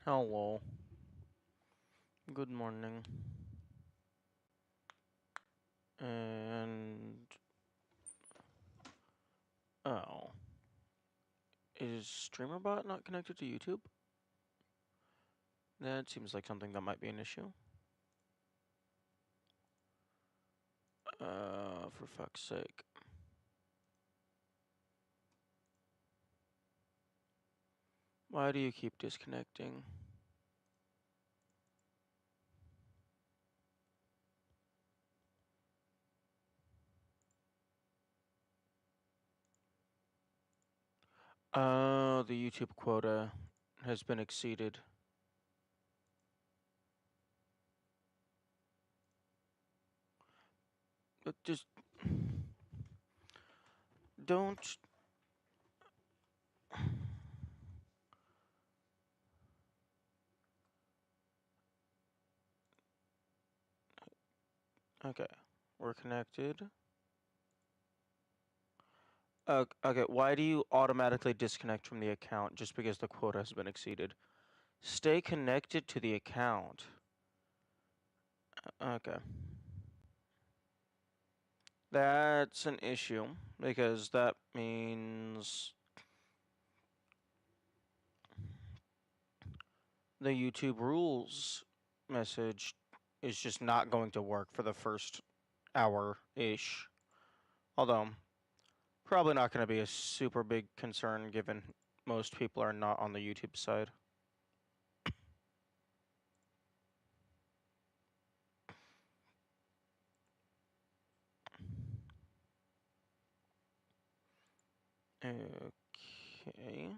Hello. Good morning. And... oh. Is StreamerBot not connected to YouTube? That seems like something that might be an issue. For fuck's sake. Why do you keep disconnecting? The YouTube quota has been exceeded. But just... don't... Okay. We're connected. Okay, why do you automatically disconnect from the account just because the quota has been exceeded? Stay connected to the account. Okay. That's an issue, because that means the YouTube rules message is just not going to work for the first hour-ish. Although, probably not going to be a super big concern given most people are not on the YouTube side. Okay. Okay.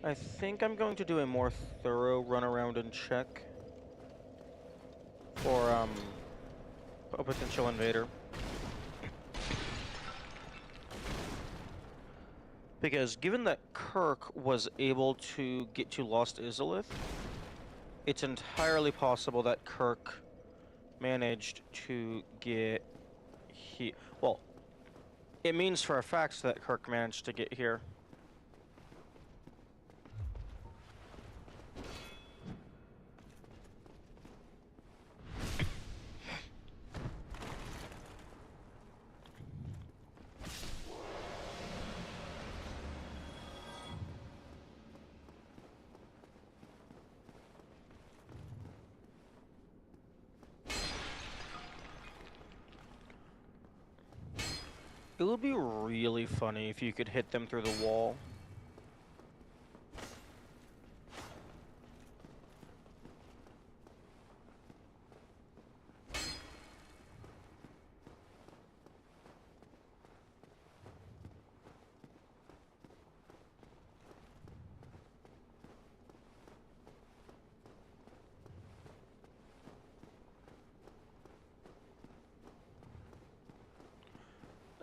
I think I'm going to do a more thorough run around and check for a potential invader. Because given that Kirk was able to get to Lost Izalith, it's entirely possible that Kirk managed to get here. Well, it means for a fact that Kirk managed to get here. It would be really funny if you could hit them through the wall.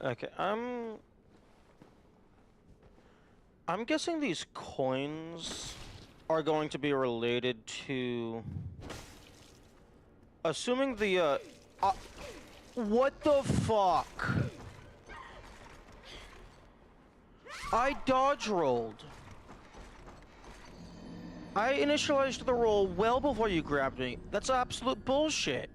Okay, I'm guessing these coins are going to be related to... Assuming the, what the fuck? I dodge rolled. I initialized the roll well before you grabbed me. That's absolute bullshit.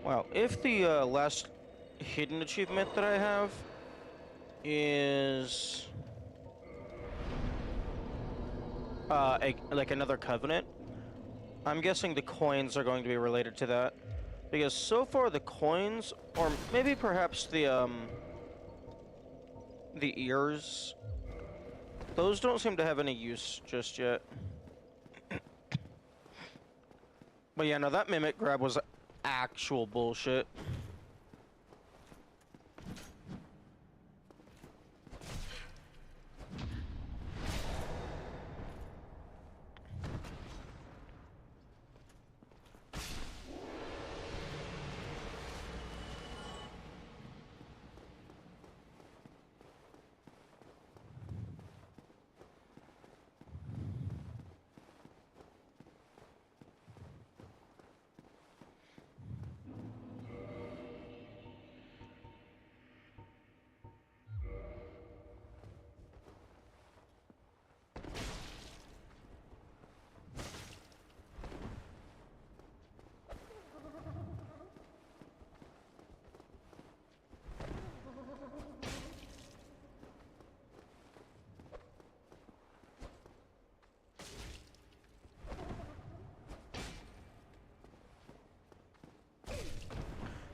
Wow, if the last hidden achievement that I have is like another covenant, I'm guessing the coins are going to be related to that. Because so far the coins, or maybe perhaps the ears, those don't seem to have any use just yet. But yeah, no, that mimic grab was actual bullshit.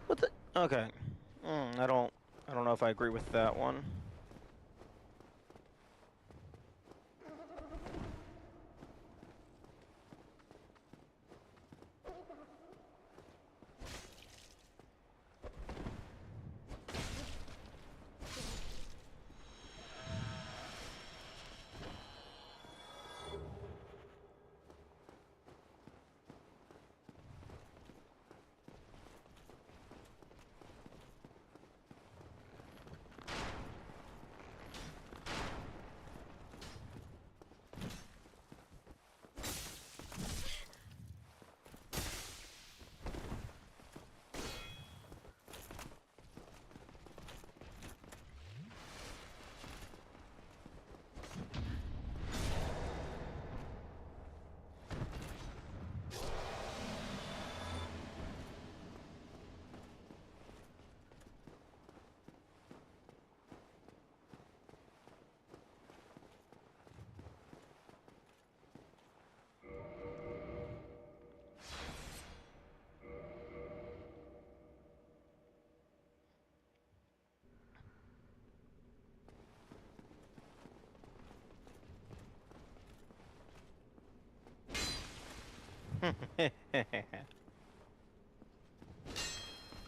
What the? Okay. I don't know if I agree with that one.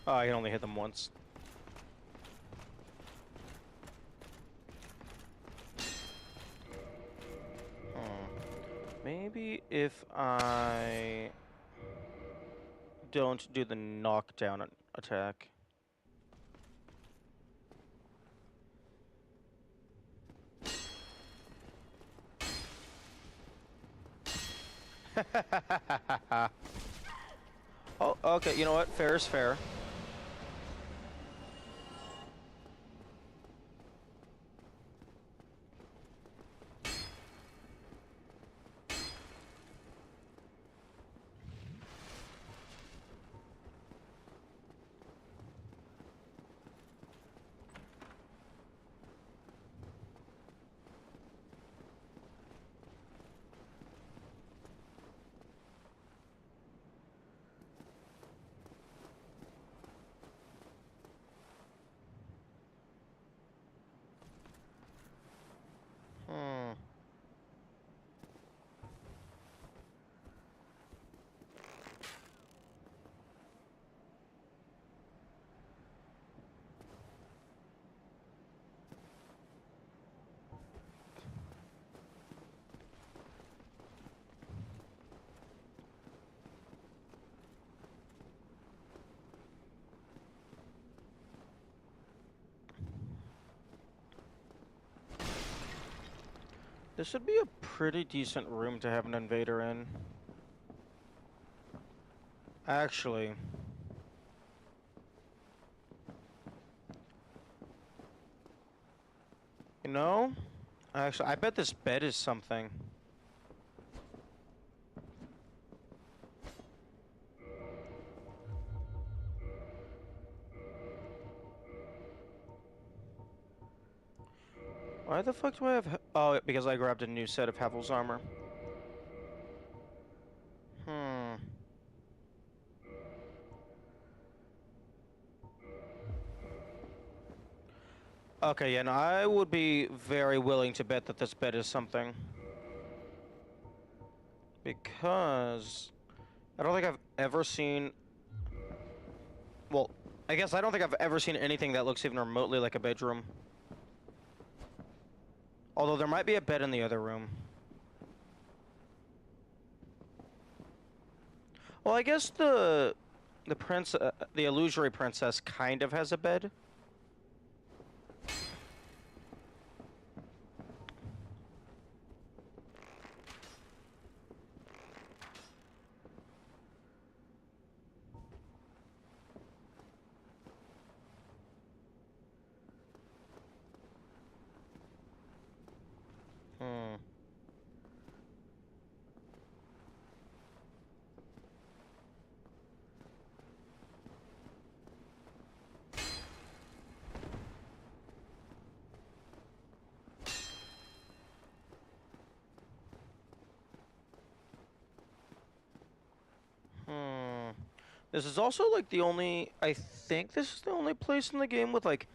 Oh, I can only hit them once. Maybe if I don't do the knockdown attack. Oh, okay, you know what? Fair is fair. Hmm. This would be a pretty decent room to have an invader in. Actually. You know? Actually, I bet this bed is something. Why the fuck do I have... Oh, because I grabbed a new set of Havel's armor. Hmm. Okay, yeah, and I would be very willing to bet that this bed is something. Because... I don't think I've ever seen... Well, I guess I don't think I've ever seen anything that looks even remotely like a bedroom. Although there might be a bed in the other room. Well, I guess the the illusory princess kind of has a bed. Hmm. Hmm. This is also like the only... I think this is the only place in the game with like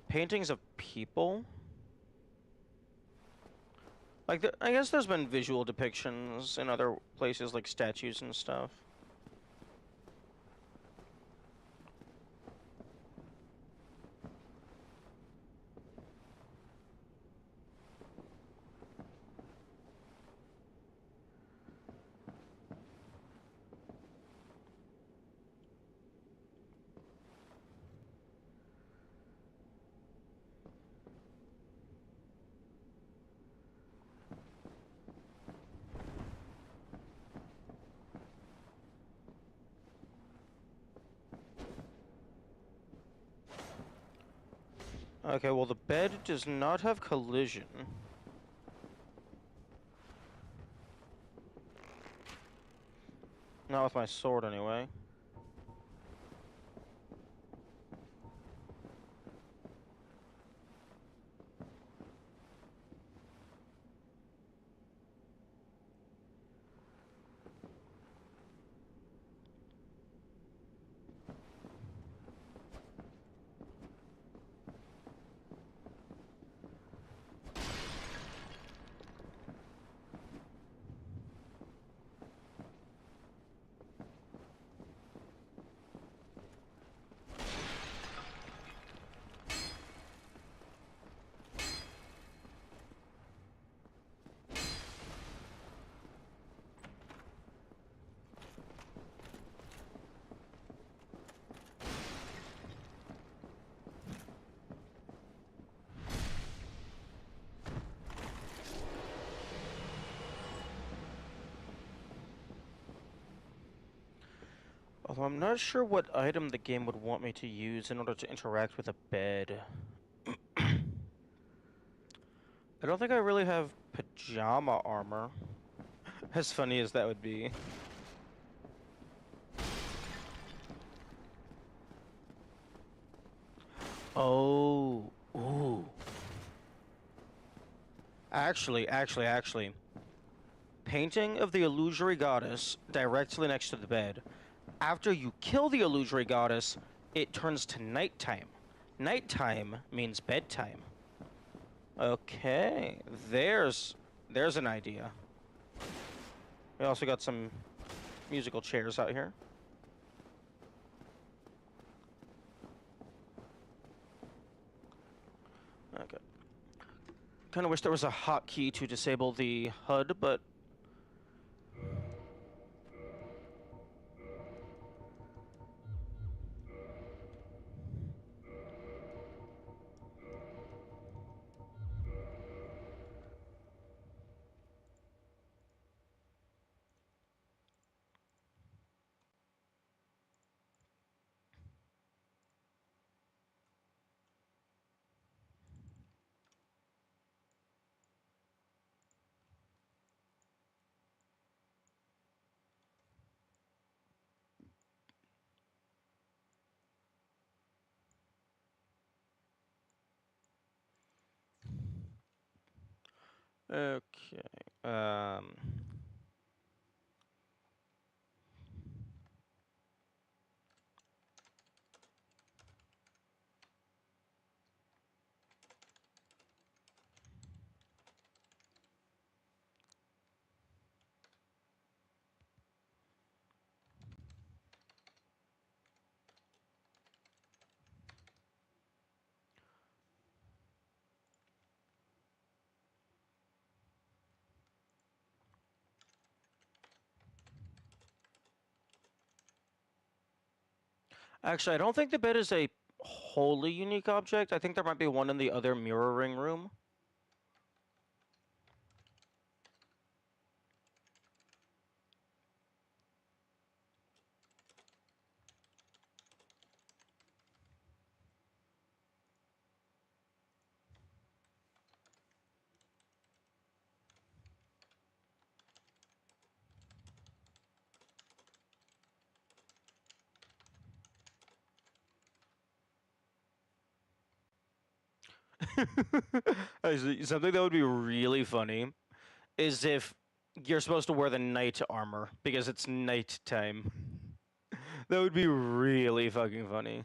paintings of people. Like, I guess there's been visual depictions in other places, like statues and stuff. Okay, well, the bed does not have collision. Not with my sword, anyway. Although I'm not sure what item the game would want me to use in order to interact with a bed. I don't think I really have pajama armor. As funny as that would be. Oh, ooh. Actually. Painting of the illusory goddess directly next to the bed. After you kill the illusory goddess, it turns to nighttime. Nighttime means bedtime. Okay, there's an idea. We also got some musical chairs out here. Okay. Kind of wish there was a hotkey to disable the HUD, but... Okay, Actually, I don't think the bed is a wholly unique object. I think there might be one in the other mirroring room. Actually, something that would be really funny is if you're supposed to wear the night armor because it's nighttime. That would be really fucking funny.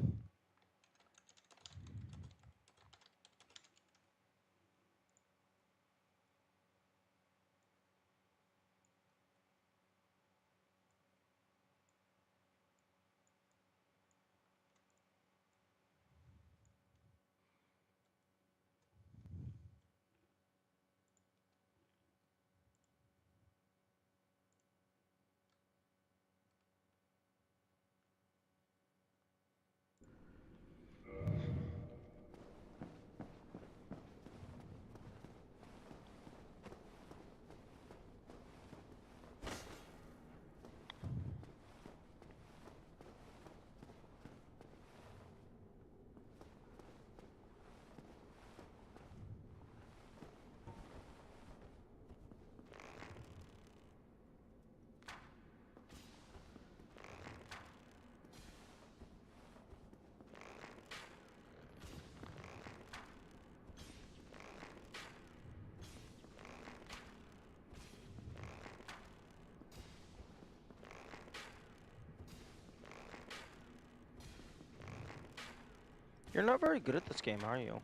You're not very good at this game, are you?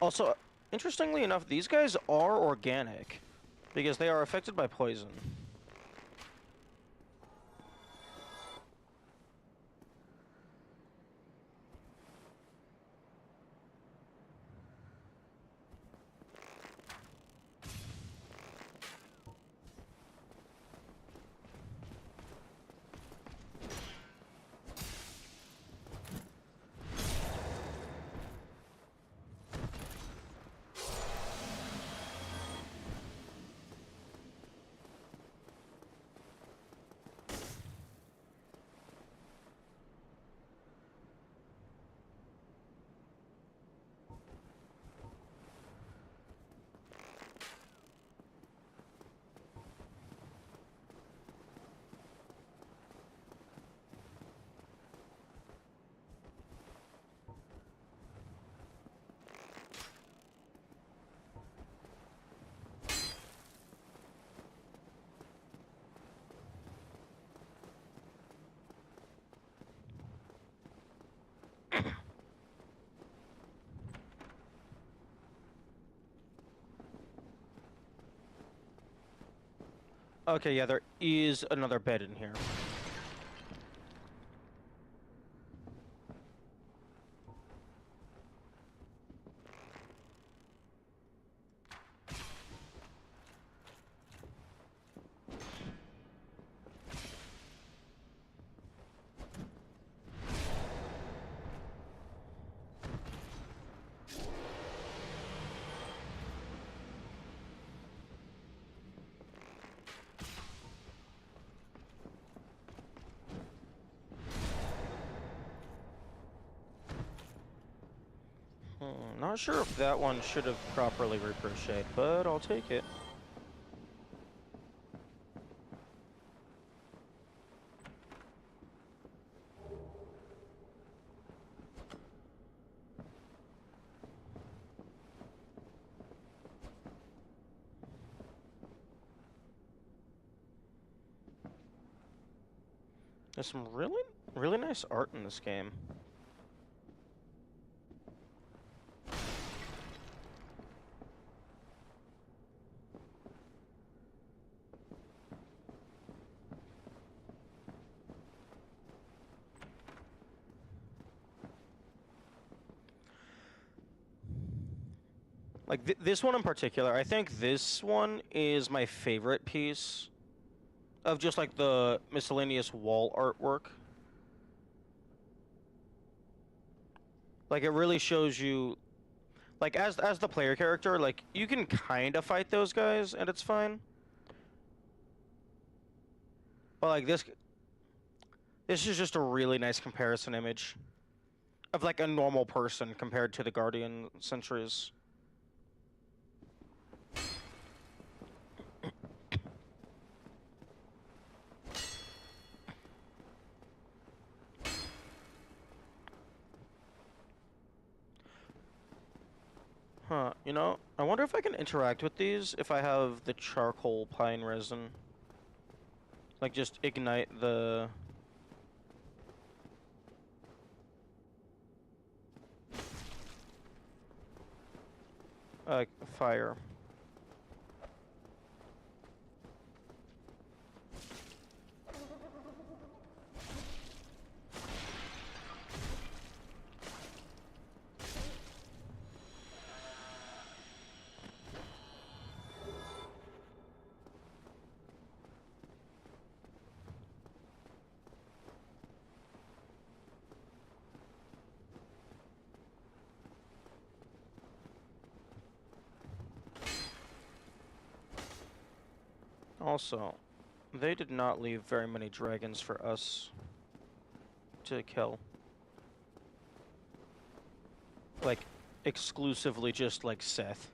Also, interestingly enough, these guys are organic because they are affected by poison. Okay, yeah, there is another bed in here. Not sure if that one should have properly ricocheted, but I'll take it. There's some really nice art in this game. Like, this one in particular, I think this one is my favorite piece of just, like, the miscellaneous wall artwork. Like, it really shows you, like, as the player character, like, you can kind of fight those guys, and it's fine. But, like, this is just a really nice comparison image of, like, a normal person compared to the Guardian sentries. Huh, you know, I wonder if I can interact with these if I have the charcoal pine resin. Like, just ignite the... fire. Also, they did not leave very many dragons for us to kill. Like, exclusively just, like, Seth.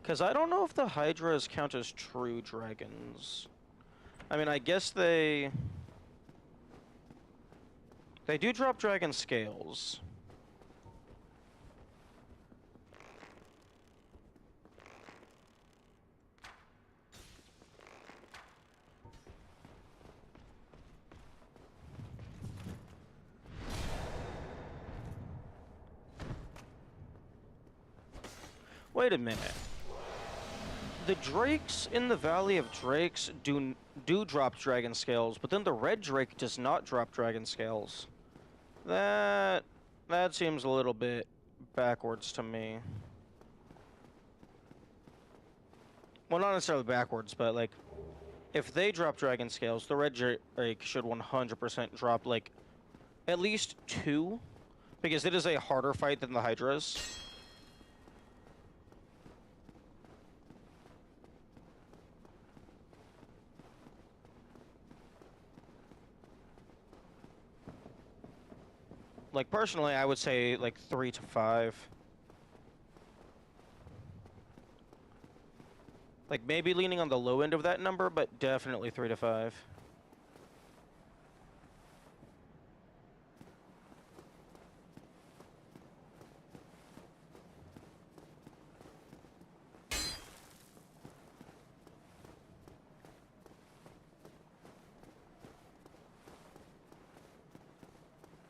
Because I don't know if the Hydras count as true dragons. I mean, I guess they do drop dragon scales. Wait a minute. The drakes in the Valley of Drakes do drop dragon scales, but then the red drake does not drop dragon scales. That seems a little bit backwards to me. Well, not necessarily backwards, but, like, if they drop dragon scales, the red drake should 100% drop, like, at least 2, because it is a harder fight than the Hydras. Like, personally, I would say, like, 3 to 5. Like, maybe leaning on the low end of that number, but definitely 3 to 5.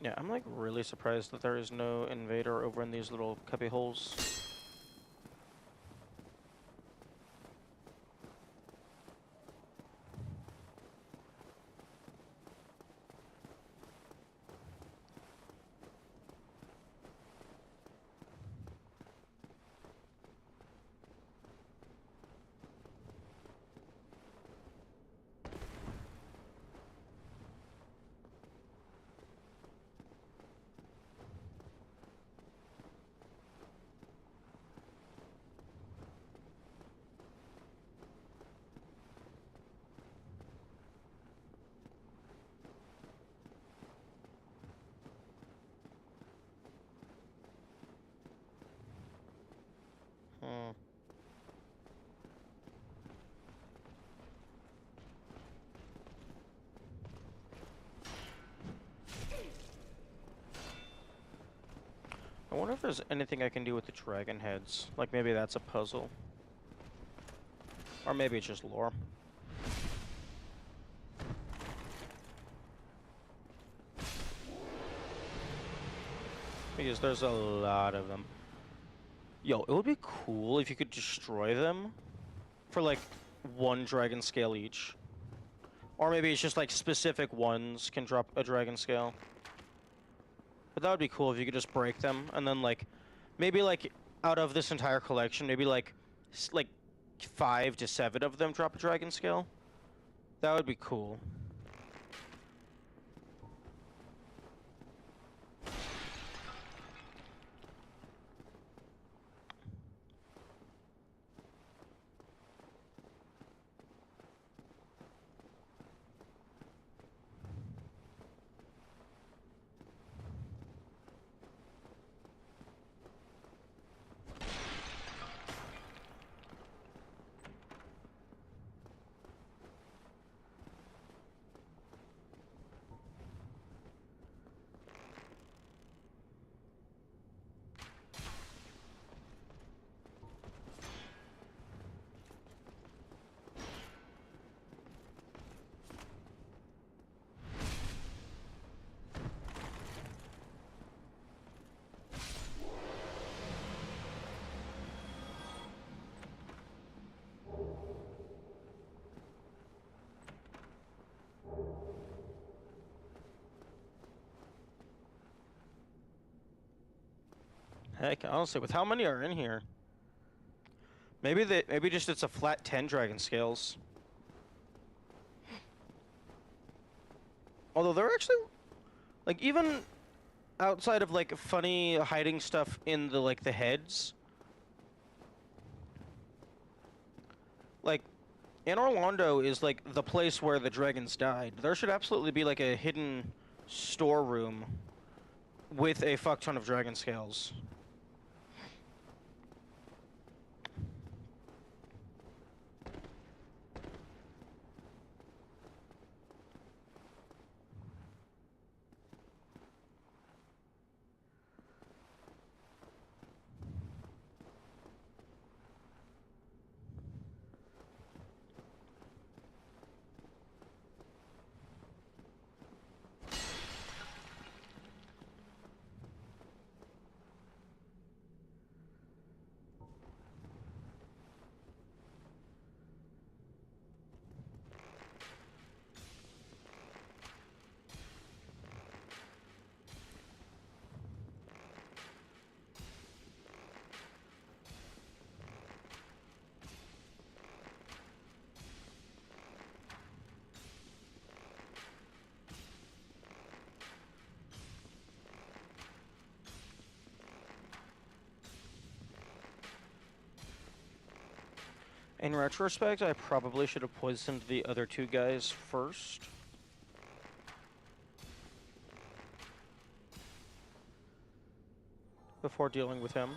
Yeah, I'm, like, really surprised that there is no invader over in these little cubby holes. if there's anything I can do with the dragon heads. Like, maybe that's a puzzle. Or maybe it's just lore. Because there's a lot of them. Yo, it would be cool if you could destroy them for, like, 1 dragon scale each. Or maybe it's just, like, specific ones can drop a dragon scale. But that would be cool if you could just break them, and then, like, maybe, like, out of this entire collection, maybe, like 5 to 7 of them drop a dragon scale. That would be cool. Heck, honestly, with how many are in here? Maybe just it's a flat 10 dragon scales. Although they're actually, like, even outside of, like, funny hiding stuff in the, like, the heads. Like, Anor Londo is, like, the place where the dragons died. There should absolutely be, like, a hidden storeroom with a fuck ton of dragon scales. In retrospect, I probably should have poisoned the other 2 guys first. Before dealing with him.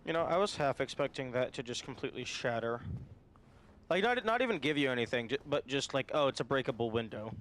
You know, I was half expecting that to just completely shatter. Like, not even give you anything, but just like, oh, it's a breakable window.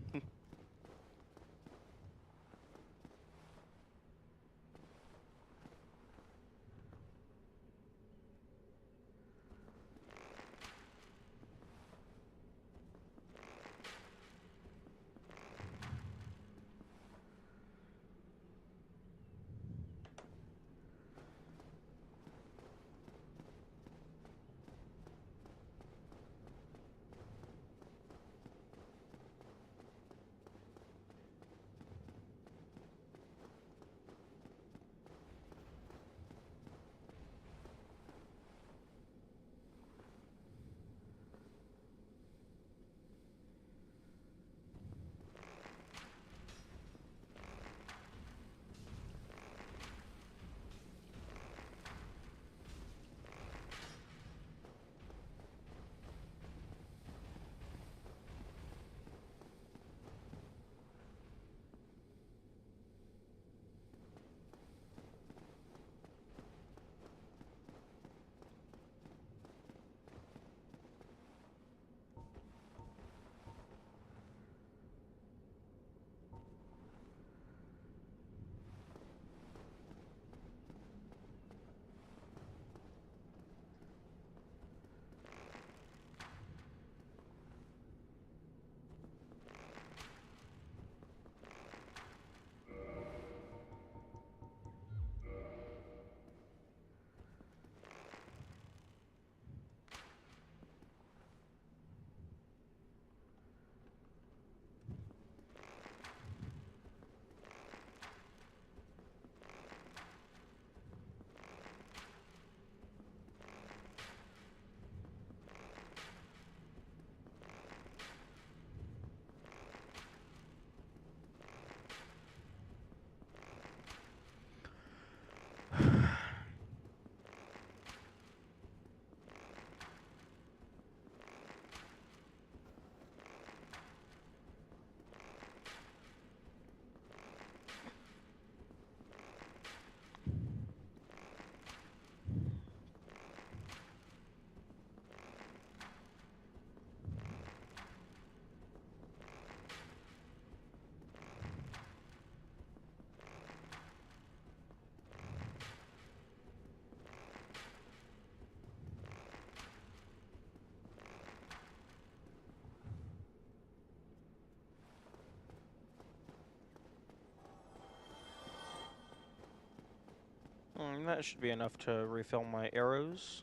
And that should be enough to refill my arrows.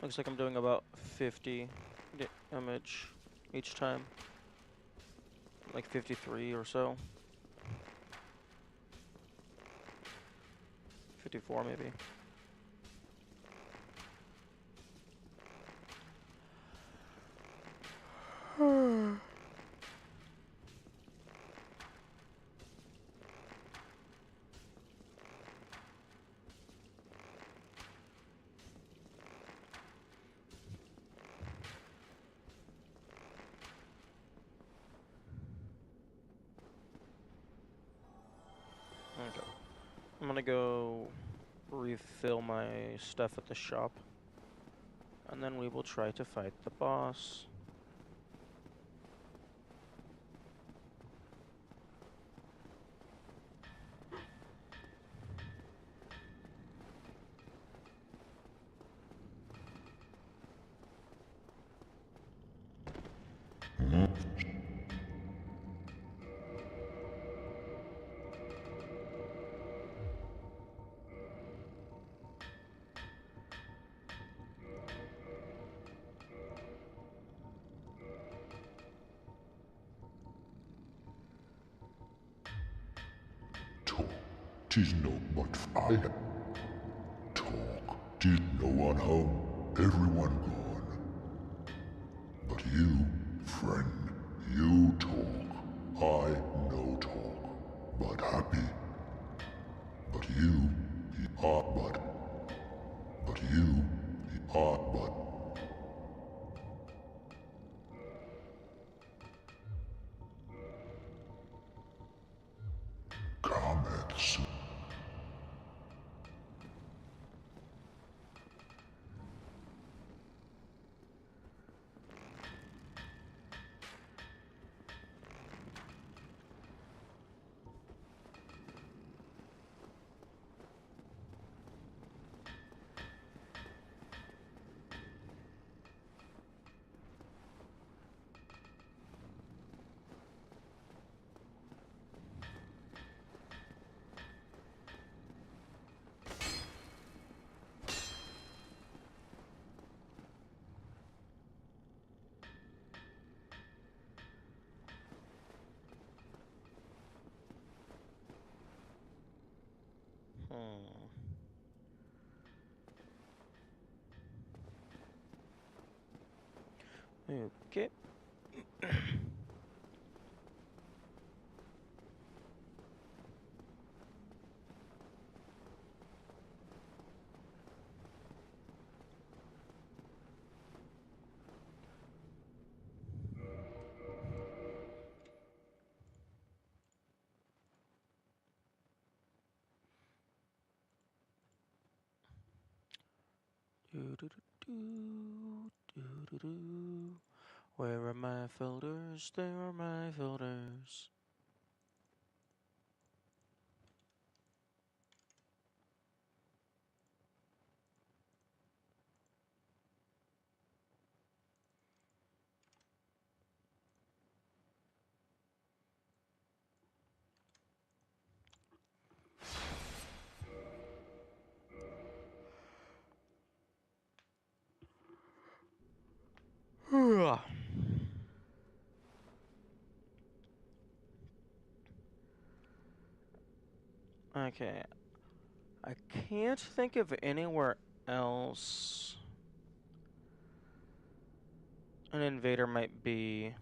Looks like I'm doing about 50 damage each time. Like 53 or so. 54 maybe. Okay. I'm gonna go refill my stuff at the shop. And then we will try to fight the boss. Tis no but I talk. Tis no one home, everyone gone. But you, friend, you talk. I no talk, but happy. But you are but you are but. Comments. Okay. Where are my filters? There are my filters. Okay. I can't think of anywhere else an invader might be.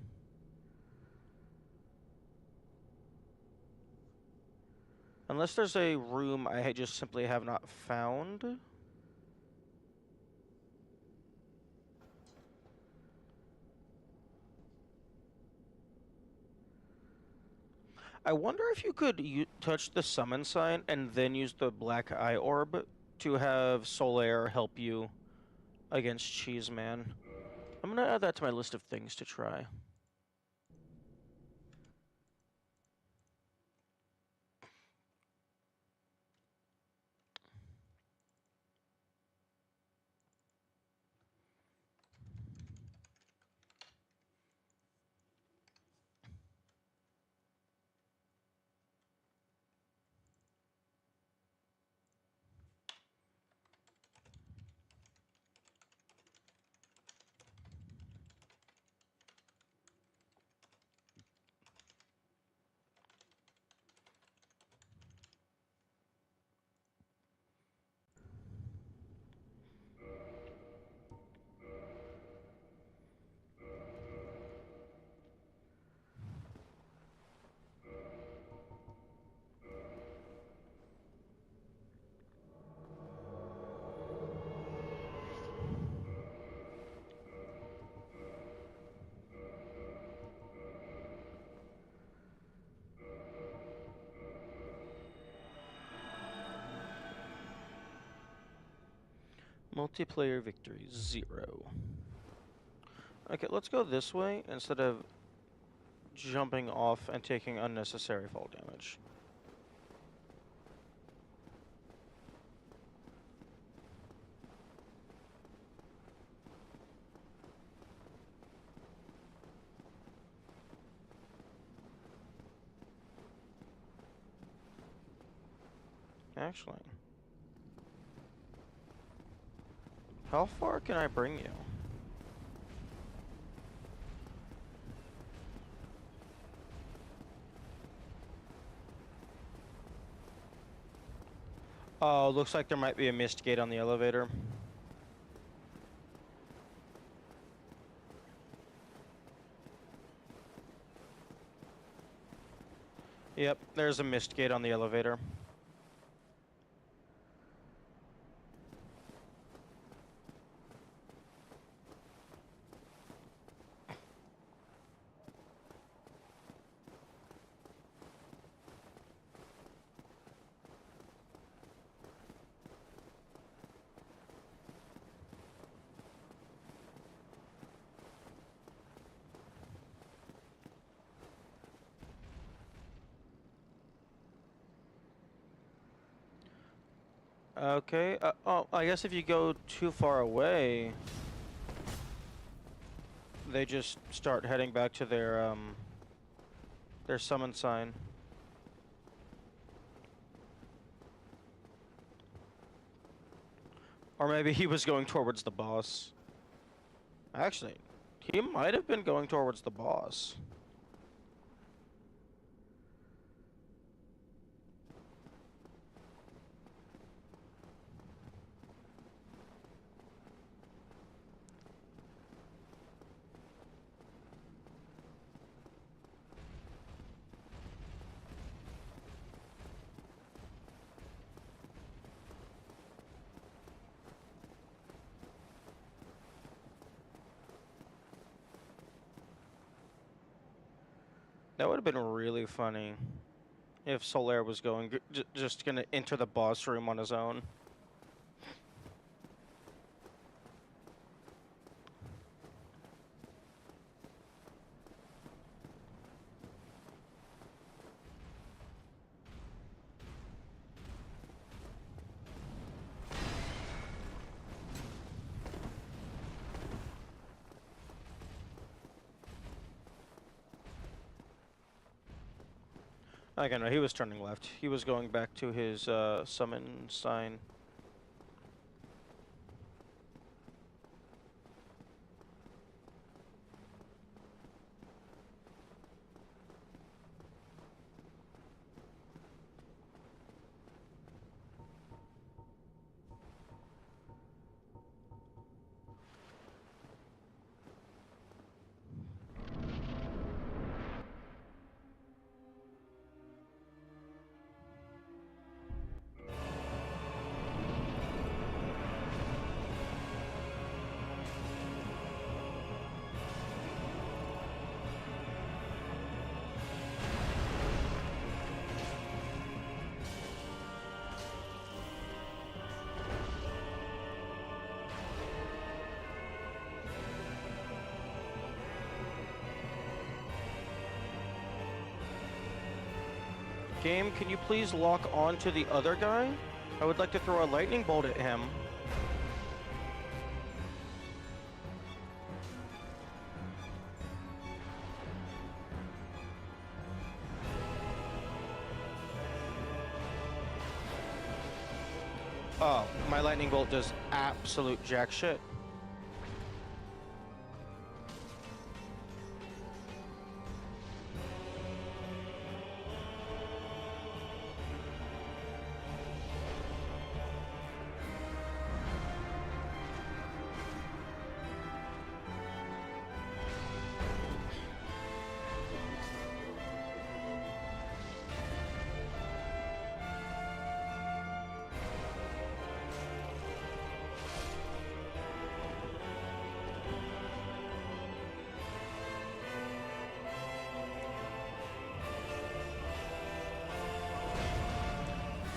Unless there's a room I just simply have not found. I wonder if you could touch the summon sign and then use the black eye orb to have Solaire help you against Cheeseman. I'm gonna add that to my list of things to try. Multiplayer victory 0. Okay, let's go this way instead of jumping off and taking unnecessary fall damage. Actually, how far can I bring you? Oh, looks like there might be a missed gate on the elevator. Yep, there's a missed gate on the elevator. Okay, oh, I guess if you go too far away, they just start heading back to their summon sign. Or maybe he was going towards the boss. Actually, he might have been going towards the boss. That would have been really funny if Solaire was going just gonna enter the boss room on his own. I don't know, he was turning left. He was going back to his summon sign. Game, can you please lock on to the other guy? I would like to throw a lightning bolt at him. Oh, my lightning bolt does absolute jack shit.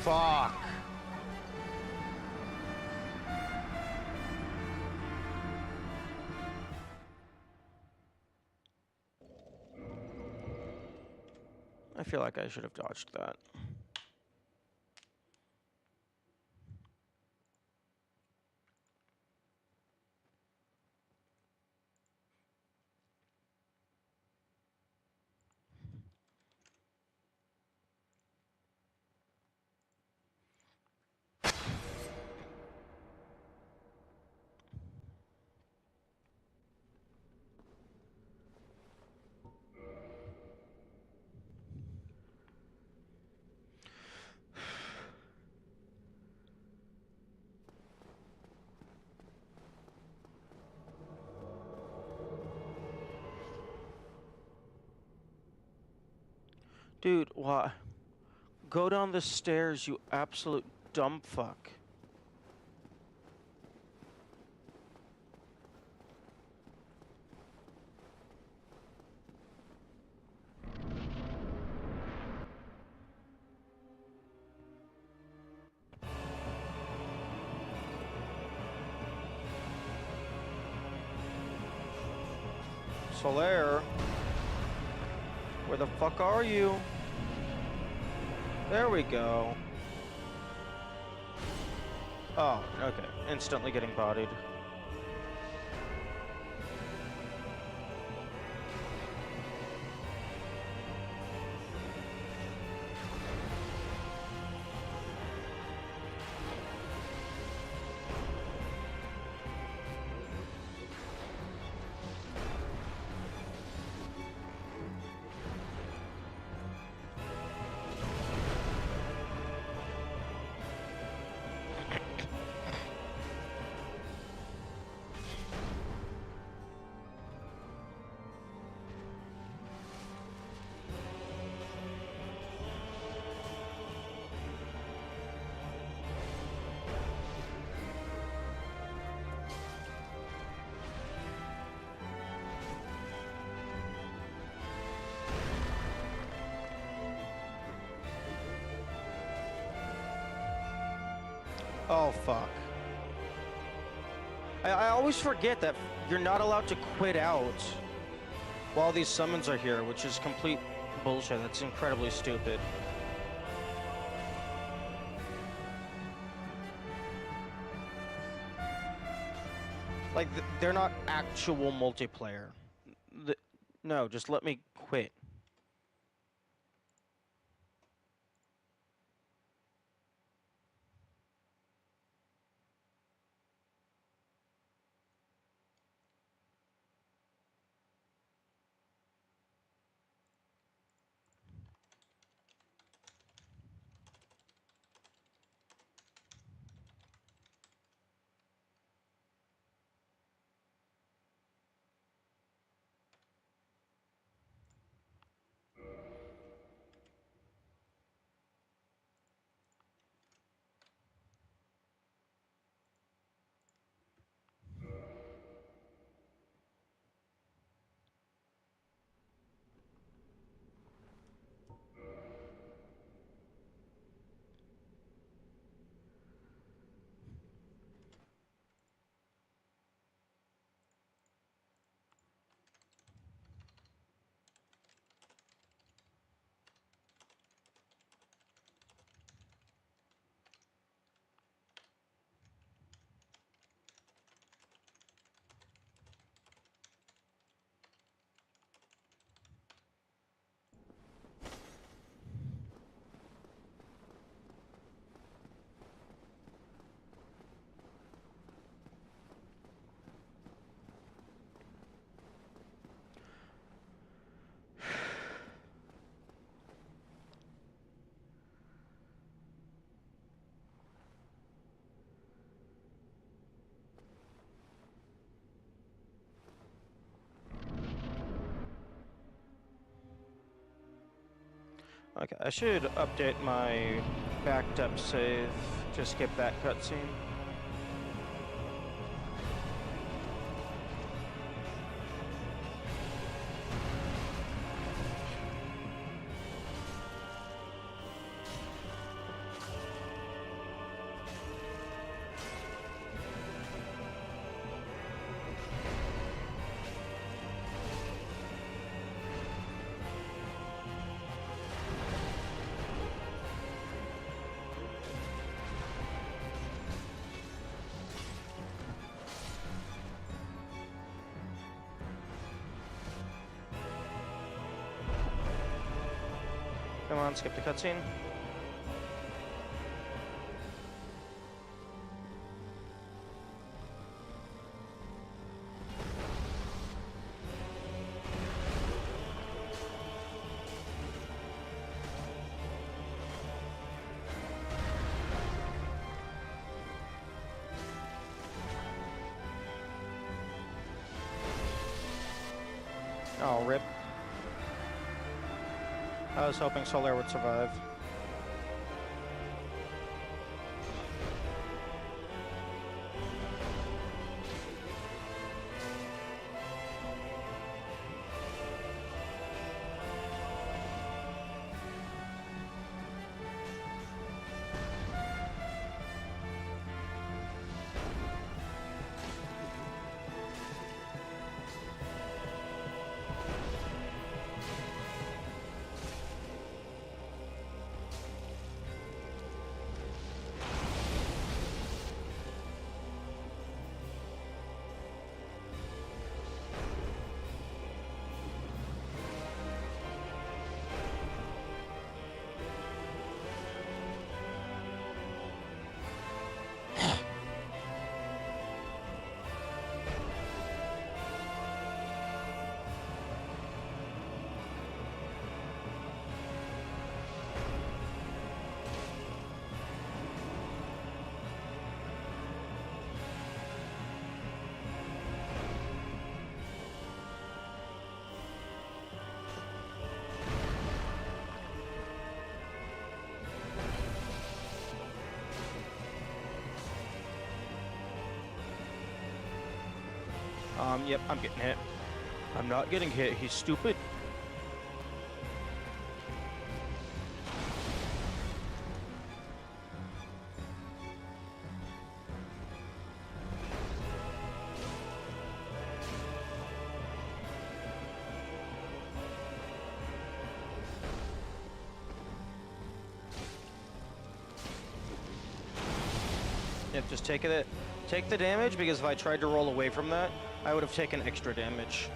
Fuck. I feel like I should have dodged that. Dude, what? Go down the stairs, you absolute dumb fuck. Solaire, where the fuck are you? There we go. Oh, okay. Instantly getting bodied. Oh, fuck. I always forget that you're not allowed to quit out while these summons are here, which is complete bullshit. That's incredibly stupid. Like, they're not actual multiplayer. No, just let me quit. Okay, I should update my backed up save to skip that cutscene. Come on, skip the cutscene. Oh, rip. I was hoping Solar would survive. Yep, I'm getting hit. I'm not getting hit, he's stupid. Yep, just take it. Take the damage, because if I tried to roll away from that, I would have taken extra damage.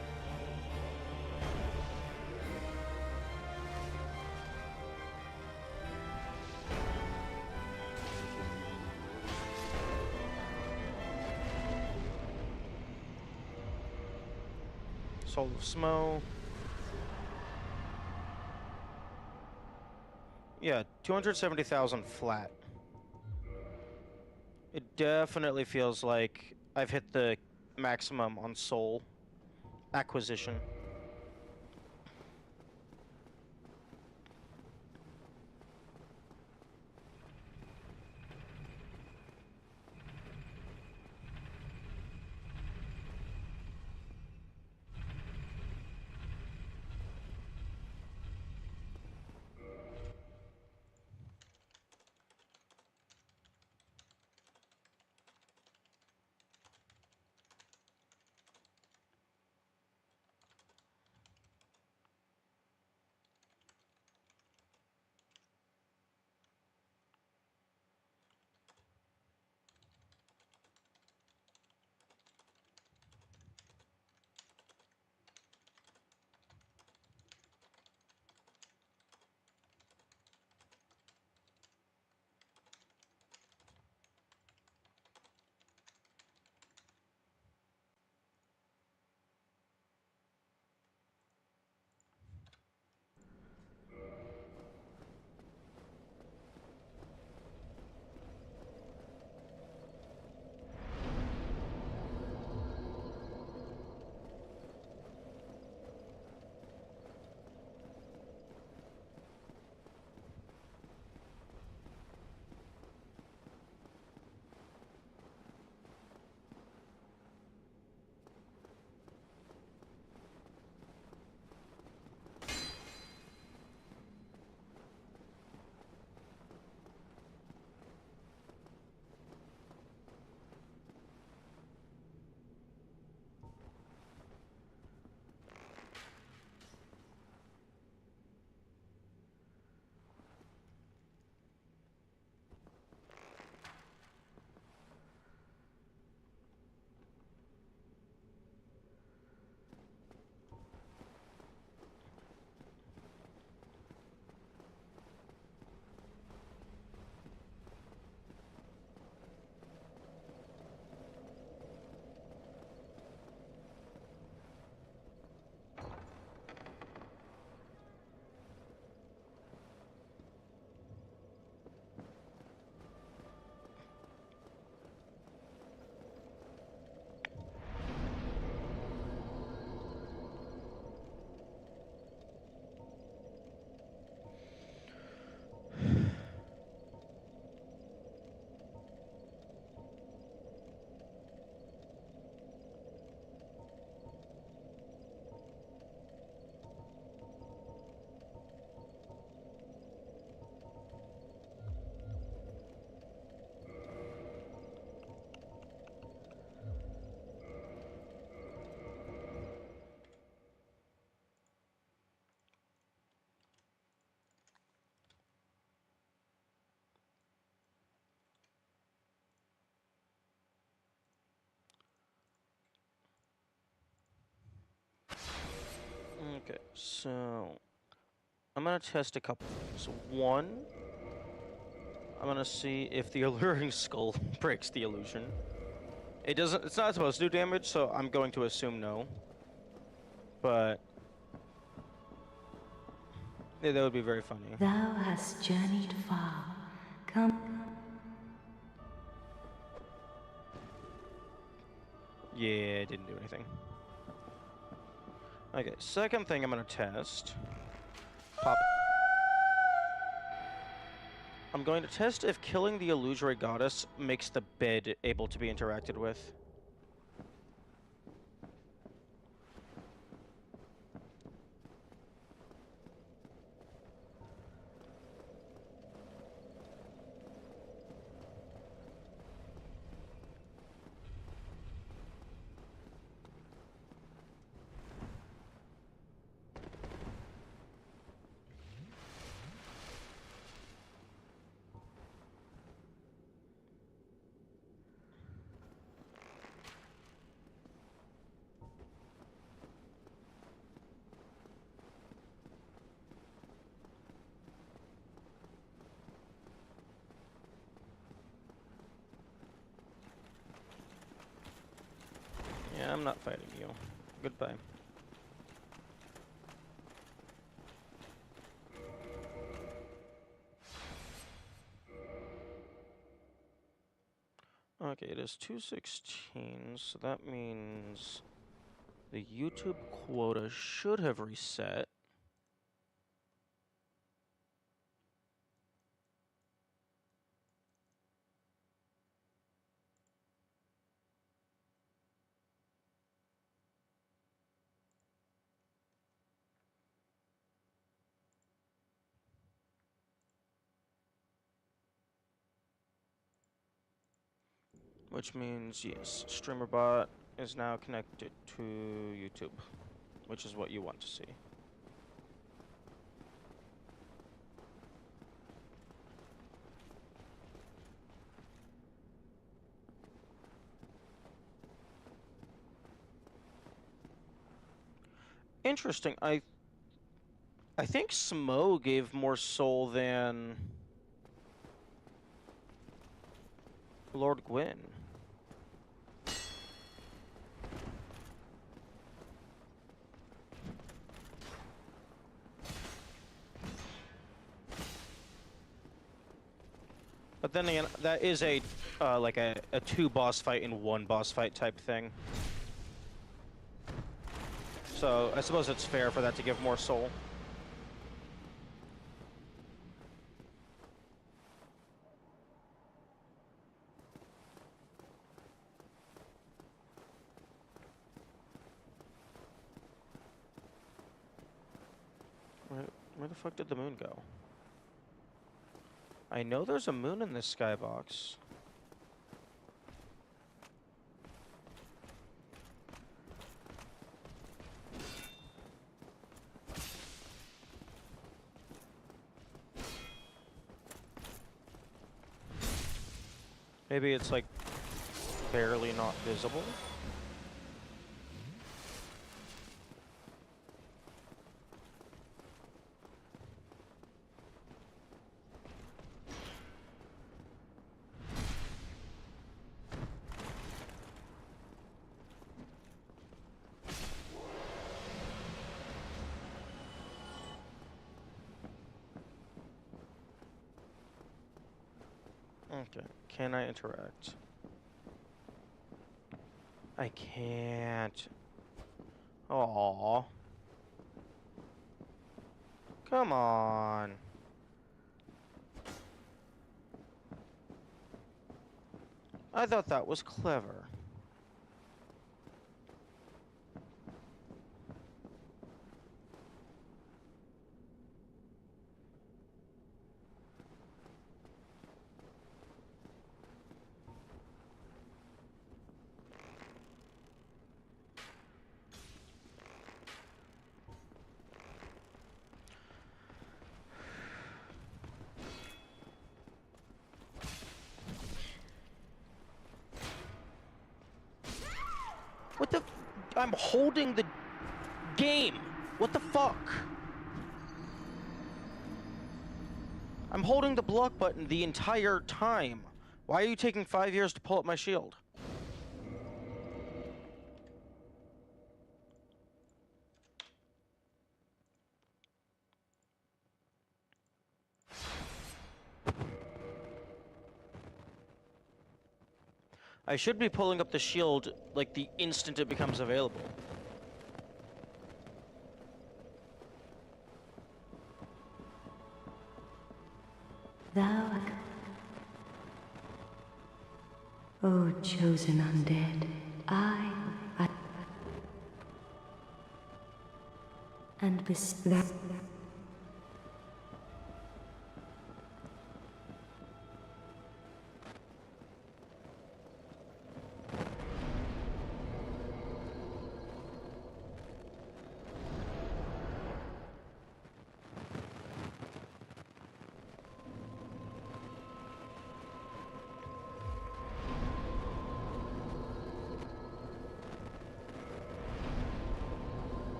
Soul of Smo. Yeah, 270,000 flat. It definitely feels like I've hit the maximum on soul acquisition. Okay, so I'm gonna test a couple things. One, I'm gonna see if the alluring skull breaks the illusion. It doesn't. It's not supposed to do damage, so I'm going to assume no. But yeah, that would be very funny. Thou hast journeyed far. Come. Yeah, it didn't do anything. Okay, second thing I'm gonna test. Pop. I'm going to test if killing the illusory goddess makes the bed able to be interacted with. Yeah, I'm not fighting you. Goodbye. Okay, it is 2:16, so that means the YouTube quota should have reset. Which means, yes, StreamerBot is now connected to YouTube, which is what you want to see. Interesting. I think Smo gave more soul than Lord Gwyn. But then again, that is a like a 2 boss fight in 1 boss fight type thing. So I suppose it's fair for that to give more soul. Where the fuck did the moon go? I know there's a moon in this skybox. Maybe it's like barely not visible. Okay, can I interact? I can't. Aww. Come on. I thought that was clever. What the? I'm holding the game. What the fuck? I'm holding the block button the entire time. Why are you taking 5 years to pull up my shield? I should be pulling up the shield, like, the instant it becomes available. Thou, O chosen undead, I and that.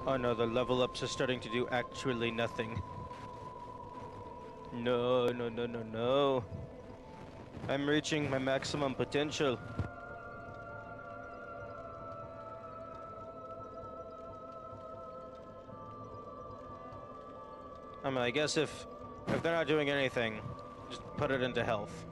Oh no, the level ups are starting to do actually nothing. No, no, no, no, no. I'm reaching my maximum potential. I mean, I guess if they're not doing anything, just put it into health.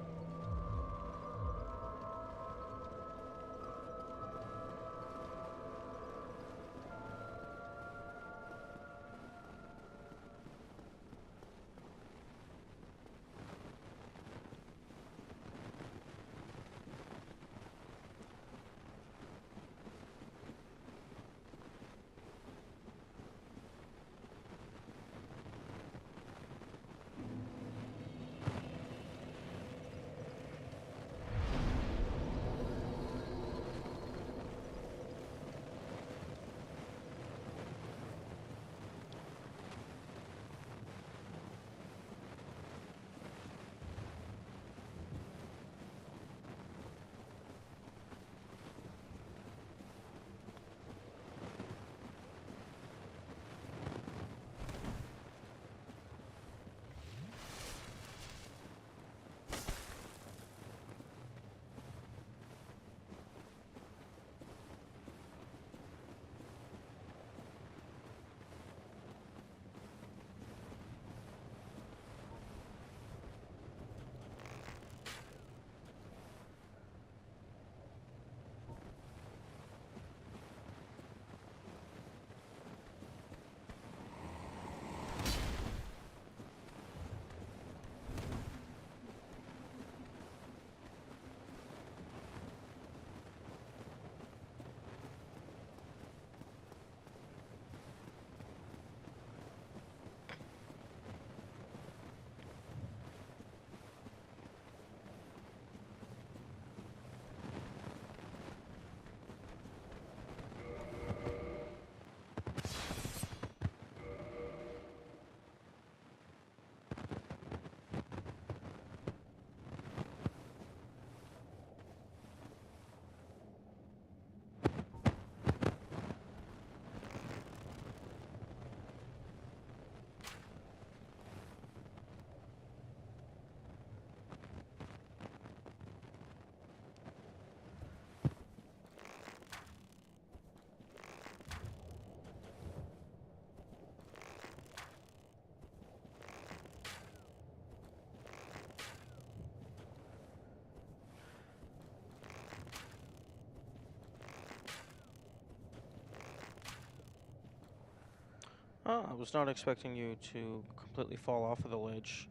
Oh, I was not expecting you to completely fall off of the ledge.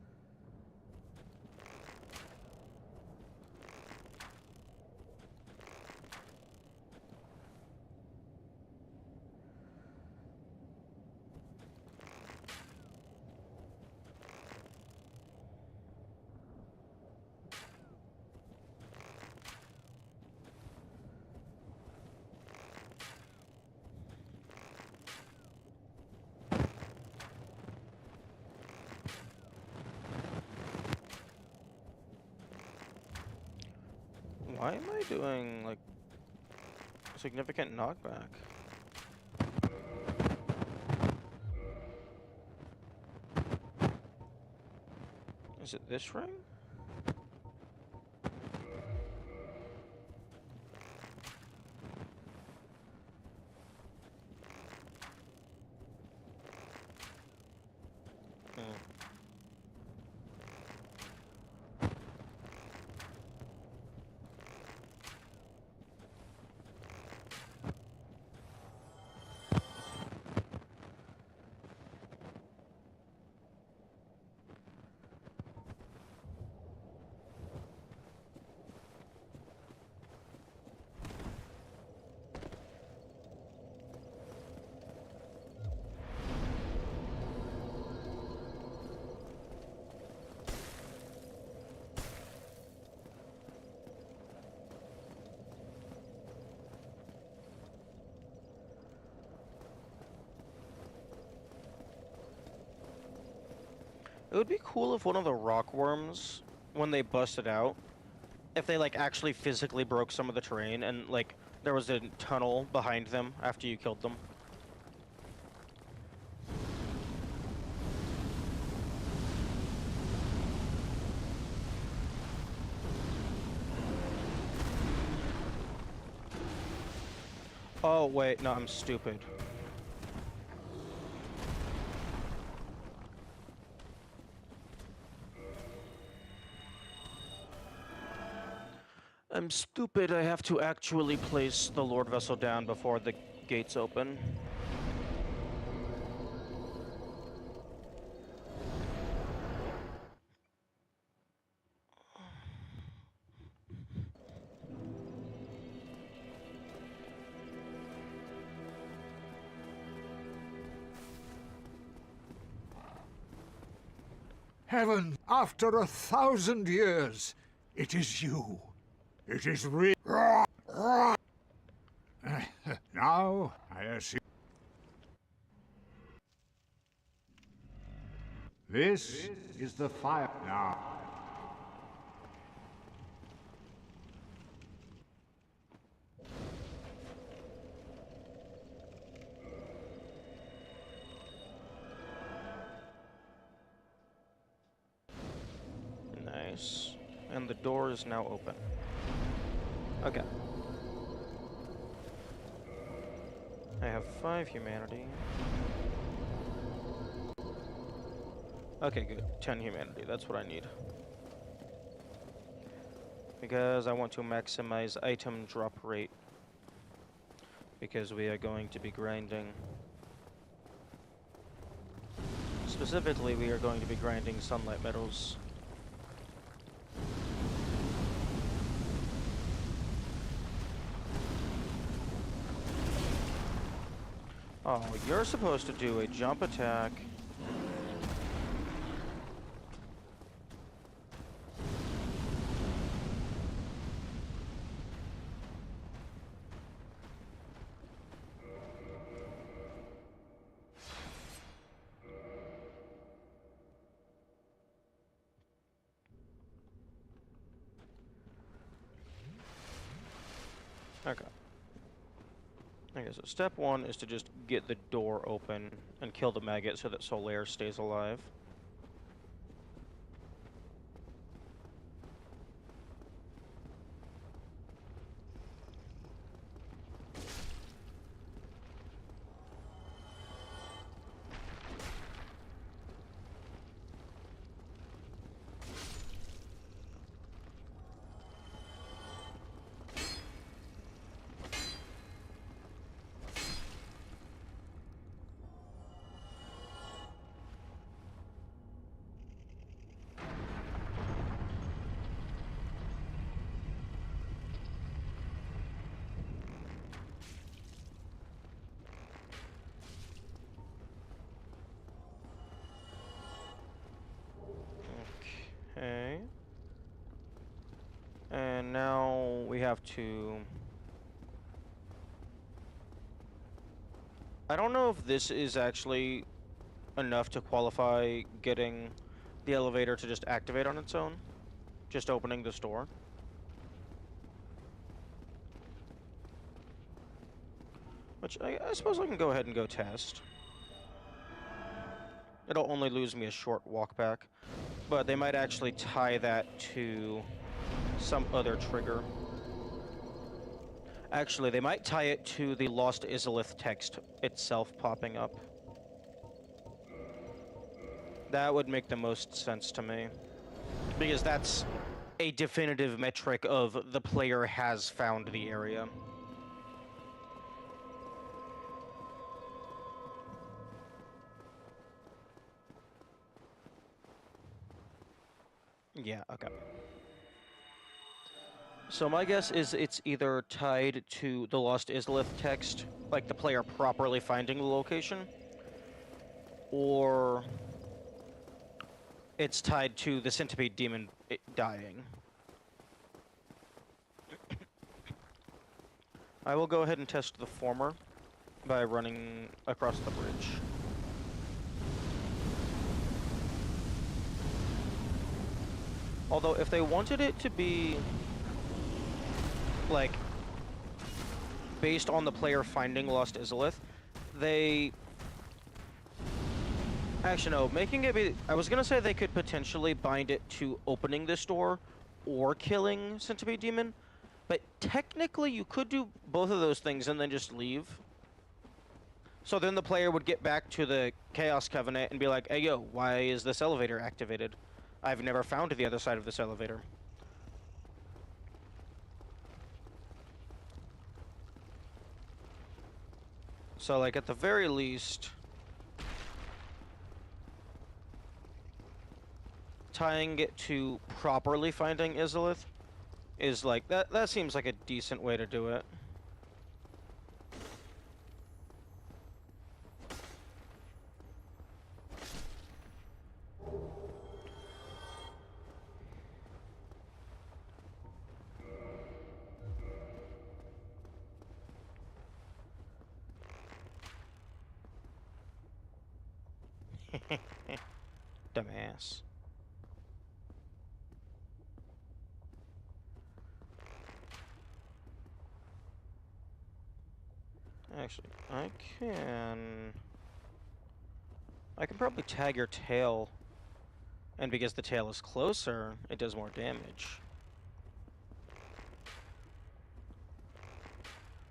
Why am I doing, like, significant knockback? Is it this ring? It would be cool if one of the rock worms, when they busted out, if they like actually physically broke some of the terrain and like there was a tunnel behind them after you killed them. Oh wait, no, I'm stupid. I'm stupid, I have to actually place the Lord Vessel down before the gates open. Heaven, after 1,000 years, it is you. It is real. Now, I assume. This is the fire now. Nice. And the door is now open. Okay. I have 5 humanity. Okay, good. 10 humanity, that's what I need. Because I want to maximize item drop rate. Because we are going to be grinding. Specifically, we are going to be grinding sunlight metals. Oh, you're supposed to do a jump attack. Okay. Okay, so step 1 is to just get the door open and kill the maggot so that Solaire stays alive. Okay. And now we have to... I don't know if this is actually enough to qualify getting the elevator to just activate on its own. Just opening this door. Which I suppose I can go ahead and go test. It'll only lose me a short walk back. but they might actually tie that to some other trigger. Actually, they might tie it to the Lost Izalith text itself popping up. That would make the most sense to me. Because that's a definitive metric of the player has found the area. Yeah, okay. So my guess is it's either tied to the Lost Izalith text, like the player properly finding the location, or it's tied to the centipede demon dying. I will go ahead and test the former by running across the bridge. Although, if they wanted it to be, like, based on the player finding Lost Izalith, they... Actually, no, making it be... I was gonna say they could potentially bind it to opening this door or killing Centipede Demon, but technically you could do both of those things and then just leave. So then the player would get back to the Chaos Covenant and be like, hey, yo, why is this elevator activated? I've never found the other side of this elevator. So, like, at the very least, tying it to properly finding Izalith is, like, that seems like a decent way to do it. Dumbass. Actually, I can probably tag your tail, and because the tail is closer, it does more damage.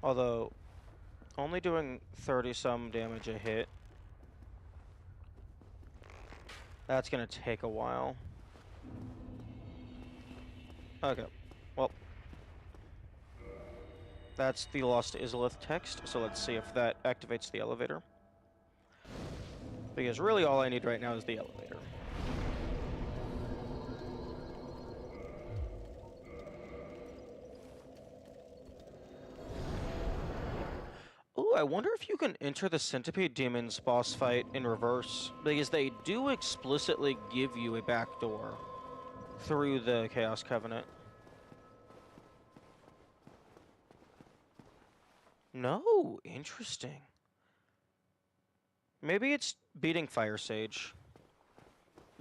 Although, only doing 30-some damage a hit, that's gonna take a while. Okay, well, that's the Lost Izalith text, so let's see if that activates the elevator. Because really all I need right now is the elevator. Ooh, I wonder if you can enter the Centipede Demon's boss fight in reverse, because they do explicitly give you a backdoor through the Chaos Covenant. No, interesting. Maybe it's beating Fire Sage.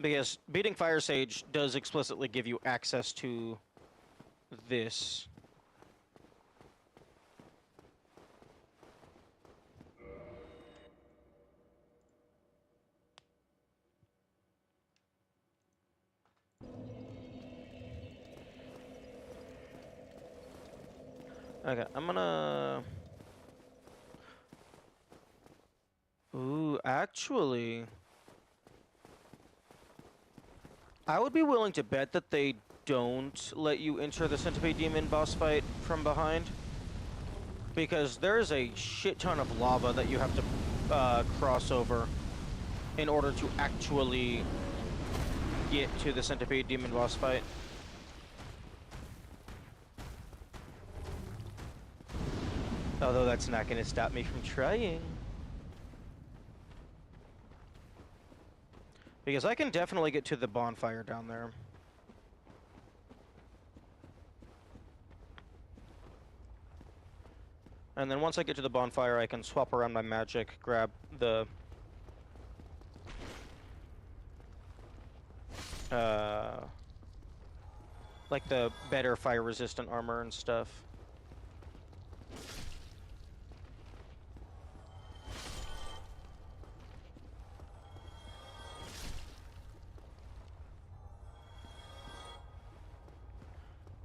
Because beating Fire Sage does explicitly give you access to this. Okay, I'm gonna... Ooh, actually... I would be willing to bet that they don't let you enter the Centipede Demon boss fight from behind. Because there's a shit ton of lava that you have to cross over in order to actually get to the Centipede Demon boss fight. Although that's not going to stop me from trying. Because I can definitely get to the bonfire down there. And then once I get to the bonfire, I can swap around my magic, grab the... like the better fire-resistant armor and stuff.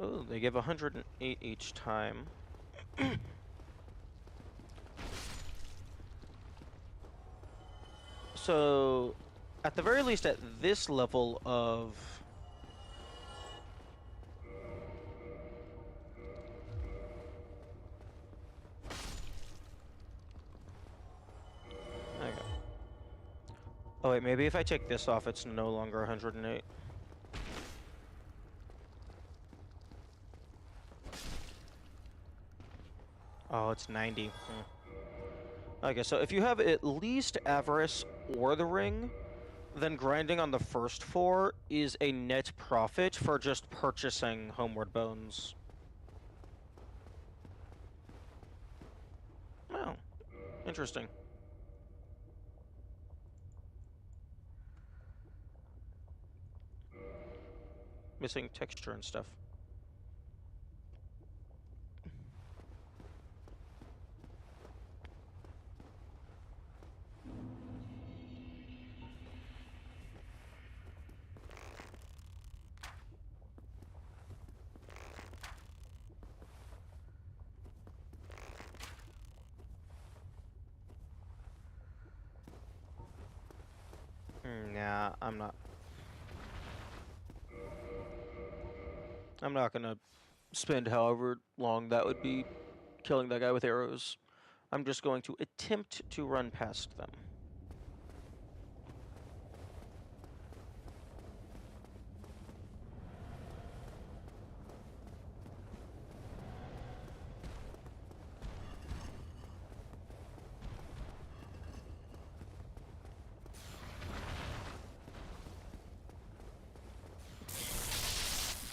Oh, they give 108 each time. So, at the very least, at this level of... Okay. Oh wait, maybe if I take this off, it's no longer 108. Oh, it's 90. Okay, so if you have at least Avarice or the Ring, then grinding on the first 4 is a net profit for just purchasing Homeward Bones. Oh, interesting. Missing texture and stuff. Nah, I'm not. I'm not gonna spend however long that would be killing that guy with arrows. I'm just going to attempt to run past them.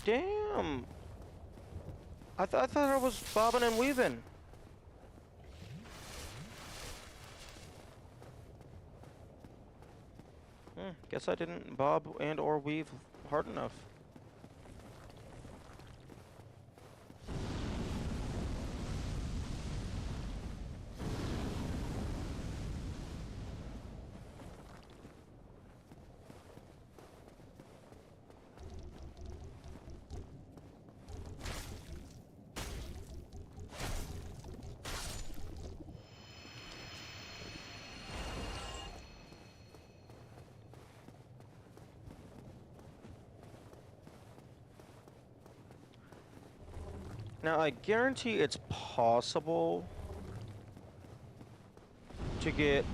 Damn! I thought I was bobbing and weaving. Guess I didn't bob and or weave hard enough. Now, I guarantee it's possible to get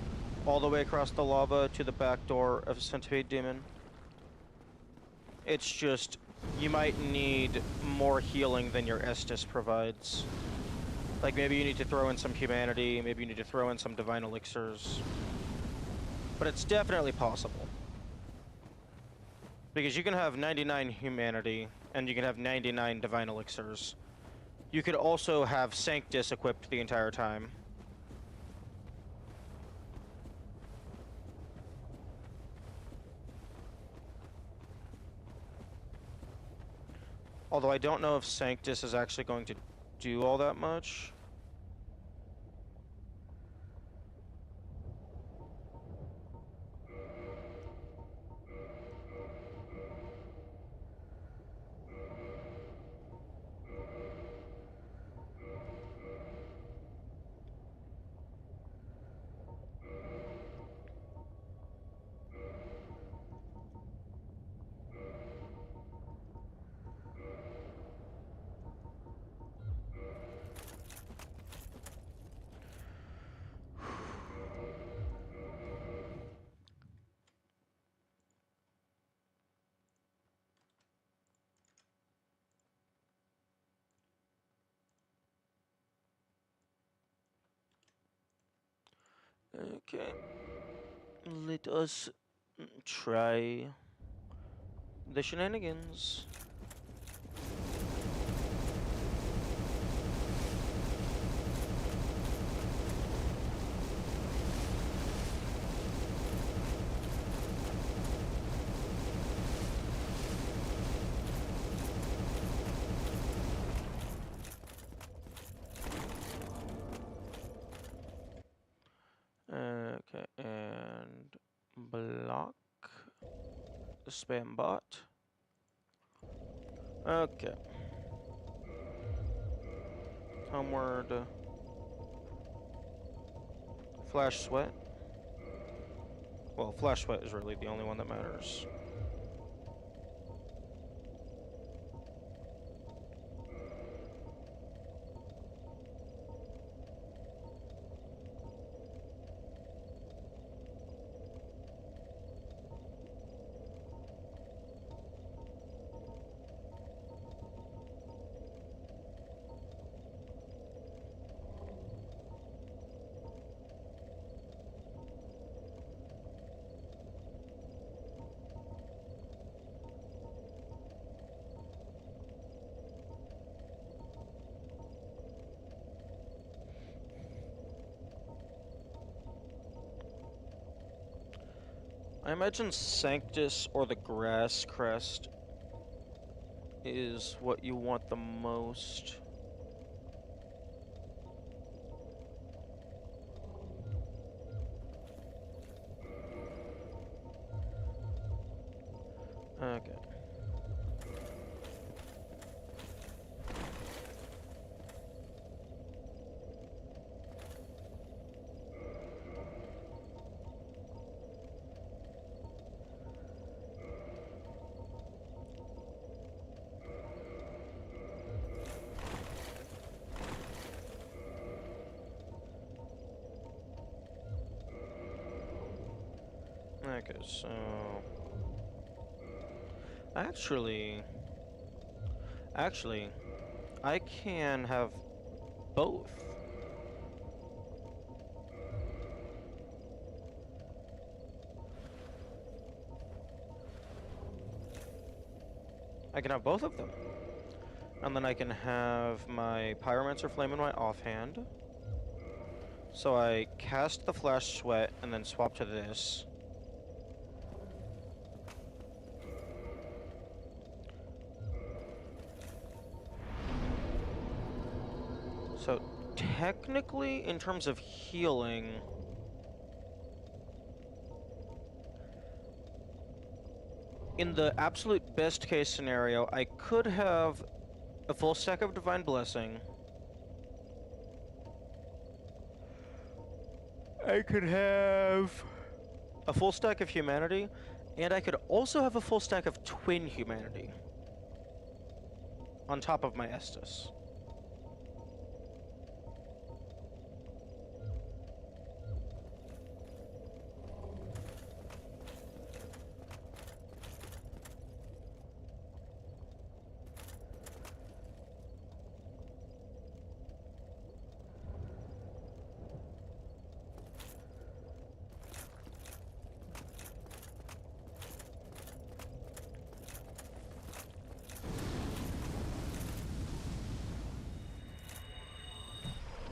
all the way across the lava to the back door of a Centipede Demon. It's just, you might need more healing than your Estus provides. Like, maybe you need to throw in some humanity, maybe you need to throw in some divine elixirs. But it's definitely possible. Because you can have 99 humanity, and you can have 99 divine elixirs. You could also have Sanctus equipped the entire time. Although I don't know if Sanctus is actually going to do all that much. Okay. Let us try the shenanigans. Okay, and block the spam bot. Okay. Homeward. Flash Sweat. Well, Flash Sweat is really the only one that matters. I imagine Sanctus or the Grass Crest is what you want the most. Okay. Okay, so actually, I can have both. I can have both of them. And then I can have my Pyromancer Flame in my offhand. So I cast the Flash Sweat and then swap to this. So technically, in terms of healing, in the absolute best case scenario, I could have a full stack of Divine Blessing. I could have a full stack of Humanity, and I could also have a full stack of Twin Humanity on top of my Estus.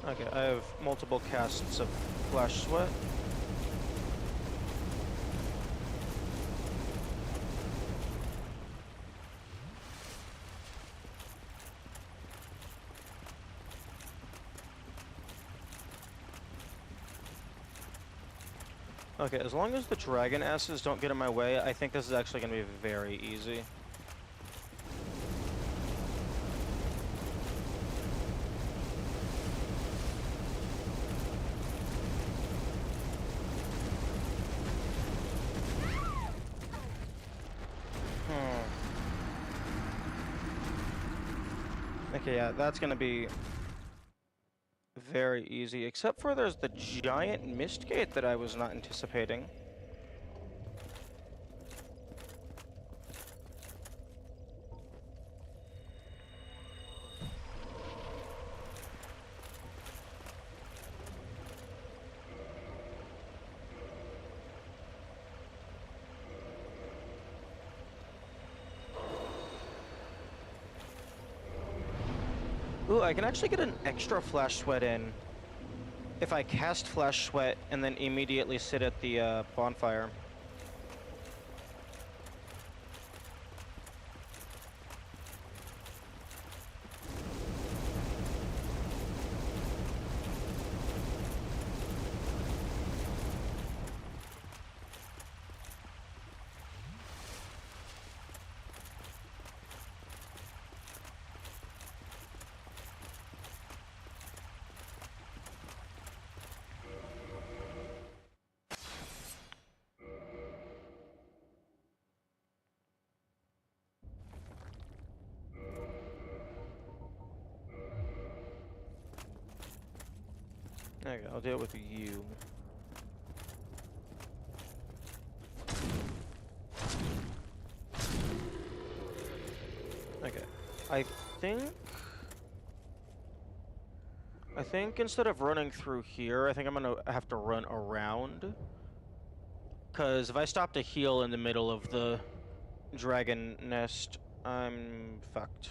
Okay, I have multiple casts of Flash Sweat. Okay, as long as the Dragon Asses don't get in my way, I think this is actually going to be very easy. Okay, yeah, that's gonna be very easy, except for there's the giant mist gate that I was not anticipating. Ooh, I can actually get an extra Flash Sweat in if I cast Flash Sweat and then immediately sit at the bonfire. Okay, I'll deal with you. Okay. I think... I think instead of running through here, I think I'm gonna have to run around. Because if I stop to heal in the middle of the dragon nest, I'm fucked.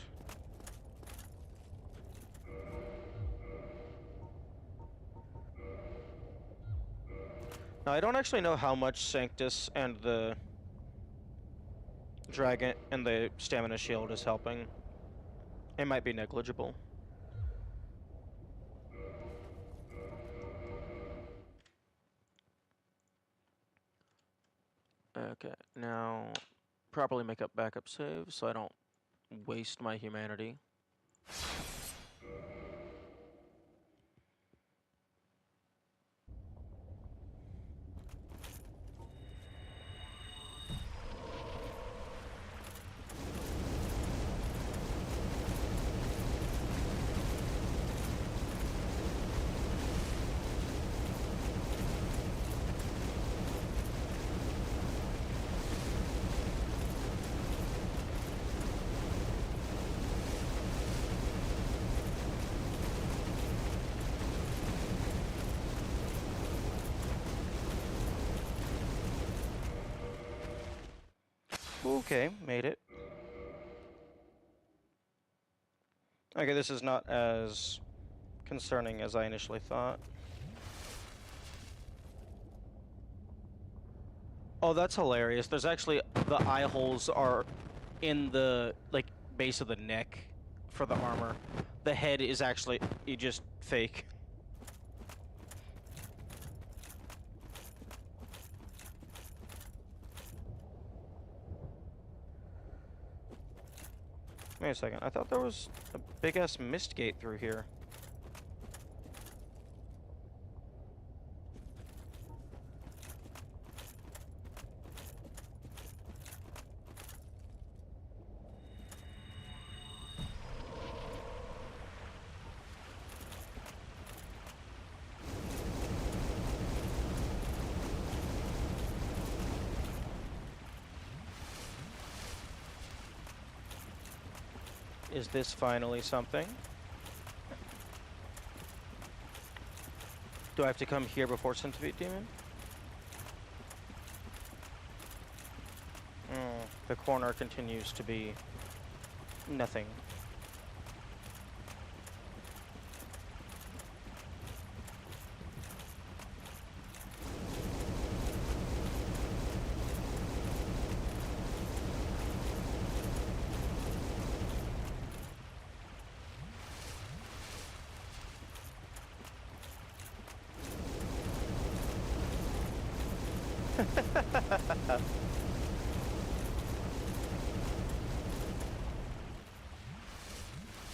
Now, I don't actually know how much Sanctus and the dragon and the stamina shield is helping. It might be negligible. Okay, now properly make up backup saves so I don't waste my humanity. Okay, made it. Okay, this is not as concerning as I initially thought. Oh, that's hilarious. There's actually, the eye holes are in the, like, base of the neck for the armor. The head is actually, just fake. Wait a second, I thought there was a big-ass mist gate through here. Is this finally something? Do I have to come here before Centipede Demon? The corner continues to be nothing.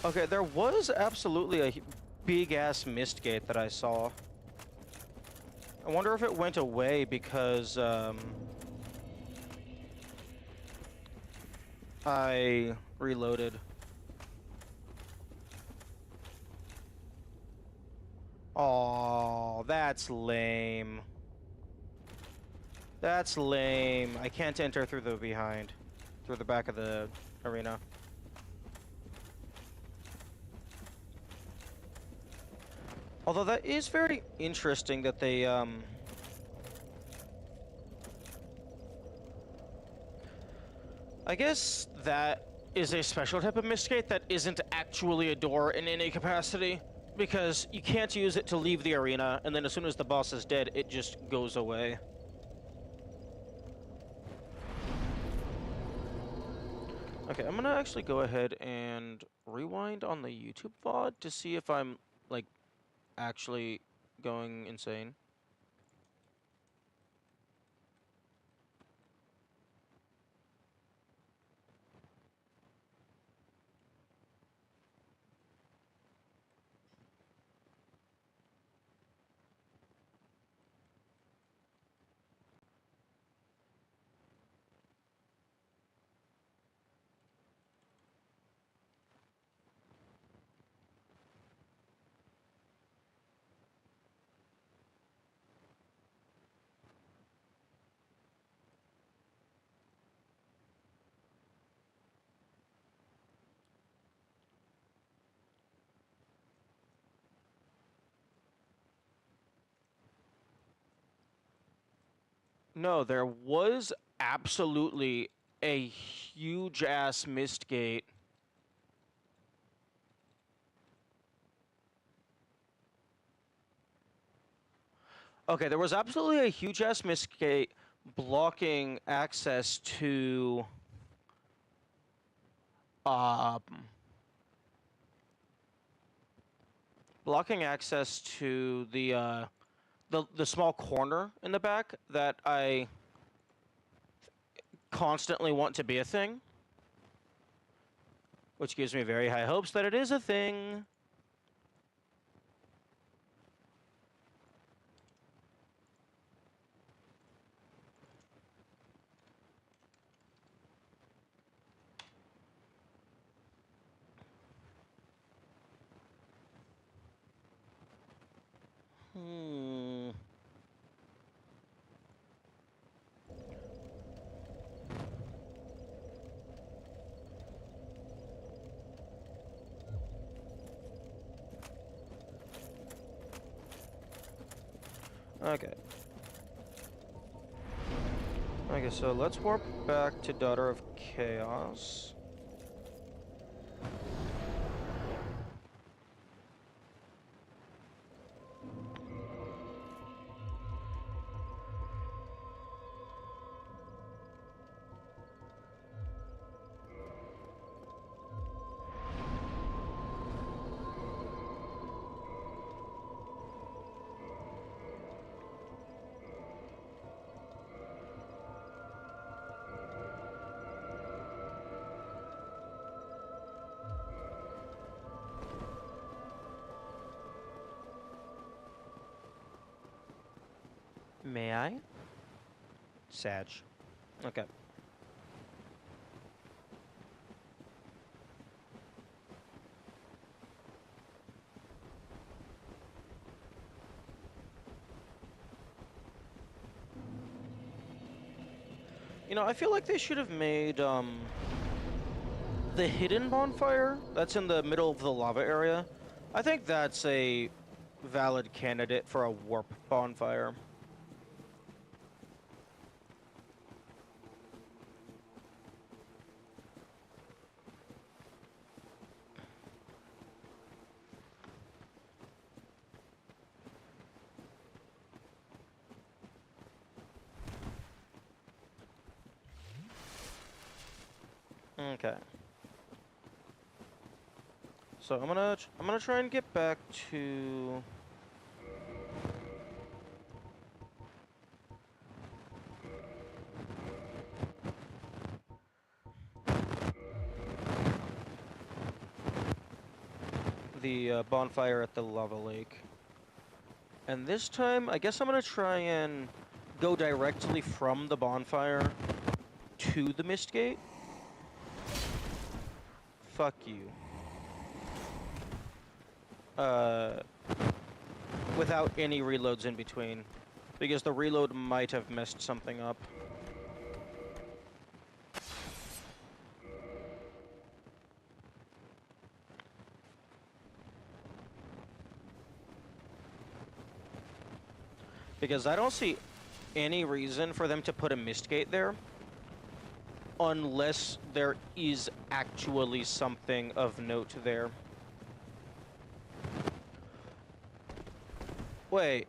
Okay, there was absolutely a big-ass mist gate that I saw. I wonder if it went away because, I reloaded. Oh, that's lame. That's lame. I can't enter through the behind. Through the back of the arena. Although that is very interesting that they, I guess that is a special type of mistgate that isn't actually a door in any capacity, because you can't use it to leave the arena, and then as soon as the boss is dead, it just goes away. Okay, I'm gonna actually go ahead and rewind on the YouTube VOD to see if I'm, like, actually going insane. No, there was absolutely a huge ass mist gate. Okay, there was absolutely a huge ass mist gate blocking access to um the small corner in the back that I constantly want to be a thing, which gives me very high hopes that it is a thing. Hmm. Okay. Okay, so let's warp back to Daughter of Chaos. May I? Sag. Okay. You know, I feel like they should have made, the hidden bonfire that's in the middle of the lava area. I think that's a valid candidate for a warp bonfire. Okay. So I'm gonna try and get back to the bonfire at the lava lake. And this time, I guess I'm gonna try and go directly from the bonfire to the mist gate. Fuck you. Uh, without any reloads in between, because the reload might have messed something up. Because I don't see any reason for them to put a mist gate there unless there is actually something of note there. Wait.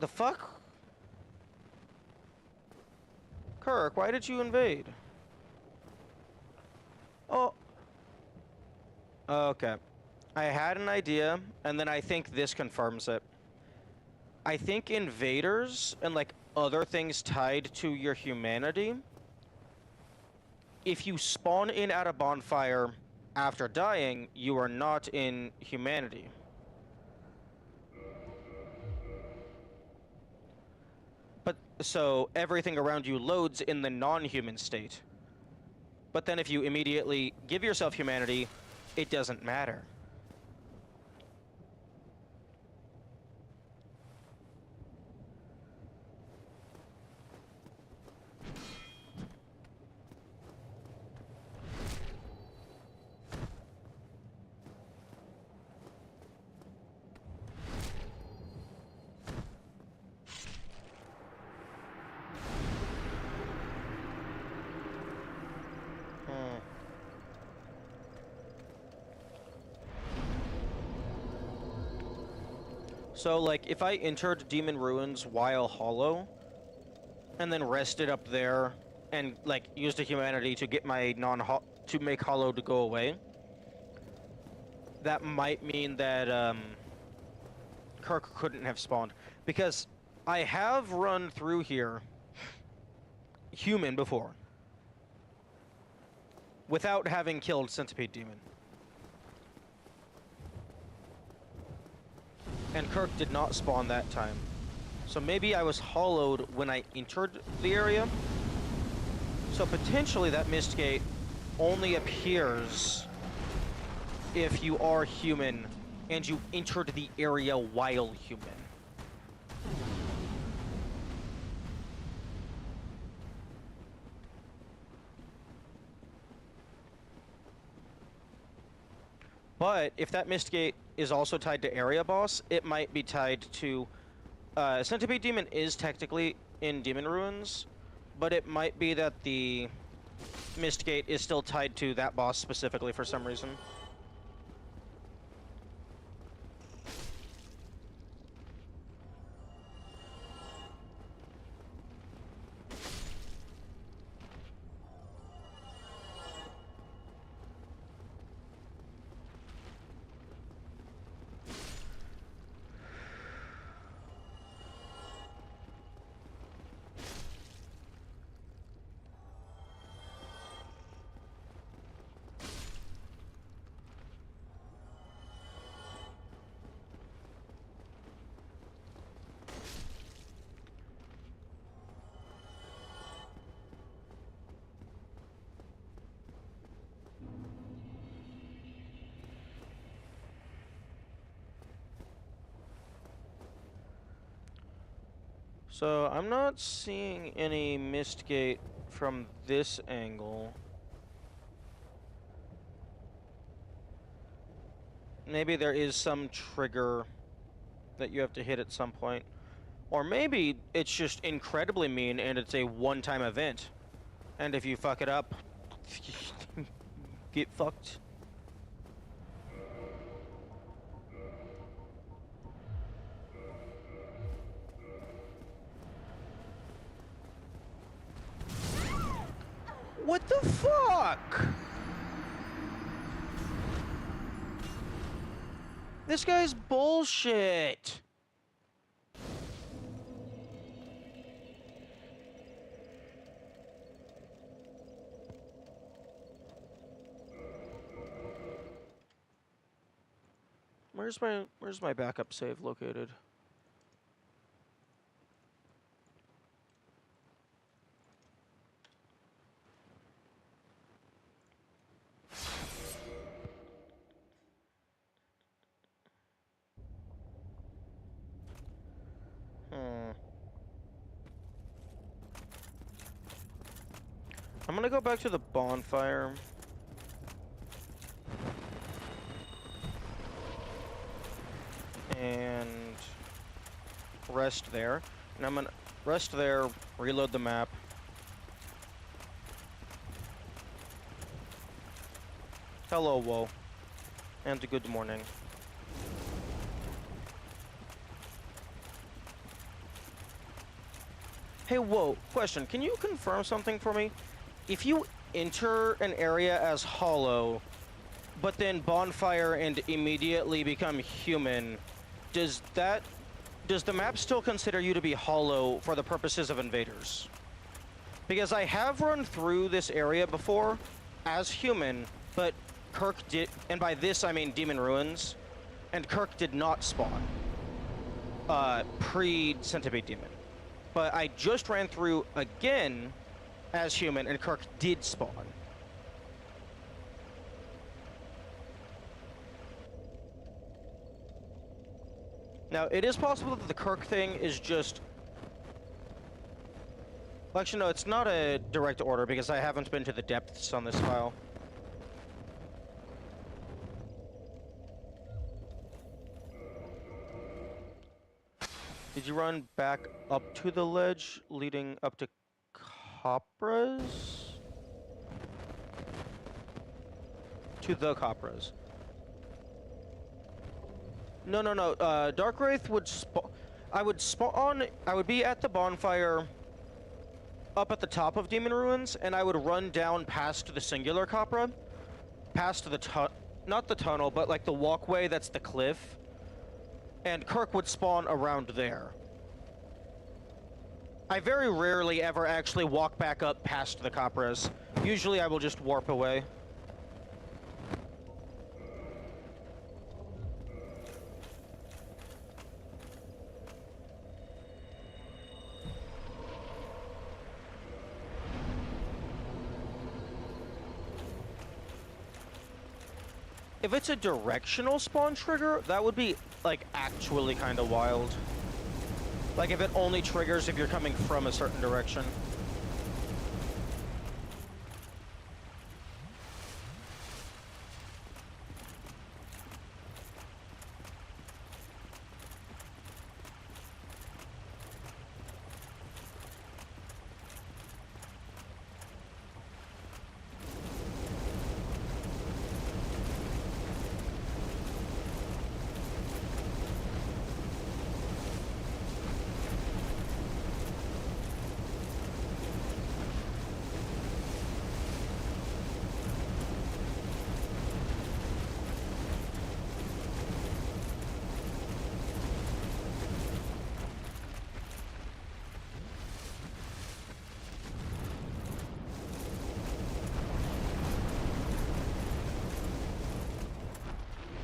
The fuck? Kirk, why did you invade? Oh. Okay. I had an idea, and then I think this confirms it. I think invaders and, like, other things tied to your humanity, if you spawn in at a bonfire after dying, you are not in humanity. But so everything around you loads in the non-human state. But then if you immediately give yourself humanity, it doesn't matter. So, like, if I entered Demon Ruins while hollow, and then rested up there, and, like, used a humanity to get my to make hollow to go away, that might mean that, Kirk couldn't have spawned. Because I have run through here human before, without having killed Centipede Demon. And Kirk did not spawn that time. So maybe I was hollowed when I entered the area. So potentially that mist gate only appears if you are human and you entered the area while human. But if that mist gate is also tied to area boss, it might be tied to... Centipede Demon is technically in Demon Ruins, but it might be that the mist gate is still tied to that boss specifically for some reason. So I'm not seeing any mist gate from this angle. Maybe there is some trigger that you have to hit at some point. Or maybe it's just incredibly mean and it's a one-time event. And if you fuck it up, get fucked. What the fuck? This guy's bullshit. Where's my backup save located? I'm gonna go back to the bonfire. And rest there. And I'm gonna rest there, reload the map. Hello, Woe. And good morning. Hey, Woe, question. Can you confirm something for me? If you enter an area as hollow, but then bonfire and immediately become human, does the map still consider you to be hollow for the purposes of invaders? Because I have run through this area before as human, but Kirk did, and by this I mean Demon Ruins, and Kirk did not spawn pre-Centipede Demon. But I just ran through again as human, and Kirk did spawn. Now, it is possible that the Kirk thing is just... Well, actually, no, it's not a direct order because I haven't been to the depths on this file. Did you run back up to the ledge leading up to Copras? To the Copras. No, no, no. Dark Wraith would spawn. I would spawn. I would be at the bonfire up at the top of Demon Ruins, and I would run down past the Singular Copra, past the not the tunnel, but like the walkway that's the cliff, and Kirk would spawn around there. I very rarely ever actually walk back up past the Copras. Usually I will just warp away. If it's a directional spawn trigger, that would be, like, actually kind of wild. Like, if it only triggers if you're coming from a certain direction.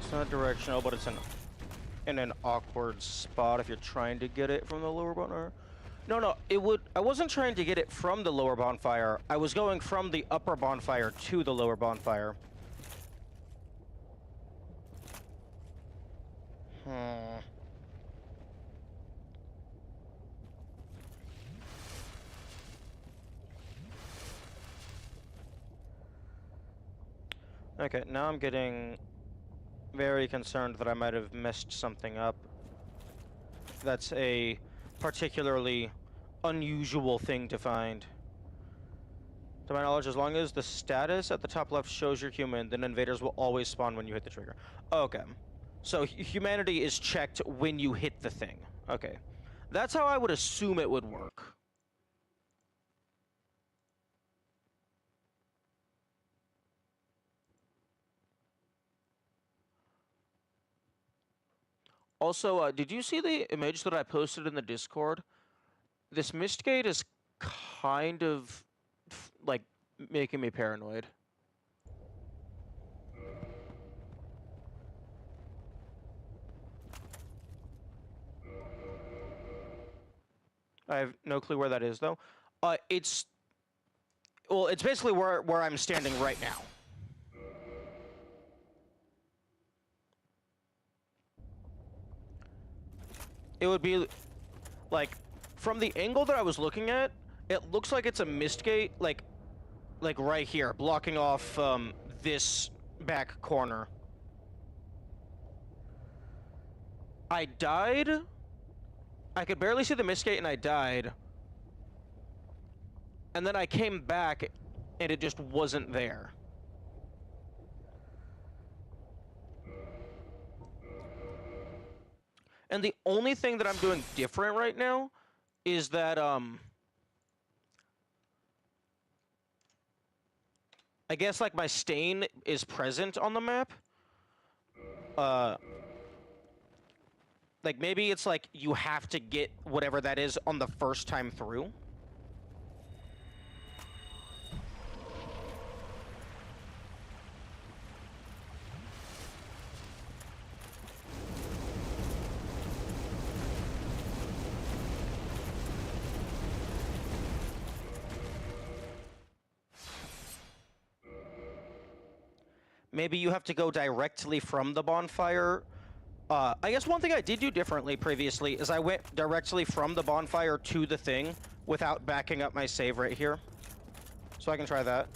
It's not directional, but it's in an awkward spot if you're trying to get it from the lower bonfire. No, no, it would. I wasn't trying to get it from the lower bonfire. I was going from the upper bonfire to the lower bonfire. Okay, now I'm getting very concerned that I might have messed something up. That's a particularly unusual thing to find. To my knowledge, as long as the status at the top left shows you're human, then invaders will always spawn when you hit the trigger. Okay. So humanity is checked when you hit the thing. Okay. That's how I would assume it would work. Also, did you see the image that I posted in the Discord? This mist gate is kind of, like, making me paranoid. I have no clue where that is, though. It's... Well, it's basically where I'm standing right now. It would be, like, from the angle that I was looking at, it looks like it's a mist gate, like right here, blocking off, this back corner. I died. I could barely see the mist gate and I died. And then I came back and it just wasn't there. And the only thing that I'm doing different right now is that, I guess, like, my stain is present on the map. Like, maybe it's like you have to get whatever that is on the first time through. Maybe you have to go directly from the bonfire. I guess one thing I did do differently previously is I went directly from the bonfire to the thing without backing up my save right here. So I can try that.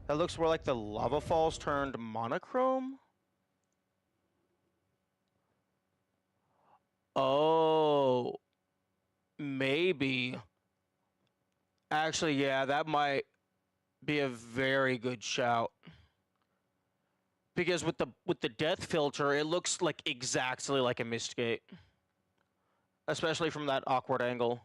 That looks more like the lava falls turned monochrome. Oh, maybe. Actually, yeah, that might be a very good shout. Because with the death filter, it looks like exactly like a mist gate. Especially from that awkward angle.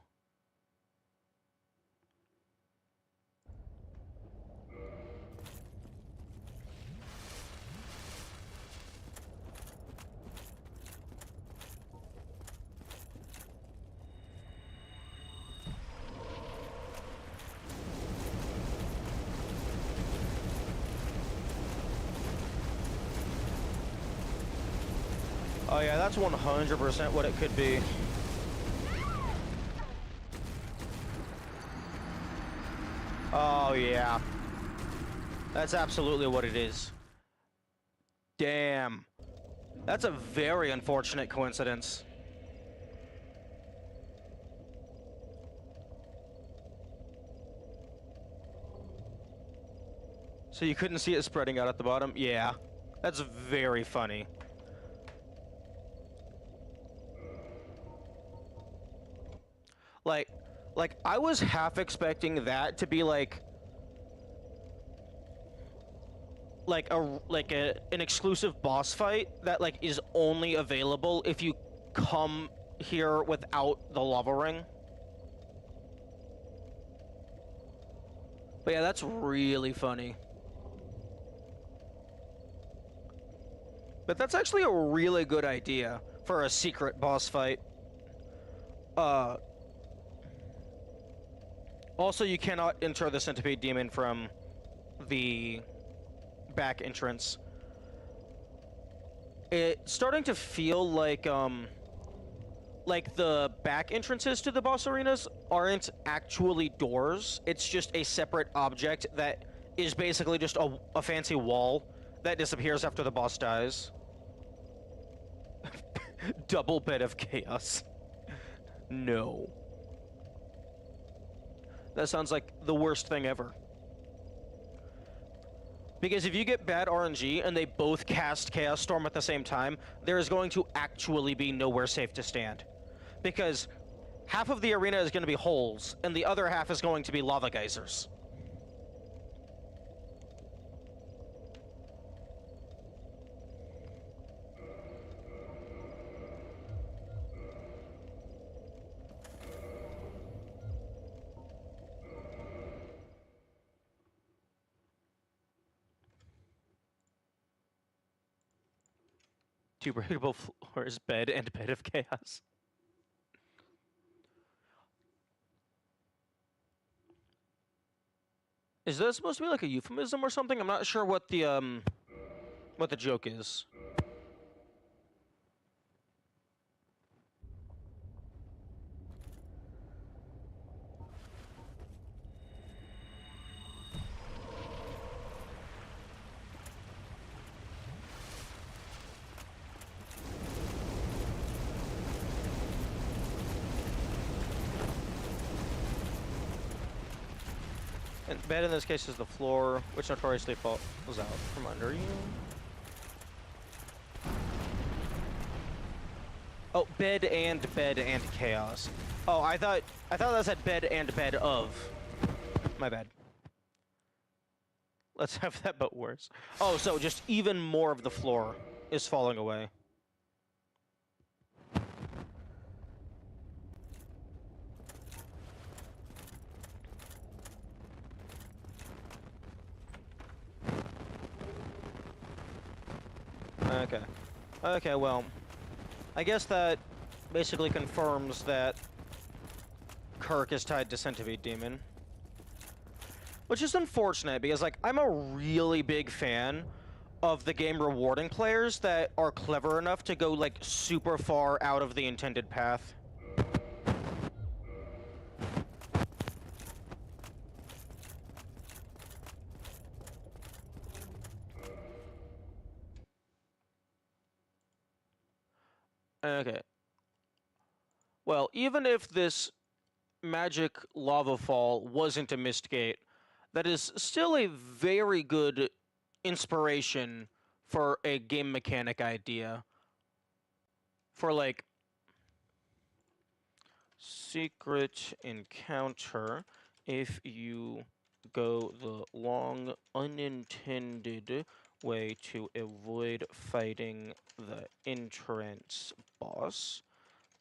Oh yeah, that's 100% what it could be. Oh yeah. That's absolutely what it is. Damn. That's a very unfortunate coincidence. So you couldn't see it spreading out at the bottom? Yeah. That's very funny. Like, I was half expecting that to be like an exclusive boss fight that like is only available if you come here without the lava ring. But yeah, that's really funny. But that's actually a really good idea for a secret boss fight. Also, you cannot enter the Centipede Demon from the back entrance. It's starting to feel like the back entrances to the boss arenas aren't actually doors. It's just a separate object that is basically just a fancy wall that disappears after the boss dies. Double bed of chaos. No. That sounds like the worst thing ever. Because if you get bad RNG and they both cast Chaos Storm at the same time, there is going to actually be nowhere safe to stand. Because half of the arena is going to be holes, and the other half is going to be lava geysers. Two breakable floors, bed, and bed of chaos. Is that supposed to be like a euphemism or something? I'm not sure what the joke is. And bed in this case is the floor, which notoriously falls out from under you. Oh, bed and chaos. Oh, I thought that said bed and bed of. My bad. Let's have that, but worse. Oh, so just even more of the floor is falling away. Okay. Okay, well, I guess that basically confirms that Kirk is tied to Centipede Demon. Which is unfortunate, because, like, I'm a really big fan of the game rewarding players that are clever enough to go, like, super far out of the intended path. Okay. Well, even if this magic lava fall wasn't a mist gate, that is still a very good inspiration for a game mechanic idea. For, like, secret encounter, if you go the long unintended way to avoid fighting the entrance boss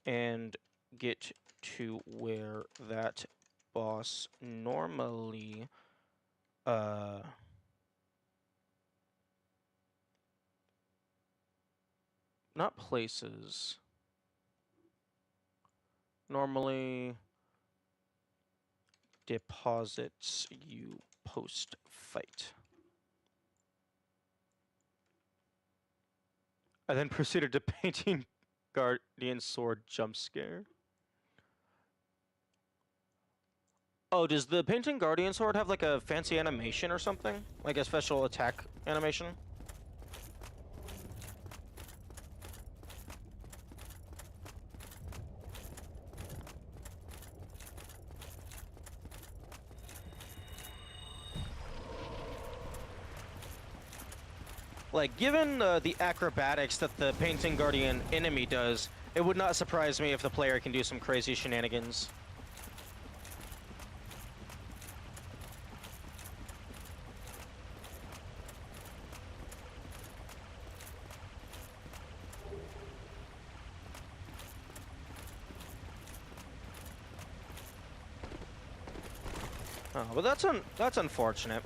and get to where that boss normally not places, normally deposits you post fight. I then proceeded to painting Guardian Sword jump scare. Oh, does the painting Guardian Sword have like a fancy animation or something? Like a special attack animation? Like, given the acrobatics that the Painting Guardian enemy does, it would not surprise me if the player can do some crazy shenanigans. Oh, but that's unfortunate.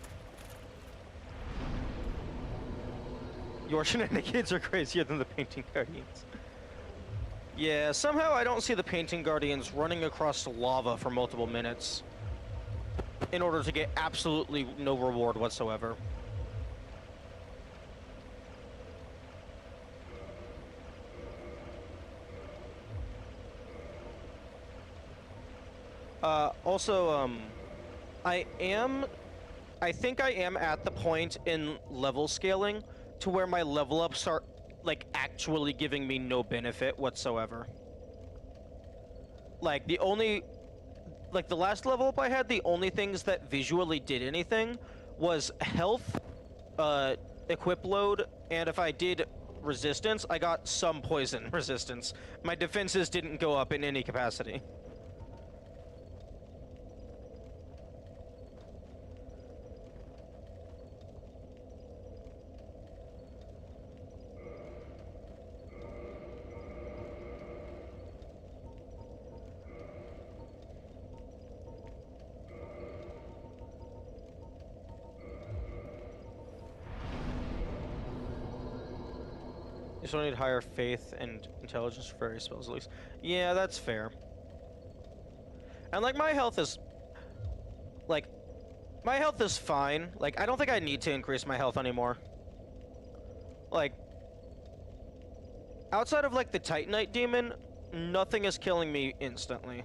Your shenanigans are crazier than the Painting Guardians. Yeah, somehow I don't see the Painting Guardians running across lava for multiple minutes in order to get absolutely no reward whatsoever. Also, I think I am at the point in level scaling to where my level ups are, like, actually giving me no benefit whatsoever. Like, the last level up I had, the only things that visually did anything was health, equip load, and if I did resistance, I got some poison resistance. My defenses didn't go up in any capacity. You still need higher faith and intelligence for various spells at least. Yeah, that's fair. And like my health is fine. Like, I don't think I need to increase my health anymore. Like, outside of like the Titanite demon, nothing is killing me instantly.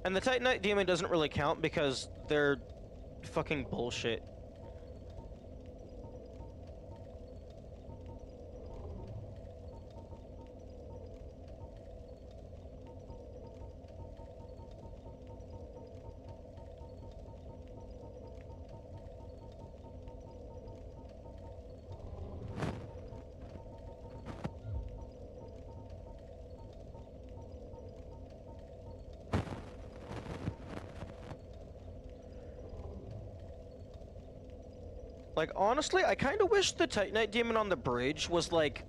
And the Titanite demon doesn't really count because they're fucking bullshit. Like, honestly, I kind of wish the Titanite demon on the bridge was like,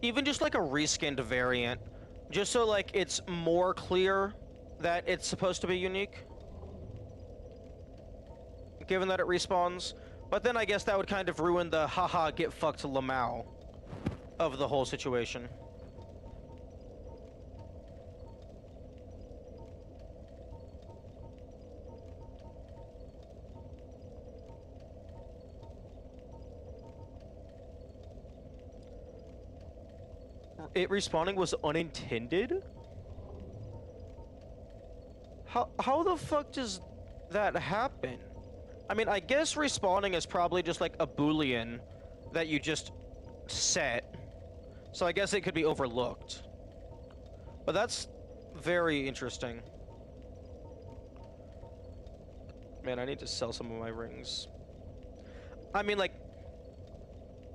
even just like a reskinned variant, just so like it's more clear that it's supposed to be unique, given that it respawns. But then I guess that would kind of ruin the haha get fucked Lamau of the whole situation. It respawning was unintended? How the fuck does that happen? I mean, I guess respawning is probably just like a boolean that you just set. So I guess it could be overlooked. But that's very interesting. Man, I need to sell some of my rings. I mean, like,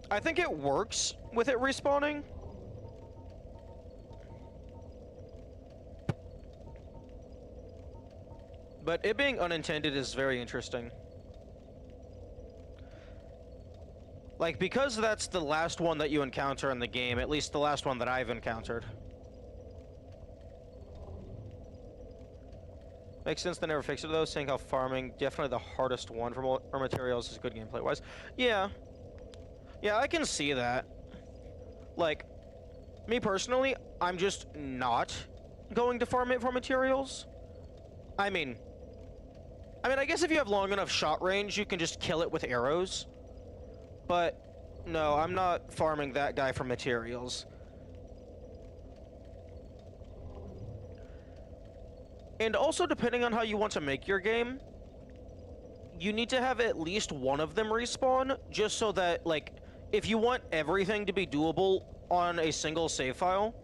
I think it works with it respawning. But it being unintended is very interesting. Like, because that's the last one that you encounter in the game, at least the last one that I've encountered. Makes sense they never fixed it though, seeing how farming, definitely the hardest one for materials is good gameplay-wise. Yeah. Yeah, I can see that. Like, me personally, I'm just not going to farm it for materials. I mean, I guess if you have long enough shot range, you can just kill it with arrows. But, no, I'm not farming that guy for materials. And also, depending on how you want to make your game, you need to have at least one of them respawn, just so that, like, if you want everything to be doable on a single save file,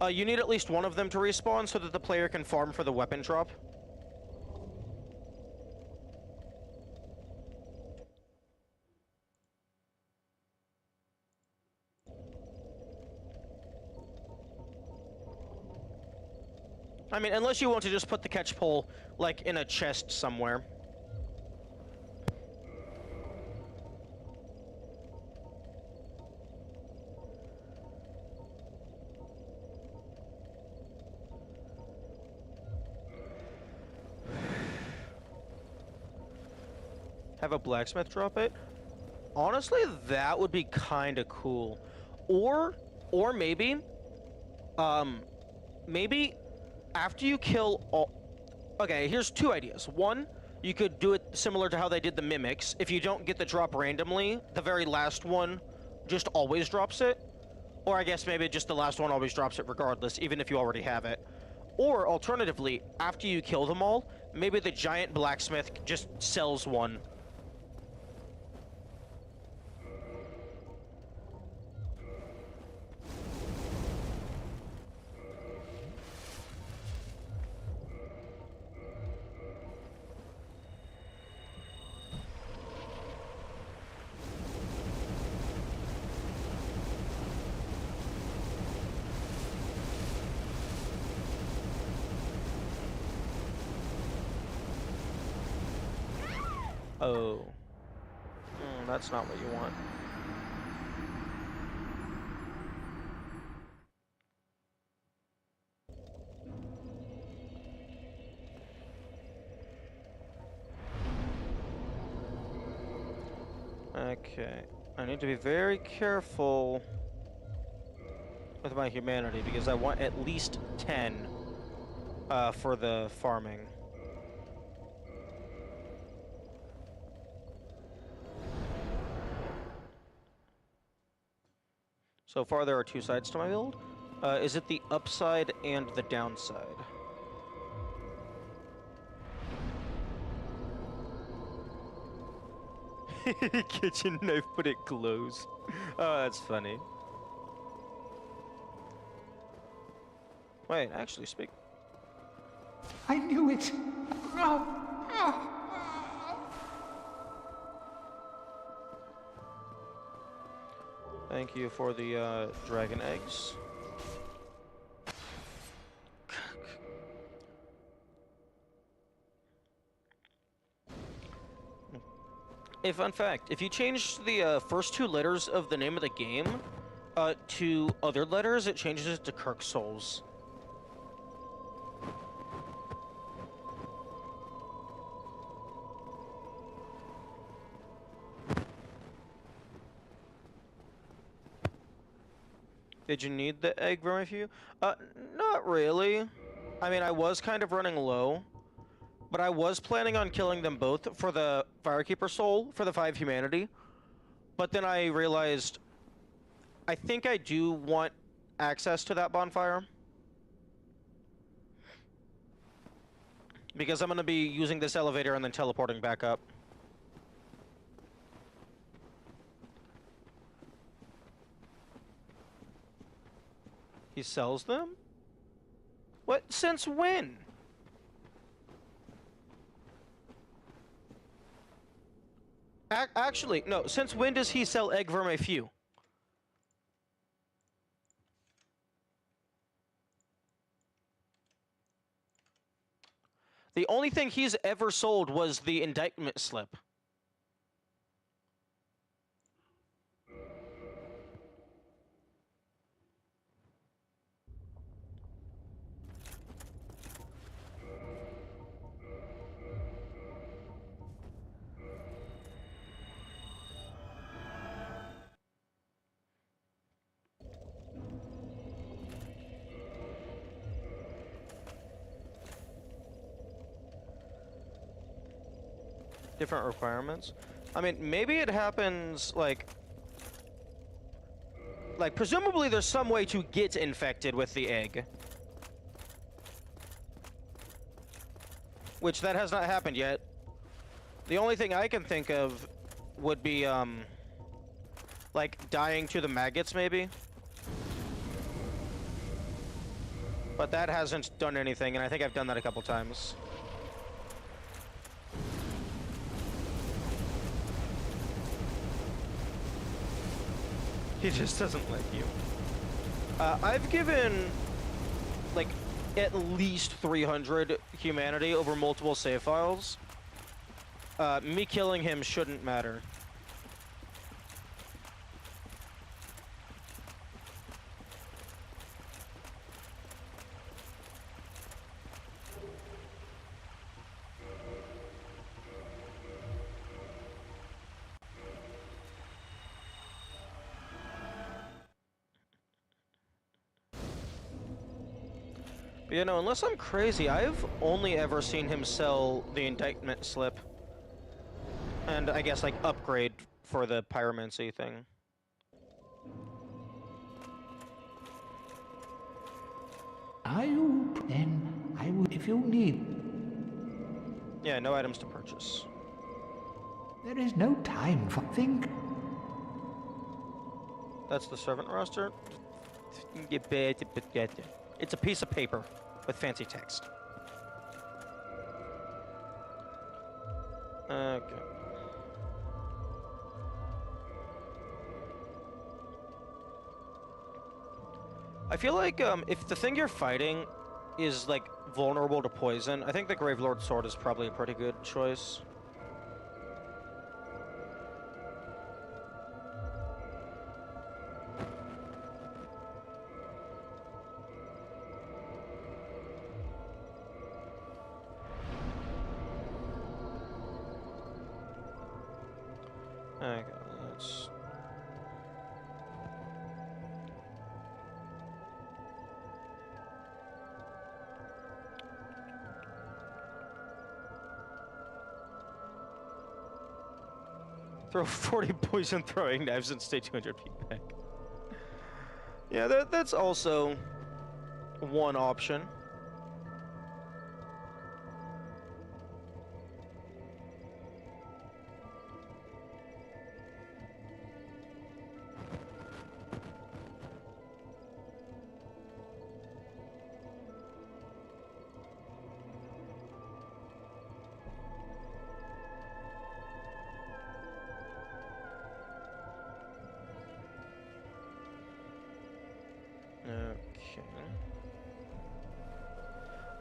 you need at least one of them to respawn so that the player can farm for the weapon drop. I mean, unless you want to just put the catch pole, like, in a chest somewhere. Have a blacksmith drop it? Honestly, that would be kind of cool. Or maybe, maybe after you kill all... Okay, here's two ideas. One, you could do it similar to how they did the mimics. If you don't get the drop randomly, the very last one just always drops it. Or I guess maybe just the last one always drops it regardless, even if you already have it. Or alternatively, after you kill them all, maybe the giant blacksmith just sells one. Oh. That's not what you want. Okay. I need to be very careful with my humanity because I want at least 10 for the farming. So far, there are two sides to my build. Is it the upside and the downside? Kitchen knife, but it glows. Oh, that's funny. Wait, actually, speak. I knew it. Thank you for the dragon eggs. A fun fact, if you change the first two letters of the name of the game to other letters, it changes it to Kirk Souls. Did you need the egg vermifew? Not really. I mean, I was kind of running low. But I was planning on killing them both for the Firekeeper Soul, for the 5 humanity. But then I realized I think I do want access to that bonfire. Because I'm going to be using this elevator and then teleporting back up. He sells them? What? Since when? Actually, no. Since when does he sell egg vermifew? The only thing he's ever sold was the indictment slip. Different requirements. I mean, maybe it happens like presumably there's some way to get infected with the egg. Which that has not happened yet. The only thing I can think of would be like dying to the maggots maybe. But that hasn't done anything, and I think I've done that a couple times. He just doesn't like you. I've given, like, at least 300 humanity over multiple save files. Me killing him shouldn't matter. But, you know, unless I'm crazy, I've only ever seen him sell the indictment slip. And I guess, like, upgrade for the pyromancy thing. Are you? Then I will, if you need. Yeah, no items to purchase. There is no time for think. That's the servant roster. It's a piece of paper with fancy text. Okay. I feel like if the thing you're fighting is like vulnerable to poison, I think the Gravelord sword is probably a pretty good choice. Okay, let's... Throw 40 poison throwing knives and stay 200 feet back. Yeah, that's also one option.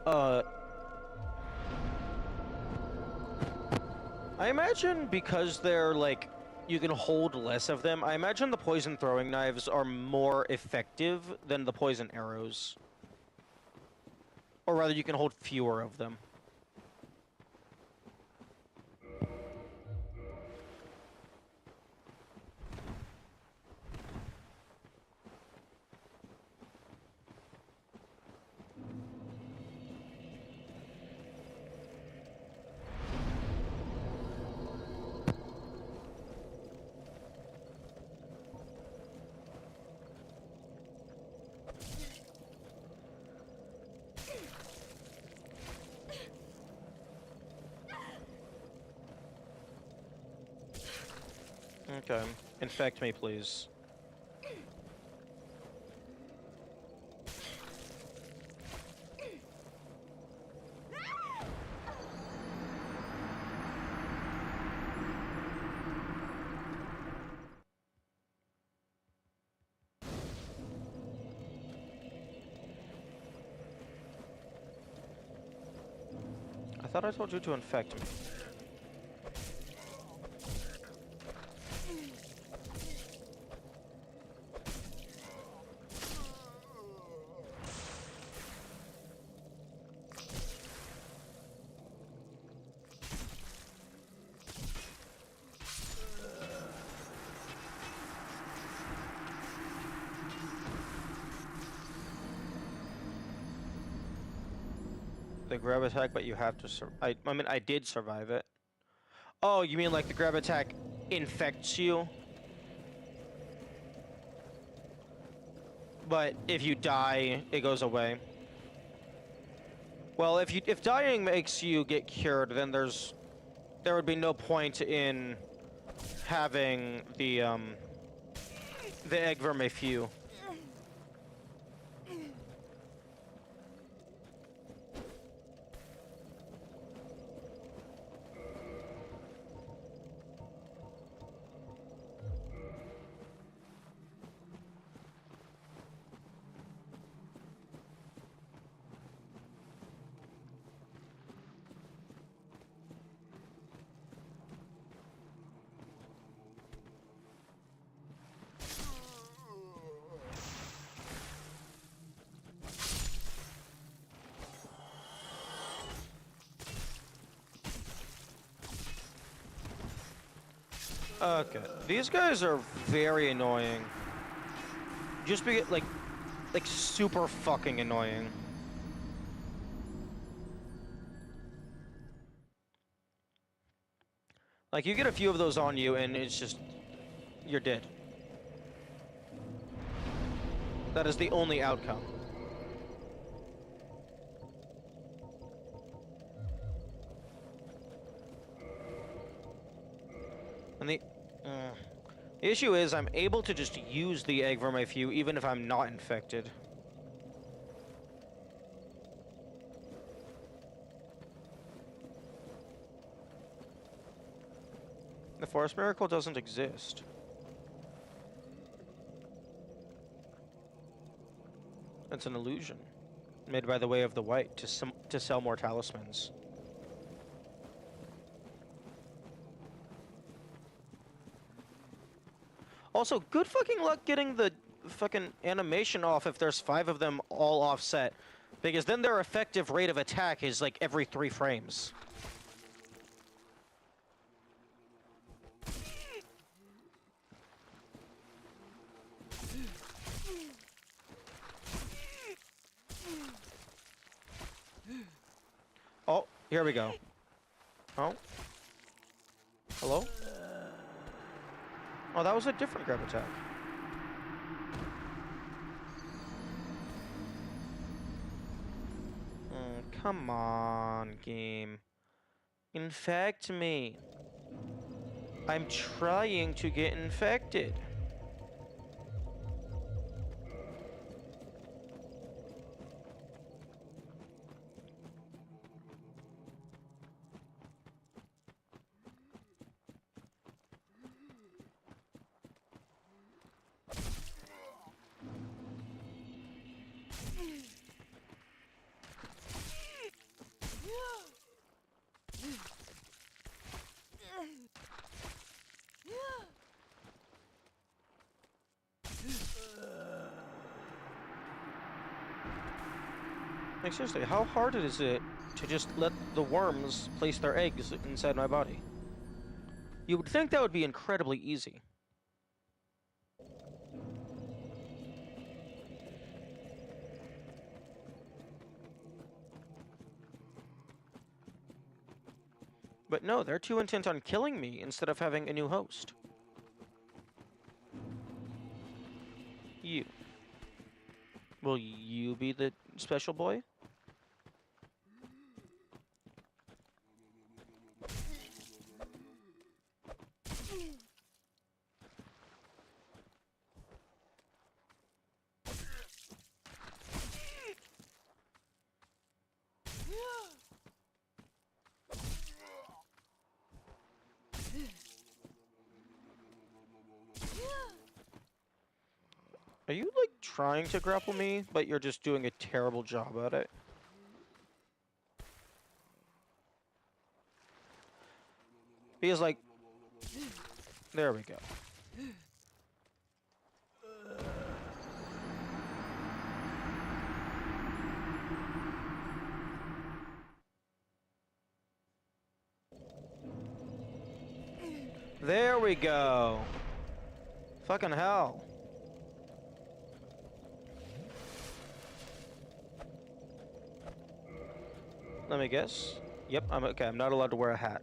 Okay. I imagine because they're like, you can hold less of them, I imagine the poison throwing knives are more effective than the poison arrows. Or rather, you can hold fewer of them. Okay. Infect me, please. thought I told you to infect me. The grab attack, but you have to I mean, I did survive it. Oh, you mean like the grab attack infects you? But if you die, it goes away. Well, if dying makes you get cured, then there would be no point in having the egg vermifew. Okay, these guys are very annoying. Just be like super fucking annoying. Like you get a few of those on you, and it's just you're dead. That is the only outcome. And the issue is I'm able to just use the egg vermifew even if I'm not infected. The Forest Miracle doesn't exist. It's an illusion made by the Way of the White to sell more talismans. Also, good fucking luck getting the fucking animation off if there's 5 of them all offset. Because then their effective rate of attack is like every 3 frames. Oh, here we go. Oh. Hello? Oh, that was a different grab attack. Come on, game. Infect me. I'm trying to get infected. Like, seriously, how hard is it to just let the worms place their eggs inside my body? You would think that would be incredibly easy. But no, they're too intent on killing me instead of having a new host. You. Will you be the special boy? Are you, like, trying to grapple me, but you're just doing a terrible job at it? He's like, there we go. There we go. Fucking hell. Let me guess. Yep, I'm okay. I'm not allowed to wear a hat.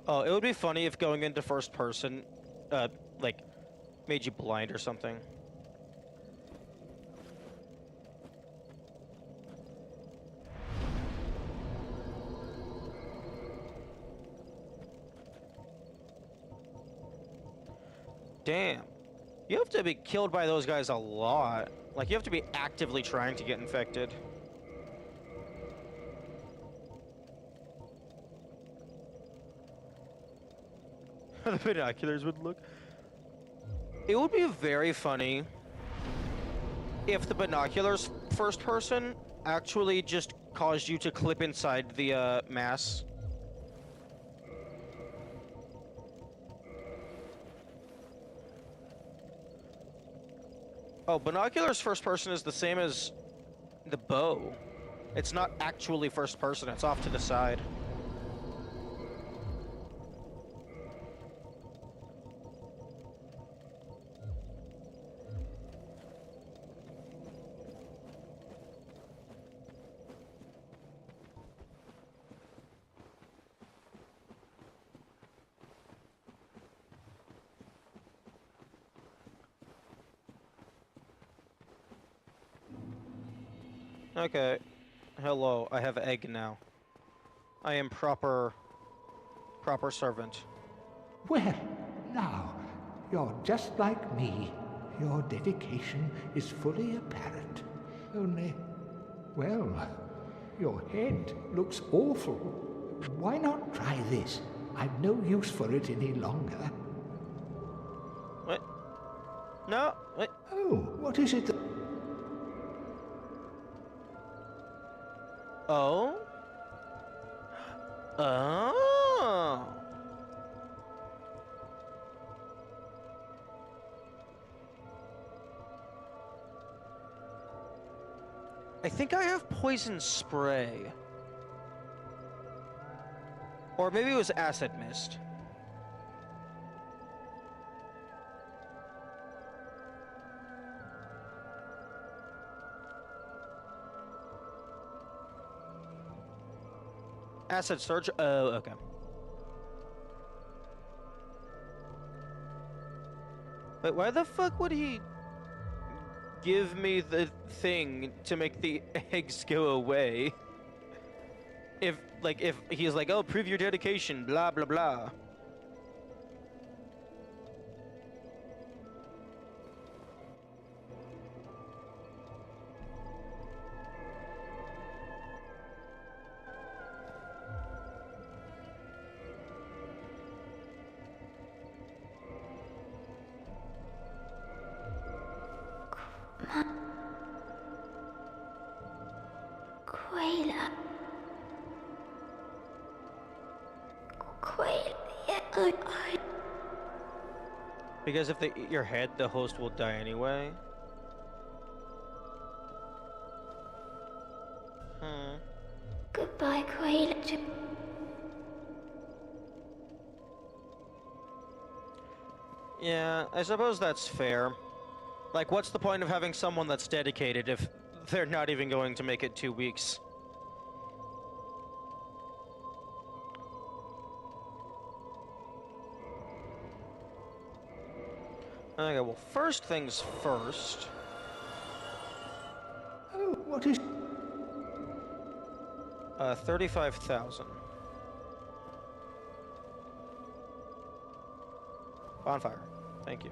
Oh, it would be funny if going into first person, like, made you blind or something. Damn. You have to be killed by those guys a lot. Like, you have to be actively trying to get infected. The binoculars would look... It would be very funny if the binoculars first person actually just caused you to clip inside the, mass. Oh, binoculars first person is the same as the bow. It's not actually first person, it's off to the side. Okay. Hello, I have egg now. I am proper servant. Well, now, you're just like me. Your dedication is fully apparent. Only, well, your head looks awful. Why not try this? I've no use for it any longer. What? No, wait. Oh, what is it that... Oh? Oh. I think I have poison spray. Or maybe it was acid mist. Acid surge? Oh, okay. Wait, why the fuck would he give me the thing to make the eggs go away? If he's like, oh, prove your dedication, blah, blah, blah. Quayla. Because if they eat your head, the host will die anyway. Goodbye, Quayla. Yeah, I suppose that's fair. Like, what's the point of having someone that's dedicated if they're not even going to make it 2 weeks? Okay, well, first things first. Oh, what is... 35,000. Bonfire. Thank you.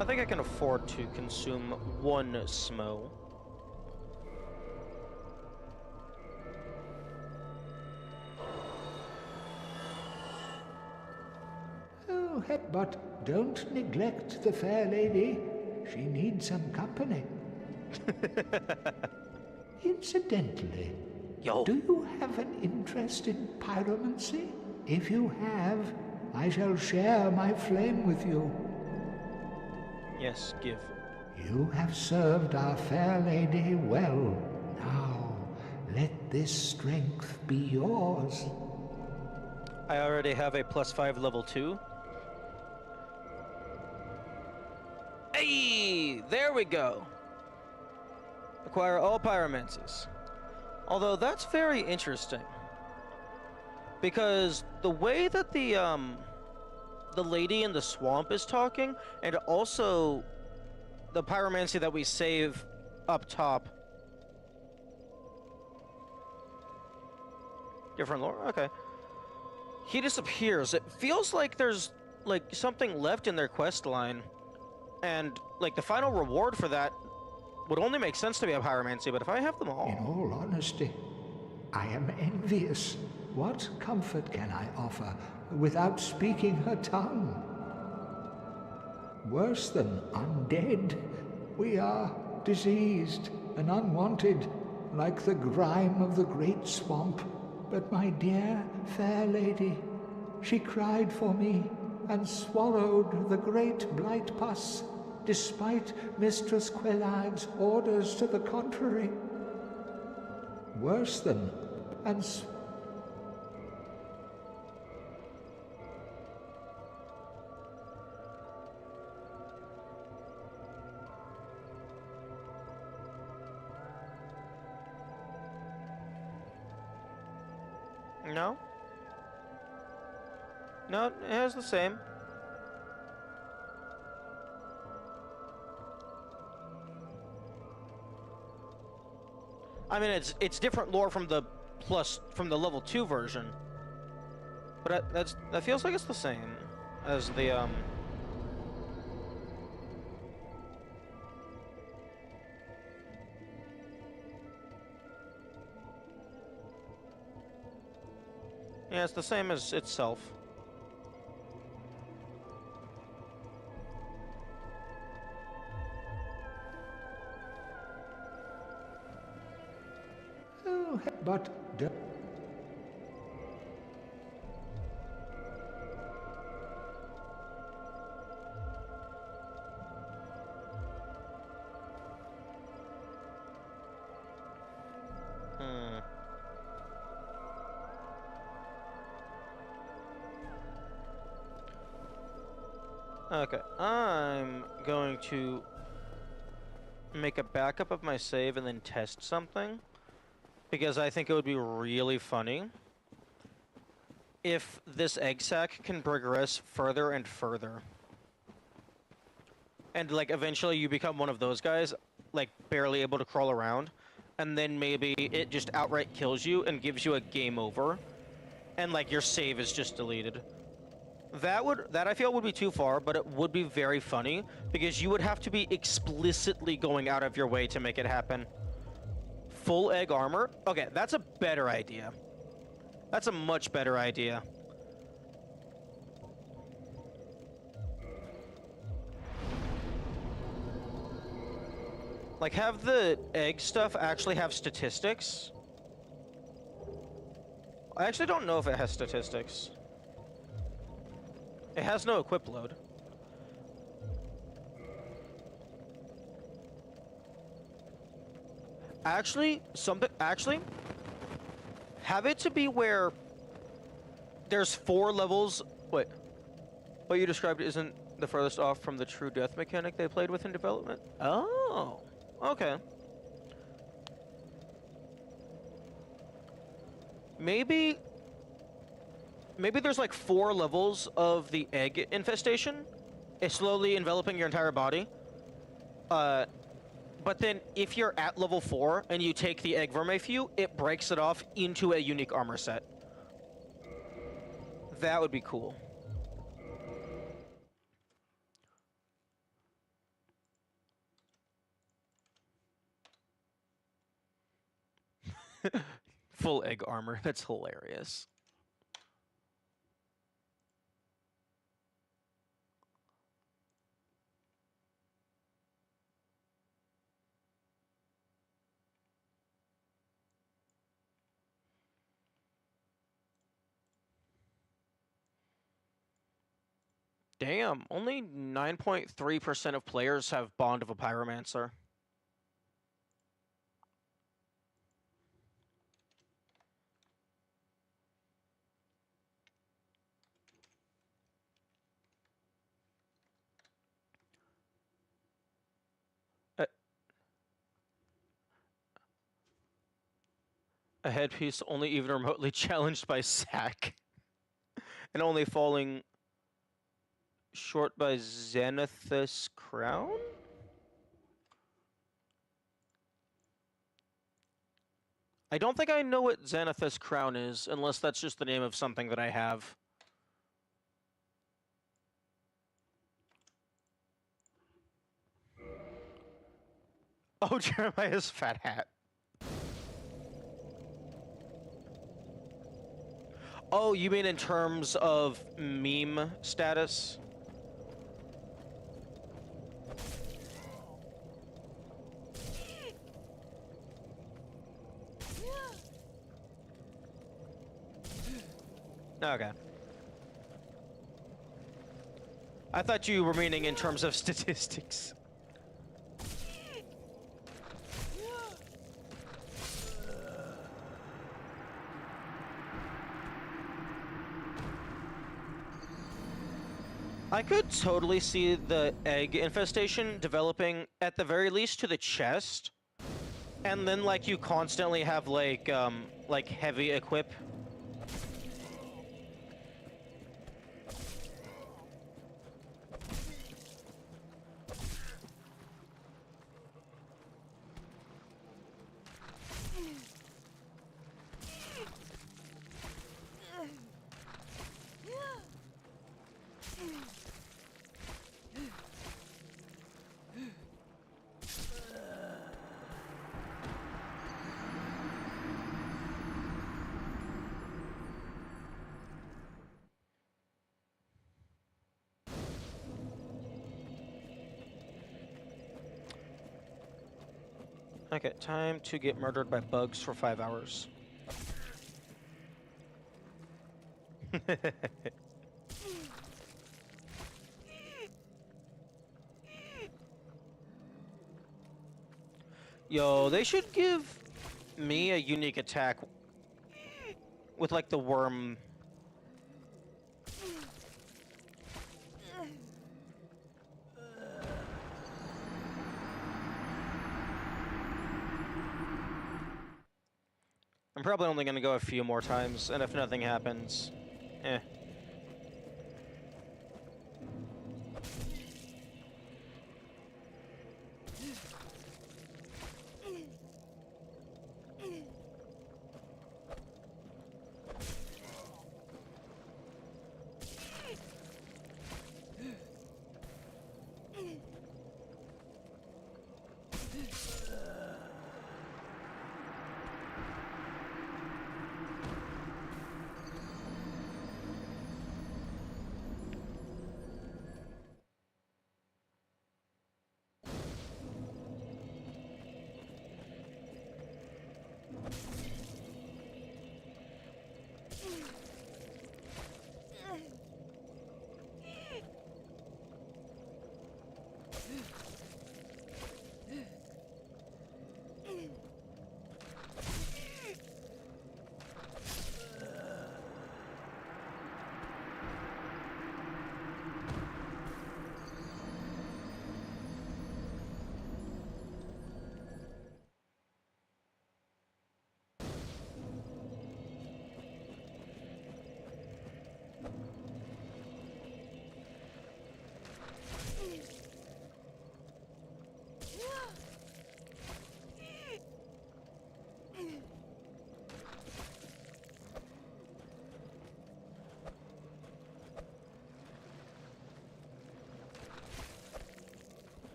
I think I can afford to consume one smo. Oh, but don't neglect the fair lady. She needs some company. Incidentally, Yo. do you have an interest in pyromancy? If you have, I shall share my flame with you. Yes, give. You have served our fair lady well. Now, let this strength be yours. I already have a +5 level 2. Hey! There we go! Acquire all pyromancies. Although that's very interesting. Because the way that the lady in the swamp is talking, and also the pyromancy that we save up top. Different lore? Okay. He disappears. It feels like there's like something left in their quest line. And like the final reward for that would only make sense to be a pyromancy, but if I have them all. In all honesty, I am envious. What comfort can I offer without speaking her tongue? Worse than undead, we are diseased and unwanted, like the grime of the great swamp. But my dear fair lady, she cried for me and swallowed the great blight pus, despite Mistress Quelag's orders to the contrary. Worse than No? No, it has the same. I mean, it's different lore from the level 2 version. But that feels like it's the same as the Yeah, it's the same as itself. oh, but Okay, I'm going to make a backup of my save and then test something, because I think it would be really funny if this egg sac can progress further and further. And like eventually you become one of those guys, like barely able to crawl around, and then maybe it just outright kills you and gives you a game over, and like your save is just deleted. That I feel would be too far, but it would be very funny, because you would have to be explicitly going out of your way to make it happen. Full egg armor? Okay, that's a better idea. That's a much better idea. Like, have the egg stuff actually have statistics? I actually don't know if it has statistics. It has no equip load. Actually, have it to be where there's 4 levels. Wait, what you described isn't the furthest off from the true death mechanic they played with in development? Oh, okay. Maybe there's like 4 levels of the egg infestation. It's slowly enveloping your entire body. But then if you're at level 4 and you take the egg vermifew, it breaks it off into a unique armor set. That would be cool. Full egg armor. That's hilarious. Damn, only 9.3% of players have Bond of a Pyromancer. A headpiece only even remotely challenged by Sack, and only falling short by Zenithus Crown? I don't think I know what Zenithus Crown is, unless that's just the name of something that I have. Oh, Jeremiah's fat hat. Oh, you mean in terms of meme status? Okay. I thought you were meaning in terms of statistics. I could totally see the egg infestation developing at the very least to the chest, and then like you constantly have like heavy equip. Okay, time to get murdered by bugs for 5 hours. Yo, they should give me a unique attack with like the worm. I'm probably only gonna go a few more times, and if nothing happens, eh.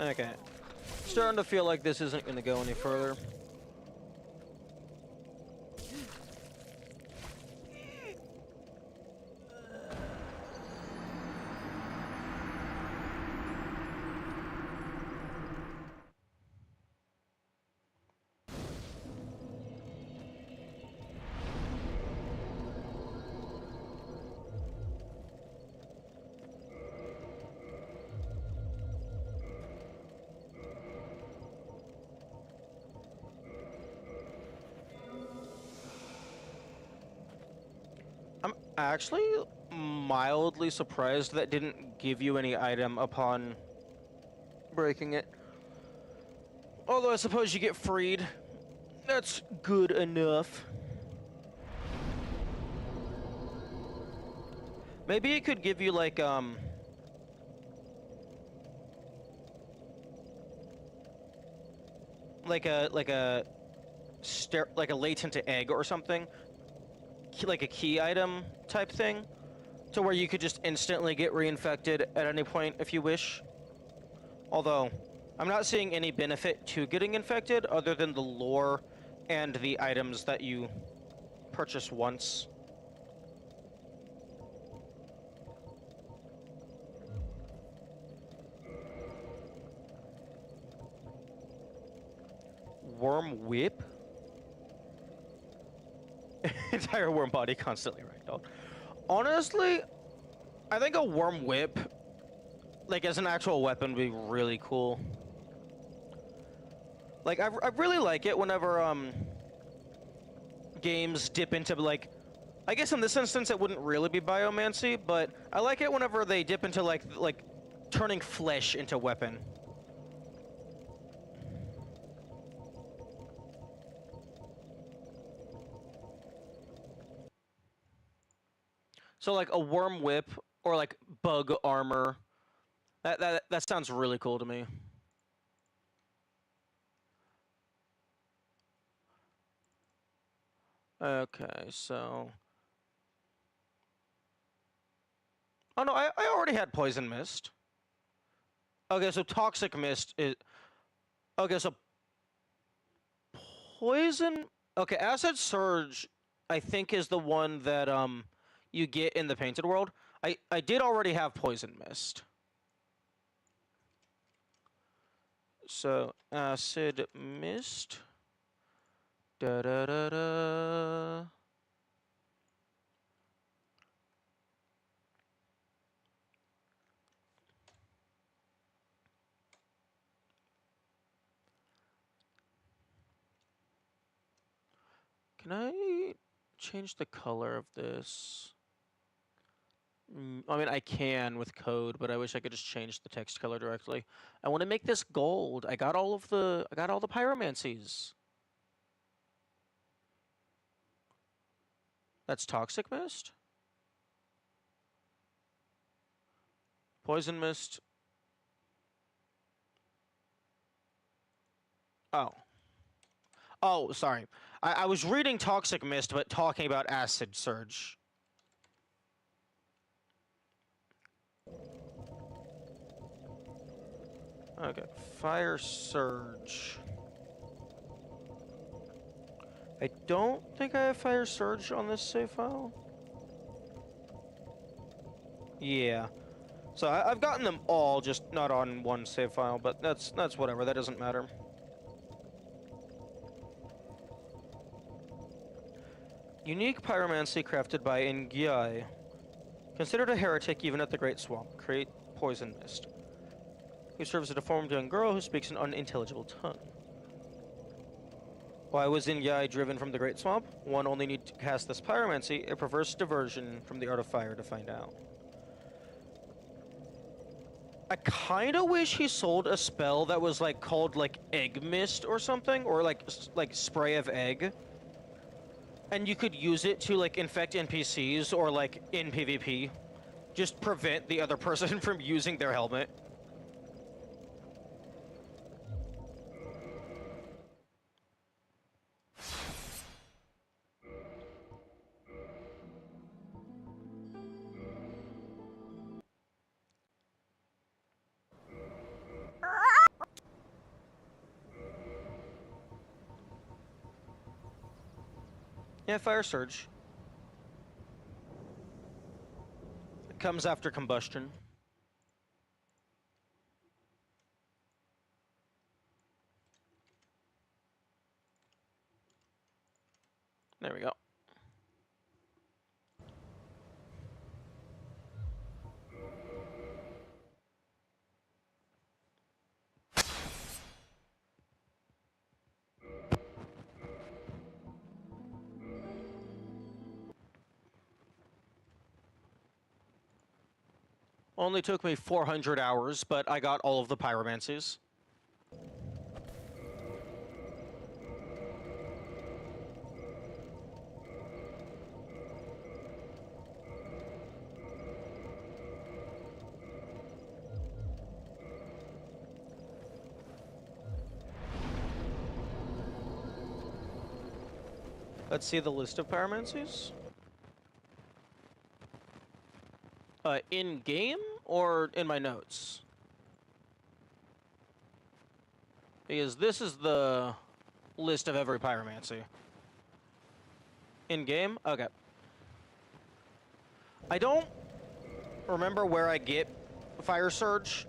Okay. Starting to feel like this isn't going to go any further. I'm actually mildly surprised that didn't give you any item upon breaking it. Although I suppose you get freed. That's good enough. Maybe it could give you like like a like a latent egg or something, like a key item type thing, to where you could just instantly get reinfected at any point if you wish. Although, I'm not seeing any benefit to getting infected other than the lore and the items that you purchase once. Worm whip? Entire worm body constantly ragdolled. Honestly, I think a worm whip, like as an actual weapon, would be really cool. Like, I really like it whenever, games dip into, like, I guess in this instance it wouldn't really be biomancy, but I like it whenever they dip into, like turning flesh into weapon. So, like, a worm whip, or, like, bug armor. That sounds really cool to me. Okay, so... Oh no, I already had Poison Mist. Okay, so Toxic Mist is... Okay, so... Poison... Okay, Acid Surge, I think, is the one that, you get in the Painted World. I did already have Poison Mist. So, Acid Mist... Da-da-da-da... Can I change the color of this? I mean, I can with code, but I wish I could just change the text color directly. I want to make this gold. I got all the pyromancies. That's Toxic Mist? Poison Mist. Oh. Oh, sorry. I was reading Toxic Mist, but talking about Acid Surge. Okay, Fire Surge. I don't think I have Fire Surge on this save file. Yeah. So I've gotten them all, just not on one save file, but that's whatever, that doesn't matter. Unique pyromancy crafted by Ngyai. Considered a heretic even at the Great Swamp. Create Poison Mist. Who serves a deformed young girl who speaks an unintelligible tongue. Why was Ngyai driven from the Great Swamp? One only need to cast this pyromancy, a perverse diversion from the art of fire, to find out. I kinda wish he sold a spell that was like called like Egg Mist or something, or like Spray of Egg. And you could use it to like infect NPCs or like in PvP. Just prevent the other person from using their helmet. Yeah, fire surge. It comes after combustion. There we go. Only took me 400 hours, but I got all of the pyromancies. Let's see the list of pyromancies. In game or in my notes? Because this is the list of every pyromancy. In game? Okay. I don't remember where I get fire surge,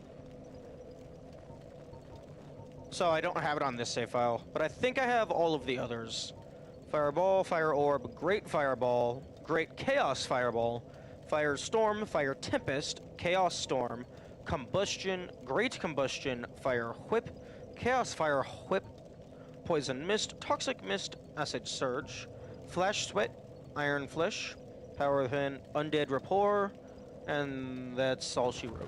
so I don't have it on this save file, but I think I have all of the others. Fireball, Fire Orb, Great Fireball, Great Chaos Fireball, Fire Storm, Fire Tempest, Chaos Storm, Combustion, Great Combustion, Fire Whip, Chaos Fire Whip, Poison Mist, Toxic Mist, Acid Surge, Flash Sweat, Iron Flesh, Power Within, Undead Rapport, and that's all she wrote.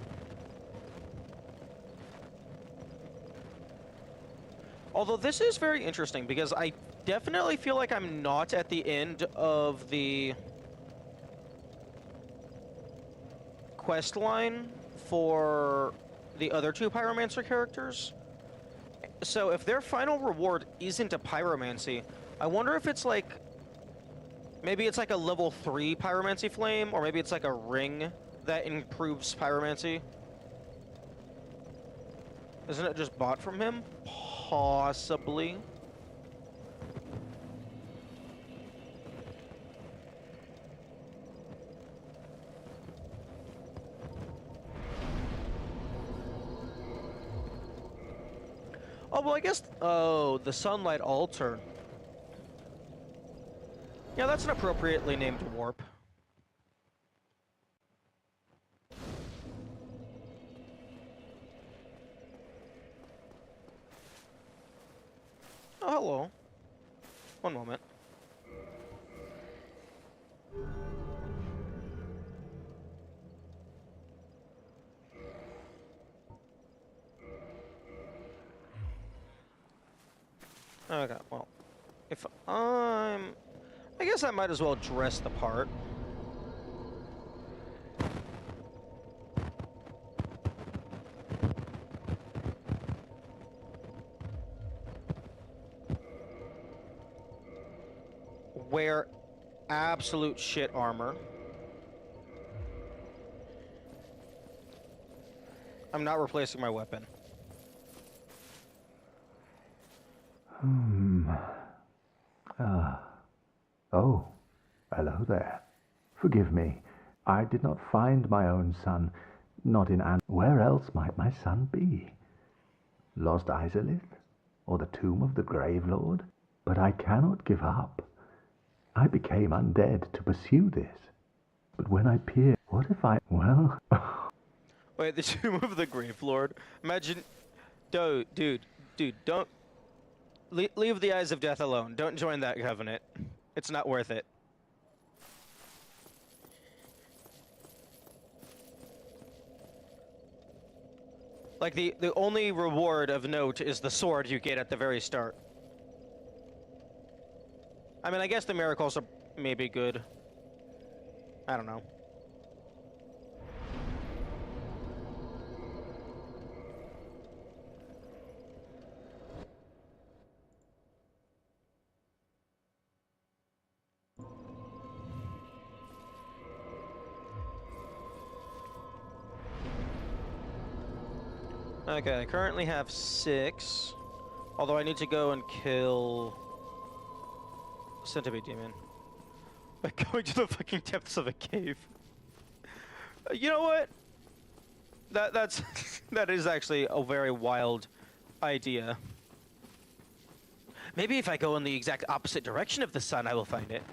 Although this is very interesting because I definitely feel like I'm not at the end of the quest line for the other two Pyromancer characters. So if their final reward isn't a Pyromancy, I wonder if it's like, maybe it's like a level 3 Pyromancy Flame, or maybe it's like a ring that improves Pyromancy. Isn't it just bought from him? Possibly. Oh, well, I guess... Oh, the Sunlight Altar. Yeah, that's an appropriately named warp. Oh, hello. One moment. Okay, well, if I'm... I guess I might as well dress the part. Wear absolute shit armor. I'm not replacing my weapon. Oh, hello there. Forgive me. I did not find my own son, not in Where else might my son be? Lost Izalith? Or the tomb of the Grave Lord? But I cannot give up. I became undead to pursue this. But when I peer, what if I... Well... Wait, the tomb of the Grave Lord? Imagine... Dude, don't... Leave the Eyes of Death alone. Don't join that covenant. It's not worth it. Like, the only reward of note is the sword you get at the very start. I mean, I guess the miracles are maybe good. I don't know. Okay, I currently have 6. Although I need to go and kill Centipede Demon. by going to the fucking depths of a cave. You know what? That's that is actually a very wild idea. Maybe if I go in the exact opposite direction of the sun, I will find it.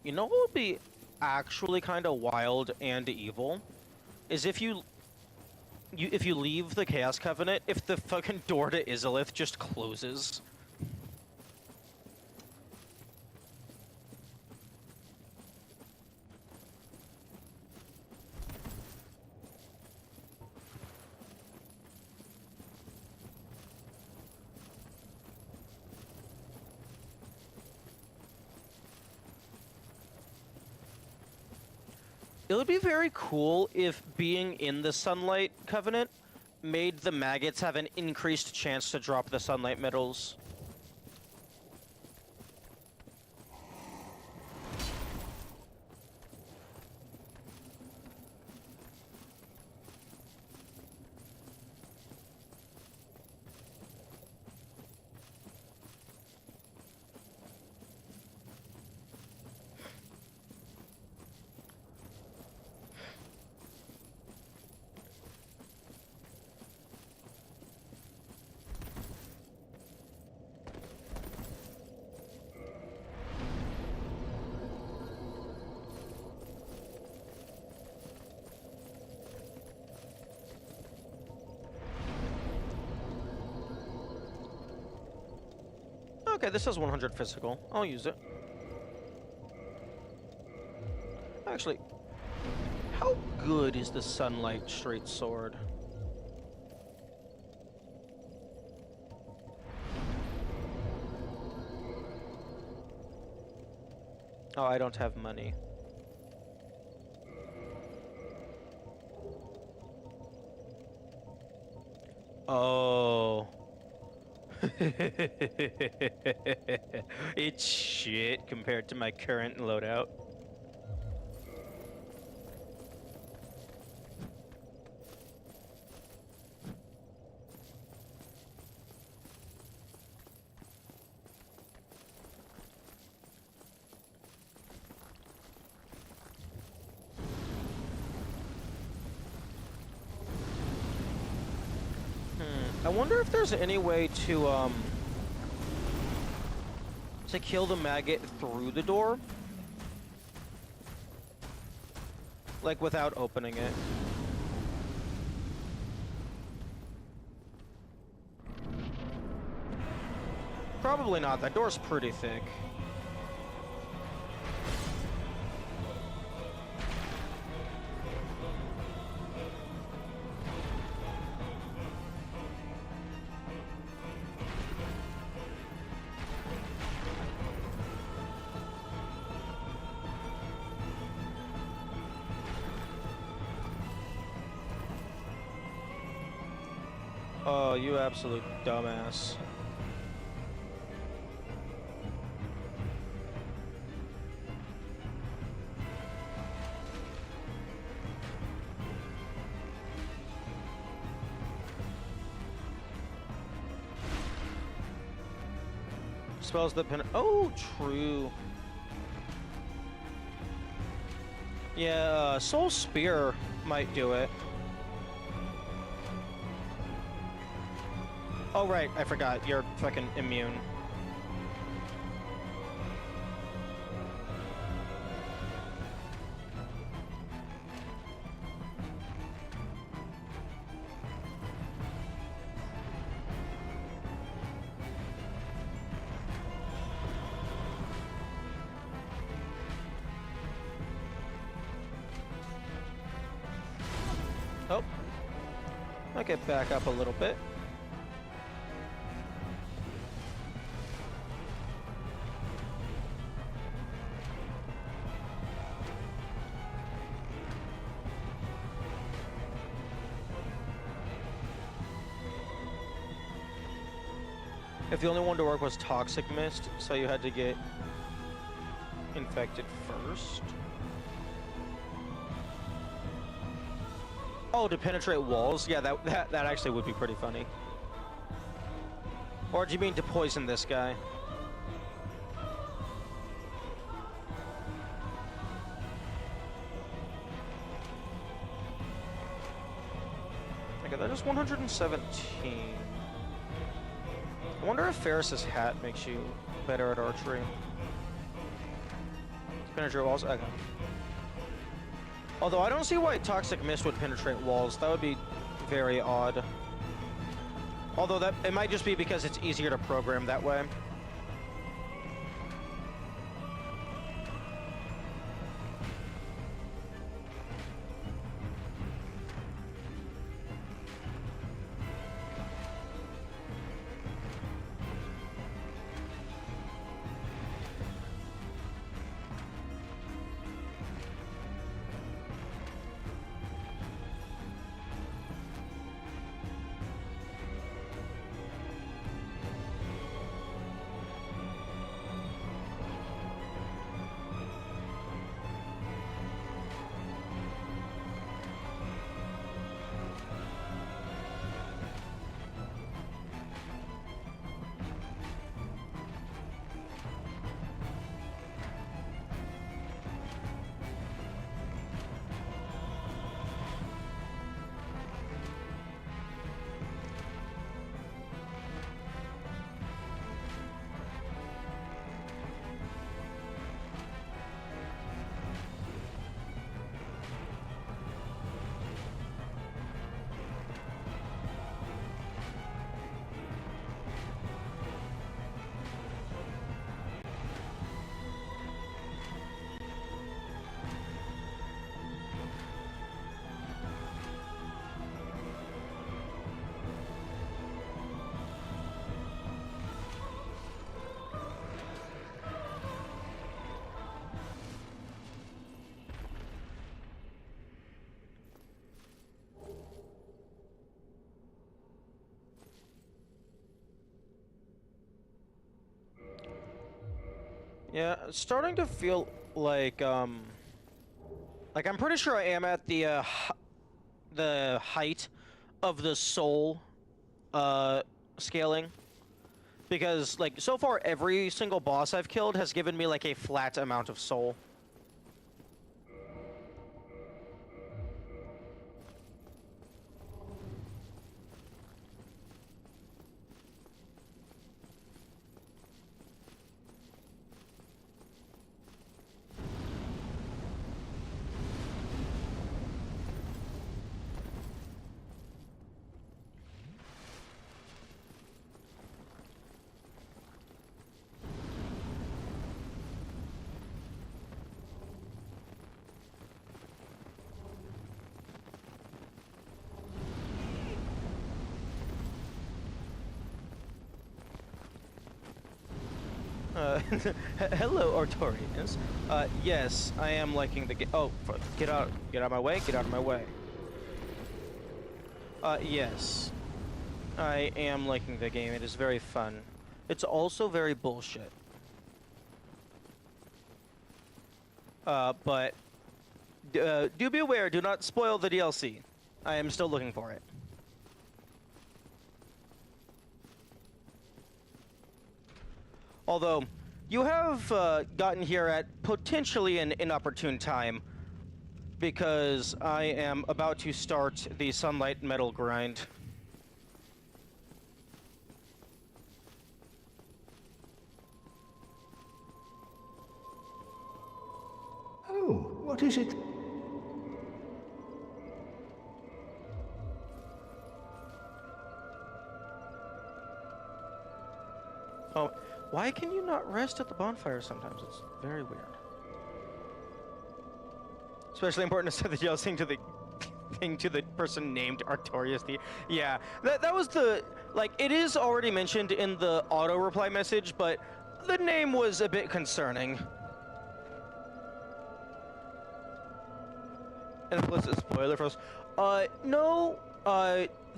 You know what would be actually kind of wild and evil? Is if you leave the Chaos Covenant, if the fucking door to Izalith just closes. It would be very cool if being in the Sunlight Covenant made the maggots have an increased chance to drop the Sunlight Metals. Okay, this has 100 physical. I'll use it. Actually, how good is the Sunlight Straight Sword? Oh, I don't have money. Oh. It's shit compared to my current loadout. I wonder if there's any way to kill the maggot through the door? Like, without opening it. Probably not. That door's pretty thick. Oh, you absolute dumbass. Spells that pen. Oh, true. Yeah, Soul Spear might do it. Oh, right, I forgot. You're fucking immune. Okay, back up a little bit. If the only one to work was Toxic Mist, so you had to get infected first. Oh, to penetrate walls? Yeah, that actually would be pretty funny. Or do you mean to poison this guy? Okay, that is 117. I wonder if Ferris's hat makes you better at archery. Penetrate walls? Okay. Although I don't see why Toxic Mist would penetrate walls. That would be very odd. Although that it might just be because it's easier to program that way. Yeah, it's starting to feel like I'm pretty sure I am at the height of the soul scaling, because like so far every single boss I've killed has given me like a flat amount of soul. Hello, Artorians. Yes, I am liking the game. Oh, get out of my way, get out of my way. Yes, I am liking the game. It is very fun. It's also very bullshit. But do be aware, do not spoil the DLC. I am still looking for it. Although, you have gotten here at potentially an inopportune time, because I am about to start the Sunlight Metal grind. Oh, what is it? Oh, why can you not rest at the bonfire sometimes? It's very weird. Especially important to set the DLC to the thing to the person named Artorias. Yeah, that was the, like, it is already mentioned in the auto reply message, but the name was a bit concerning. An implicit spoiler for us. No,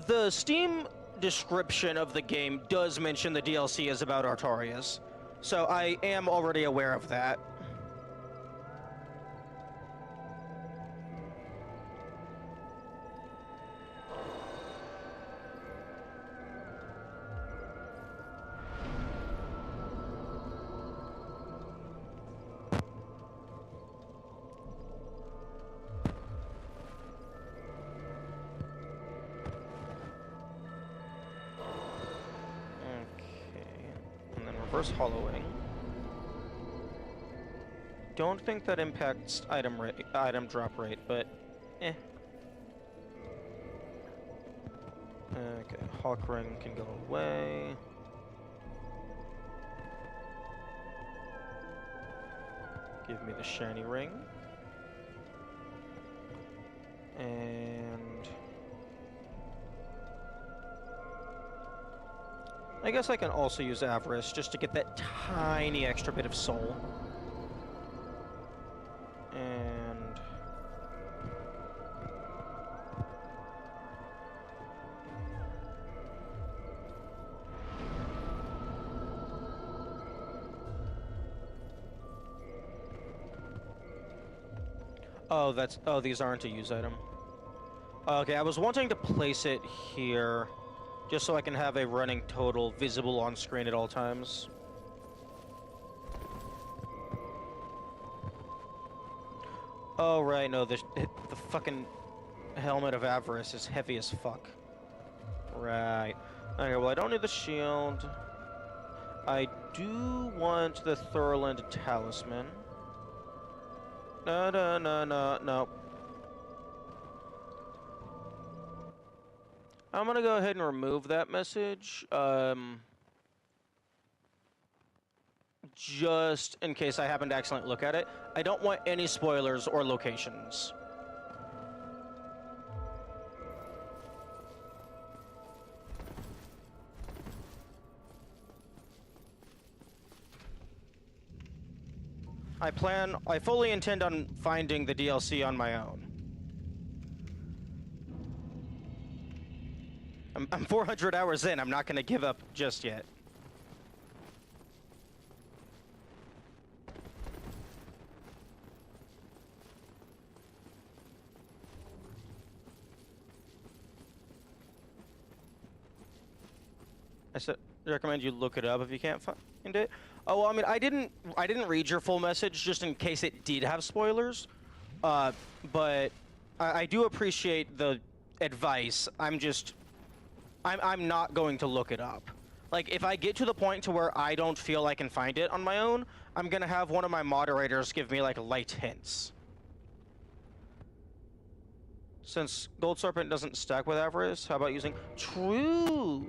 the Steam description of the game does mention the DLC is about Artorias, so I am already aware of that. Reverse hollowing. Don't think that impacts item drop rate, but eh. Okay, Hawk Ring can go away. Give me the shiny ring. And I guess I can also use Avarice just to get that tiny extra bit of soul. And oh, these aren't a use item. Okay, I was wanting to place it here just so I can have a running total visible on screen at all times. Oh, right, no, the fucking helmet of Avarice is heavy as fuck. Right. Okay, well, I don't need the shield. I do want the Thurland Talisman. No. I'm gonna go ahead and remove that message, just in case I happen to accidentally look at it. I don't want any spoilers or locations. I fully intend on finding the DLC on my own. I'm 400 hours in, I'm not gonna give up just yet. I said, recommend you look it up if you can't find it. Oh, well, I mean, I didn't read your full message just in case it did have spoilers. But I do appreciate the advice. I'm not going to look it up. Like, if I get to the point to where I don't feel I can find it on my own, I'm gonna have one of my moderators give me, like, light hints. Since Gold Serpent doesn't stack with Avarice, how about using... True!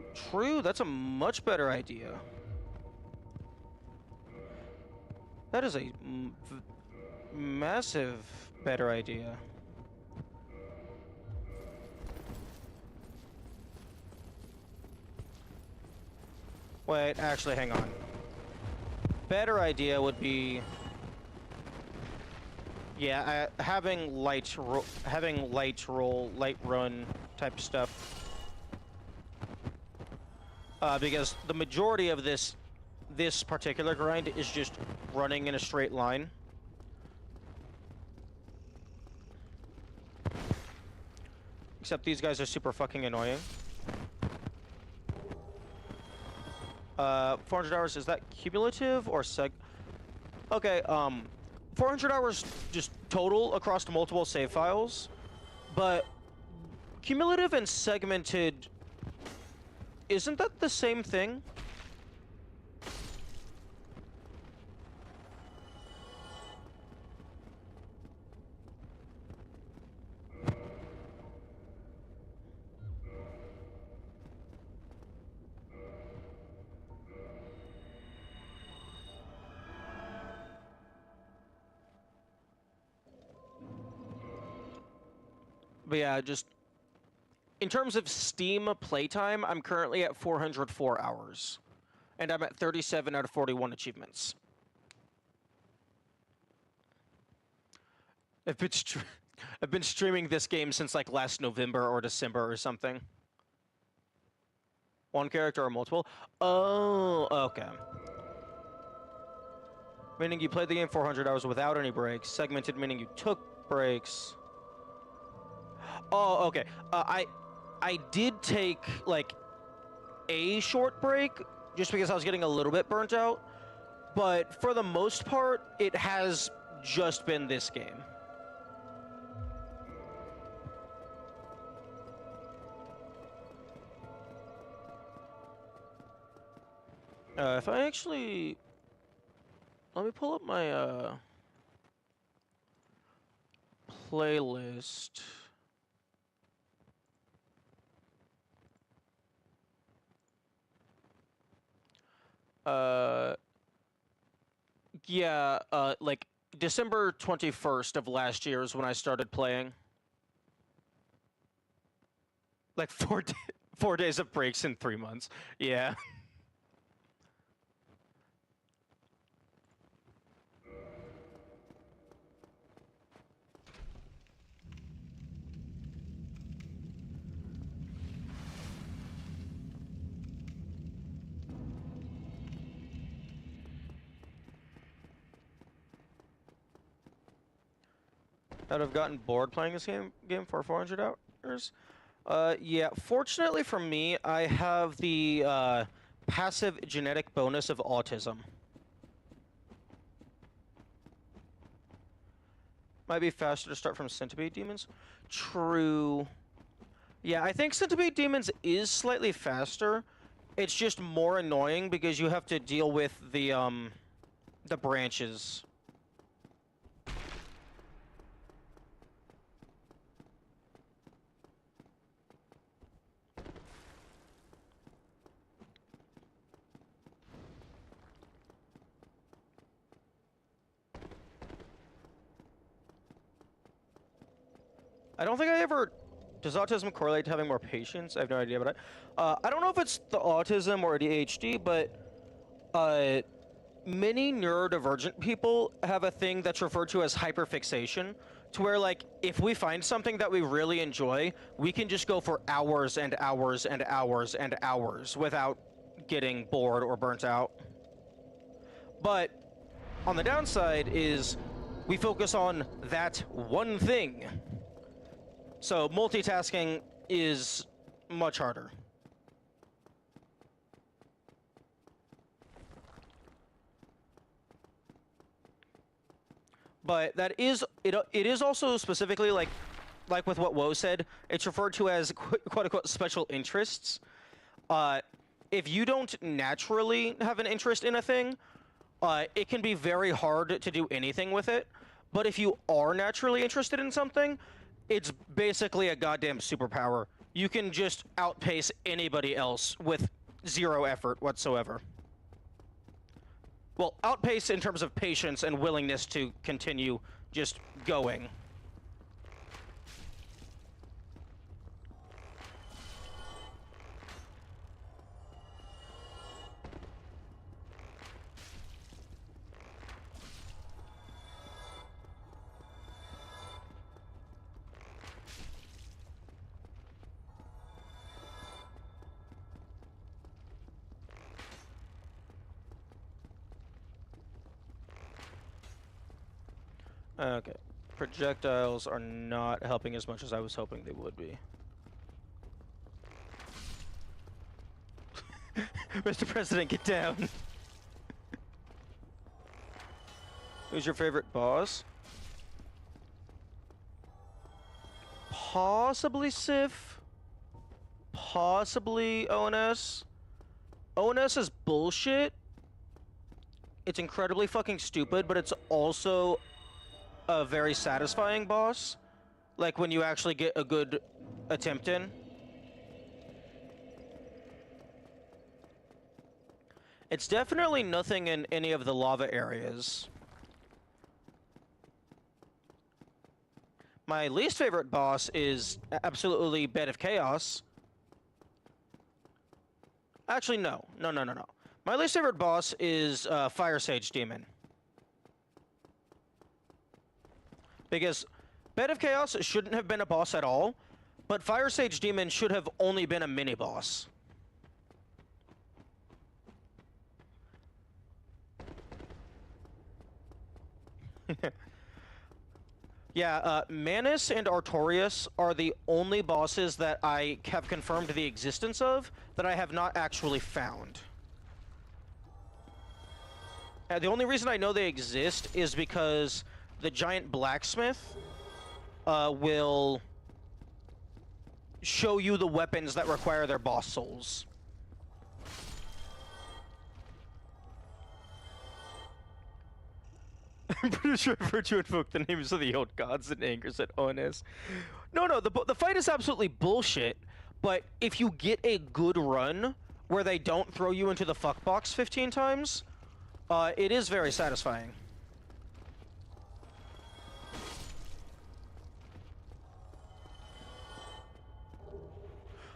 That's a much better idea. That is a massive better idea. Wait, actually, hang on. Better idea would be... Yeah, having light run type stuff. Because the majority of this particular grind is just running in a straight line. Except these guys are super fucking annoying. 400 hours, is that cumulative or Okay, 400 hours just total across multiple save files, but cumulative and segmented, isn't that the same thing? But yeah, just in terms of Steam playtime, I'm currently at 404 hours. And I'm at 37 out of 41 achievements. I've been streaming this game since like last November or December or something. One character or multiple? Oh, okay. Meaning you played the game 400 hours without any breaks. Segmented meaning you took breaks. Oh, okay. I did take like a short break just because I was getting a little bit burnt out, but for the most part, it has just been this game. If I actually... Let me pull up my, playlist. Yeah, like, December 21st of last year is when I started playing. Like, 4 days of breaks in 3 months. Yeah. I've gotten bored playing this game for 400 hours. Yeah, fortunately for me, I have the passive genetic bonus of autism. Might be faster to start from centipede demons. True. Yeah, I think centipede demons is slightly faster. It's just more annoying because you have to deal with the branches. I don't think I ever... Does autism correlate to having more patience? I have no idea, but I don't know if it's the autism or ADHD, but many neurodivergent people have a thing that's referred to as hyperfixation, to where, like, if we find something that we really enjoy, we can just go for hours and hours and hours and hours without getting bored or burnt out. But on the downside is we focus on that one thing. So multitasking is much harder. But that is it is also specifically like with what Woe said, it's referred to as quote unquote special interests. If you don't naturally have an interest in a thing, it can be very hard to do anything with it. But if you are naturally interested in something, it's basically a goddamn superpower. You can just outpace anybody else with zero effort whatsoever. Well, outpace in terms of patience and willingness to continue just going. Okay. Projectiles are not helping as much as I was hoping they would be. Mr. President, get down! Who's your favorite boss? Possibly Sif. Possibly ONS. ONS is bullshit. It's incredibly fucking stupid, but it's also a very satisfying boss. Like when you actually get a good attempt in. It's definitely nothing in any of the lava areas. My least favorite boss is absolutely Bed of Chaos. Actually, no. No. My least favorite boss is Fire Sage Demon. Because Bed of Chaos shouldn't have been a boss at all, but Fire Sage Demon should have only been a mini-boss. Yeah, Manus and Artorias are the only bosses that I have confirmed the existence of that I have not actually found. The only reason I know they exist is because the giant blacksmith will show you the weapons that require their boss souls. I'm pretty sure I've heard you invoke the names of the old gods in anger, said ONS. No, the fight is absolutely bullshit, but if you get a good run where they don't throw you into the fuck box 15 times, it is very satisfying.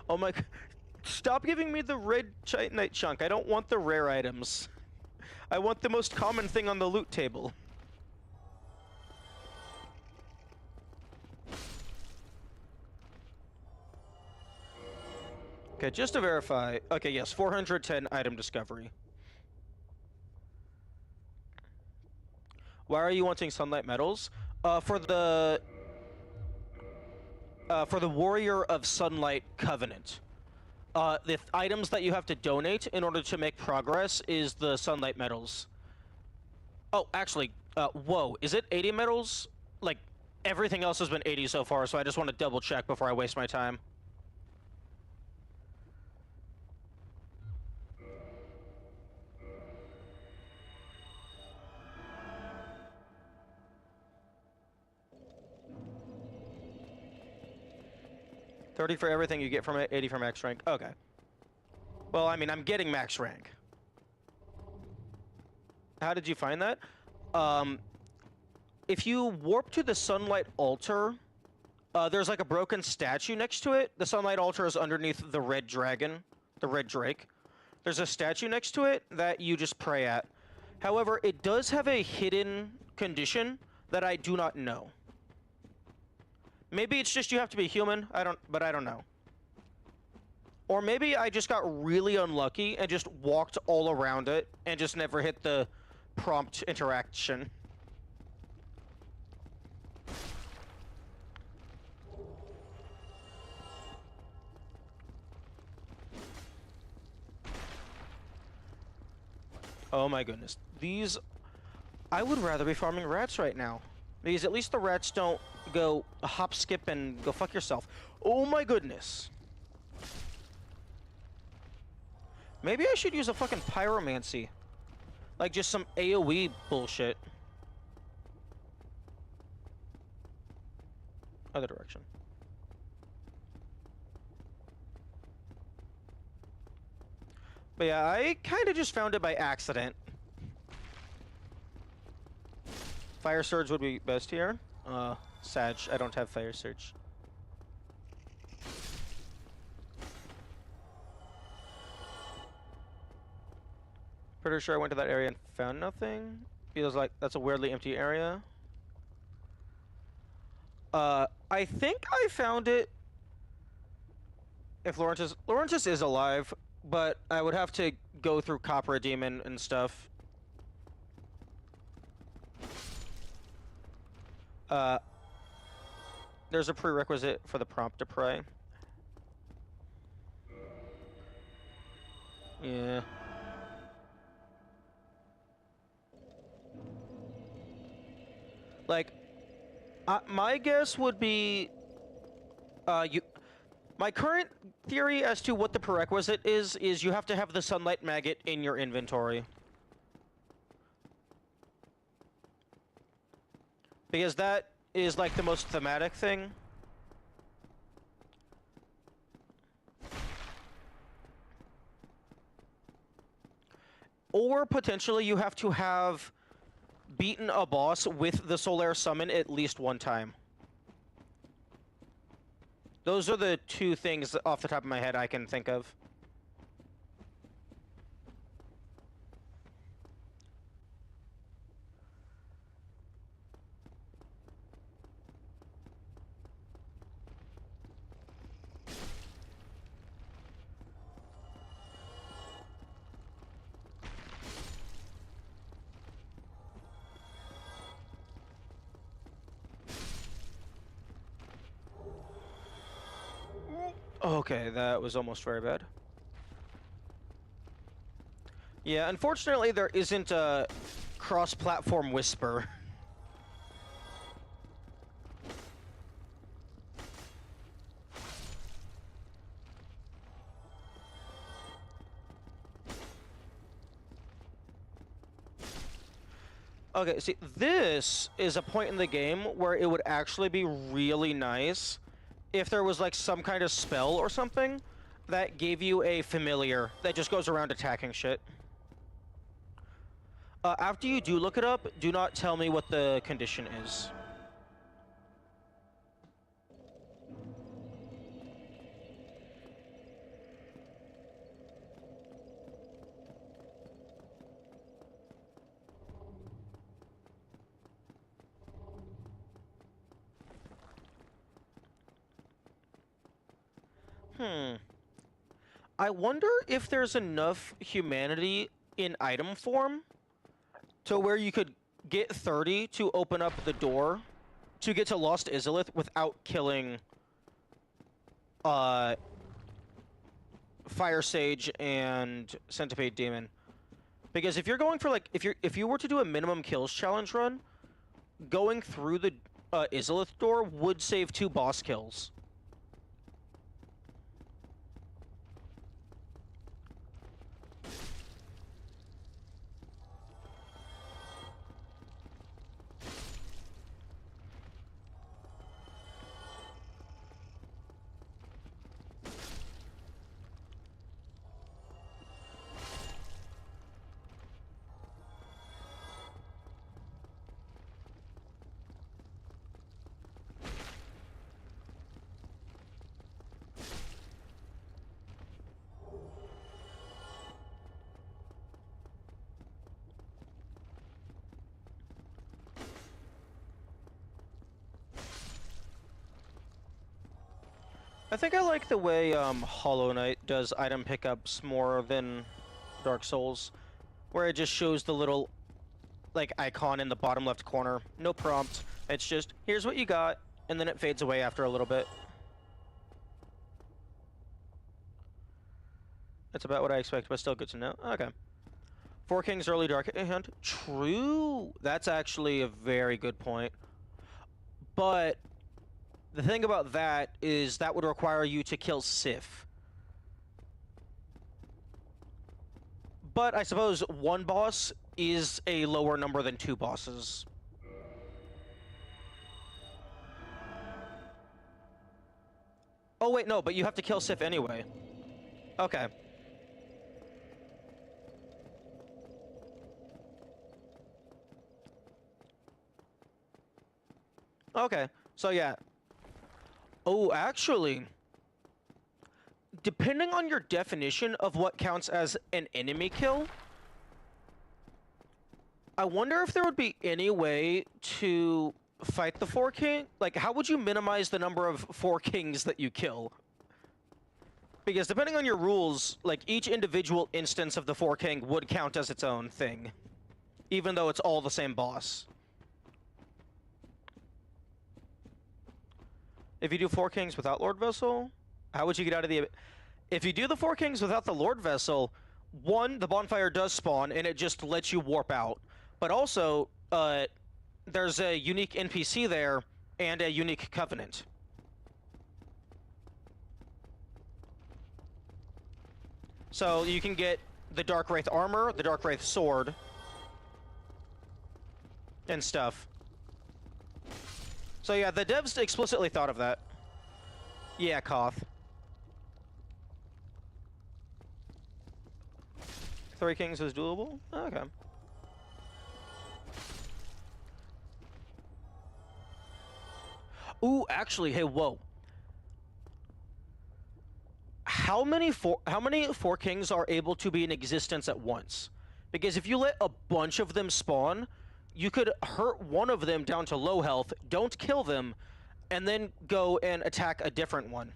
Oh my... Stop giving me the red Titanite chunk. I don't want the rare items. I want the most common thing on the loot table. Okay, just to verify... Okay, yes, 410 item discovery. Why are you wanting sunlight medals? For the Warrior of Sunlight Covenant. The items that you have to donate in order to make progress is the sunlight medals. Oh, actually, whoa, is it 80 medals? Like, everything else has been 80 so far, so I just want to double check before I waste my time. $30 for everything you get from it, 80 for max rank. Okay. Well, I mean, I'm getting max rank. How did you find that? If you warp to the Sunlight Altar, there's like a broken statue next to it. The Sunlight Altar is underneath the red dragon, the red drake. There's a statue next to it that you just pray at. However, it does have a hidden condition that I do not know. Maybe it's just you have to be human, but I don't know. Or maybe I just got really unlucky and just walked all around it and just never hit the prompt interaction. Oh my goodness. These... I would rather be farming rats right now. Because at least the rats don't go hop, skip, and go fuck yourself. Oh my goodness. Maybe I should use a fucking pyromancy. Like just some AoE bullshit. Other direction. But yeah, I kind of just found it by accident. Fire Surge would be best here. Sag, I don't have Fire Surge. Pretty sure I went to that area and found nothing. Feels like that's a weirdly empty area. I think I found it. If Laurentis is alive, but I would have to go through Copper Demon and stuff. There's a prerequisite for the prompt to pray. Yeah. Like, my guess would be, my current theory as to what the prerequisite is you have to have the Sunlight Maggot in your inventory. Because that is like the most thematic thing. Or potentially you have to have beaten a boss with the Solaire Summon at least one time. Those are the two things off the top of my head I can think of. Okay, that was almost very bad. Yeah, unfortunately there isn't a cross-platform whisper. Okay, see, this is a point in the game where it would actually be really nice if there was like some kind of spell or something that gave you a familiar that just goes around attacking shit. After you do look it up, do not tell me what the condition is. I wonder if there's enough humanity in item form to where you could get 30 to open up the door to get to Lost Izalith without killing Fire Sage and Centipede Demon. Because if you're going for like if you were to do a minimum kills challenge run, going through the Izalith door would save 2 boss kills. I think I like the way Hollow Knight does item pickups more than Dark Souls, where it just shows the little like icon in the bottom left corner. No prompt. It's just, here's what you got, and then it fades away after a little bit. That's about what I expect, but still good to know. Okay. Four Kings early Dark Hand. True. That's actually a very good point. But the thing about that is that would require you to kill Sif. But I suppose one boss is a lower number than 2 bosses. Oh wait, no, but you have to kill Sif anyway. Okay. Okay, so yeah. Oh, actually, depending on your definition of what counts as an enemy kill, I wonder if there would be any way to fight the 4 King. Like, how would you minimize the number of 4 Kings that you kill? Because depending on your rules, like, each individual instance of the 4 King would count as its own thing, even though it's all the same boss. If you do 4 Kings without Lord Vessel, how would you get out of the... If you do the 4 Kings without the Lord Vessel, 1, the bonfire does spawn, and it just lets you warp out. But also, there's a unique NPC there, and a unique covenant. So you can get the Dark Wraith armor, the Dark Wraith sword, and stuff. So yeah, the devs explicitly thought of that. Yeah, Koth. 3 Kings is doable? Okay. Ooh, actually, hey, whoa. how many four kings are able to be in existence at once? Because if you let a bunch of them spawn, you could hurt one of them down to low health, don't kill them, and then go and attack a different one.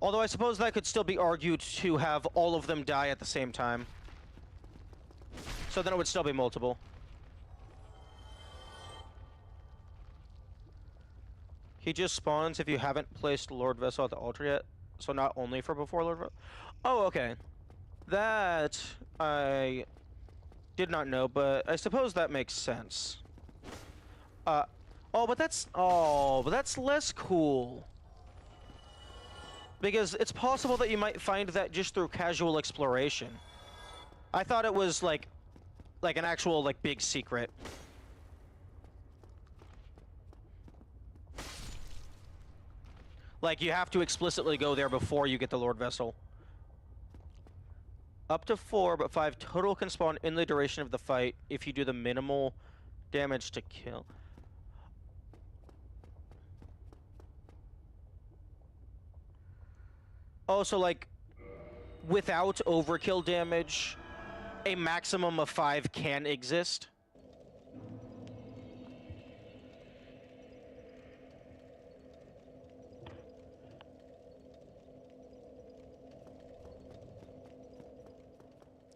Although I suppose that could still be argued to have all of them die at the same time. So then it would still be multiple. He just spawns if you haven't placed Lord Vessel at the altar yet. So not only for before Lord Vessel. Oh, okay. That I did not know, but I suppose that makes sense. But that's less cool. Because it's possible that you might find that just through casual exploration. I thought it was like an actual like big secret. Like you have to explicitly go there before you get the Lord Vessel. Up to 4, but 5 total can spawn in the duration of the fight if you do the minimal damage to kill. Oh, so like without overkill damage, a maximum of 5 can exist?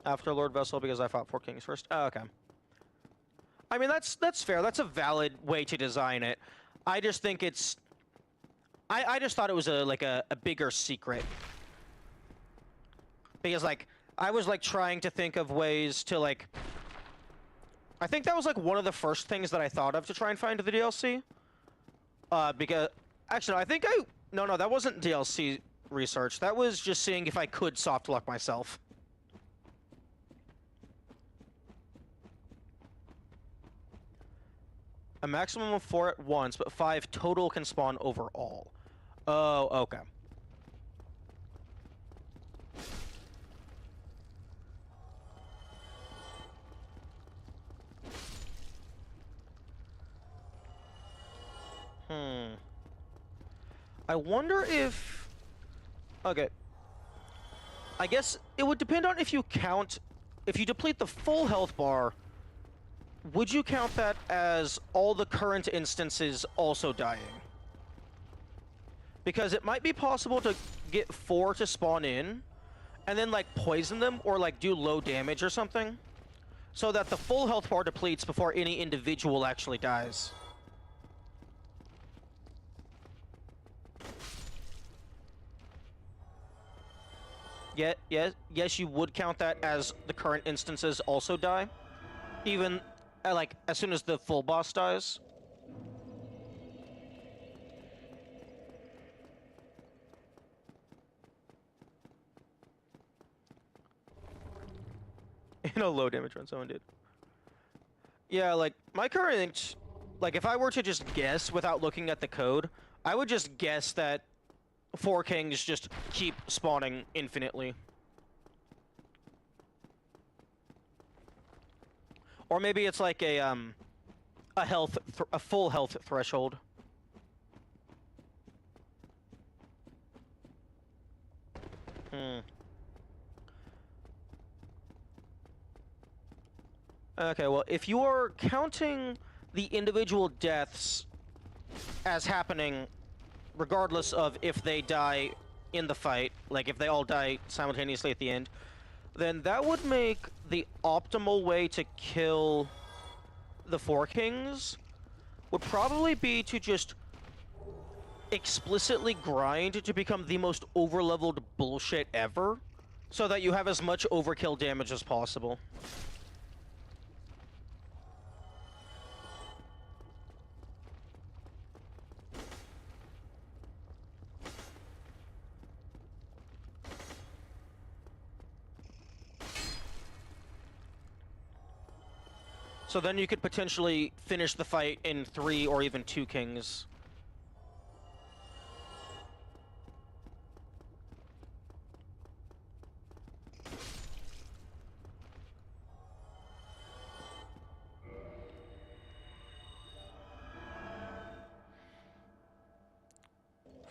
After Lord Vessel, because I fought 4 kings first. Oh, okay. I mean, that's fair. That's a valid way to design it. I just think it's... I just thought it was a bigger secret. Because, like, I was, like, trying to think of ways to, like... I think that was, like, one of the first things that I thought of to try and find the DLC. Because... Actually, I think I... No, that wasn't DLC research. That was just seeing if I could soft lock myself. A maximum of 4 at once, but 5 total can spawn overall. Oh, okay. I wonder if... Okay. I guess it would depend on if you count... If you deplete the full health bar, would you count that as all the current instances also dying? Because it might be possible to get 4 to spawn in, and then, like, poison them, or, like, do low damage or something, so that the full health bar depletes before any individual actually dies. Yes, you would count that as the current instances also die, even, like, as soon as the full boss dies. In a low damage run, someone did. Yeah, like, my current... Like, if I were to just guess without looking at the code, I would just guess that 4 kings just keep spawning infinitely. Or maybe it's like a full health threshold. Okay, well, if you are counting the individual deaths as happening regardless of if they die in the fight, like if they all die simultaneously at the end, then that would make the optimal way to kill the 4 kings would probably be to just explicitly grind to become the most overleveled bullshit ever, so that you have as much overkill damage as possible. So then you could potentially finish the fight in 3 or even 2 kings.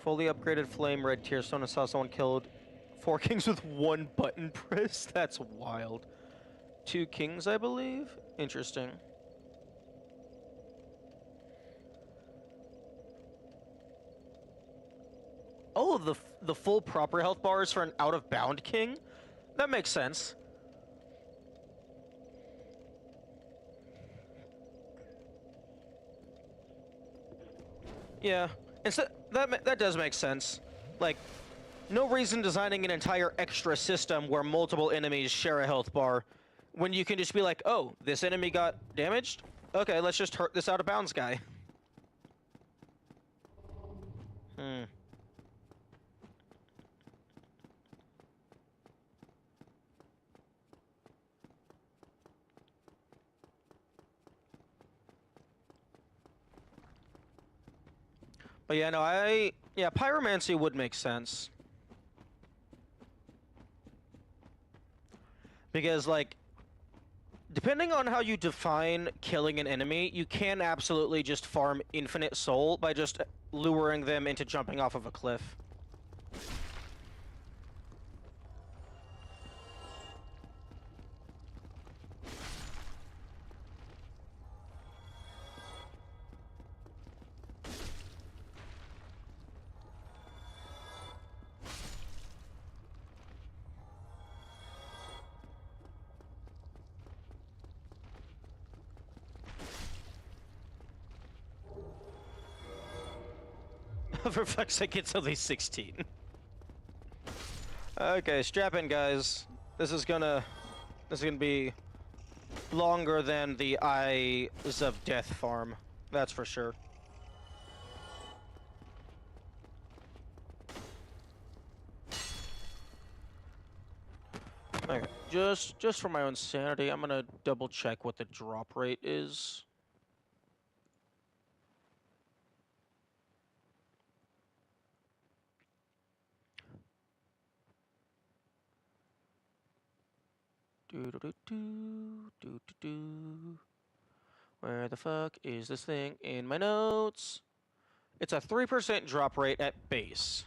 fully upgraded flame red tier stone and saw someone killed 4 kings with 1 button press. That's wild. 2 kings, I believe? Interesting. Oh, the full proper health bars for an out-of-bound king? That makes sense. Yeah, instead that does make sense. Like, no reason designing an entire extra system where multiple enemies share a health bar, when you can just be like, oh, this enemy got damaged? Okay, let's just hurt this out of bounds guy. But yeah, no, yeah, pyromancy would make sense. Because, like, depending on how you define killing an enemy, you can absolutely just farm infinite soul by just luring them into jumping off of a cliff. For fuck's sake, it's only 16. Okay, strap in, guys. This is gonna be longer than the Eyes of Death farm. That's for sure. Okay, just for my own sanity, I'm gonna double check what the drop rate is. Where the fuck is this thing in my notes? It's a 3% drop rate at base.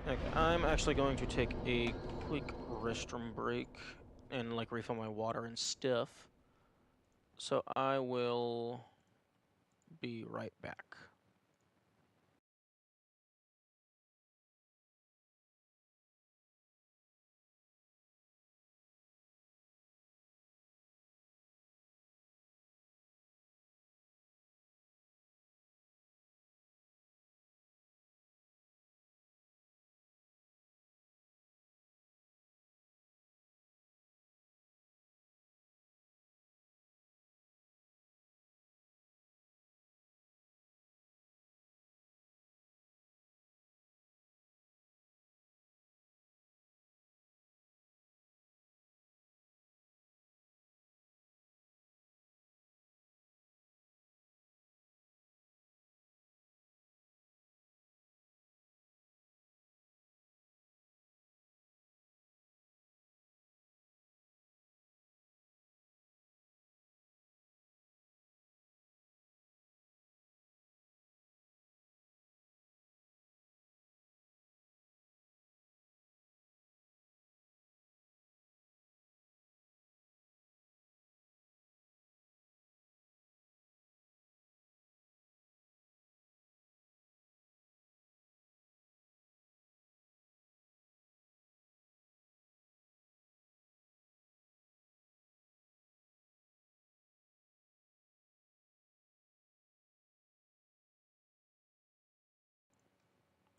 Okay, I'm actually going to take a quick restroom break and like refill my water and stuff. So I will be right back.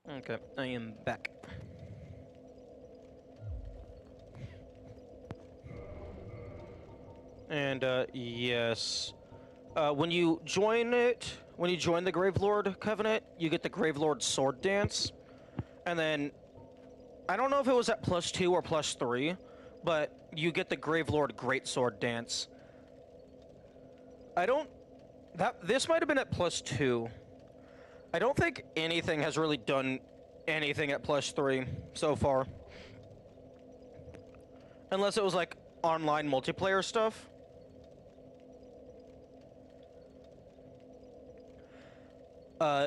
Okay, I am back. And yes, when you join the Gravelord Covenant, you get the Gravelord Sword Dance, and then I don't know if it was at +2 or +3, but you get the Gravelord Greatsword Dance. This might have been at +2. I don't think anything has really done anything at +3 so far. Unless it was like online multiplayer stuff.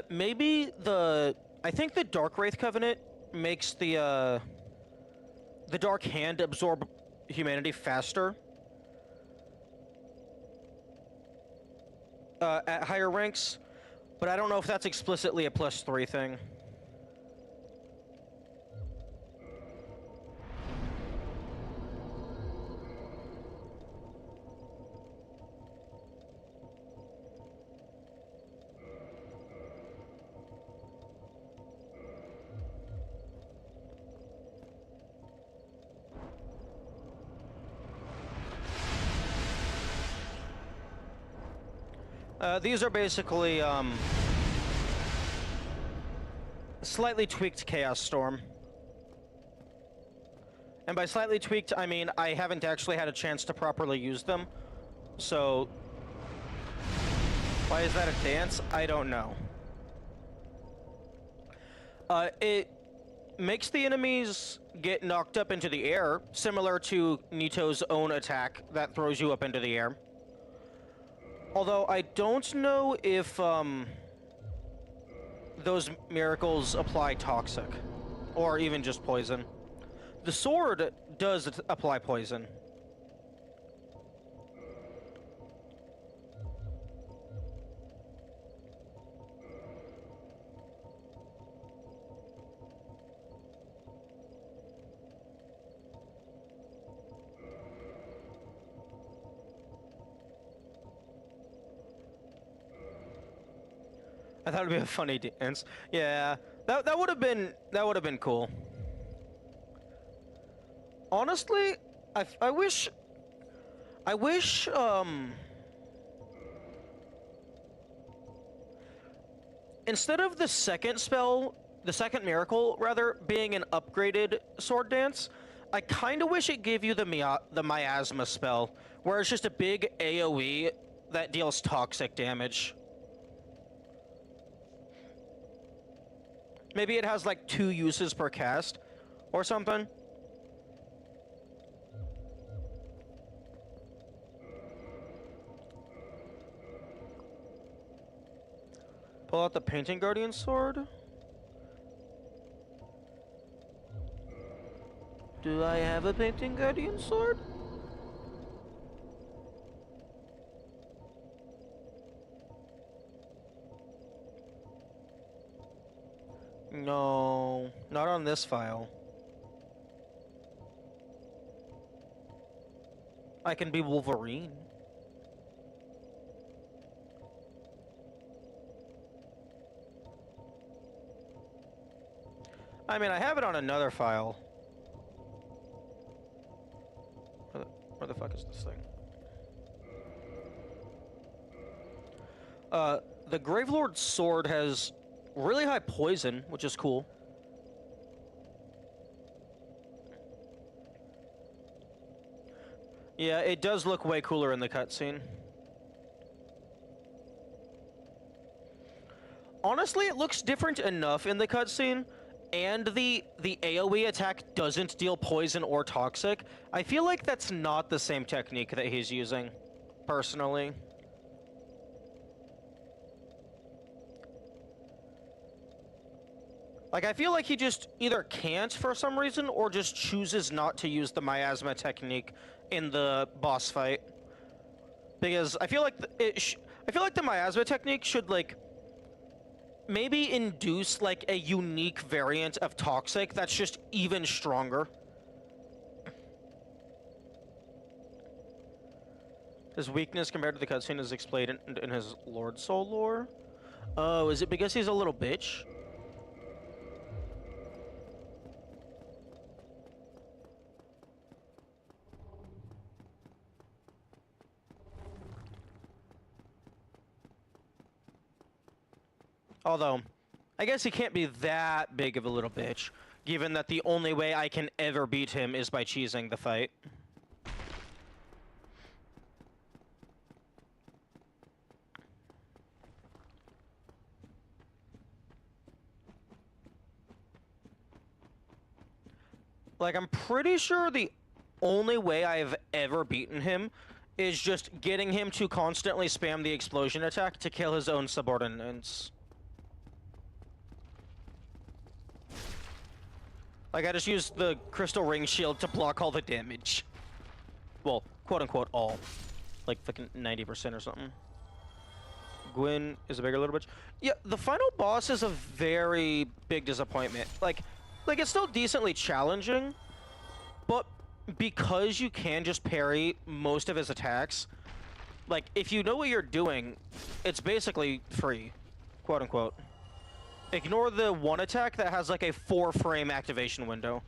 Maybe I think the Dark Wraith Covenant makes the Dark Hand absorb humanity faster. At higher ranks, but I don't know if that's explicitly a +3 thing. These are basically, slightly tweaked Chaos Storm. And by slightly tweaked, I mean I haven't actually had a chance to properly use them. So, why is that a dance? I don't know. It makes the enemies get knocked up into the air, similar to Nito's own attack that throws you up into the air. Although I don't know if those miracles apply toxic, or even just poison. The sword does apply poison. I thought it'd be a funny dance. Yeah, that would have been cool. Honestly, I wish instead of the second spell, the second miracle rather, being an upgraded sword dance, I kind of wish it gave you the miasma spell, where it's just a big AoE that deals toxic damage. Maybe it has like 2 uses per cast, or something. Pull out the Painting Guardian sword. Do I have a Painting Guardian sword? No, not on this file. I can be Wolverine. I mean, I have it on another file. Where the fuck is this thing? The Gravelord's sword has really high poison, which is cool. Yeah, it does look way cooler in the cutscene. Honestly, it looks different enough in the cutscene, and the AoE attack doesn't deal poison or toxic. I feel like that's not the same technique that he's using, personally. Like, I feel like he just either can't for some reason, or just chooses not to use the miasma technique in the boss fight. Because I feel like I feel like the miasma technique should, like, maybe induce, like, a unique variant of toxic that's just even stronger. His weakness compared to the cutscene is explained in his Lord Soul lore. Oh, is it because he's a little bitch? Although, I guess he can't be that big of a little bitch, given that the only way I can ever beat him is by cheesing the fight. Like, I'm pretty sure the only way I've ever beaten him is just getting him to constantly spam the explosion attack to kill his own subordinates. Like, I just used the crystal ring shield to block all the damage. Well, quote-unquote all. Like, fucking 90% or something. Gwyn is a bigger little bitch. Yeah, the final boss is a very big disappointment. Like, it's still decently challenging, but because you can just parry most of his attacks, like, if you know what you're doing, it's basically free, quote-unquote. Ignore the one attack that has, like, a 4-frame activation window.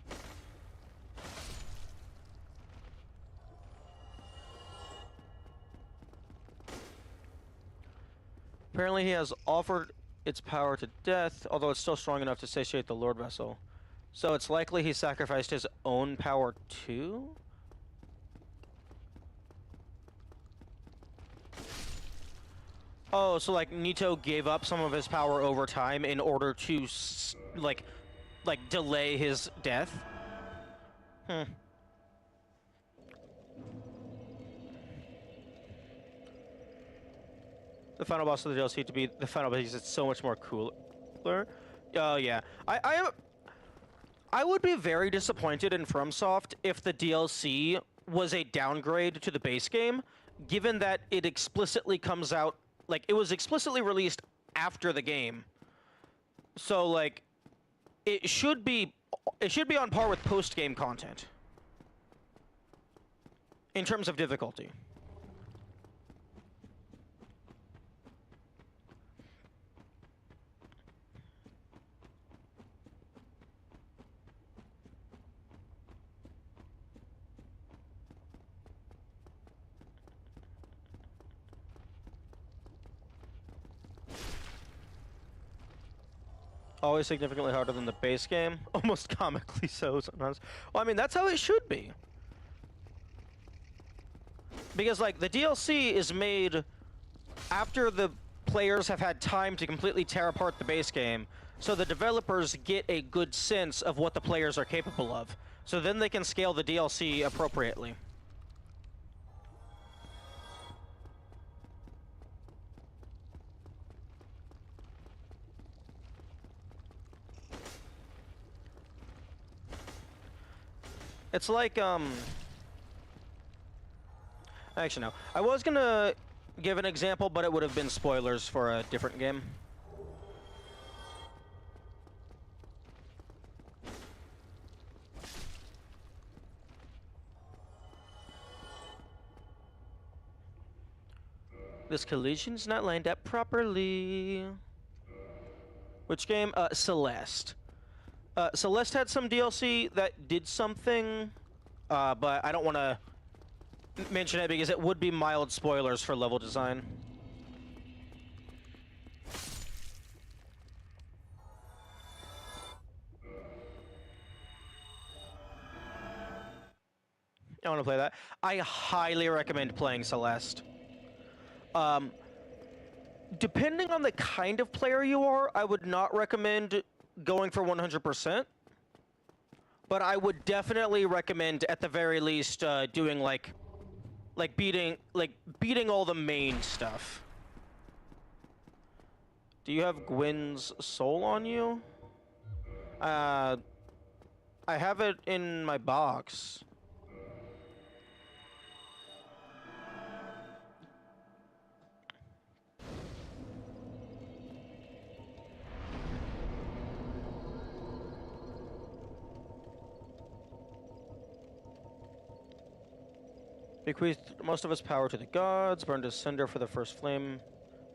Apparently he has offered its power to death, although it's still strong enough to satiate the Lord Vessel. So it's likely he sacrificed his own power too? Oh, so like Nito gave up some of his power over time in order to like delay his death? Hmm. The final boss of the DLC to be the final boss. It's so much more cooler. Oh yeah, I would be very disappointed in FromSoft if the DLC was a downgrade to the base game, given that it explicitly comes out, like, it was explicitly released after the game. So like, it should be on par with post-game content in terms of difficulty. Always significantly harder than the base game. Almost comically so sometimes. Well, I mean, that's how it should be. Because, like, the DLC is made after the players have had time to completely tear apart the base game, so the developers get a good sense of what the players are capable of. So then they can scale the DLC appropriately. It's like, actually, no. I was gonna give an example, but it would have been spoilers for a different game. This collision's not lined up properly. Which game? Celeste. Celeste had some DLC that did something, but I don't want to mention it because it would be mild spoilers for level design. I want to play that. I highly recommend playing Celeste. Depending on the kind of player you are, I would not recommend going for 100%. But I would definitely recommend, at the very least, doing like beating all the main stuff. Do you have Gwyn's soul on you? I have it in my box. Bequeathed most of his power to the gods, burned his cinder for the first flame.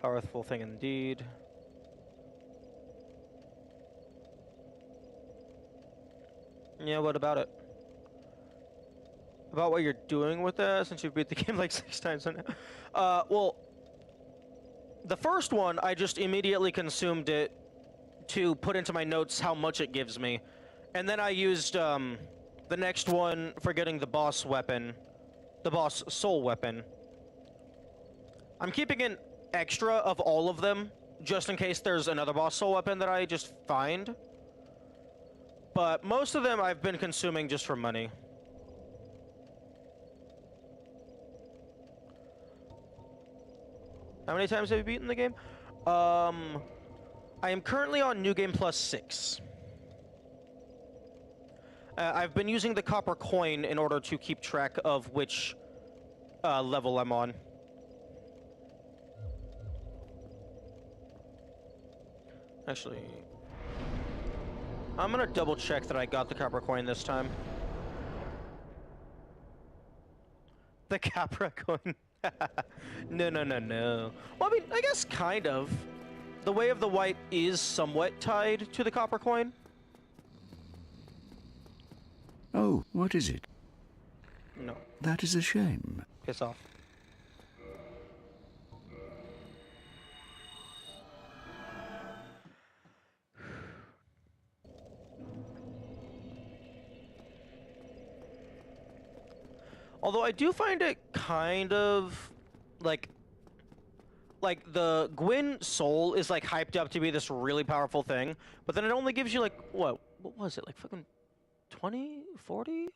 Powerful thing indeed. Yeah, what about it? About what you're doing with that, since you've beat the game like 6 times now? Well, the first one, I just immediately consumed it to put into my notes how much it gives me. And then I used, the next one for getting the boss weapon. The boss soul weapon. I'm keeping an extra of all of them, just in case there's another boss soul weapon that I just find. But most of them I've been consuming just for money. How many times have you beaten the game? I am currently on New Game Plus 6. I've been using the copper coin in order to keep track of which level I'm on. Actually, I'm gonna double check that I got the copper coin this time. The copper coin. No, no, no, no. Well, I mean, I guess kind of. The Way of the White is somewhat tied to the copper coin. Oh, what is it? No. That is a shame. Piss off. Although I do find it kind of like the Gwyn soul is like hyped up to be this really powerful thing, but then it only gives you like what was it, like fucking 20, 40?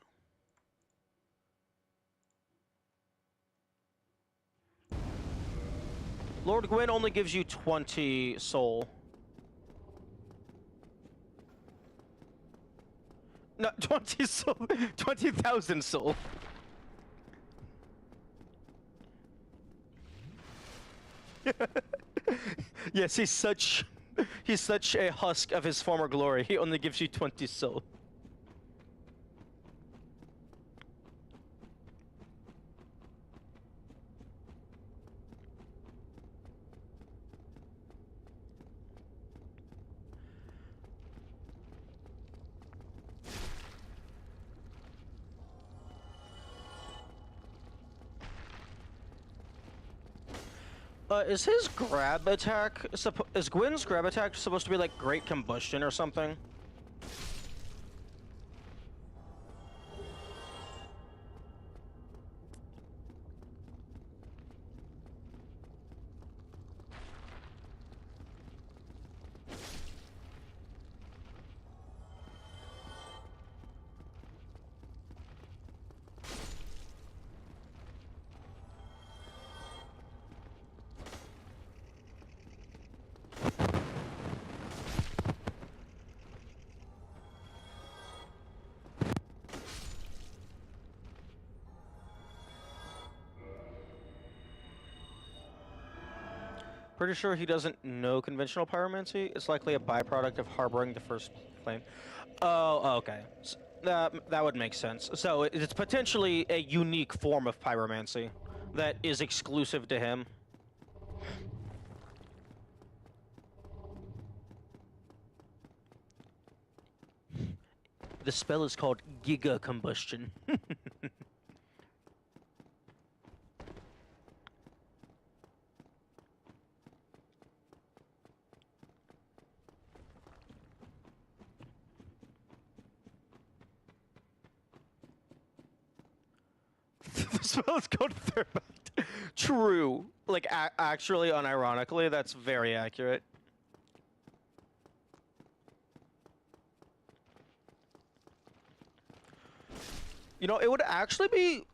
Lord Gwyn only gives you 20 soul. No, 20 soul. 20,000 soul. Yes, he's such a husk of his former glory. He only gives you 20 soul. Is his grab attack is Gwyn's grab attack supposed to be like Great Combustion or something? Pretty sure he doesn't know conventional pyromancy. It's likely a byproduct of harboring the first flame. Oh, okay. That would make sense. So it's potentially a unique form of pyromancy that is exclusive to him. The spell is called Giga Combustion. The spell is called Thermite. True. Like, actually, unironically, that's very accurate. You know, it would actually be...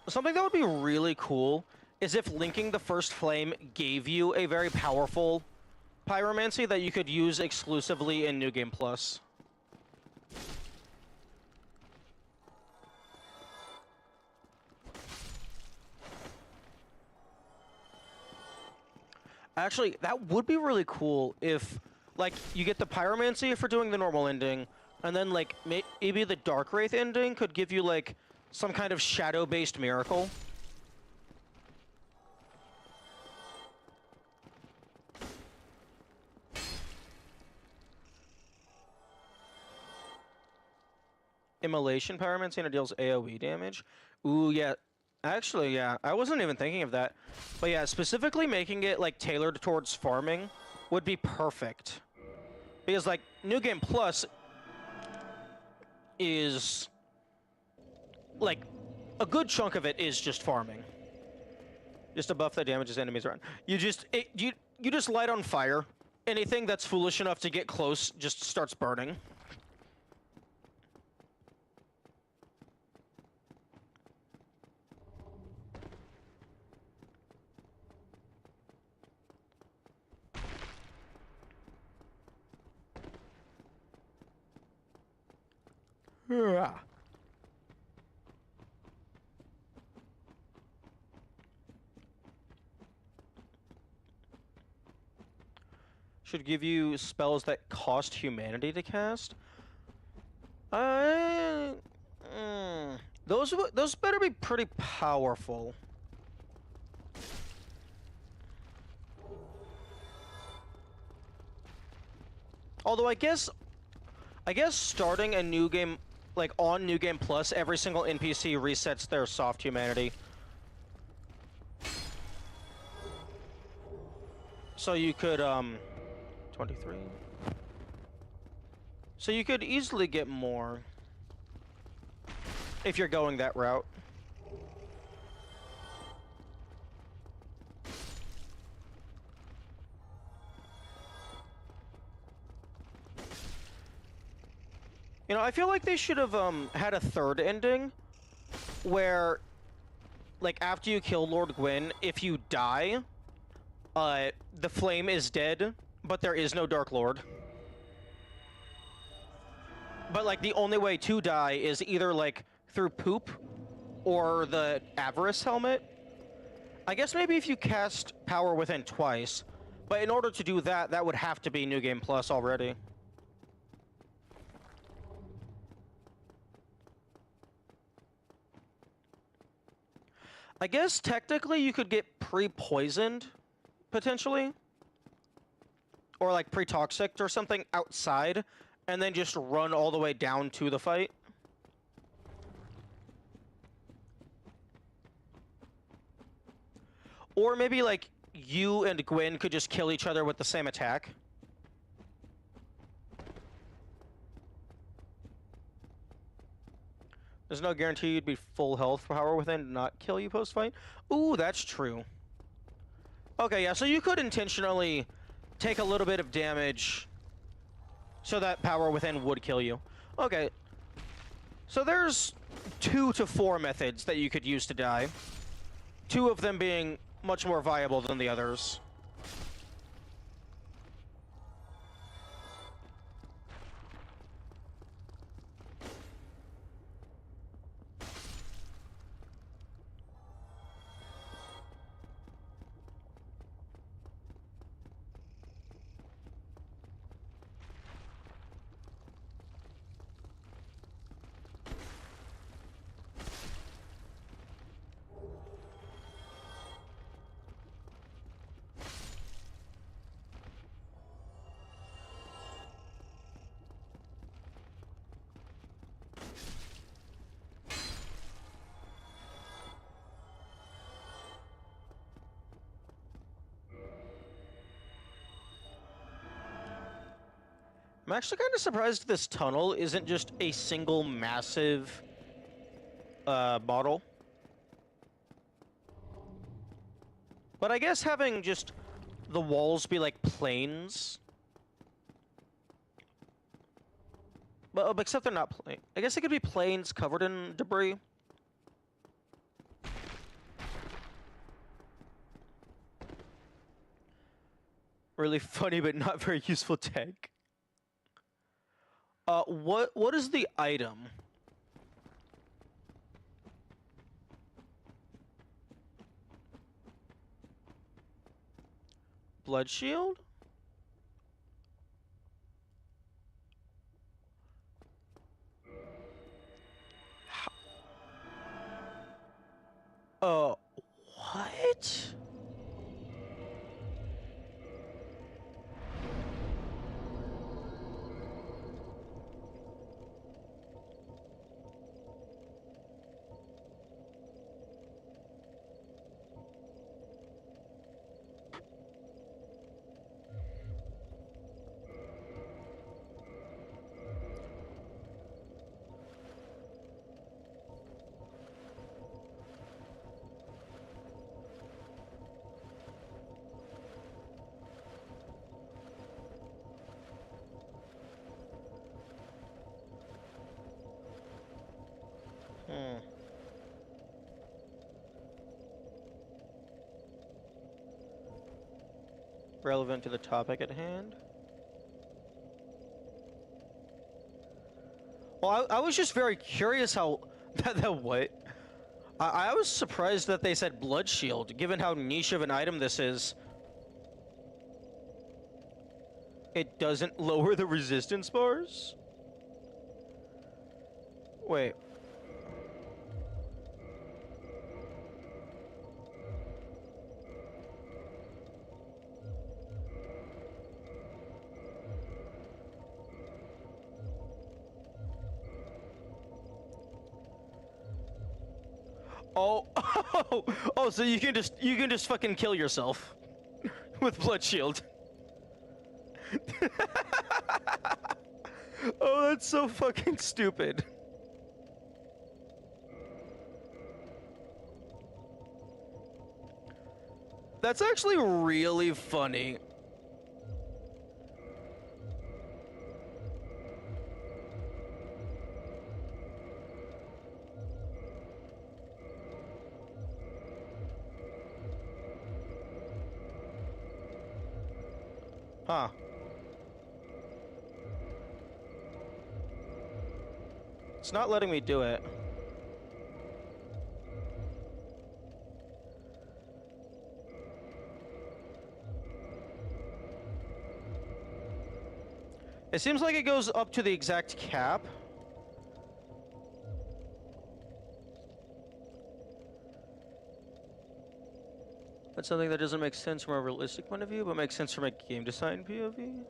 Something that would be really cool is if linking the first flame gave you a very powerful pyromancy that you could use exclusively in New Game Plus. Actually, that would be really cool if, like, you get the pyromancy for doing the normal ending, and then, like, maybe the Dark Wraith ending could give you, like, some kind of shadow-based miracle. Immolation pyromancy and it deals AoE damage. Ooh, yeah. Actually, yeah. I wasn't even thinking of that. But yeah, specifically making it, like, tailored towards farming would be perfect. Because, like, New Game Plus is... like, a good chunk of it is just farming. Just a buff that damages enemies around. You just light on fire. Anything that's foolish enough to get close just starts burning. Should give you spells that cost humanity to cast. Those better be pretty powerful. Although I guess starting a new game, like on New Game Plus, every single NPC resets their soft humanity. So you could 23. So you could easily get more if you're going that route. You know, I feel like they should have had a third ending where, like, after you kill Lord Gwyn, if you die, the flame is dead, but there is no Dark Lord. But, like, the only way to die is either, like, through poop or the Avarice helmet. I guess maybe if you cast Power Within twice, but in order to do that, that would have to be New Game Plus already. I guess technically you could get pre-poisoned, potentially. Or like pre-toxic or something outside, and then just run all the way down to the fight. Or maybe like you and Gwyn could just kill each other with the same attack. There's no guarantee you'd be full health for Power Within and not kill you post-fight. Ooh, that's true. Okay, yeah, so you could intentionally take a little bit of damage so that Power Within would kill you. Okay. So there's 2 to 4 methods that you could use to die. 2 of them being much more viable than the others. I'm actually kind of surprised this tunnel isn't just a single massive model. But I guess having just the walls be like planes. But except they're not plain. I guess it could be planes covered in debris. Really funny but not very useful tech. What is the item? Blood shield? What? Relevant to the topic at hand. Well, I was just very curious how that what. I was surprised that they said blood shield, given how niche of an item this is. it doesn't lower the resistance bars? Wait. Oh, oh, so you can just fucking kill yourself with blood shield. Oh, that's so fucking stupid. That's actually really funny. Huh. It's not letting me do it. It seems like it goes up to the exact cap. That's something that doesn't make sense from a realistic point of view, but makes sense from a game design POV.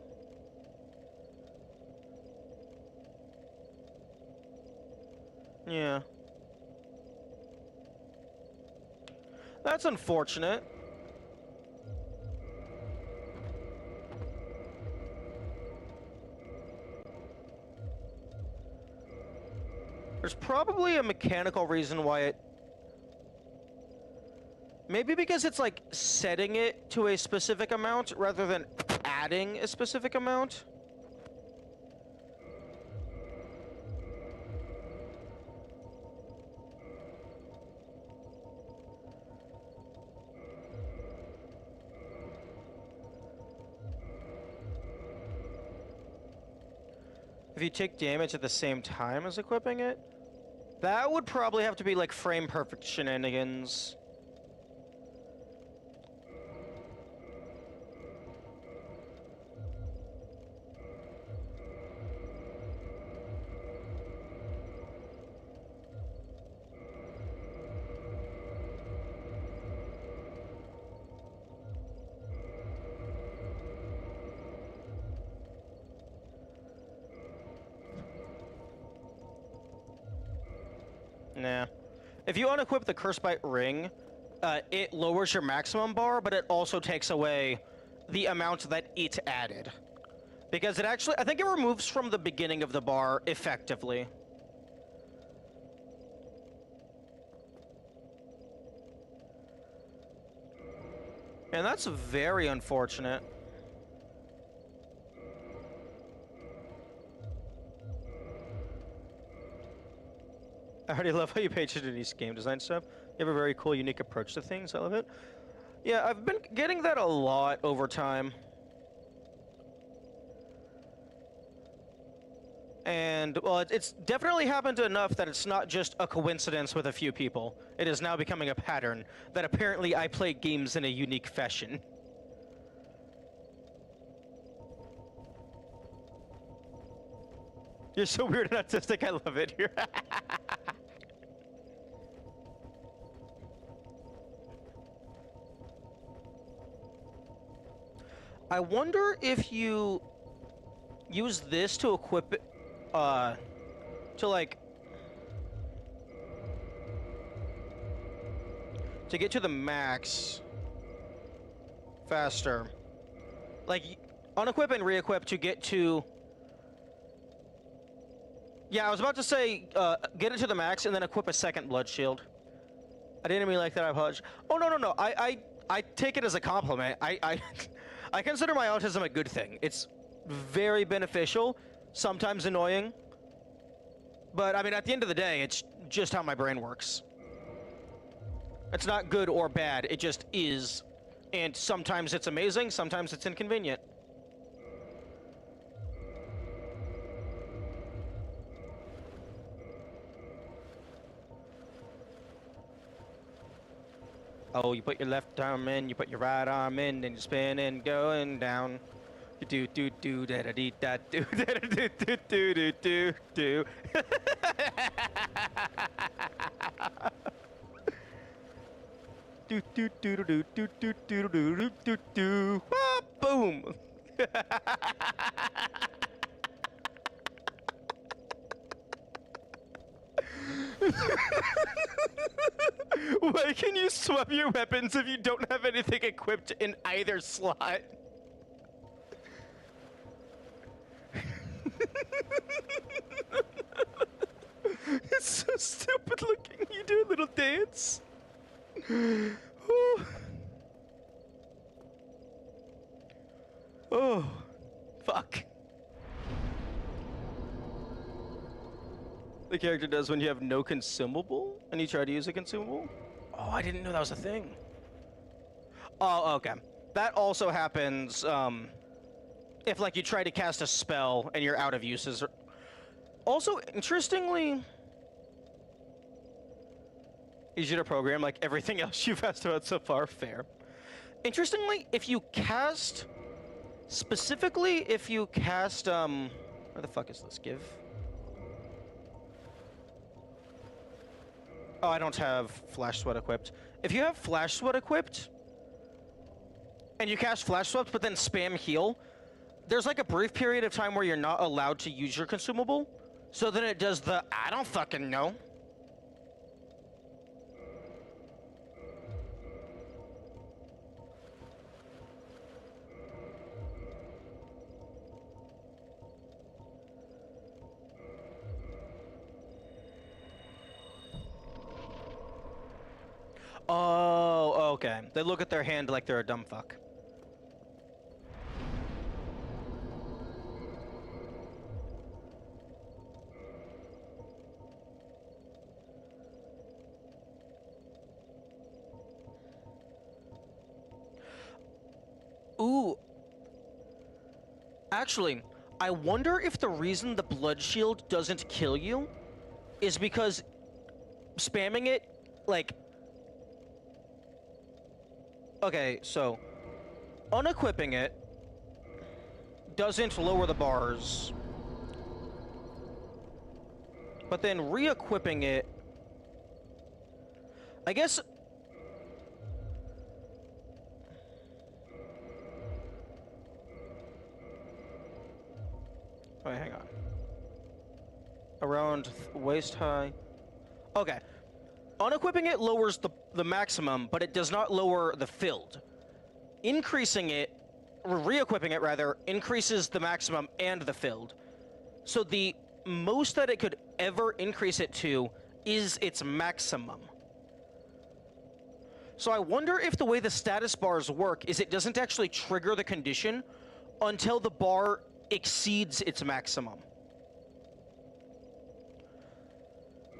Yeah. That's unfortunate. There's probably a mechanical reason why it... Maybe because it's like setting it to a specific amount rather than adding a specific amount. If you take damage at the same time as equipping it, that would probably have to be like frame perfect shenanigans. Nah. If you unequip the Curse Bite ring, it lowers your maximum bar, but it also takes away the amount that it added. Because it actually, I think it removes from the beginning of the bar effectively. And that's very unfortunate. I already love how you pay attention to these game design stuff. You have a very cool, unique approach to things. I love it. Yeah, I've been getting that a lot over time. And, well, it's definitely happened enough that it's not just a coincidence with a few people. It is now becoming a pattern that apparently I play games in a unique fashion. You're so weird and autistic, I love it. I wonder if you use this to equip it, to get to the max faster. Like, unequip and re-equip to get to... Yeah, I was about to say, get it to the max and then equip a second blood shield. I didn't mean like that, I apologize. Oh, no. I take it as a compliment. I consider my autism a good thing. It's very beneficial, sometimes annoying. But, I mean, at the end of the day, it's just how my brain works. It's not good or bad, it just is. And sometimes it's amazing, sometimes it's inconvenient. Oh, you put your left arm in, you put your right arm in, then you spin and going down. Do do do da da dee da do da da do do do do do do. Do do do do do do do do do do do. Boom. Why can you swap your weapons if you don't have anything equipped in either slot? It's so stupid looking. You do a little dance. Oh. Oh. Fuck. The character does when you have no consumable and you try to use a consumable? Oh, I didn't know that was a thing. Oh, okay. That also happens if like you try to cast a spell and you're out of uses. Also, interestingly, easier to program like everything else you've asked about so far. Fair. Interestingly, if you cast, specifically if you cast, where the fuck is this? Give? Oh, I don't have Flash Sweat equipped. If you have Flash Sweat equipped, and you cast Flash Sweat but then spam heal, there's like a brief period of time where you're not allowed to use your consumable, so then it does the, I don't fucking know. Oh, okay. They look at their hand like they're a dumb fuck. Ooh. Actually, I wonder if the reason the blood shield doesn't kill you is because spamming it, like... Okay, so unequipping it doesn't lower the bars, but then re-equipping it, I guess... Wait, hang on. Around waist high. Okay. Unequipping it lowers the maximum, but it does not lower the filled. Increasing it, or re-equipping it rather, increases the maximum and the filled. So the most that it could ever increase it to is its maximum. So I wonder if the way the status bars work is it doesn't actually trigger the condition until the bar exceeds its maximum.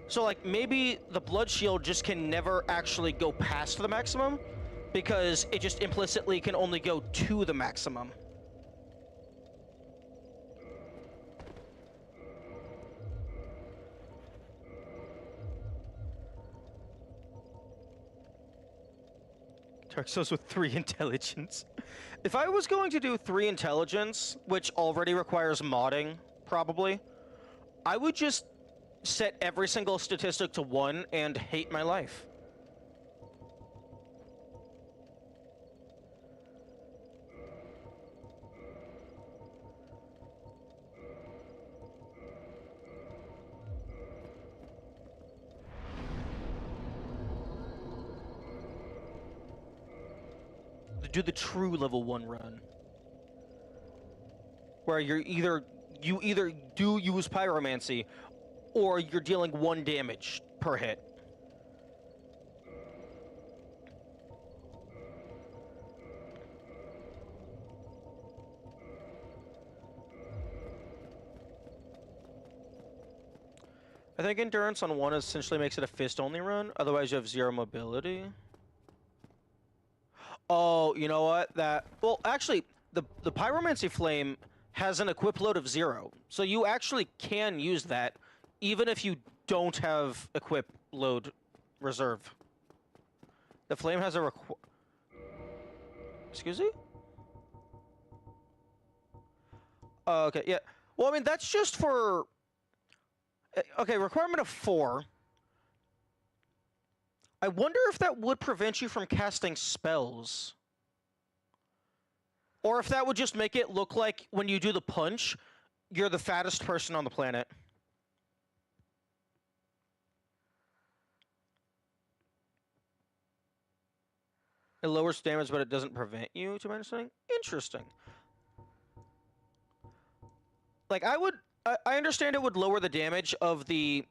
So, like, maybe the blood shield just can never actually go past the maximum because it just implicitly can only go to the maximum. Dark Souls with 3 intelligence. If I was going to do 3 intelligence, which already requires modding, probably, I would just set every single statistic to 1 and hate my life. Do the true level 1 run, where you either do use pyromancy or you're dealing 1 damage per hit. I think endurance on 1 essentially makes it a fist-only run, otherwise you have 0 mobility. Oh, you know what? Well, actually, the pyromancy flame has an equip load of 0, so you actually can use that even if you don't have equip load reserve. The flame has a Excuse me? Okay, yeah. Well, I mean, that's just for... Okay, requirement of 4. I wonder if that would prevent you from casting spells. Or if that would just make it look like when you do the punch, you're the fattest person on the planet. It lowers damage, but it doesn't prevent you, to my understanding. Interesting. Like, I understand it would lower the damage of the...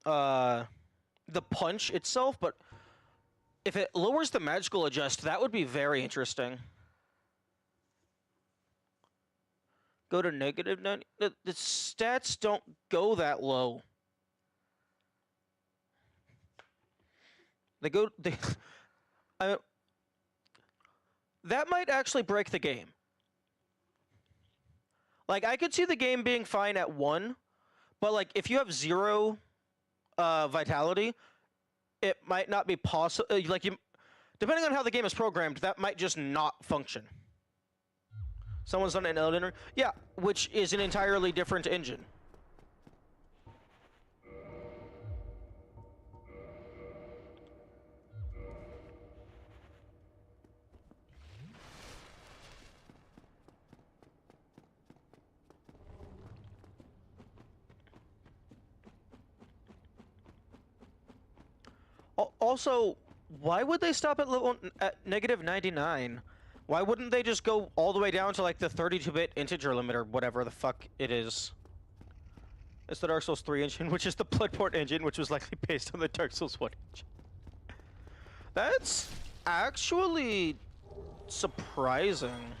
the punch itself, but if it lowers the magical adjust, that would be very interesting. Go to negative 90. The stats don't go that low. They go... that might actually break the game. Like, I could see the game being fine at 1, but, like, if you have 0 vitality, it might not be possible. Like, depending on how the game is programmed, that might just not function. Someone's done an Elden Ring? Yeah, which is an entirely different engine. Also, why would they stop at negative 99? Why wouldn't they just go all the way down to like the 32-bit integer limit or whatever the fuck it is? It's the Dark Souls 3 engine, which is the Bloodborne engine, which was likely based on the Dark Souls 1 engine. That's actually surprising.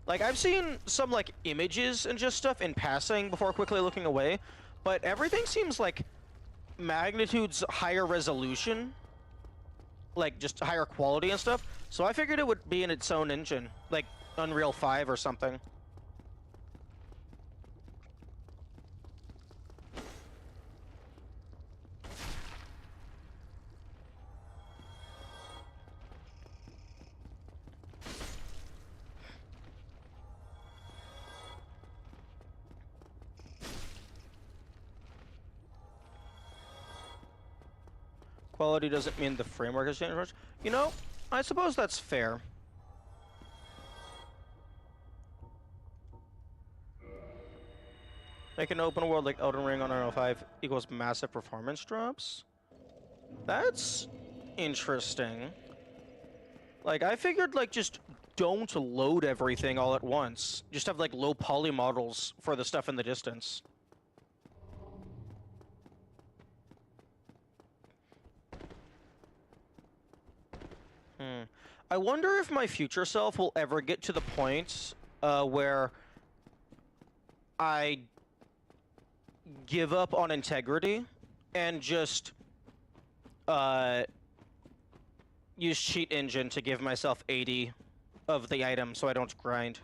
Like, I've seen some, like, images and just stuff in passing before quickly looking away, but everything seems like magnitudes higher resolution, like just higher quality and stuff. So I figured it would be in its own engine, like Unreal 5 or something. Quality doesn't mean the framework has changed much. You know, I suppose that's fair. Make an open world like Elden Ring on Unreal 5 equals massive performance drops? That's interesting. Like, I figured, like, just don't load everything all at once. Just have, like, low poly models for the stuff in the distance. I wonder if my future self will ever get to the point where I give up on integrity and just use cheat engine to give myself 80 of the item so I don't grind.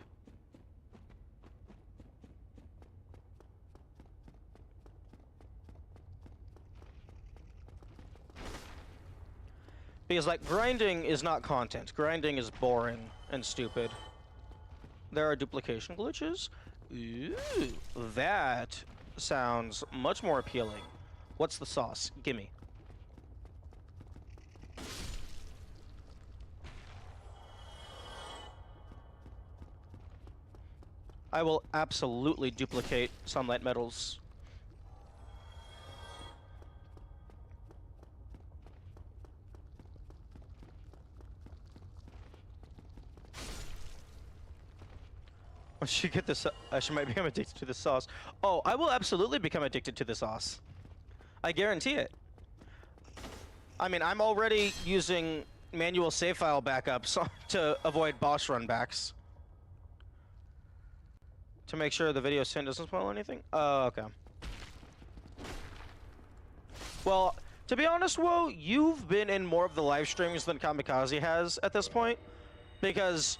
Because, like, grinding is not content. Grinding is boring and stupid. There are duplication glitches? Ooh, that sounds much more appealing. What's the sauce? Gimme. I will absolutely duplicate sunlight metals. Once she get this, she might become addicted to the sauce. Oh, I will absolutely become addicted to the sauce. I guarantee it. I mean, I'm already using manual save file backups to avoid boss run backs. To make sure the video send doesn't spoil anything? Oh, okay. Well, to be honest, Woe, you've been in more of the live streams than Kamikaze has at this point. Because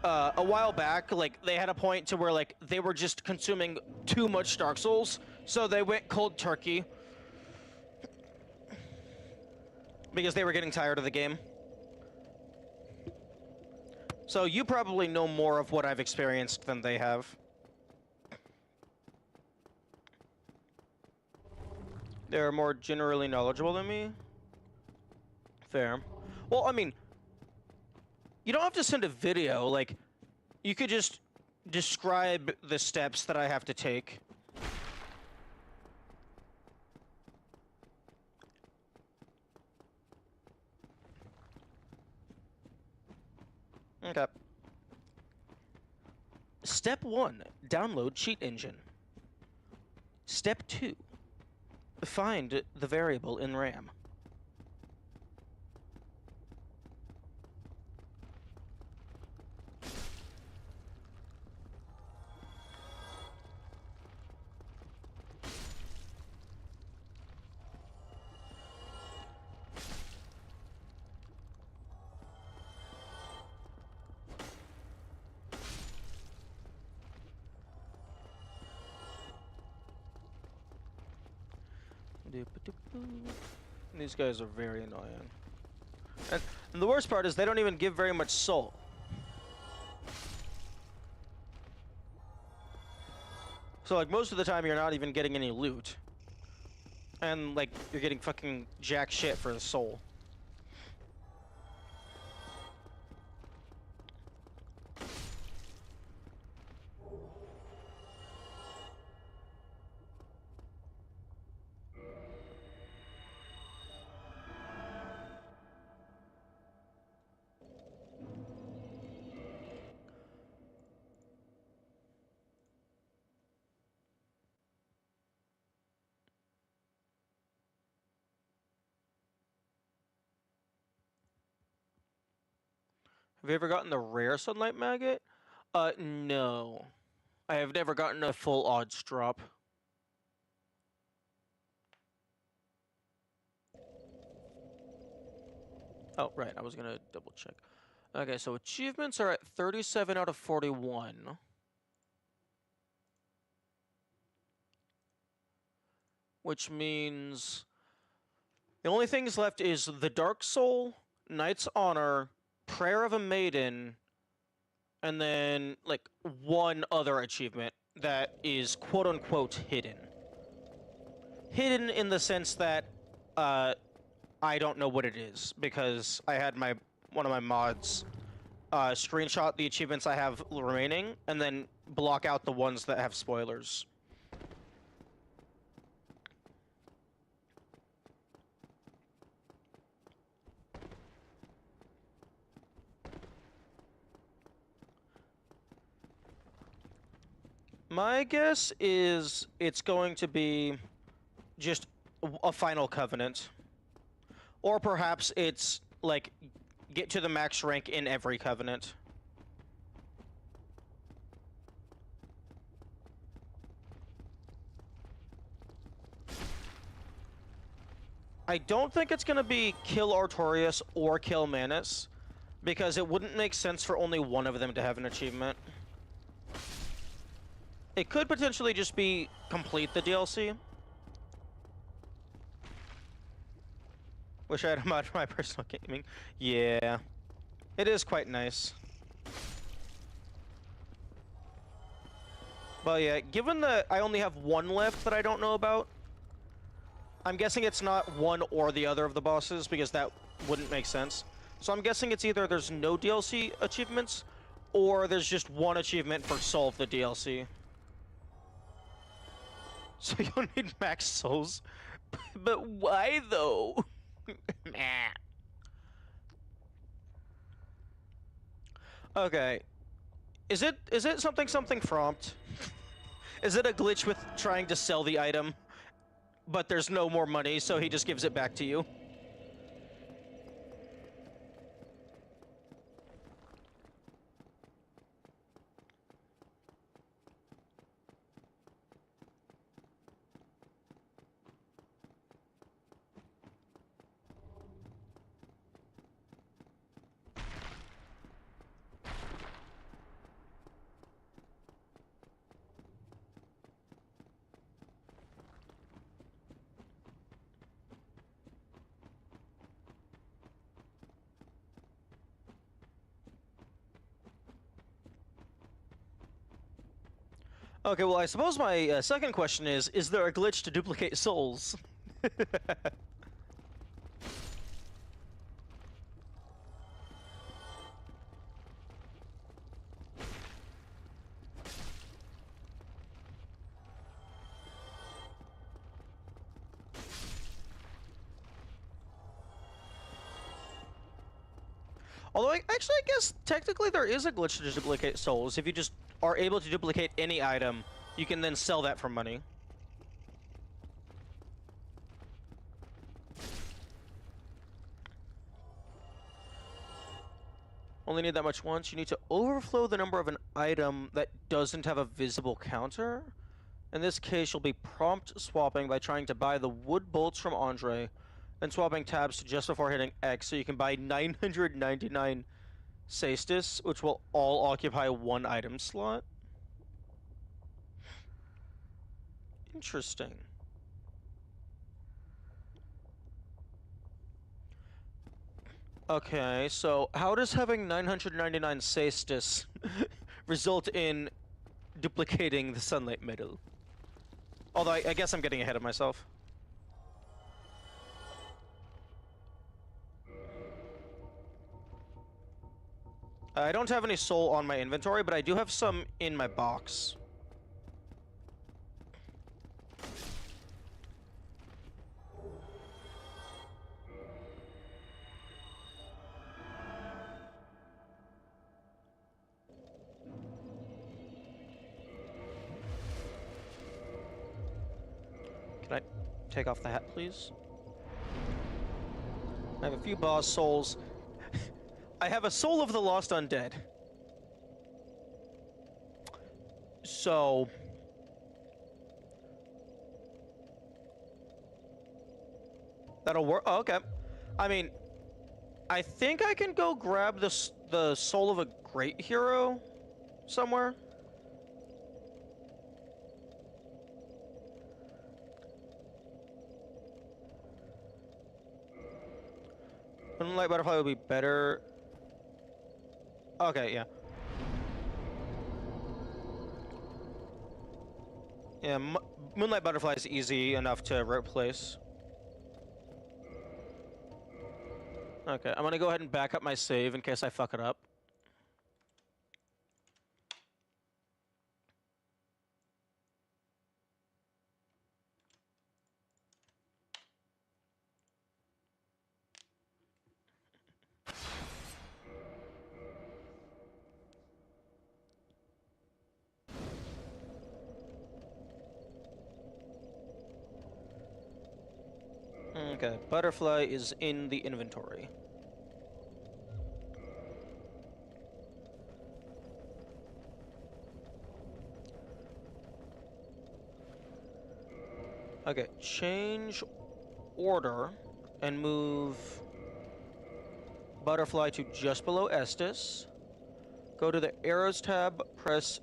a while back, like, they had a point to where, like, they were just consuming too much Dark Souls, so they went cold turkey. Because they were getting tired of the game. So you probably know more of what I've experienced than they have. They're more generally knowledgeable than me. Fair. Well, I mean, you don't have to send a video. Like, you could just describe the steps that I have to take. Okay. Step 1, download cheat engine. Step 2, find the variable in RAM. These guys are very annoying. And the worst part is they don't even give very much soul. So, like, most of the time you're not even getting any loot. And, like, you're getting fucking jack shit for the soul. Have you ever gotten the rare sunlight maggot? No. I have never gotten a full odds drop. Oh, right, I was gonna double check. Okay, so achievements are at 37 out of 41. Which means the only things left is the Dark Soul, Knight's Honor, Prayer of a Maiden, and then, like, one other achievement that is quote-unquote hidden. Hidden in the sense that, I don't know what it is, because I had one of my mods screenshot the achievements I have remaining, and then block out the ones that have spoilers. My guess is it's going to be just a final covenant. Or perhaps it's, like, get to the max rank in every covenant. I don't think it's going to be kill Artorias or kill Manus, because it wouldn't make sense for only one of them to have an achievement. It could potentially just be complete the DLC. Wish I had a mod for my personal gaming. Yeah. It is quite nice. But yeah, given that I only have one left that I don't know about, I'm guessing it's not one or the other of the bosses, because that wouldn't make sense. So I'm guessing it's either there's no DLC achievements, or there's just one achievement for solve the DLC. So you'll need max souls. But why though? Meh. Okay. Is it something prompt? Is it a glitch with trying to sell the item, but there's no more money, so he just gives it back to you? Okay, well, I suppose my second question is there a glitch to duplicate souls? Although, actually, I guess technically there is a glitch to duplicate souls. If you just are able to duplicate any item, you can then sell that for money. Only need that much once. You need to overflow the number of an item that doesn't have a visible counter. In this case, you'll be prompt swapping by trying to buy the wood bolts from Andre, then swapping tabs to just before hitting X so you can buy 999 Cestus, which will all occupy one item slot. Interesting. Okay, so how does having 999 Cestus result in duplicating the sunlight metal? Although I guess I'm getting ahead of myself. I don't have any soul on my inventory, but I do have some in my box. Can I take off the hat, please? I have a few boss souls. I have a soul of the lost undead. So... that'll work. Oh, okay. I mean, I think I can go grab the soul of a great hero somewhere. Moonlight Butterfly would be better. Okay, yeah. Yeah, Moonlight Butterfly is easy enough to replace. Okay, I'm gonna go ahead and back up my save in case I fuck it up. Okay, Butterfly is in the inventory. Okay, change order and move Butterfly to just below Estes. Go to the arrows tab, press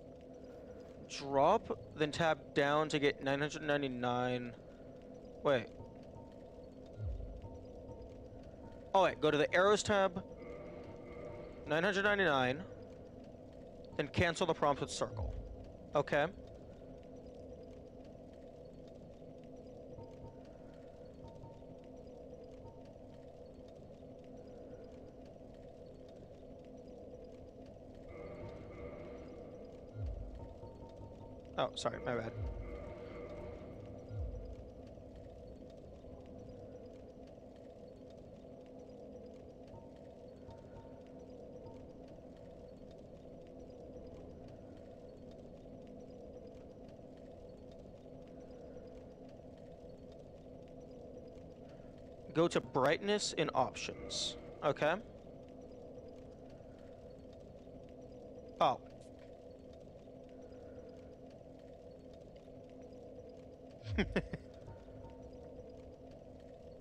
drop, then tab down to get 999. Wait. Oh wait, go to the arrows tab, 999, then cancel the prompt with circle. Okay. Oh, sorry, my bad. Go to brightness in options. Okay. Oh.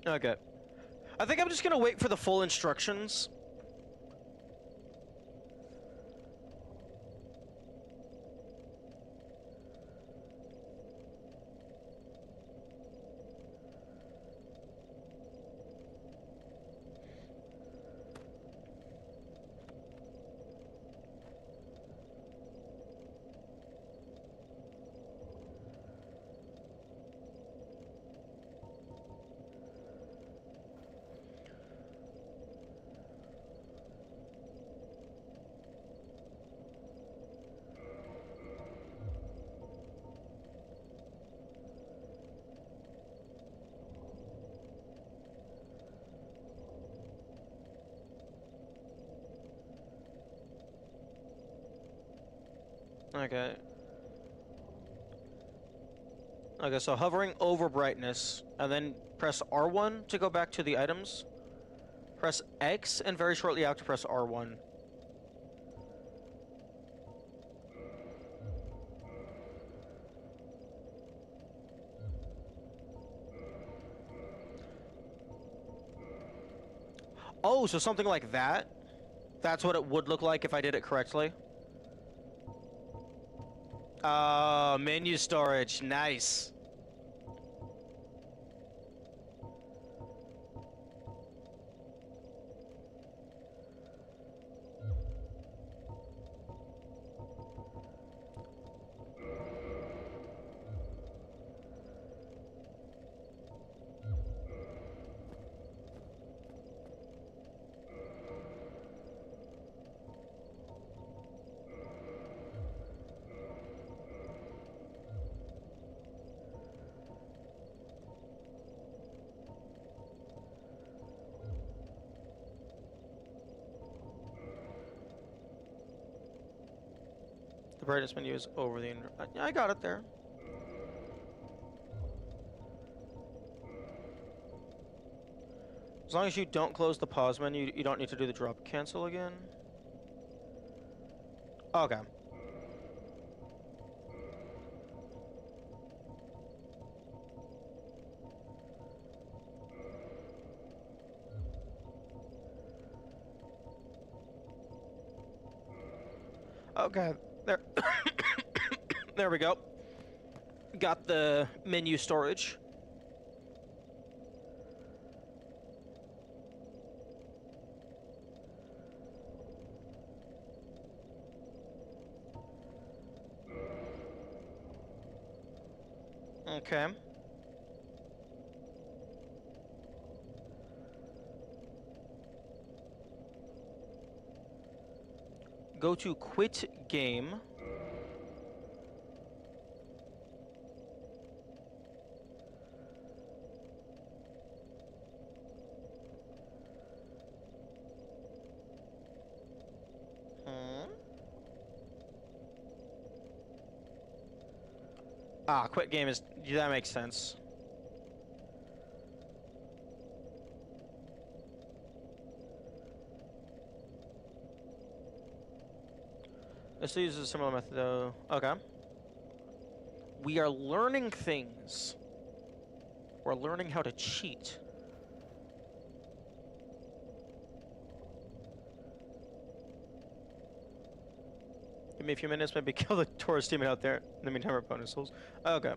Okay. I think I'm just gonna wait for the full instructions. Okay. Okay, so hovering over brightness, and then press R1 to go back to the items. Press X, and very shortly after press R1. Oh, so something like that? That's what it would look like if I did it correctly? Menu storage. Nice. The brightness menu is over the... I got it there. As long as you don't close the pause menu, you don't need to do the drop cancel again. Okay. Okay, there. There we go. Got the menu storage. Okay. Go to quit game. Ah, quit game is... that makes sense. This uses a similar method though. Okay. We are learning things. We're learning how to cheat. Give me a few minutes, maybe kill the tourist demon out there. In the meantime, our bonus souls. Okay.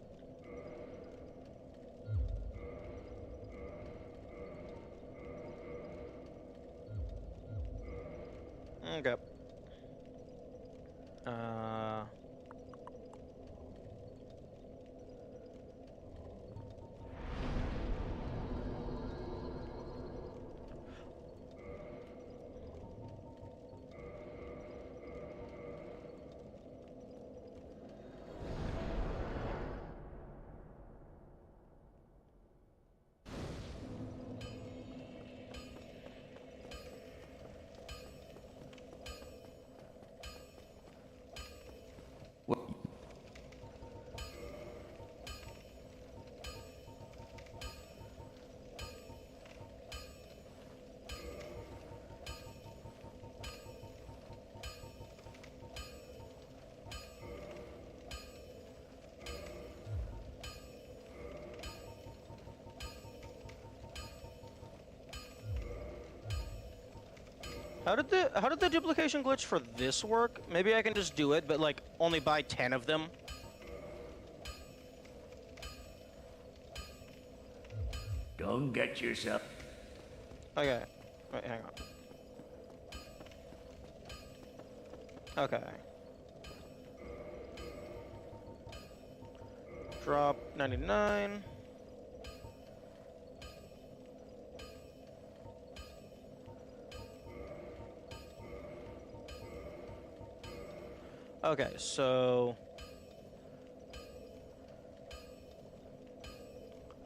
Okay. How did the duplication glitch for this work? Maybe I can just do it, but like only buy 10 of them. Don't get yourself... Okay. Wait, hang on. Okay. Drop 99. Okay, so...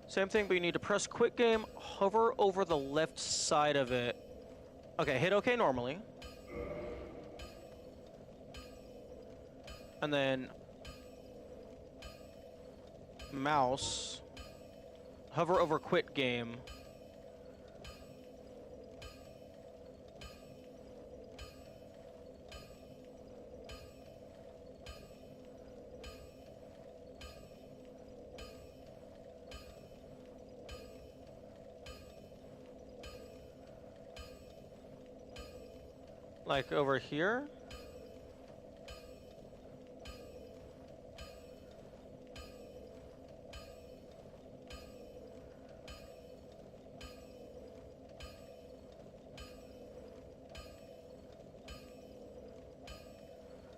same thing, but you need to press quit game, hover over the left side of it. Okay, hit OK normally. And then mouse, hover over quit game. Like over here.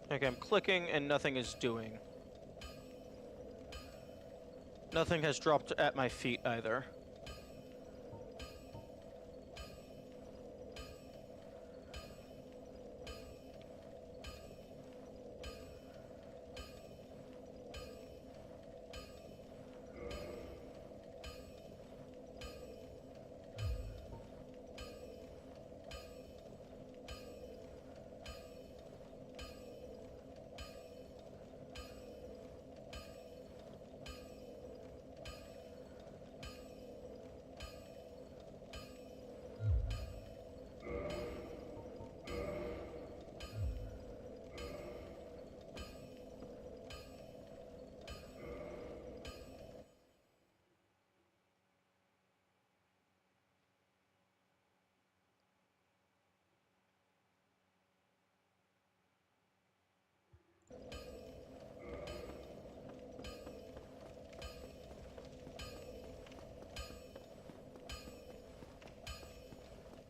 Okay, I'm clicking and nothing is doing. Nothing has dropped at my feet either.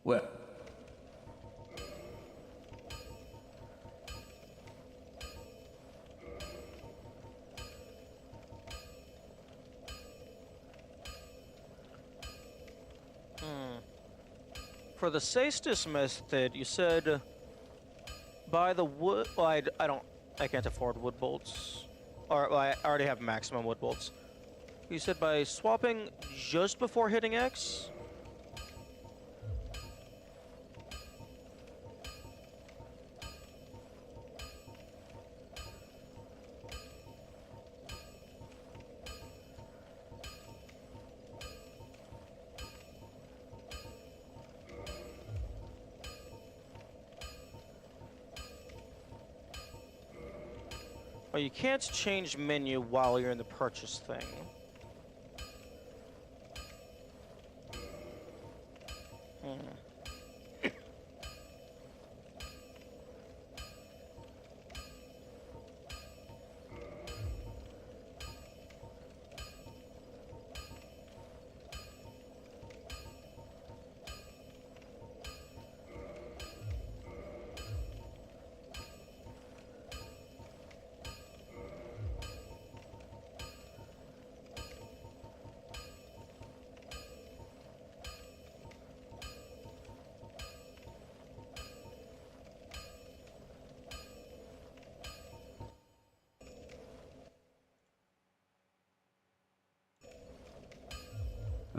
Well, For the Sastis method, you said buy the wood. Well, I can't afford wood bolts. Or well, I already have maximum wood bolts. You said by swapping just before hitting X. Oh, you can't change menu while you're in the purchase thing.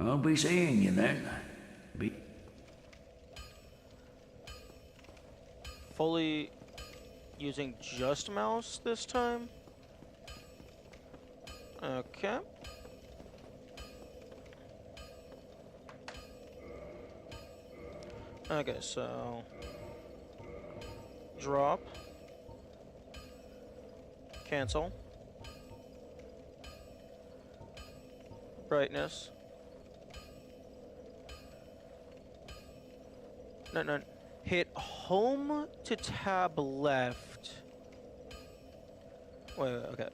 I'll be seeing you then. Be Fully using just mouse this time. Okay. Okay, so drop, cancel, brightness. No. Hit home to tab left. Wait, okay.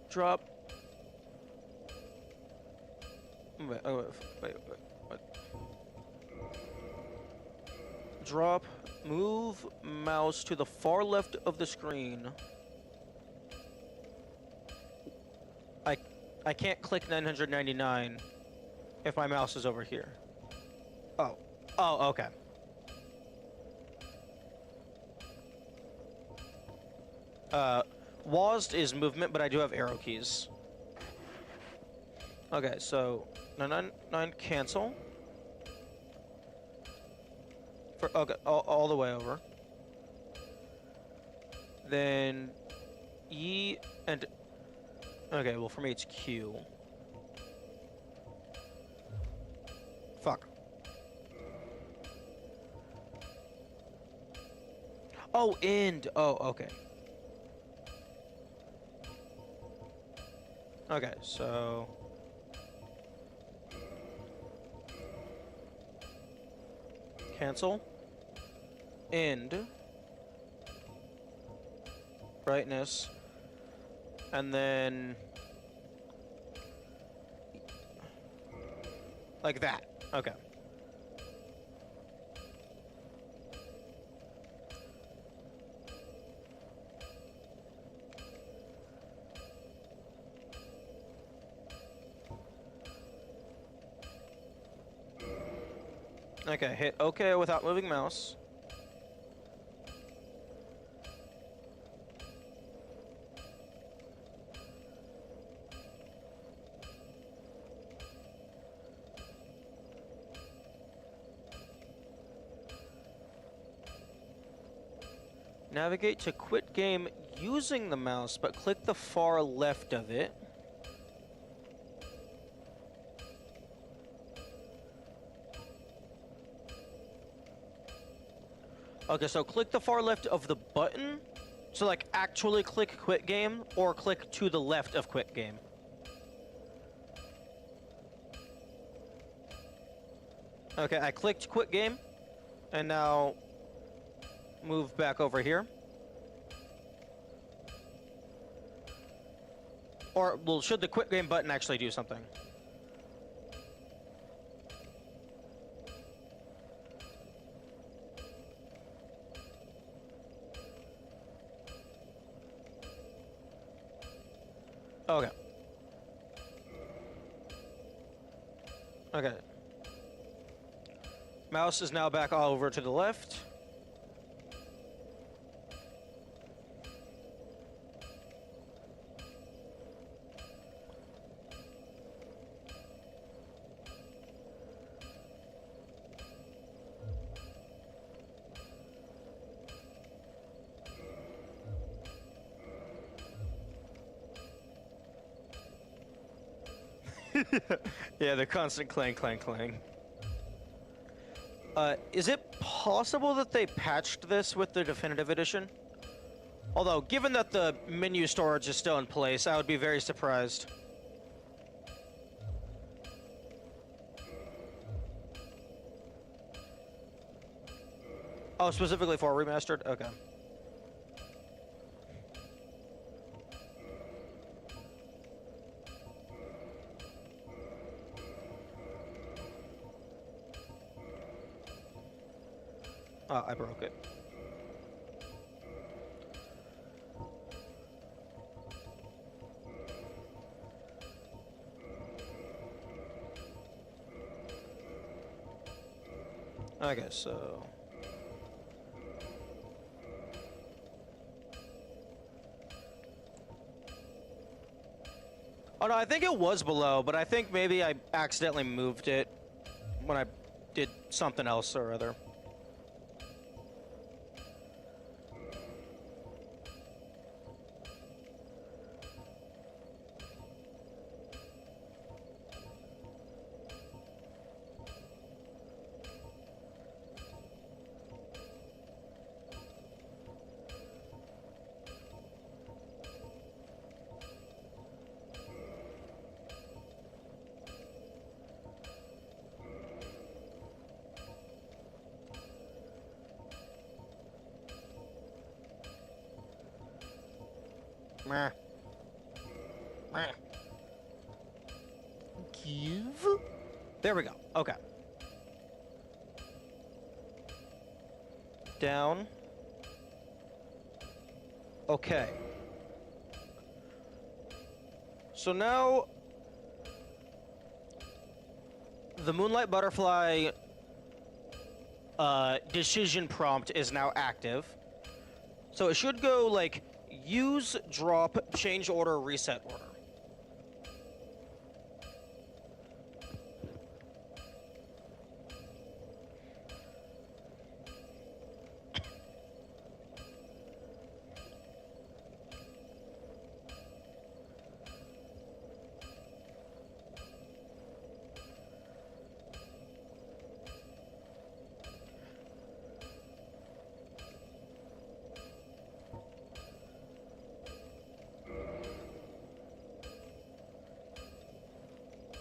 Drop. Wait. Drop. Move mouse to the far left of the screen. I can't click 999 if my mouse is over here. Oh, okay. WASD is movement, but I do have arrow keys. Okay, so 999 cancel. Okay, all the way over. Then E and... Okay, well for me it's Q. Fuck. Oh, end. Oh, okay. Okay, so... Cancel. End. Brightness. And then... Like that. Okay. Okay, hit OK without moving mouse. Navigate to quit game using the mouse, but click the far left of it. Okay, so click the far left of the button. So like actually click quit game or click to the left of quit game. Okay, I clicked quit game and now move back over here. Or, well, should the quit game button actually do something? Okay. Okay. Mouse is now back all over to the left. Yeah, the constant clang, clang, clang. Is it possible that they patched this with the definitive edition? Although, given that the menu storage is still in place, I would be very surprised. Oh, specifically for Remastered? Okay. Oh, I broke it. Okay, so... Oh no, I think it was below, but I think maybe I accidentally moved it when I did something else or other. Meh. Meh. Give? There we go. Okay. Down. Okay. So now... the Moonlight Butterfly decision prompt is now active. So it should go like... use, drop, change order, reset order.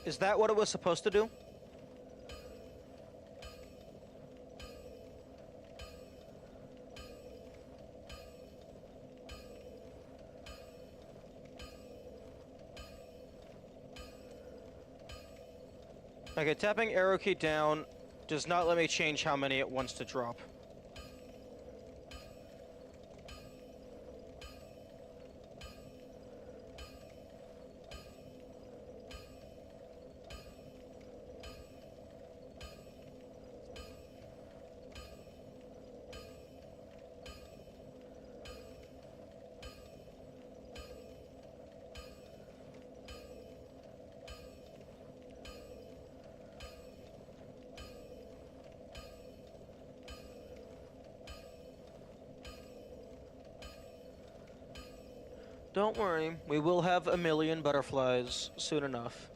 Is that what it was supposed to do? Okay, tapping arrow key down does not let me change how many it wants to drop. Don't worry, we will have a million butterflies soon enough.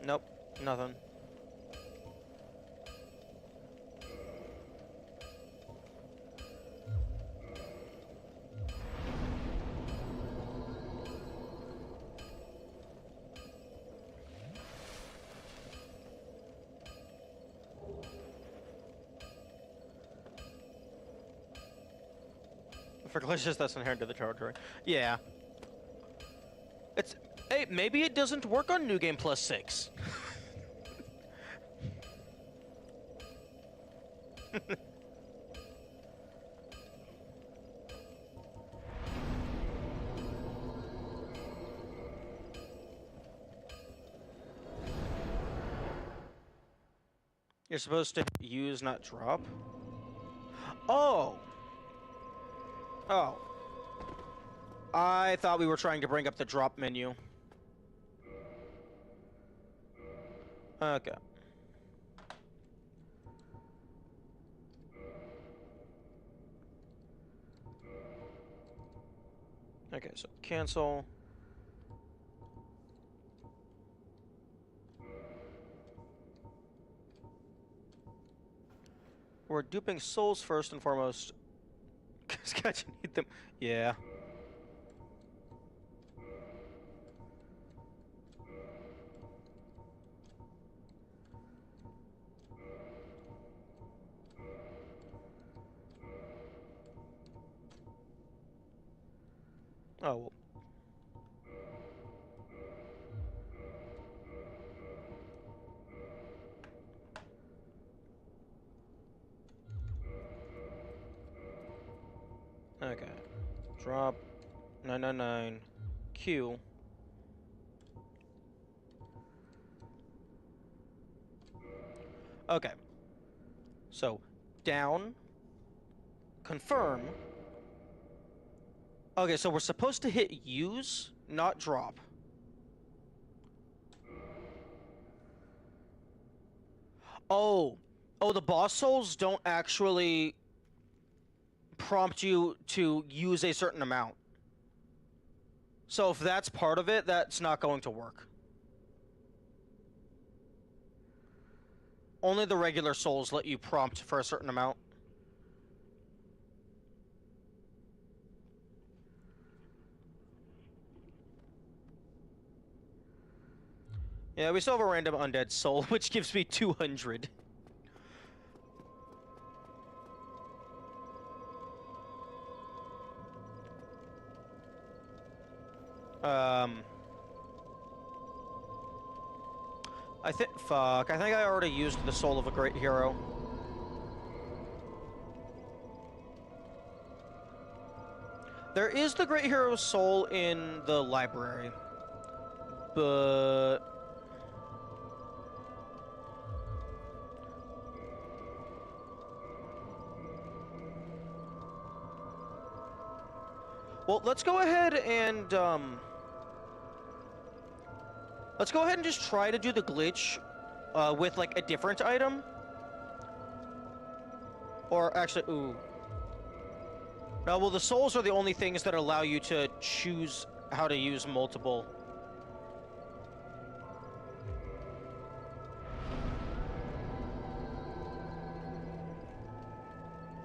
Nope, nothing. For glitches, that's inherent to the territory. Yeah. It's... Hey, maybe it doesn't work on New Game Plus 6. You're supposed to use, not drop? Oh! Oh. I thought we were trying to bring up the drop menu. Okay. Okay, so cancel. We're duping souls first and foremost. Because God, you need them. Yeah. Oh, well. Okay. Drop 999 Q. Okay. So, down. Confirm. Okay, so we're supposed to hit use, not drop. Oh. Oh, the boss souls don't actually prompt you to use a certain amount. So if that's part of it, that's not going to work. Only the regular souls let you prompt for a certain amount. Yeah, we still have a random undead soul, which gives me 200. Fuck, I think I already used the soul of a great hero. There is the great hero's soul in the library. But... Well, let's go ahead and, let's go ahead and just try to do the glitch, with, like, a different item. Or, actually, ooh. No, well, the souls are the only things that allow you to choose how to use multiple.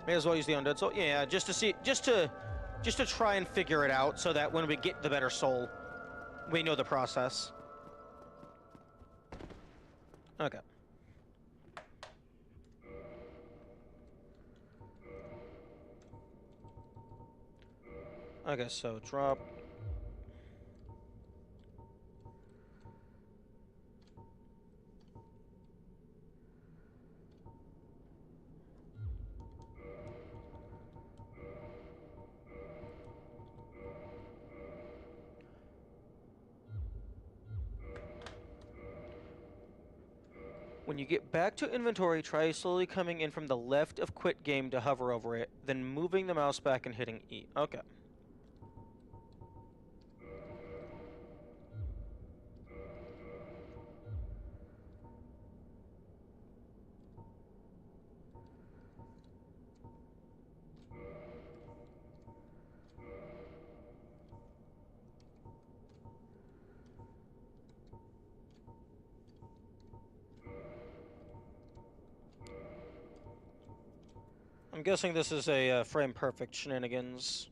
May as well use the undead soul. Yeah, just to try and figure it out, so that when we get the better soul, we know the process. Okay. Okay, so drop. When you get back to inventory, try slowly coming in from the left of quit game to hover over it, then moving the mouse back and hitting E. Okay. I'm guessing this is a frame perfect shenanigans.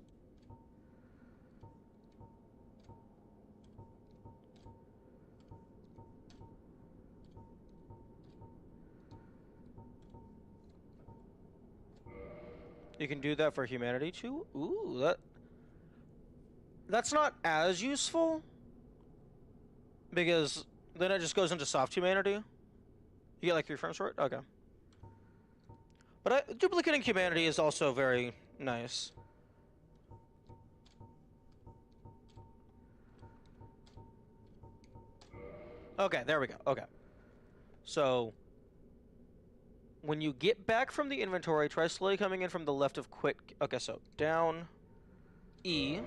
You can do that for humanity too? Ooh, that's not as useful, because then it just goes into soft humanity. You get like 3 frames for it? Okay. But duplicating humanity is also very nice. Okay, there we go. Okay. So, when you get back from the inventory, try slowly coming in from the left of quit. Okay, so down, E.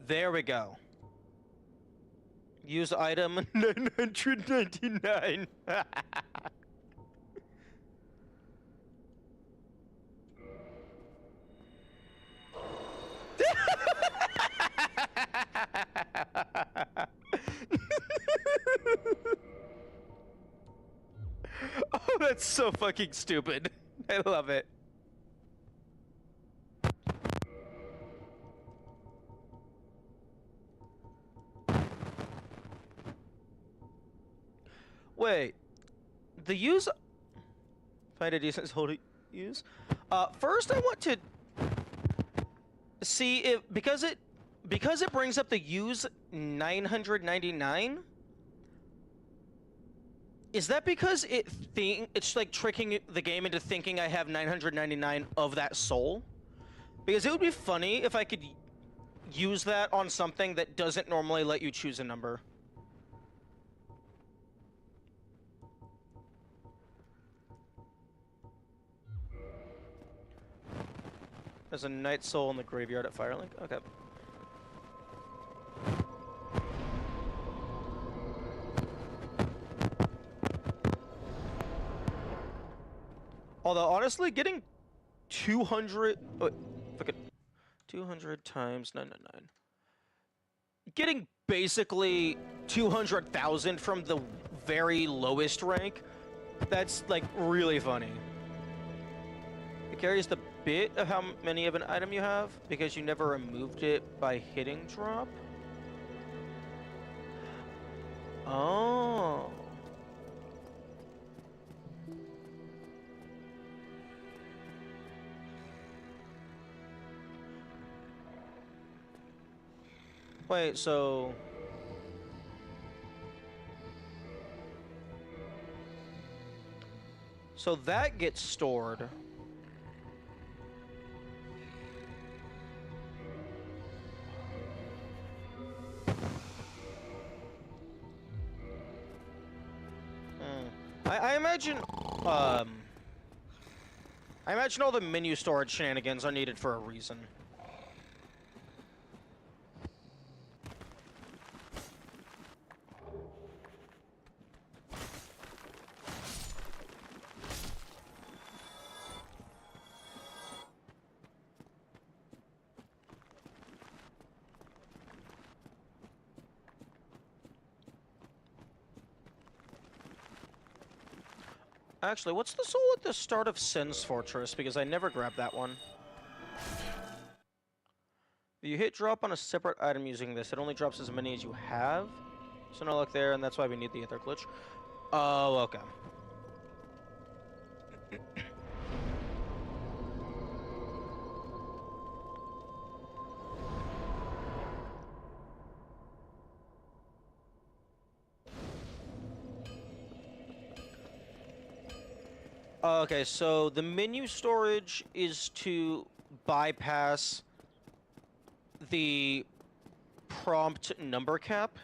There we go. Use item 999. Oh, that's so fucking stupid. I love it. Wait, the use. Find a decent soul to use. First I want to see if because it brings up the use 999. Is that because it's like tricking the game into thinking I have 999 of that soul? Because it would be funny if I could use that on something that doesn't normally let you choose a number. There's a night soul in the graveyard at Firelink. Okay. Although, honestly, getting 200... Wait, fuck it. 200 times 999. Getting basically 200,000 from the very lowest rank, that's, like, really funny. It carries the bit of how many of an item you have, because you never removed it by hitting drop. Oh. Wait, so... So that gets stored. I imagine, I imagine all the menu storage shenanigans are needed for a reason. Actually, what's the soul at the start of Sen's Fortress? Because I never grabbed that one. If you hit drop on a separate item using this, it only drops as many as you have. So no luck there, and that's why we need the Ether Glitch. Oh, okay. Okay, so the menu storage is to bypass the prompt number cap.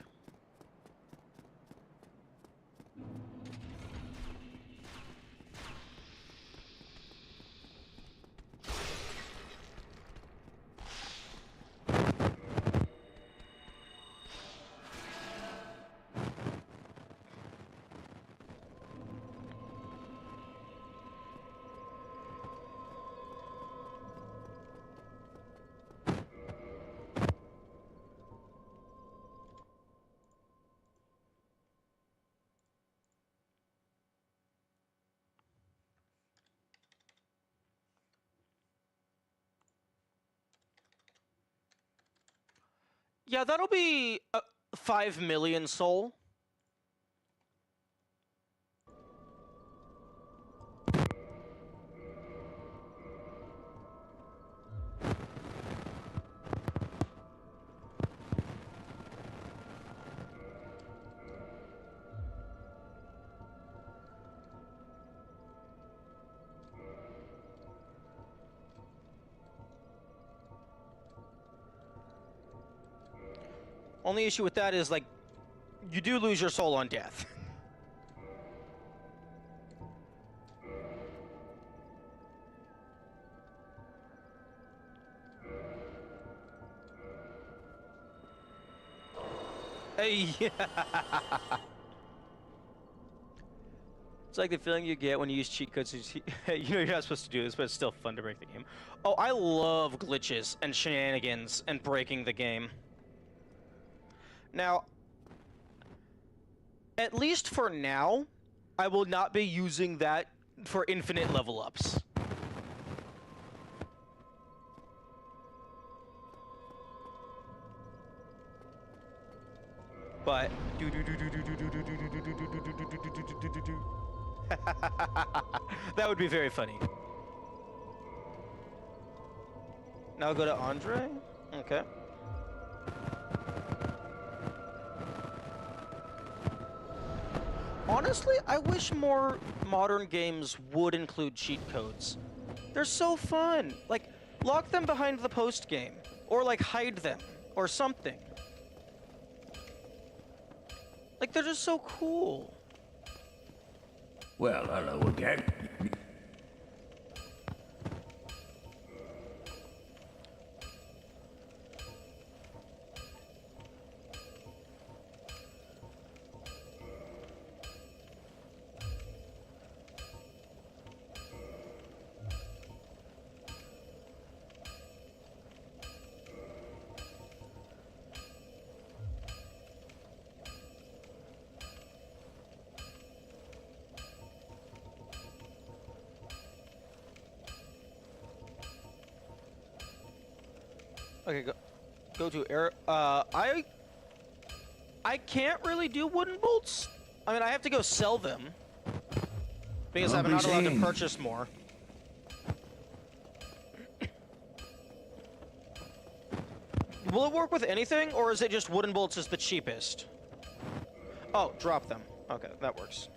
Yeah, that'll be 5 million soul. Only issue with that is, like, you do lose your soul on death. Hey, yeah. It's like the feeling you get when you use cheat codes. You know you're not supposed to do this, but it's still fun to break the game. Oh, I love glitches and shenanigans and breaking the game. Now, at least for now, I will not be using that for infinite level ups. But that would be very funny. Now go to Andre. Okay. Honestly, I wish more modern games would include cheat codes. They're so fun. Like, lock them behind the post game, or like hide them, or something. Like, they're just so cool. Well, hello again. Okay, go to air. I can't really do wooden bolts. I mean, I have to go sell them because I'm not allowed to purchase more. Will it work with anything, or is it just wooden bolts is the cheapest? Oh, drop them. Okay, that works.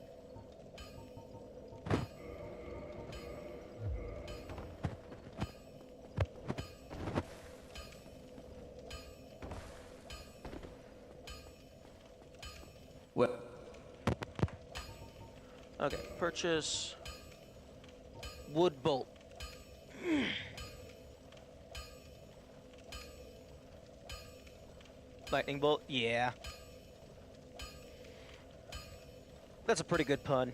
Well, Okay, purchase wood bolt. Lightning bolt, yeah. That's a pretty good pun.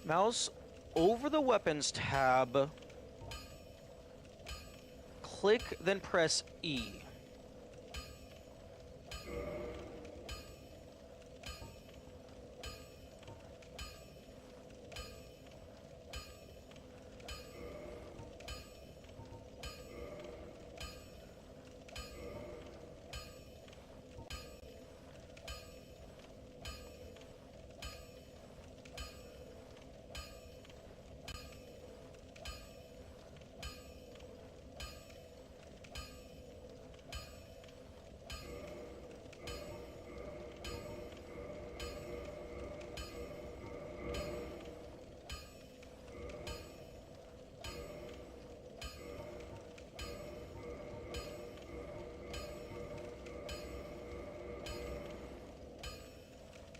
Mouse over the weapons tab. Click, then press E.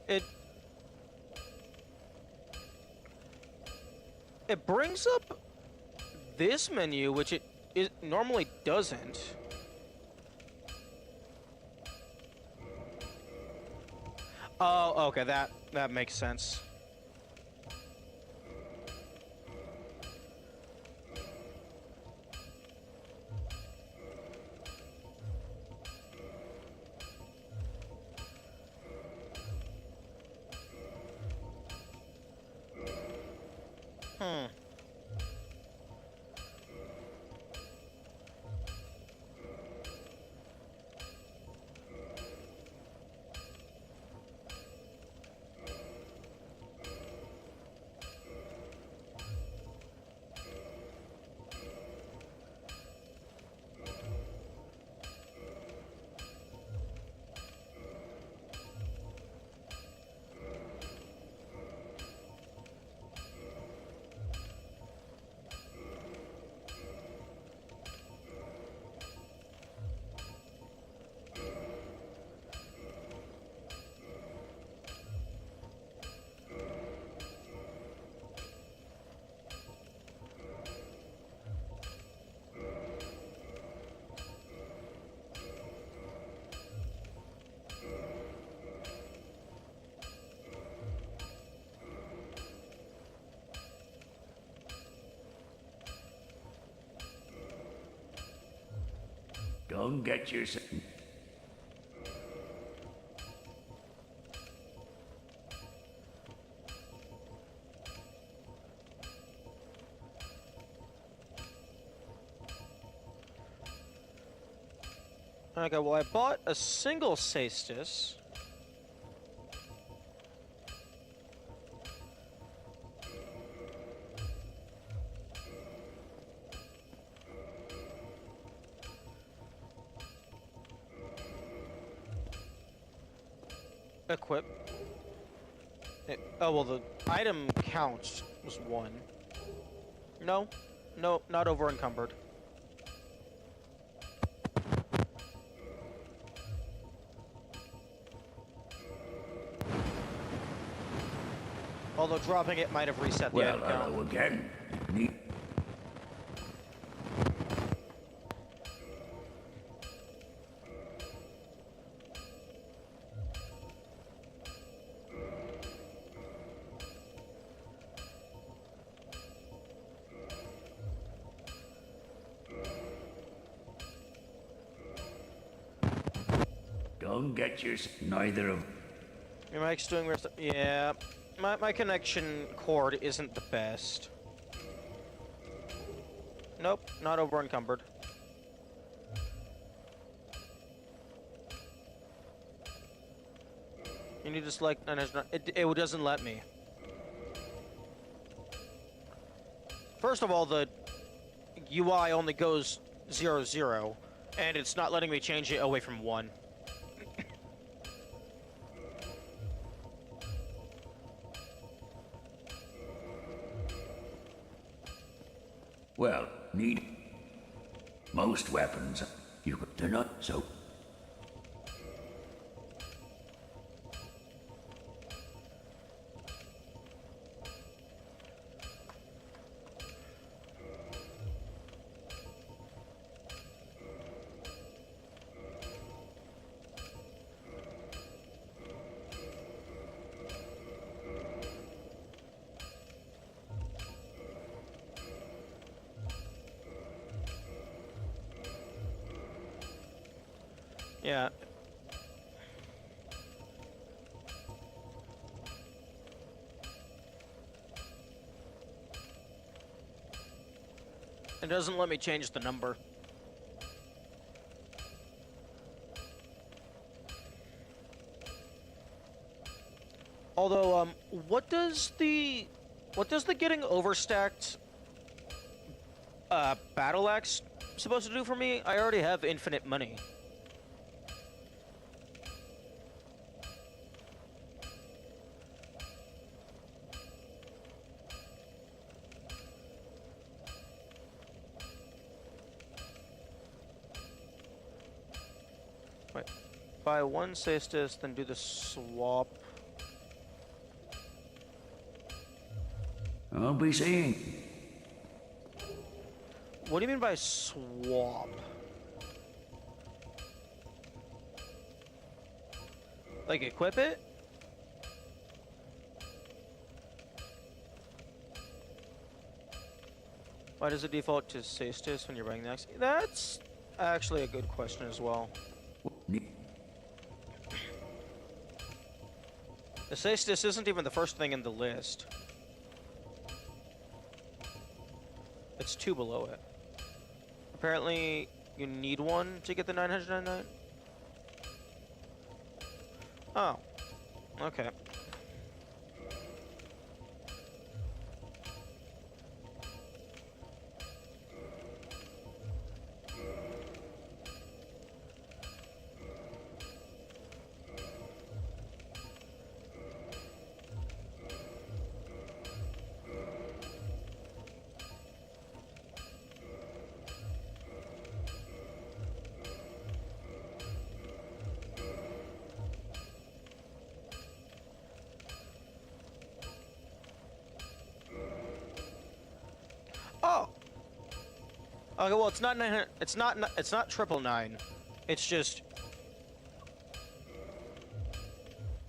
It it brings up this menu, which it normally doesn't. Oh, okay, that makes sense. Hmm. Don't get yourself... Okay, well, I bought a single cestus. Equip. Oh, well, the item count was 1. No, no, not over encumbered. Although dropping it might have reset the Well, item count. hello again. Need... Don't get yourself... Neither of... Your mic's doing weird stuff. Yeah, my connection cord isn't the best. Nope, not over encumbered. You need to select, and it's not, it doesn't let me. First of all, the UI only goes 0, 0, and it's not letting me change it away from 1. Well, need... Most weapons, they're not so... Yeah. It doesn't let me change the number. Although, what does the getting overstacked battle axe supposed to do for me? I already have infinite money. Wait, buy 1 cestus, then do the swap. I'll be seeing. What do you mean by swap? Like equip it? Why does it default to Sastis when you're buying the next? That's actually a good question as well. The Sastis isn't even the first thing in the list. It's 2 below it. Apparently, you need one to get the 999. Oh. Okay. Oh. Okay, well, it's not 900. It's not 999. It's just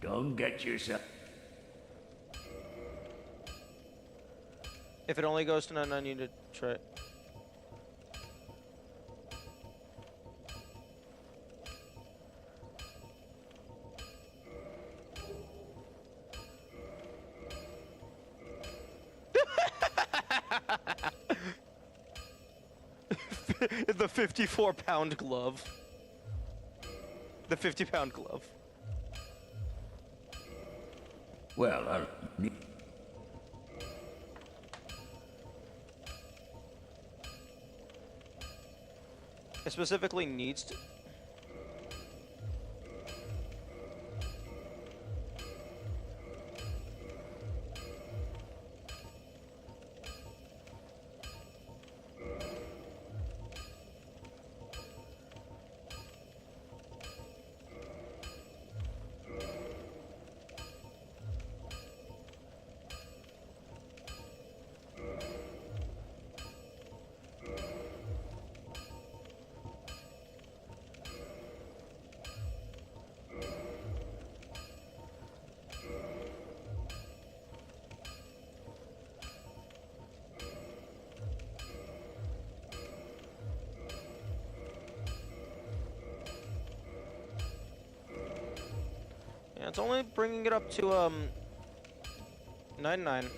Don't get yourself. if it only goes to 99, you need to try it. The 54-pound glove. The 50-pound glove. Well, I'll. It specifically needs to. Yeah, it's only bringing it up to 99.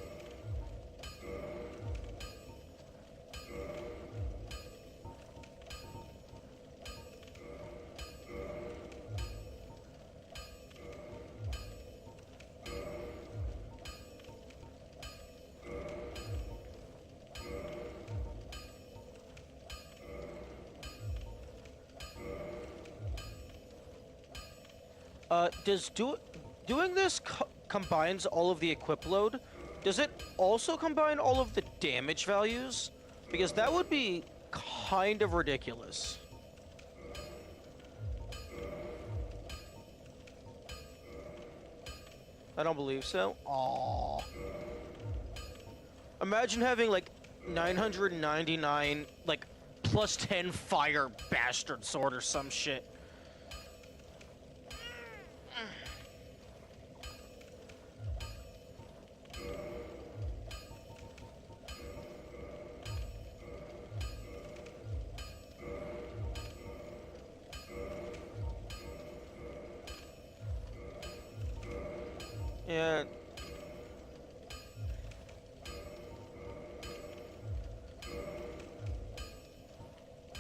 Does doing this combines all of the equip load? Does it also combine all of the damage values? Because that would be kind of ridiculous. I don't believe so. Aww. Imagine having like 999 like plus 10 fire bastard sword or some shit. Yeah.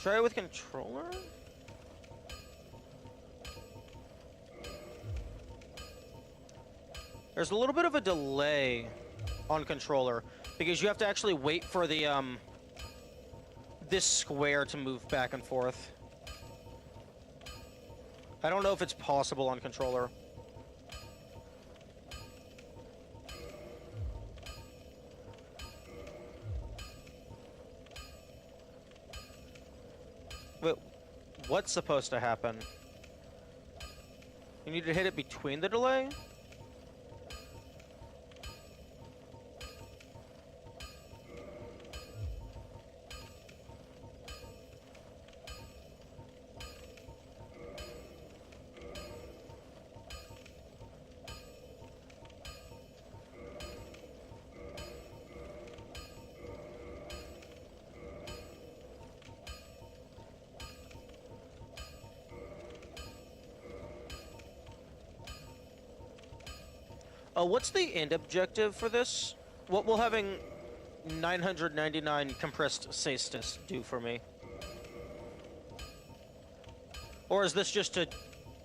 Try it with controller? There's a little bit of a delay on controller because you have to actually wait for the this square to move back and forth. I don't know if it's possible on controller. But what's supposed to happen? You need to hit it between the delay? What's the end objective for this? What will having 999 compressed cestus do for me? Or is this just to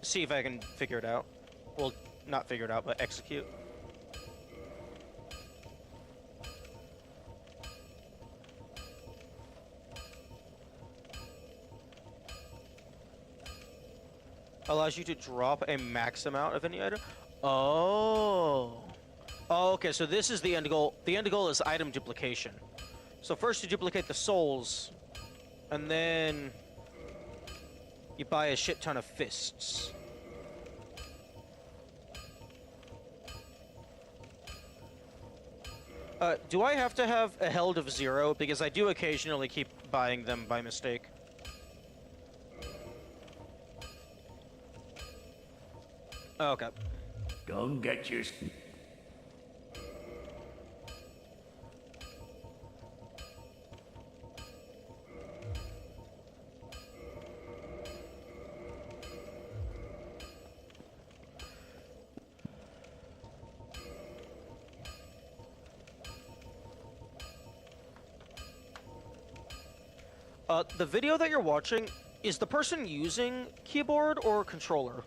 see if I can figure it out? Well, not figure it out, but execute. Allows you to drop a max amount of any item. Oh. Oh, okay, so this is the end goal. The end goal is item duplication. So first you duplicate the souls, and then you buy a shit ton of fists. Do I have to have a held of 0? Because I do occasionally keep buying them by mistake. Okay. Go and get your... The video that you're watching, is the person using keyboard or controller?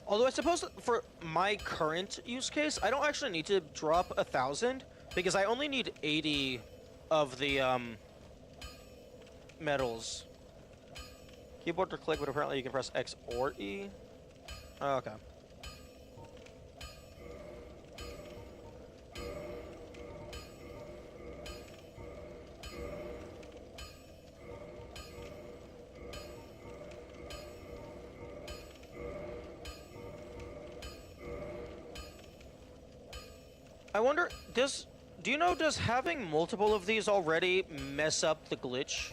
Although I suppose for my current use case, I don't actually need to drop 1,000 because I only need 80 of the medals. Keyboard to click, but apparently you can press X or E. Oh, okay. I wonder, do you know, does having multiple of these already mess up the glitch?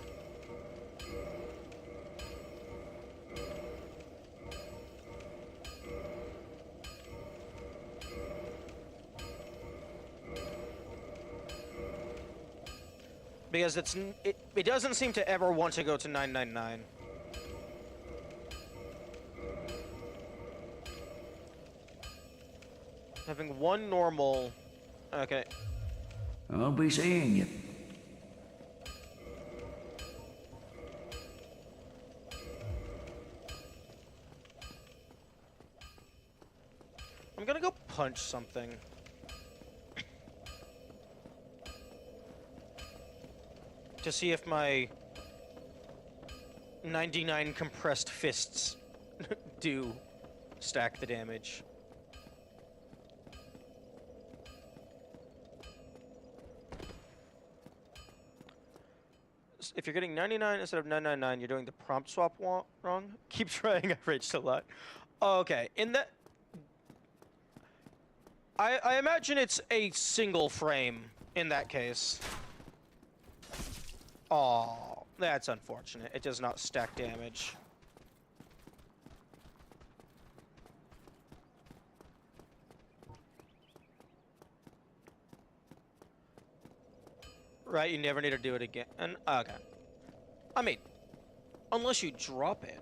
Because it doesn't seem to ever want to go to 999. Having one normal... Okay. I'll be seeing you. I'm gonna go punch something. To see if my 99 compressed fists do stack the damage. If you're getting 99 instead of 999, you're doing the prompt swap wrong. Keep trying, I raged a lot. Okay, in that... I imagine it's a single frame in that case. Oh, that's unfortunate. It does not stack damage. Right, you never need to do it again. And okay. I mean, unless you drop it.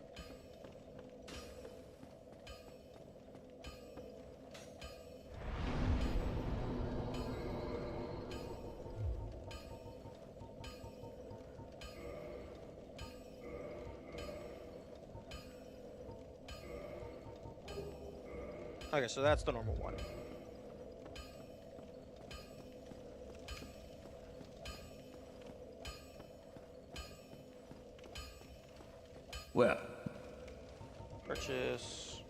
Okay, so that's the normal one. Well, Purchase.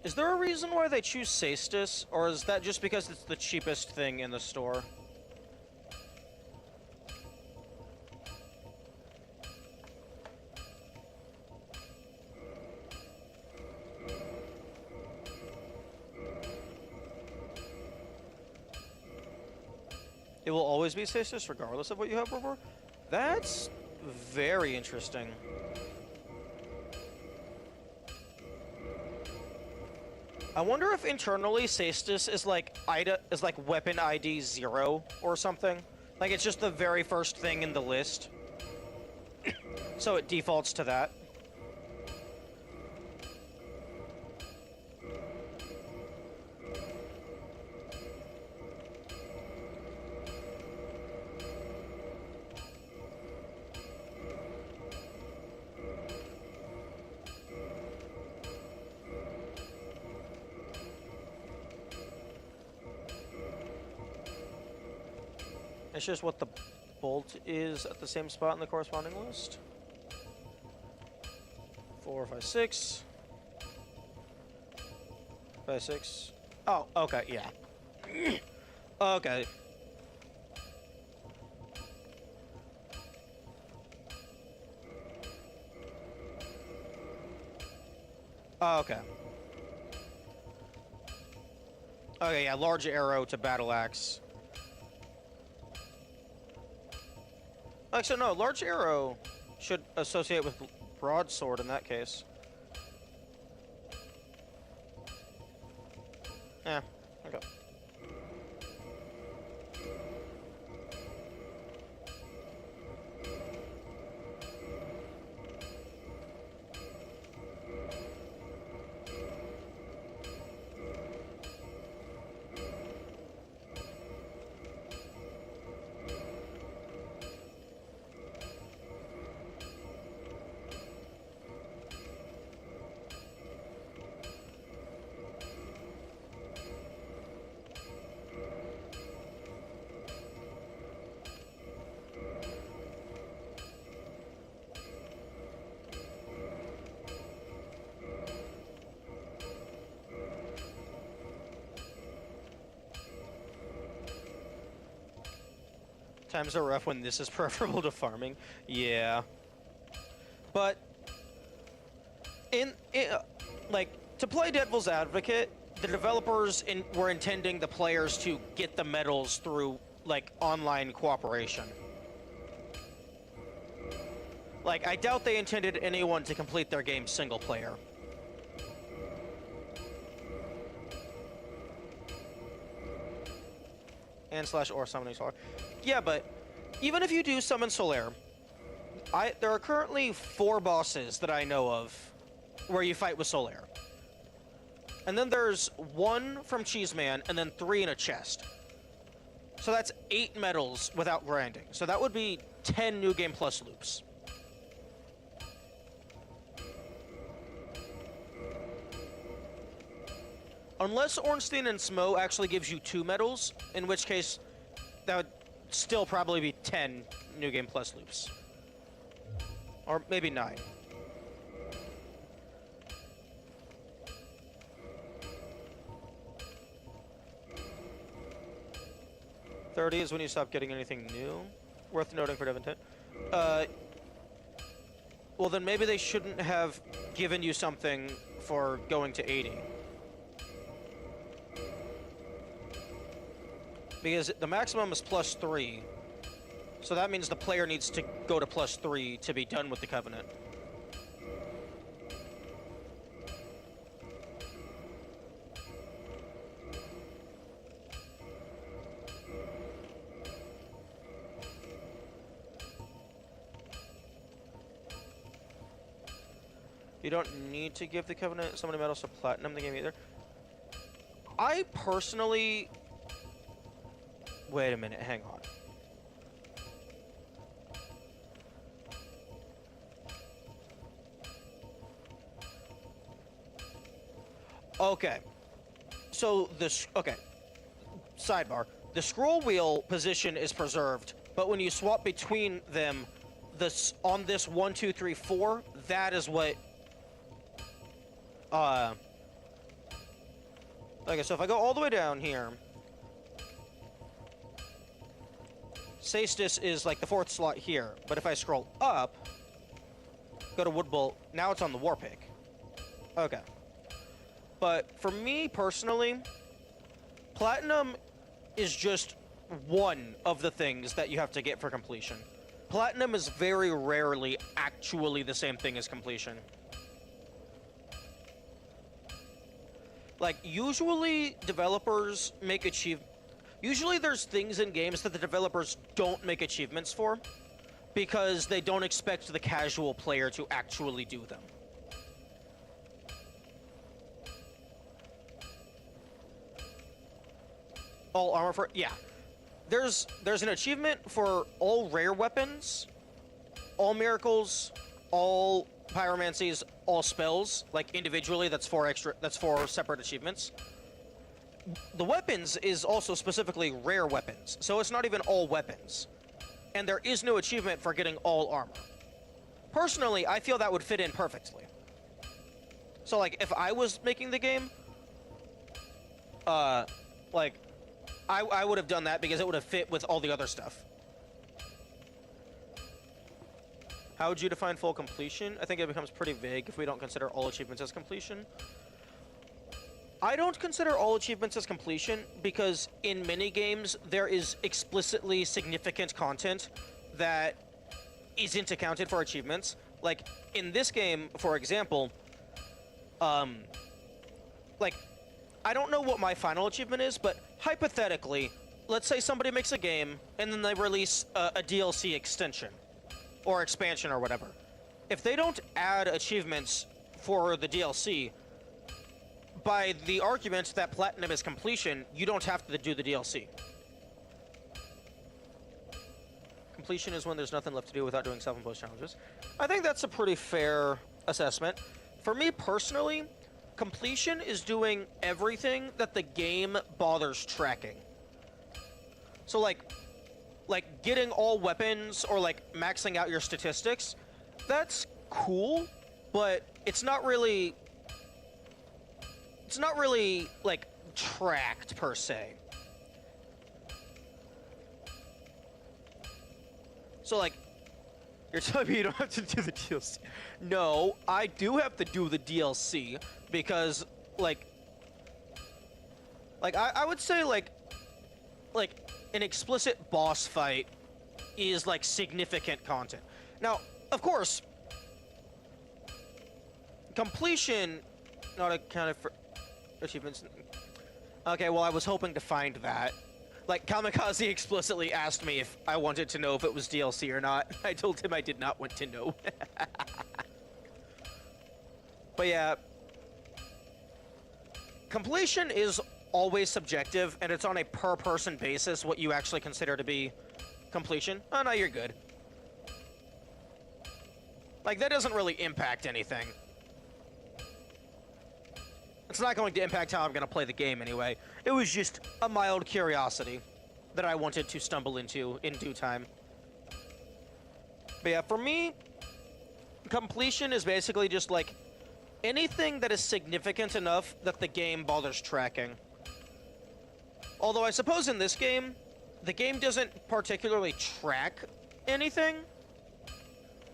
Is there a reason why they choose Cestus, or is that just because it's the cheapest thing in the store? It will always be Cestus regardless of what you have before? That's very interesting. I wonder if internally Cestus is like weapon ID 0 or something. Like it's just the very first thing in the list. So it defaults to that. It's just what the bolt is at the same spot in the corresponding list. 4, 5, 6. 5, 6. Oh, okay, yeah. Okay. Oh, okay. Okay, yeah, large arrow to battle axe. Actually, no, large arrow should associate with broadsword in that case. Yeah, okay. Times are rough when this is preferable to farming. Yeah. But like to play devil's advocate, the developers were intending the players to get the medals through like online cooperation. Like I doubt they intended anyone to complete their game single player. And / or summoning Solaire. Yeah, but even if you do summon Solaire, there are currently 4 bosses that I know of where you fight with Solaire. And then there's 1 from Cheeseman, and then 3 in a chest. So that's 8 medals without grinding. So that would be 10 New Game Plus loops. Unless Ornstein and Smo actually gives you 2 medals, in which case that would still probably be 10 New Game Plus loops. Or maybe 9. $30 is when you stop getting anything new. Worth noting for dev intent. Well then maybe they shouldn't have given you something for going to 80. Because the maximum is +3. So that means the player needs to go to +3 to be done with the Covenant. You don't need to give the Covenant so many medals to Platinum the game either. I personally... Wait a minute, hang on. Okay. So this... Okay. Sidebar. The scroll wheel position is preserved, but when you swap between them, on this 1, 2, 3, 4, that is what... Okay, so if I go all the way down here... Cestus is like the 4th slot here, but if I scroll up, go to Woodbolt, now it's on the War Pick. Okay. But for me personally, Platinum is just one of the things that you have to get for completion. Platinum is very rarely actually the same thing as completion. Like, usually developers make usually there's things in games that the developers don't make achievements for because they don't expect the casual player to actually do them. All armor for... Yeah. There's an achievement for all rare weapons, all miracles, all pyromancies, all spells, like individually. That's 4 separate achievements. The weapons is also specifically rare weapons, so it's not even all weapons. And there is no achievement for getting all armor. Personally, I feel that would fit in perfectly. So, like, if I was making the game, like, I would have done that because it would have fit with all the other stuff. How would you define full completion? I think it becomes pretty vague if we don't consider all achievements as completion. I don't consider all achievements as completion because in minigames there is explicitly significant content that isn't accounted for achievements. Like, in this game, for example, like, I don't know what my final achievement is, but hypothetically, let's say somebody makes a game and then they release a DLC extension or expansion or whatever. If they don't add achievements for the DLC, by the argument that platinum is completion, you don't have to do the DLC. Completion is when there's nothing left to do without doing self-imposed challenges. I think that's a pretty fair assessment. For me personally, completion is doing everything that the game bothers tracking. So like getting all weapons or like maxing out your statistics, that's cool, but it's not really like tracked per se. So like, you're telling me you don't have to do the DLC? No, I do have to do the DLC because like I would say like an explicit boss fight is like significant content. Now, of course, completion not accounted for achievements. Okay, well, I was hoping to find that. Like, Kamikaze explicitly asked me if I wanted to know if it was DLC or not. I told him I did not want to know. But yeah, completion is always subjective, and it's on a per-person basis what you actually consider to be completion. Oh, no, you're good. Like, that doesn't really impact anything. It's not going to impact how I'm going to play the game anyway. It was just a mild curiosity that I wanted to stumble into in due time. But yeah, for me, completion is basically just like anything that is significant enough that the game bothers tracking. Although I suppose in this game, the game doesn't particularly track anything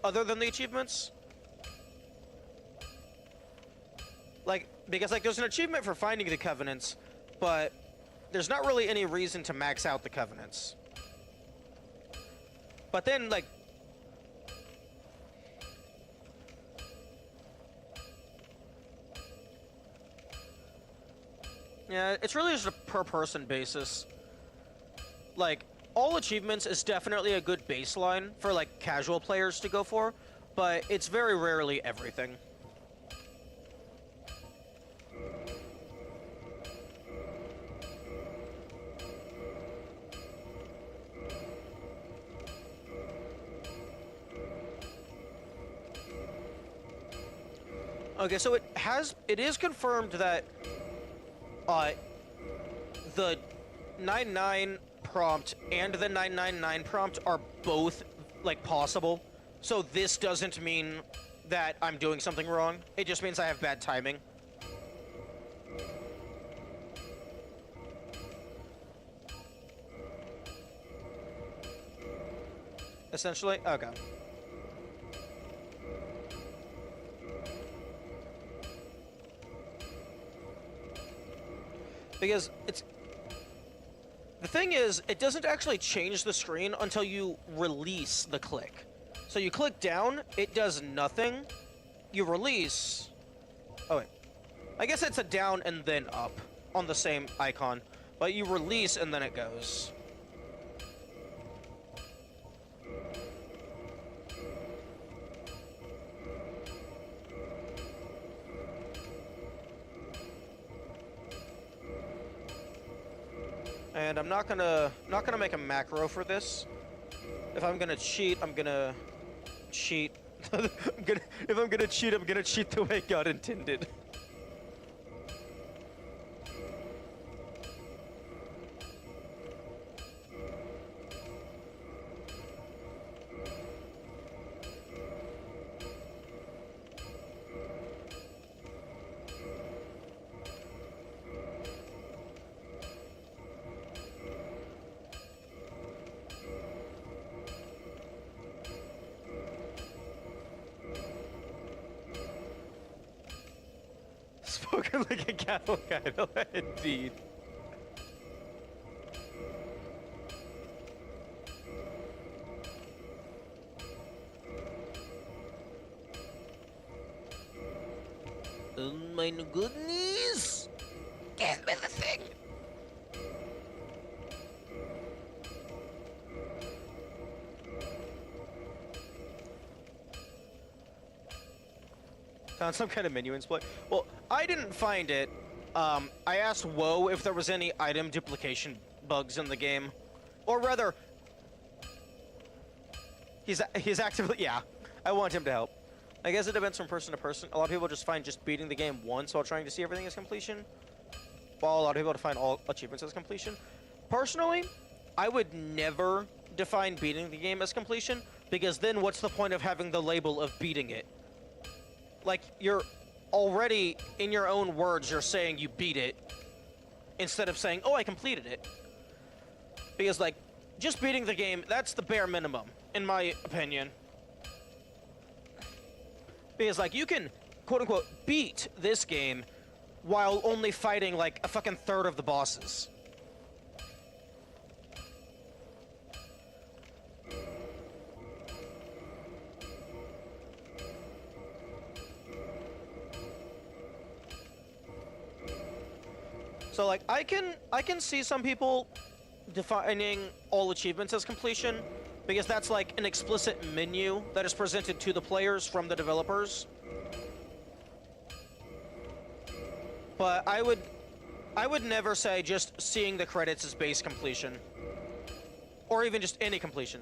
other than the achievements. Like, because, like, there's an achievement for finding the Covenants, but there's not really any reason to max out the Covenants. But then, like... yeah, it's really just a per-person basis. Like, all achievements is definitely a good baseline for, like, casual players to go for, but it's very rarely everything. Okay, so it is confirmed that the 99 prompt and the 999 prompt are both like possible. So this doesn't mean that I'm doing something wrong. It just means I have bad timing. Essentially, okay. Because the thing is, it doesn't actually change the screen until you release the click. So you click down, it does nothing. You release... oh, wait. I guess it's a down and then up on the same icon, but you release and then it goes. And I'm not gonna make a macro for this. If I'm gonna cheat, I'm gonna cheat. If I'm gonna cheat the way God intended. Spoken like a cattle idol, indeed. Oh my goodness! Get me the thing! Found some kind of menu exploit. Well, I didn't find it. I asked Woe if there was any item duplication bugs in the game. Or rather, he's actively, yeah, I want him to help. I guess it depends from person to person. A lot of people just find just beating the game once while trying to see everything as completion, while a lot of people define all achievements as completion. Personally, I would never define beating the game as completion, because then what's the point of having the label of beating it? Like, you're already, in your own words, you're saying you beat it, instead of saying, oh, I completed it. Because, like, just beating the game, that's the bare minimum, in my opinion. Because, like, you can, quote-unquote, beat this game while only fighting, like, a fucking third of the bosses. So, like, I can see some people defining all achievements as completion, because that's like an explicit menu that is presented to the players from the developers. But I would never say just seeing the credits is base completion. Or even just any completion.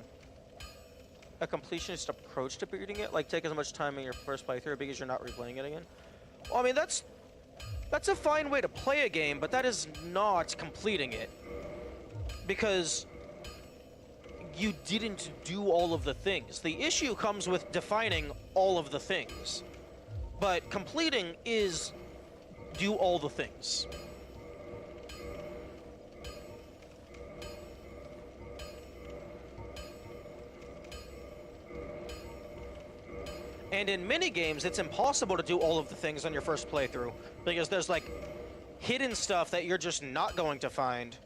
A completionist approach to beating it, like take as much time in your first playthrough because you're not replaying it again. Well, I mean, that's a fine way to play a game, but that is not completing it. Because you didn't do all of the things. The issue comes with defining all of the things. But completing is do all the things. And in many games, it's impossible to do all of the things on your first playthrough, because there's like hidden stuff that you're just not going to find.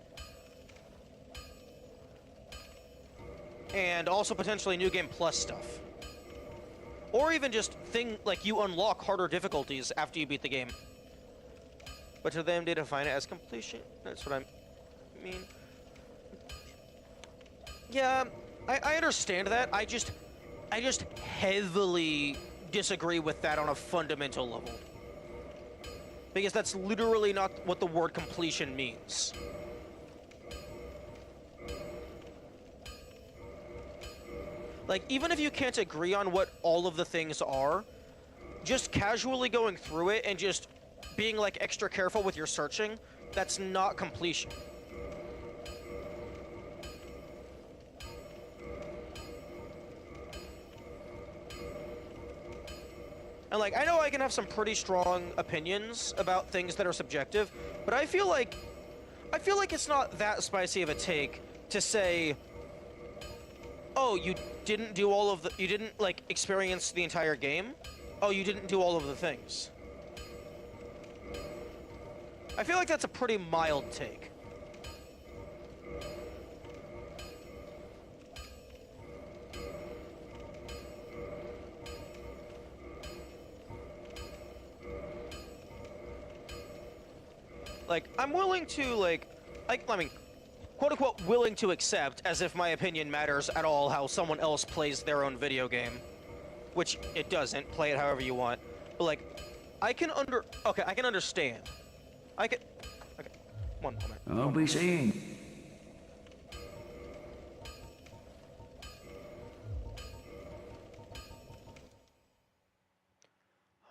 And also potentially New Game Plus stuff. Or even just like you unlock harder difficulties after you beat the game. But to them, they define it as completion. That's what I mean. Yeah, I understand that. I just heavily disagree with that on a fundamental level. Because that's literally not what the word completion means. Like, even if you can't agree on what all of the things are, just casually going through it and just being, like, extra careful with your searching, that's not completion. And, like, I know I can have some pretty strong opinions about things that are subjective, but I feel like it's not that spicy of a take to say, oh, you didn't do all of the... You didn't, like, experience the entire game? Oh, you didn't do all of the things. I feel like that's a pretty mild take. Like, I'm willing to, like, I mean, quote-unquote willing to accept, as if my opinion matters at all, how someone else plays their own video game. Which it doesn't. Play it however you want. But, like, I can understand. Okay, one moment. I'll be seeing.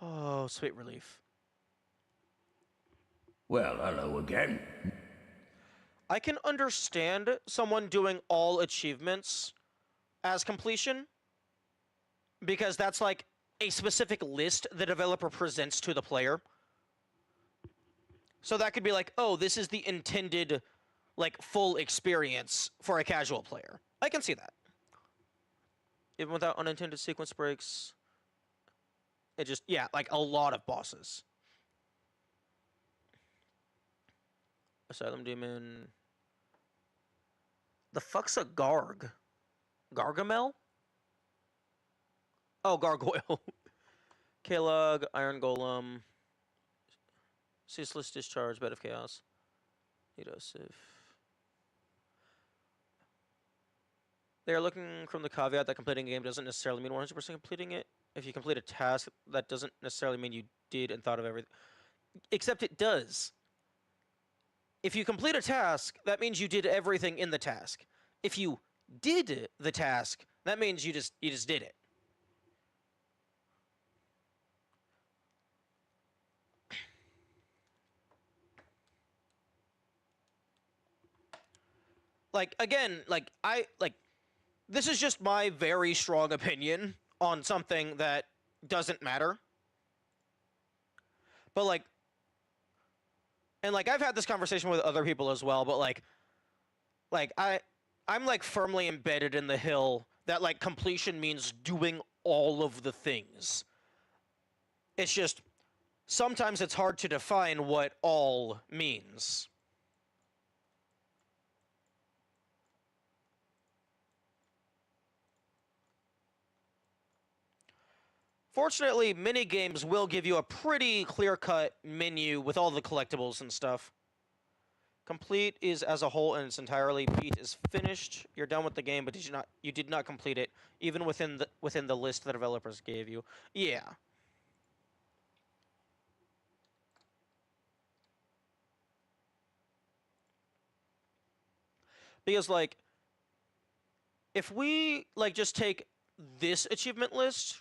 Oh, sweet relief. Well, hello again. I can understand someone doing all achievements as completion, because that's like a specific list the developer presents to the player. So that could be like, oh, this is the intended, like, full experience for a casual player. I can see that. Even without unintended sequence breaks, it just, yeah, like a lot of bosses. Asylum Demon. The fuck's a Garg? Gargamel? Oh, Gargoyle. Kalog, Iron Golem. Ceaseless Discharge, Bed of Chaos. Erosive. They are looking from the caveat that completing a game doesn't necessarily mean 100% completing it. If you complete a task, that doesn't necessarily mean you did and thought of everything. Except it does. If you complete a task, that means you did everything in the task. If you did the task, that means you just did it. Like, again, like, this is just my very strong opinion on something that doesn't matter. But, like, and, like, I've had this conversation with other people as well, but, like I'm, like, firmly embedded in the hill that, like, completion means doing all of the things. It's just, sometimes it's hard to define what all means. Fortunately, minigames will give you a pretty clear-cut menu with all the collectibles and stuff. Complete is as a whole in its entirety. Beat is finished. You're done with the game, but you did not complete it, even within the list the developers gave you. Yeah. Because, like, if we, like, just take this achievement list,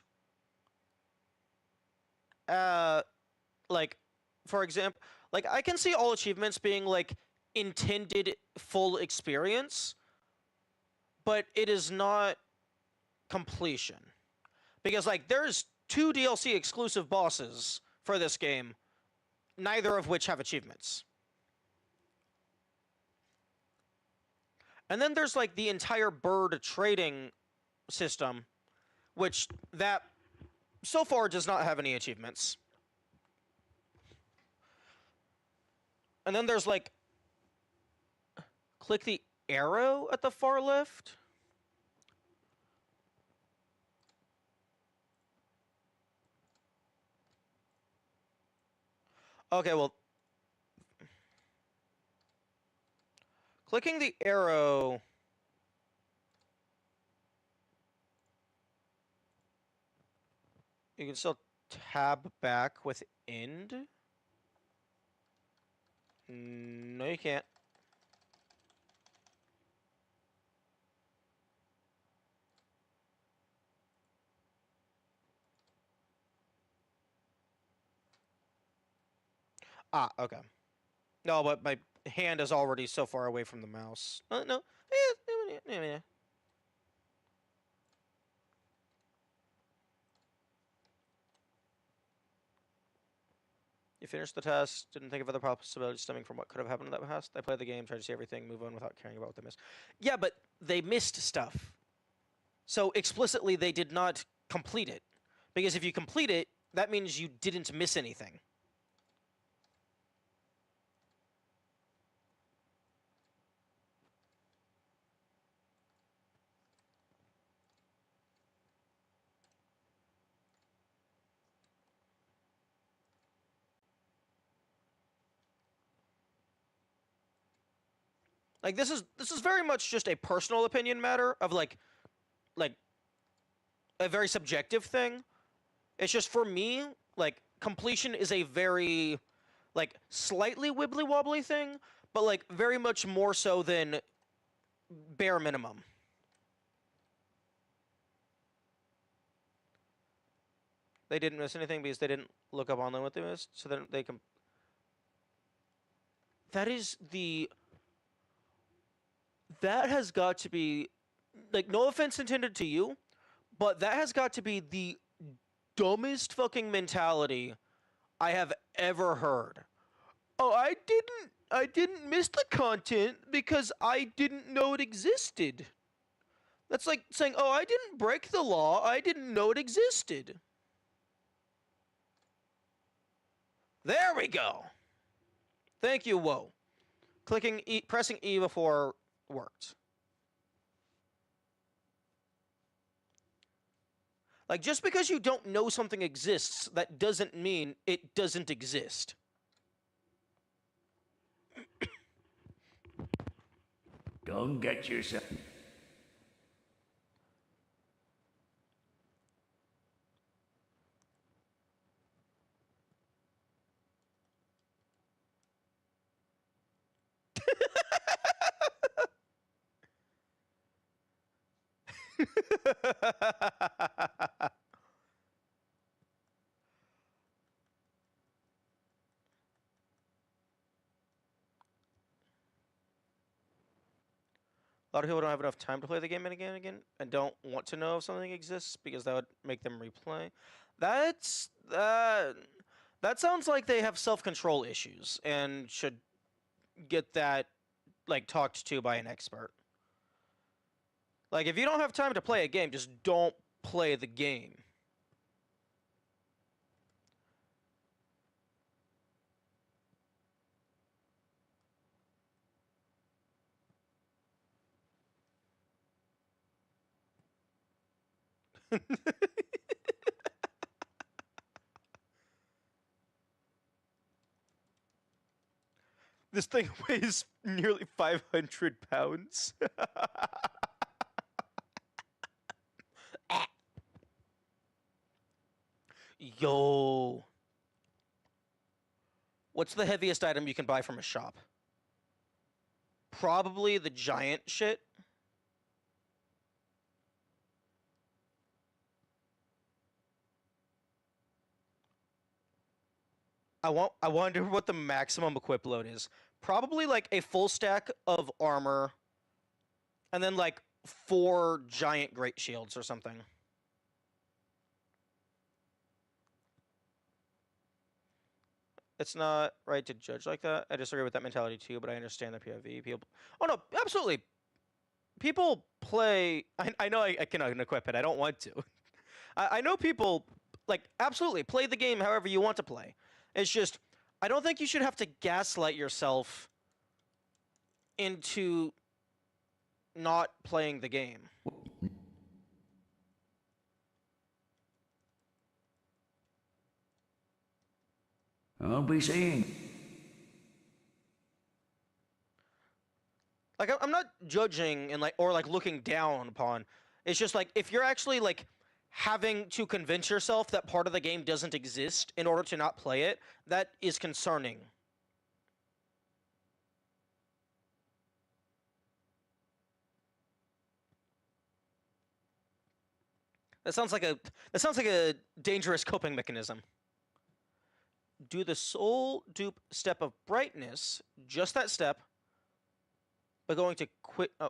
like, for example, like, I can see all achievements being, like, intended full experience, but it is not completion. Because, like, there's 2 DLC exclusive bosses for this game, neither of which have achievements. And then there's, like, the entire bird trading system, which that so far does not have any achievements. And then there's, like, click the arrow at the far left. Okay, well, clicking the arrow you can still tab back with end. No, you can't. Ah, okay. No, but my hand is already so far away from the mouse. No. Yeah. You finished the test, didn't think of other possibilities stemming from what could have happened in that past. I played the game, tried to see everything, move on without caring about what they missed. Yeah, but they missed stuff. So explicitly, they did not complete it. Because if you complete it, that means you didn't miss anything. Like this is very much just a personal opinion matter of like a very subjective thing. It's just for me, like completion is a very like slightly wibbly wobbly thing, but like very much more so than bare minimum. They didn't miss anything because they didn't look up online what they missed, so then they can. That is the. That has got to be, like, no offense intended to you, but that has got to be the dumbest fucking mentality I have ever heard. Oh, I didn't miss the content because I didn't know it existed. That's like saying, oh, I didn't break the law, I didn't know it existed. There we go. Thank you, whoa. Pressing E before worked. Like, just because you don't know something exists, that doesn't mean it doesn't exist. Don't get yourself... A lot of people don't have enough time to play the game again and again, and don't want to know if something exists because that would make them replay. That's that sounds like they have self-control issues and should get that like talked to by an expert. Like if you don't have time to play a game, just don't play the game. This thing weighs nearly 500 pounds. Yo. What's the heaviest item you can buy from a shop? Probably the giant shit. I wonder what the maximum equip load is. Probably like a full stack of armor and then like 4 giant great shields or something. It's not right to judge like that. I disagree with that mentality too, but I understand the POV. People, oh no, absolutely. People play. I know I cannot equip it. I don't want to. I know people like absolutely play the game however you want to play. It's just I don't think you should have to gaslight yourself into not playing the game. I'll be seeing. Like I'm not judging and like or like looking down upon. It's just like if you're actually like having to convince yourself that part of the game doesn't exist in order to not play it, that is concerning. That sounds like a dangerous coping mechanism. Do the soul dupe step of brightness, just that step, by going to quit. Oh.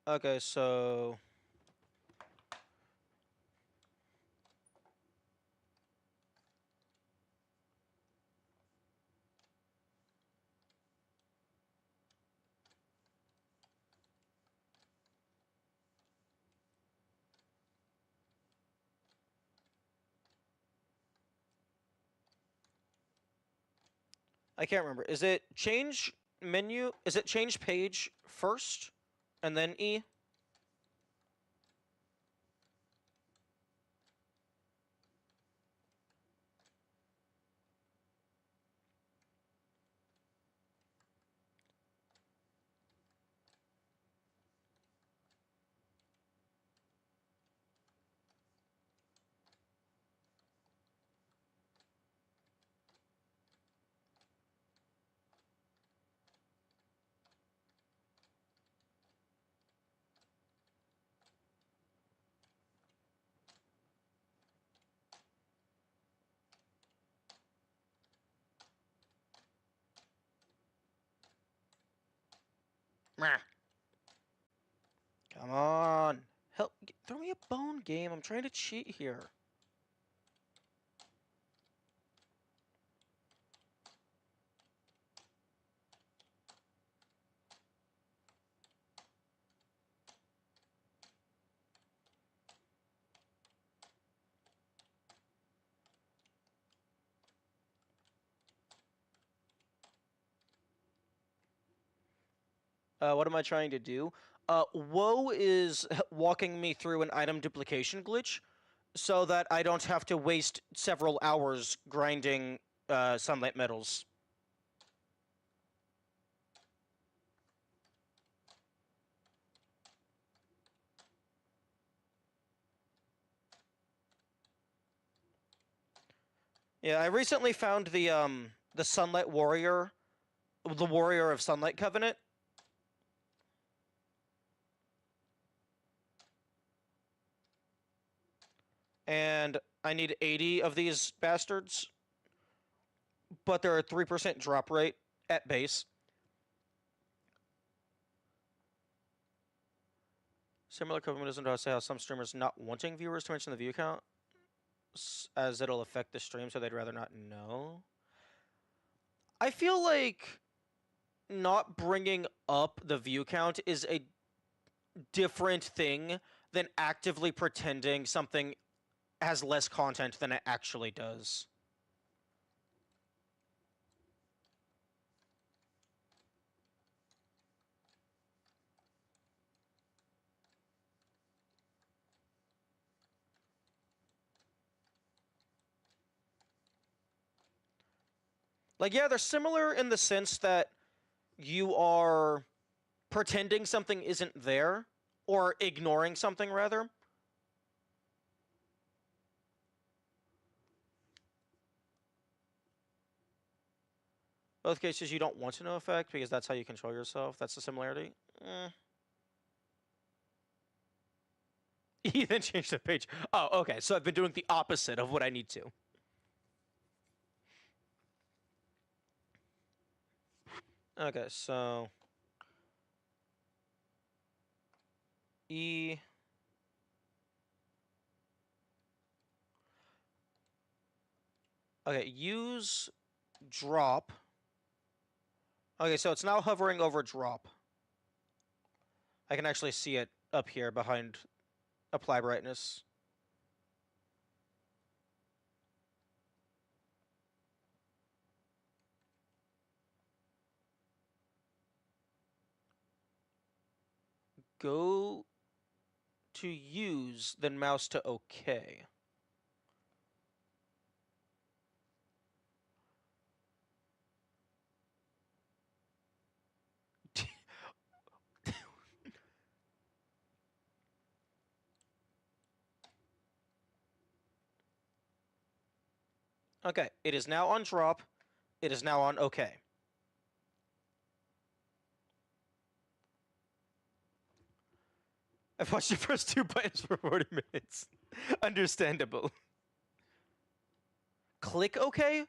Okay, so. I can't remember. Is it change menu? Is it change page first and then E? Come on. Help. Throw me a bone, game. I'm trying to cheat here. What am I trying to do? Woe is walking me through an item duplication glitch so that I don't have to waste several hours grinding sunlight metals. Yeah, I recently found the Sunlight Warrior, the Warrior of Sunlight Covenant. And I need 80 of these bastards. But they're a 3% drop rate at base. Similar commentalism to say how some streamers not wanting viewers to mention the view count, as it'll affect the stream, so they'd rather not know. I feel like not bringing up the view count is a different thing than actively pretending something has less content than it actually does. Like, yeah, they're similar in the sense that you are pretending something isn't there, or ignoring something, rather. Both cases, you don't want to know effect, because that's how you control yourself. That's the similarity. He then changed the page. Oh, okay, so I've been doing the opposite of what I need to. Okay, so... E... Okay, use drop. Okay, so it's now hovering over drop. I can actually see it up here behind apply brightness. Go to use, then mouse to OK. Okay, it is now on drop. It is now on OK. I've watched the first 2 buttons for 40 minutes. Understandable. Click OK?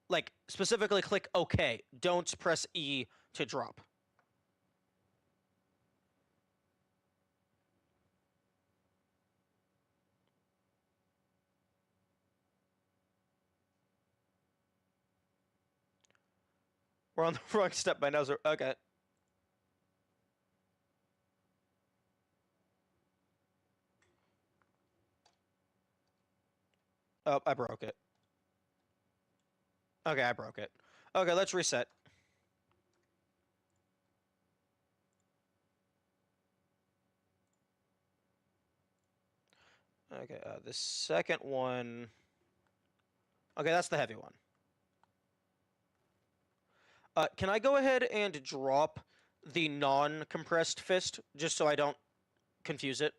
Like, specifically click OK. Don't press E to drop. We're on the wrong step by now. Okay. Oh, I broke it. Okay, I broke it. Okay, let's reset. Okay, the second one... Okay, that's the heavy one. Can I go ahead and drop the non-compressed fist, just so I don't confuse it?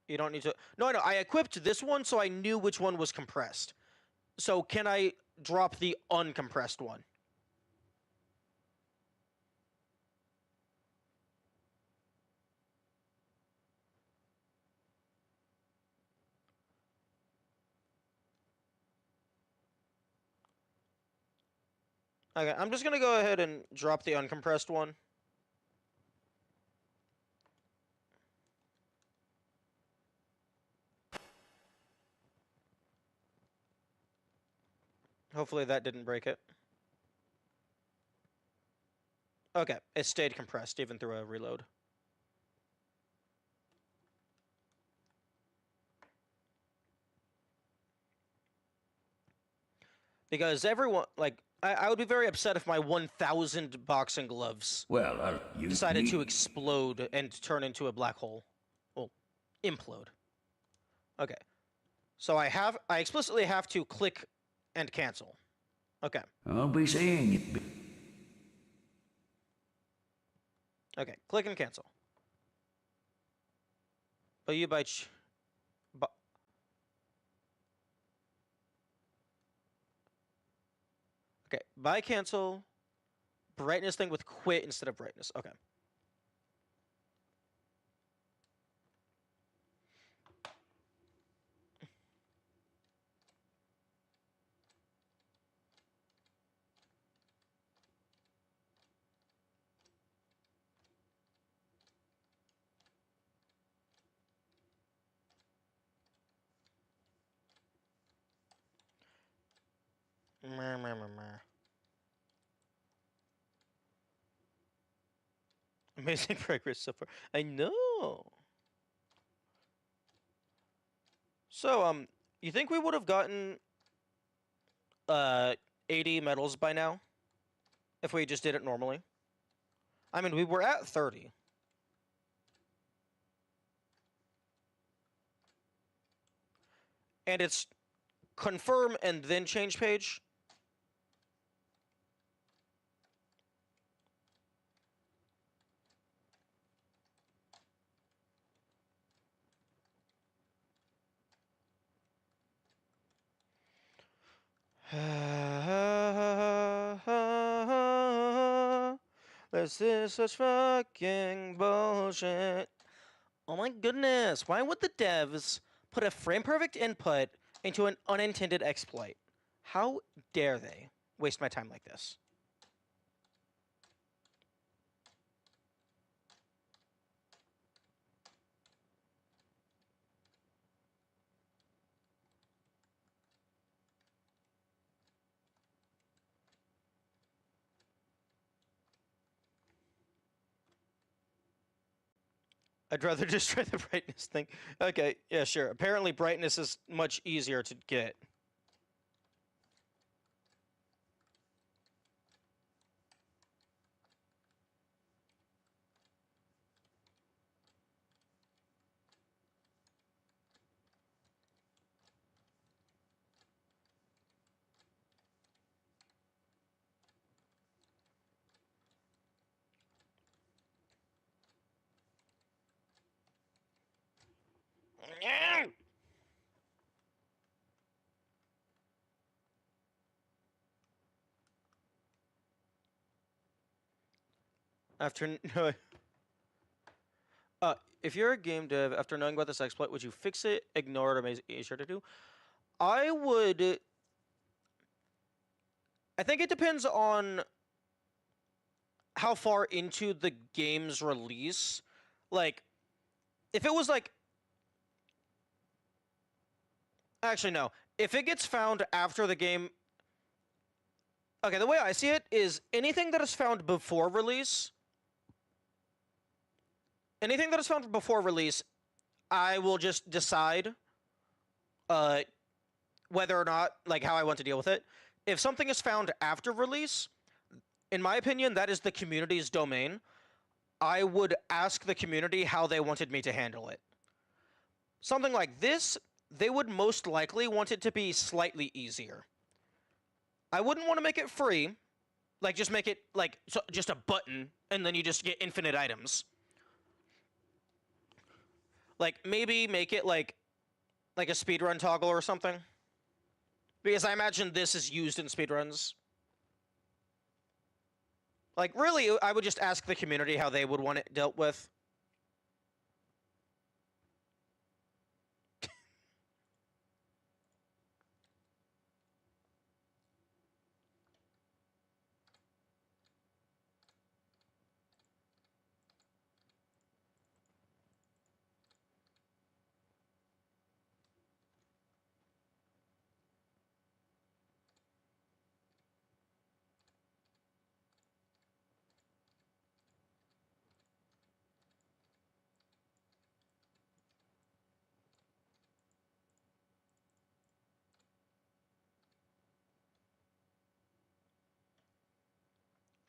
You don't need to... No, I equipped this one so I knew which one was compressed. So can I drop the uncompressed one? Okay, I'm just gonna go ahead and drop the uncompressed one. Hopefully that didn't break it. Okay, it stayed compressed even through a reload. Because everyone, like, I would be very upset if my 1,000 boxing gloves Well, decided to explode and turn into a black hole. Well, implode. Okay. So I explicitly have to click and cancel. Okay. I'll be seeing you. Okay, click and cancel. But you by okay, by cancel, brightness thing with quit instead of brightness. Okay. Amazing progress so far. I know. So, you think we would have gotten 80 medals by now if we just did it normally? I mean, we were at 30. And it's confirm and then change page. This is such fucking bullshit. Oh my goodness, why would the devs put a frame perfect input into an unintended exploit? How dare they waste my time like this? I'd rather just try the brightness thing. Okay, yeah, sure. Apparently brightness is much easier to get. After if you're a game dev, after knowing about this exploit, would you fix it, ignore it, or make it easier to do? I would. I think it depends on how far into the game's release. Like, if it was like. Actually, no. If it gets found after the game. Okay, the way I see it is anything that is found before release. Anything that is found before release, I will just decide whether or not, like, how I want to deal with it. If something is found after release, in my opinion, that is the community's domain. I would ask the community how they wanted me to handle it. Something like this, they would most likely want it to be slightly easier. I wouldn't want to make it free. Like, just make it, like, just a button, and then you just get infinite items. Like, maybe make it, like a speedrun toggle or something. Because I imagine this is used in speedruns. Like, really, I would just ask the community how they would want it dealt with.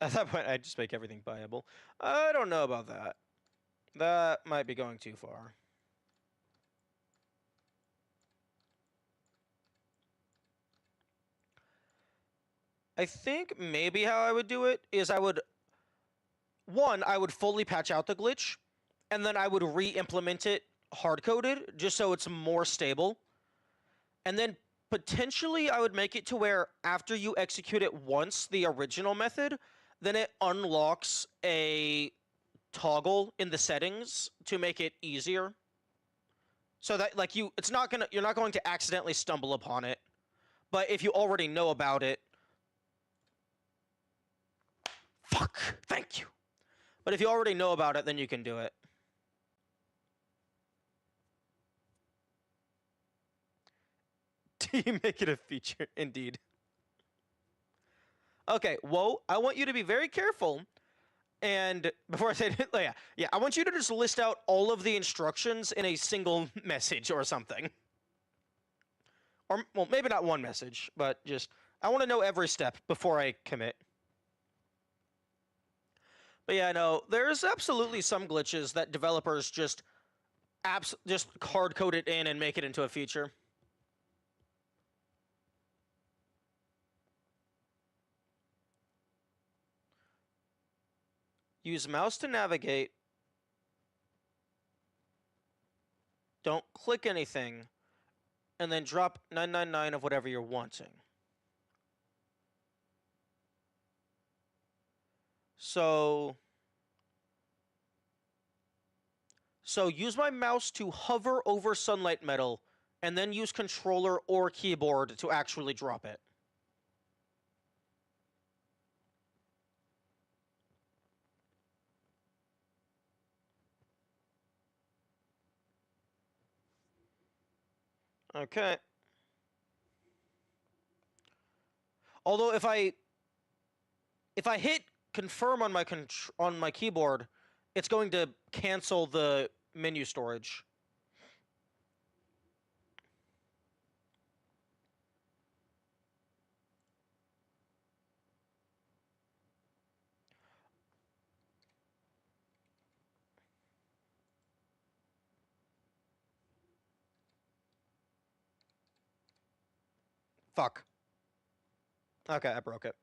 At that point, I'd just make everything buyable. I don't know about that. That might be going too far. I think maybe how I would do it is I would fully patch out the glitch, and then I would re-implement it hard-coded just so it's more stable. And then potentially I would make it to where after you execute it once, the original method, then it unlocks a toggle in the settings to make it easier. So that like you're not going to accidentally stumble upon it. But if you already know about it, thank you. But if you already know about it, then you can do it. Do you make it a feature? Indeed. Okay, whoa, I want you to be very careful. And before I say it, yeah, I want you to just list out all of the instructions in a single message or something. Or, well, maybe not one message, but just, I want to know every step before I commit. But yeah, no, there's absolutely some glitches that developers just hard code it in and make it into a feature. Use mouse to navigate. Don't click anything. And then drop 999 of whatever you're wanting. So use my mouse to hover over sunlight metal, and then use controller or keyboard to actually drop it. Okay. Although if I hit confirm on my keyboard, it's going to cancel the menu storage. Fuck. Okay, I broke it.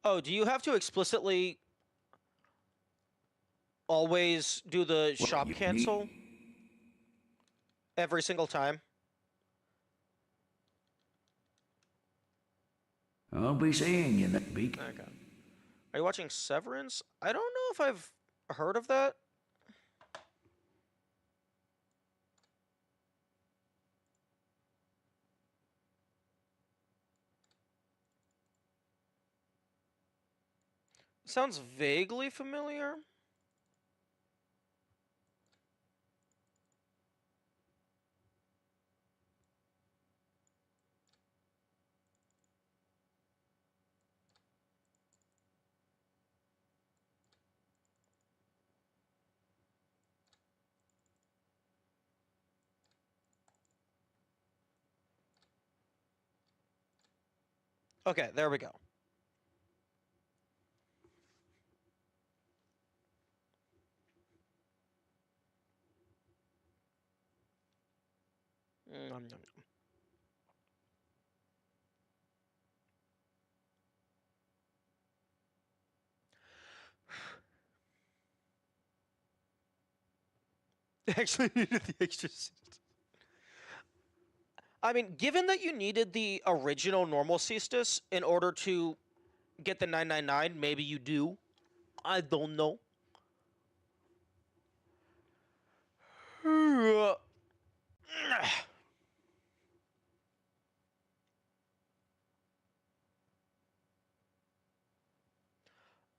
Oh, do you have to explicitly always do the What shop you cancel need? every single time? I'll be seeing you that week. Okay. Are you watching Severance? I don't know if I've heard of that. Sounds vaguely familiar. Okay, there we go. Nom, nom, nom. Actually needed the exorcist. I mean, given that you needed the original normal cestus in order to get the 999, maybe you do. I don't know.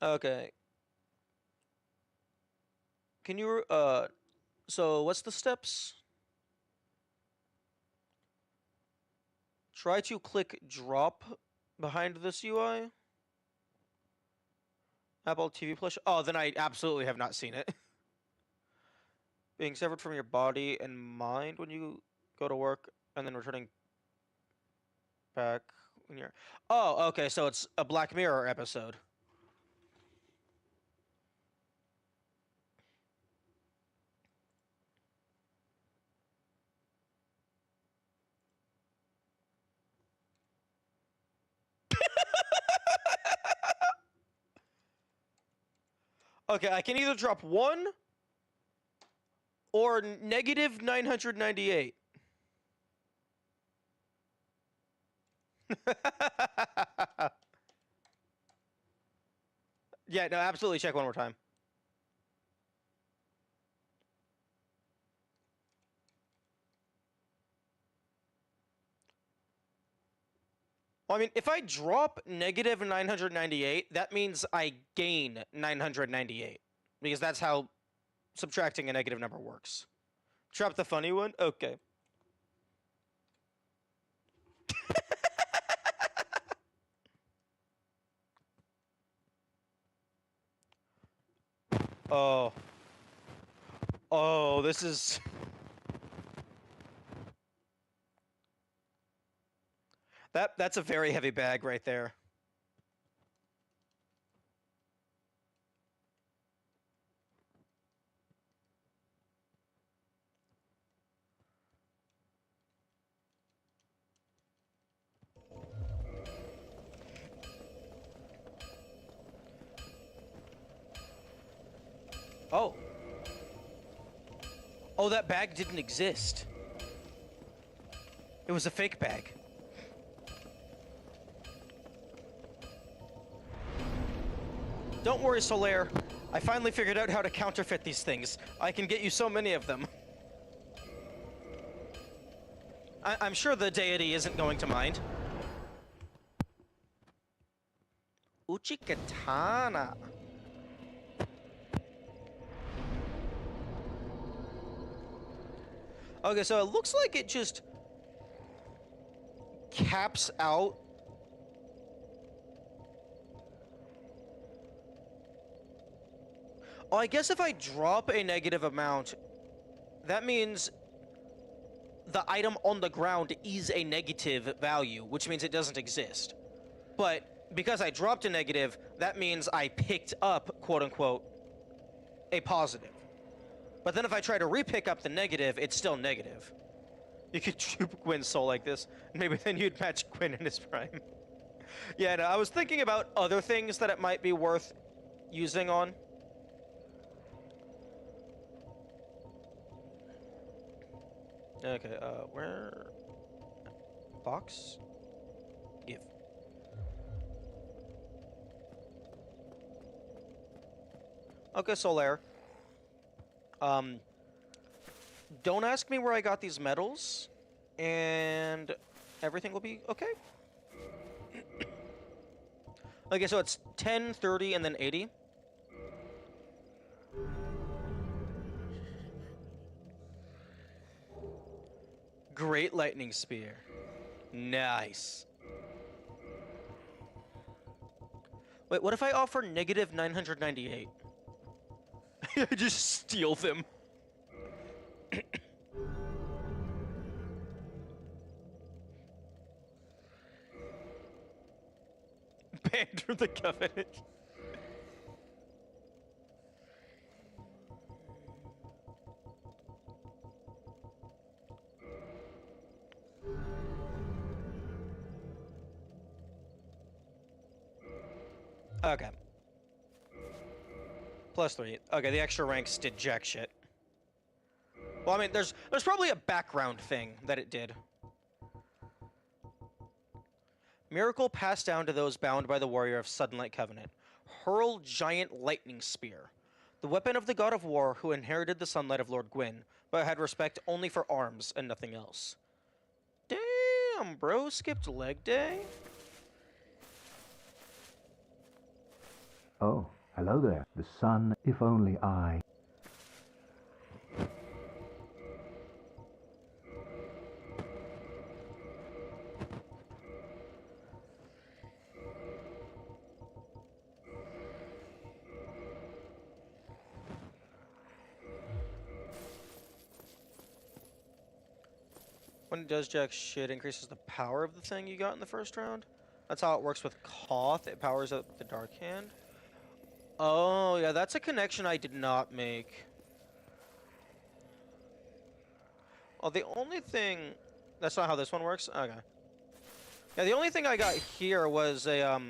Okay. Can you, so what's the steps? Try to click drop behind this UI. Apple TV Plus. Oh, then I absolutely have not seen it. Being severed from your body and mind when you go to work, and then returning back when you're. Oh, okay. So it's a Black Mirror episode. Okay, I can either drop 1 or negative 998. Yeah, no, absolutely check one more time. Well, I mean, if I drop negative 998, that means I gain 998. Because that's how subtracting a negative number works. Drop the funny one? Okay. Oh. Oh, this is... That's a very heavy bag right there. Oh. Oh, that bag didn't exist. It was a fake bag. Don't worry, Solaire. I finally figured out how to counterfeit these things. I can get you so many of them. I'm sure the deity isn't going to mind. Uchikatana. Okay, so it looks like it just caps out. Oh, I guess if I drop a negative amount, that means the item on the ground is a negative value, which means it doesn't exist. But because I dropped a negative, that means I picked up, quote-unquote, a positive. But then if I try to re-pick up the negative, it's still negative. You could dupe Gwyn's soul like this, and maybe then you'd match Gwyn in his prime. Yeah, no, I was thinking about other things that it might be worth using on. Okay, where... Box? Give. Okay, Solaire. Don't ask me where I got these medals, and everything will be okay. Okay, so it's 10, 30, and then 80. Great lightning spear. Nice. Wait, what if I offer negative 998? I just steal them. Banned from the Covenant. Okay. +3. Okay, the extra ranks did jack shit. Well, I mean, there's probably a background thing that it did. Miracle passed down to those bound by the warrior of Suddenlight Covenant. Hurl giant lightning spear. The weapon of the god of war who inherited the sunlight of Lord Gwyn, but had respect only for arms and nothing else. Damn, bro, skipped leg day? Oh, hello there. The sun, if only I... When it does jack shit, increases the power of the thing you got in the first round. That's how it works with Koth. It powers up the Dark Hand. Oh, yeah, that's a connection I did not make. Oh, the only thing... That's not how this one works? Okay. Yeah, the only thing I got here was a,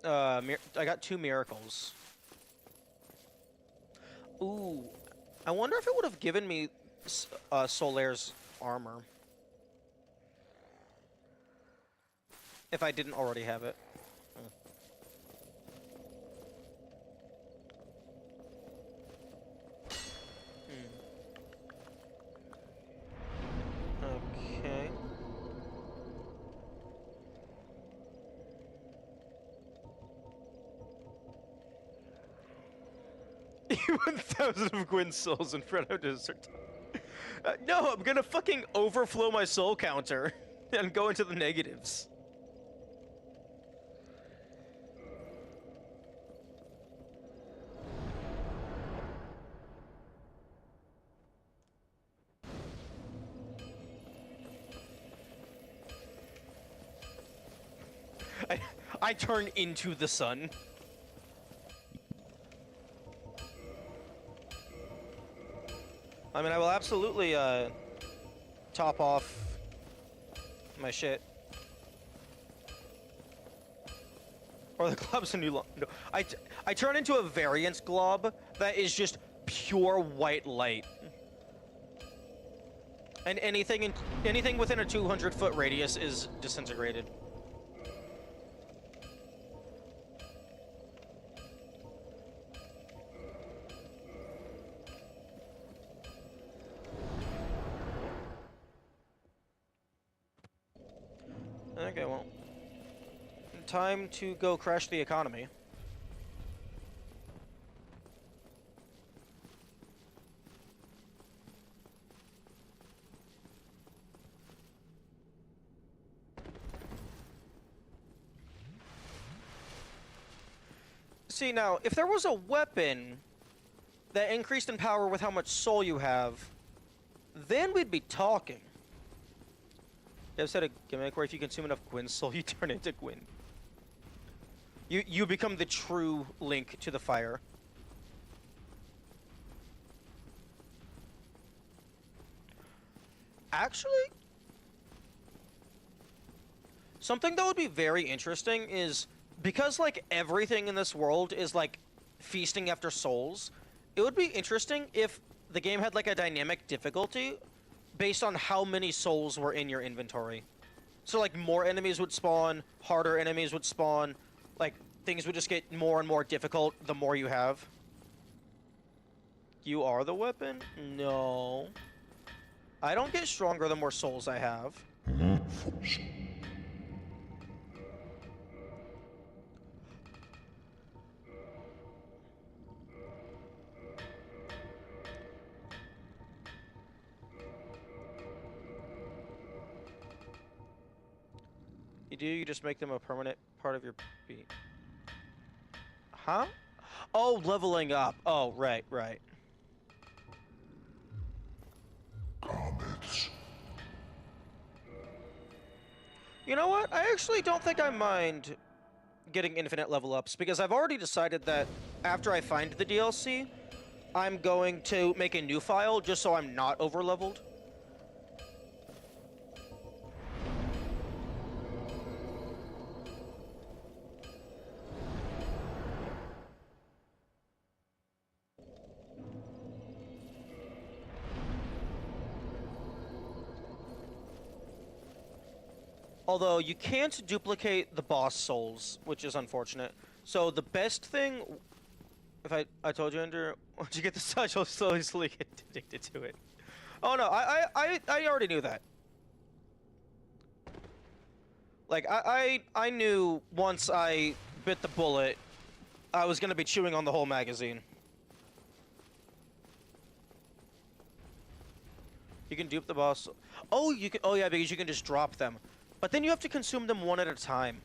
I got 2 miracles. Ooh. I wonder if it would have given me Solaire's armor. If I didn't already have it. Okay. 1,000 of Gwyn's souls in front of desert. No, I'm gonna fucking overflow my soul counter and go into the negatives. I turn into the sun. I mean, I will absolutely, top off my shit. Or the glob's a new no, I turn into a variance glob that is just pure white light. And anything within a 200-foot radius is disintegrated. Okay, well, time to go crash the economy. See, now, if there was a weapon that increased in power with how much soul you have, then we'd be talking. I've said a gimmick where if you consume enough Gwyn's soul, you turn into Gwyn. You become the true link to the fire. Actually, something that would be very interesting is, because like everything in this world is like feasting after souls, it would be interesting if the game had like a dynamic difficulty based on how many souls were in your inventory. So like more enemies would spawn, harder enemies would spawn, like things would just get more and more difficult the more you have. You are the weapon? No. I don't get stronger the more souls I have. You just make them a permanent part of your beat. Huh? Oh, leveling up. Oh, right. Comets. You know what? I actually don't think I mind getting infinite level ups, because I've already decided that after I find the DLC, I'm going to make a new file just so I'm not over leveled. Although, you can't duplicate the boss souls, which is unfortunate. So, the best thing... If I told you, Andrew, once you get the touch, you'll slowly get addicted to it. Oh, no, I already knew that. Like, I knew once I bit the bullet, I was gonna be chewing on the whole magazine. You can dupe the boss. Oh, you can. Oh yeah, because you can just drop them, but then you have to consume them one at a time.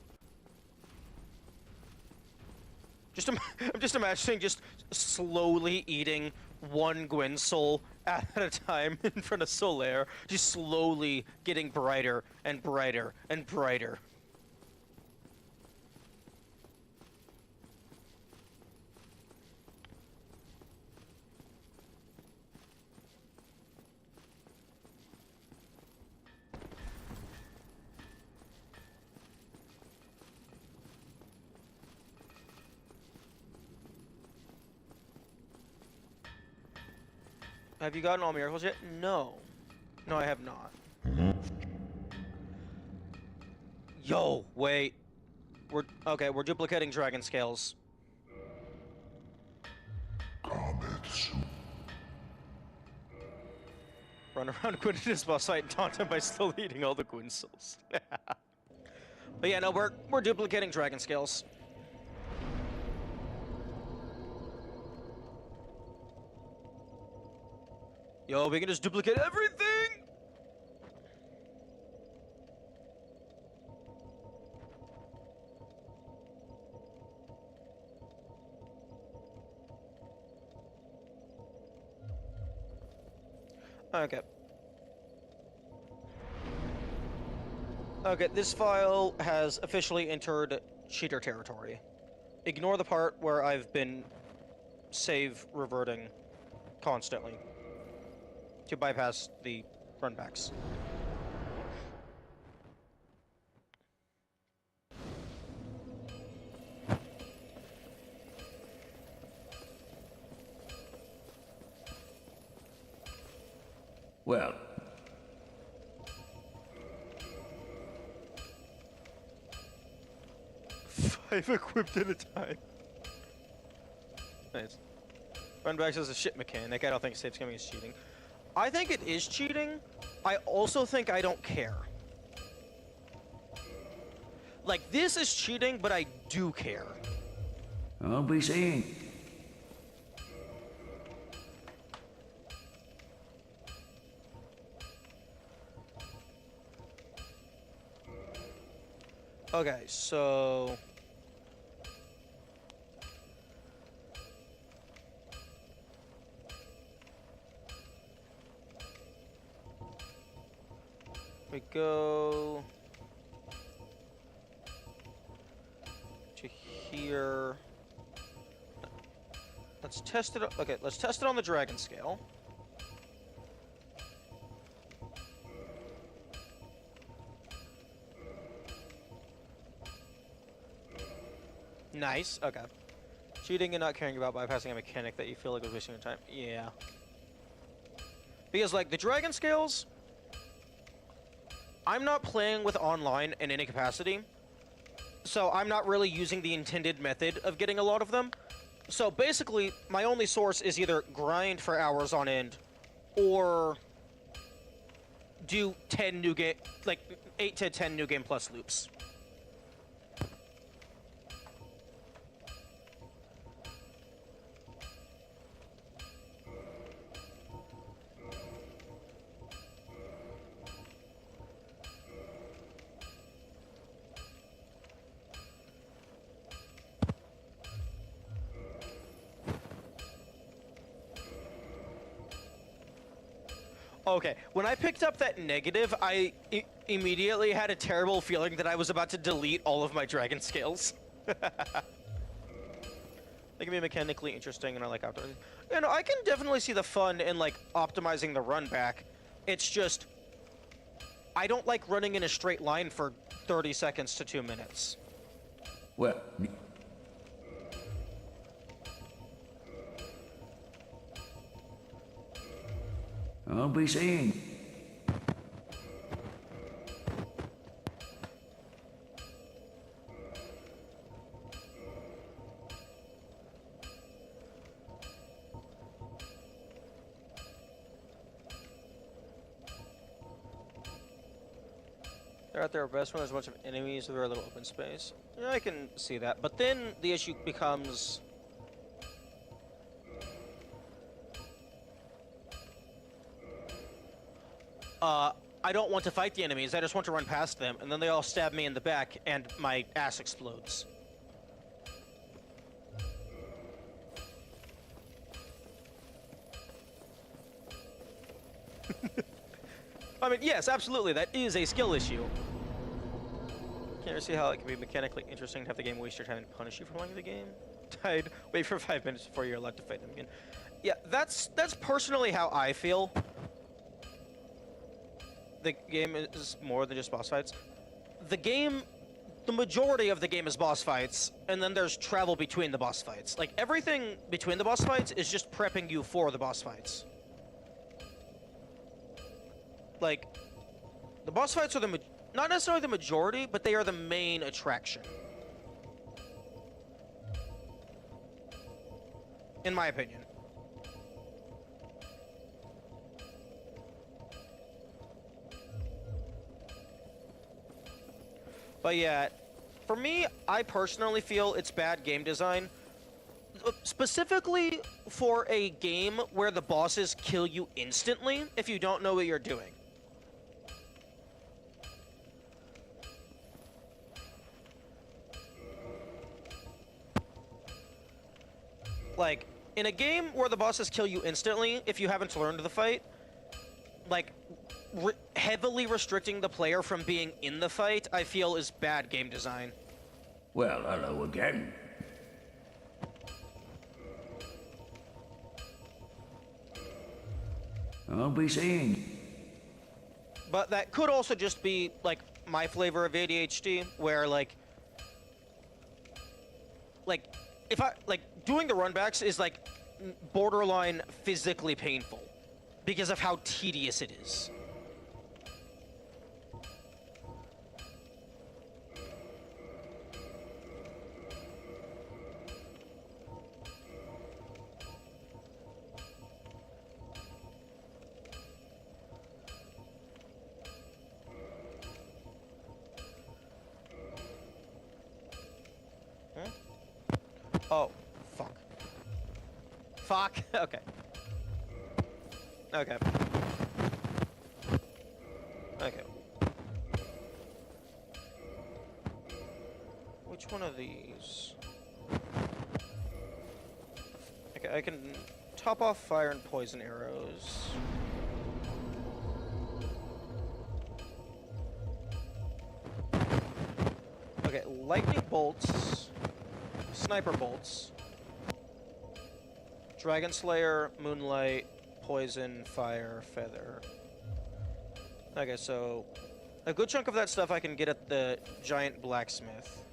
I'm just imagining just slowly eating one Gwyn soul at a time in front of Solaire, just slowly getting brighter and brighter and brighter. Have you gotten all miracles yet? No. No, I have not. Yo, wait. We're duplicating dragon scales. Kametsu. Run around Gwyn's boss fight and taunt him by slowly eating all the Gwyn souls. But yeah, no, we're duplicating dragon scales. Yo, we can just duplicate everything! Okay. Okay, this file has officially entered cheater territory. Ignore the part where I've been save reverting constantly to bypass the runbacks. Well, 5 equipped at a time. Nice. Runbacks is a shit mechanic. I don't think save skimming is cheating. I think it is cheating. I also think I don't care. Like, this is cheating, but I do care. I'll be seeing. Okay, so... we go... to here... Let's test it... Okay, let's test it on the dragon scale. Nice, okay. Cheating and not caring about bypassing a mechanic that you feel like was wasting your time. Yeah. Because, like, the dragon scales... I'm not playing with online in any capacity, so I'm not really using the intended method of getting a lot of them. So basically, my only source is either grind for hours on end, or do 10 new game, like 8 to 10 new game plus loops. Okay, when I picked up that negative, I immediately had a terrible feeling that I was about to delete all of my dragon scales. They can be mechanically interesting, and I like optimizing. You know, I can definitely see the fun in, like, optimizing the run back. It's just, I don't like running in a straight line for 30 seconds to 2 minutes. Well, I'll be seeing. They're at their best when there's a bunch of enemies with very little open space. Yeah, I can see that. But then the issue becomes... I don't want to fight the enemies, I just want to run past them, and then they all stab me in the back, and my ass explodes. I mean, yes, absolutely, that is a skill issue. Can't you see how it can be mechanically interesting to have the game waste your time and punish you for playing the game? Died. Wait for 5 minutes before you're allowed to fight them again. Yeah, that's personally how I feel. The game is more than just boss fights. The majority of the game is boss fights, and then there's travel between the boss fights. Like, everything between the boss fights is just prepping you for the boss fights. Like, the boss fights are not necessarily the majority, but they are the main attraction. In my opinion. But yeah, for me, I personally feel it's bad game design. Specifically for a game where the bosses kill you instantly if you don't know what you're doing. Like, in a game where the bosses kill you instantly if you haven't learned the fight, like, heavily restricting the player from being in the fight, I feel is bad game design. Well, hello again. I'll be seeing you. But that could also just be, like, my flavor of ADHD, where, like, if I, like, doing the runbacks is, like, borderline physically painful because of how tedious it is. Oh, fuck. Fuck. Okay. Okay. Okay. Which one of these? Okay, I can top off fire and poison arrows. Okay, lightning bolts. Sniper bolts. Dragon Slayer, Moonlight, Poison, Fire, Feather. Okay, so a good chunk of that stuff I can get at the giant blacksmith.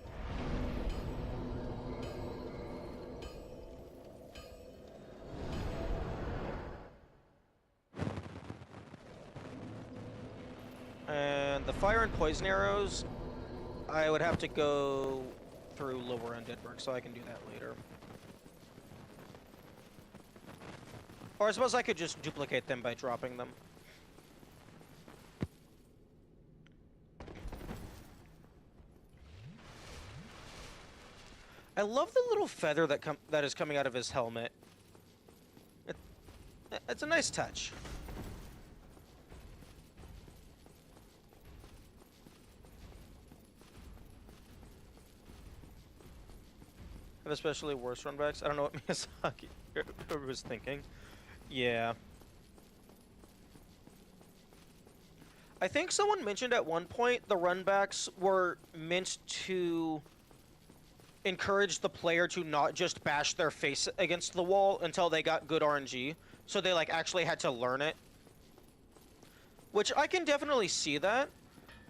And the fire and poison arrows, I would have to go through lower Undeadburg, so I can do that later. Or I suppose I could just duplicate them by dropping them. I love the little feather that is coming out of his helmet. It's a nice touch. Have especially worse runbacks. I don't know what Miyazaki was thinking. Yeah. I think someone mentioned at one point the runbacks were meant to encourage the player to not just bash their face against the wall until they got good RNG. So they like actually had to learn it. Which I can definitely see that.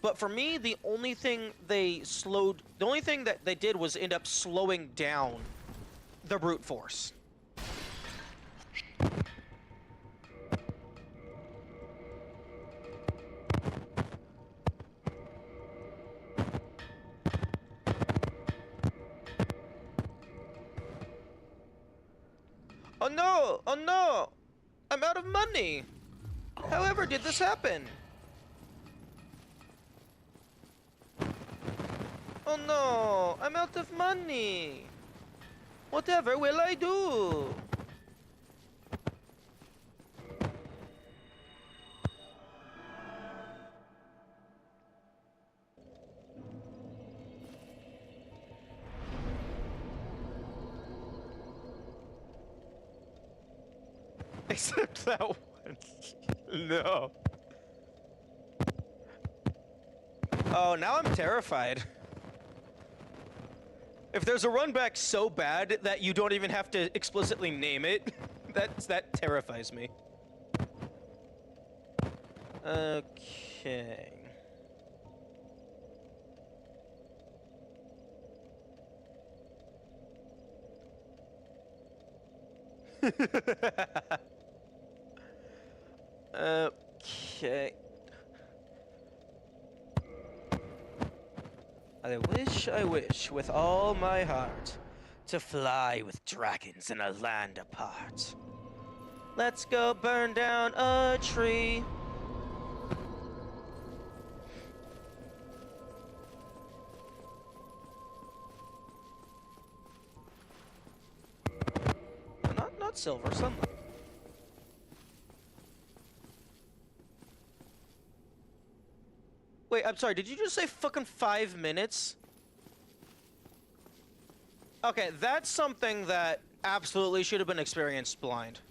But for me, the only thing that they did was end up slowing down the brute force. Oh no! Oh no! I'm out of money! However did this happen? Oh no, I'm out of money. Whatever will I do? Except that one. No. Oh, now I'm terrified. If there's a run back so bad that you don't even have to explicitly name it, that terrifies me. Okay. Okay. I wish with all my heart to fly with dragons in a land apart. Let's go burn down a tree. Not silver, sunlight. Wait, I'm sorry, did you just say fucking 5 minutes? Okay, that's something that absolutely should have been experienced blind.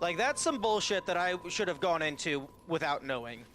Like, that's some bullshit that I should have gone into without knowing.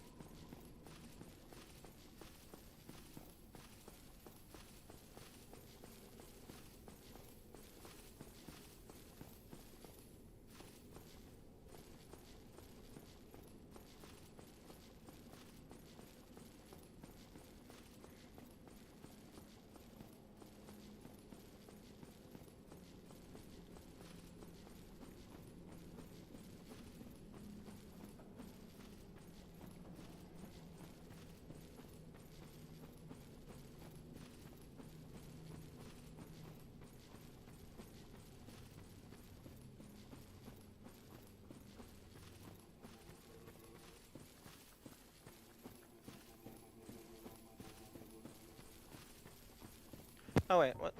Oh wait, what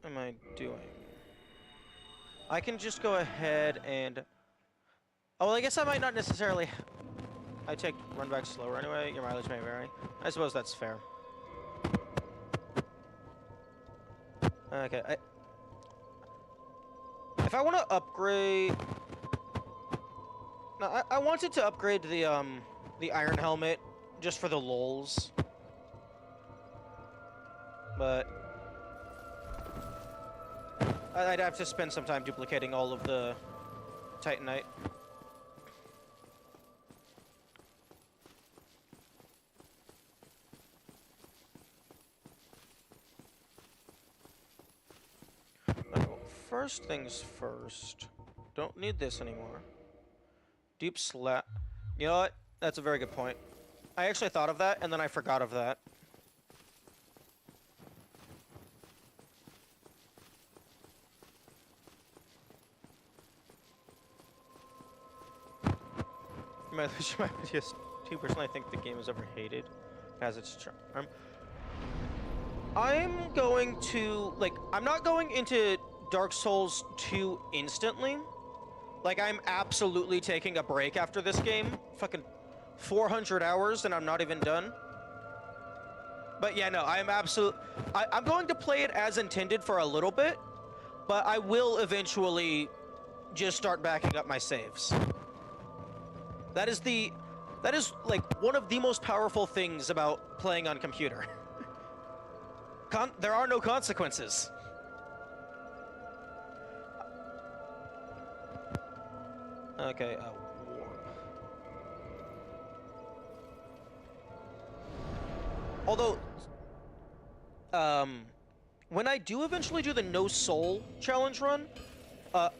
am I doing? I can just go ahead and... Oh, well, I guess I might not necessarily... I take run back slower anyway, your mileage may vary. I suppose that's fair. Okay, if I want to upgrade... No, I wanted to upgrade the iron helmet just for the lulz. But I'd have to spend some time duplicating all of the Titanite. Well, first things first. Don't need this anymore. Deep slap. You know what? That's a very good point. I actually thought of that, and then I forgot of that. My just 2%. I think the game is overhated. Has its charm. I'm going to, like, I'm not going into Dark Souls 2 instantly. Like, I'm absolutely taking a break after this game. Fucking 400 hours and I'm not even done. But yeah, no, I'm going to play it as intended for a little bit, but I will eventually just start backing up my saves. That is like one of the most powerful things about playing on computer. There are no consequences. Okay, warp. Although, when I do eventually do the no soul challenge run,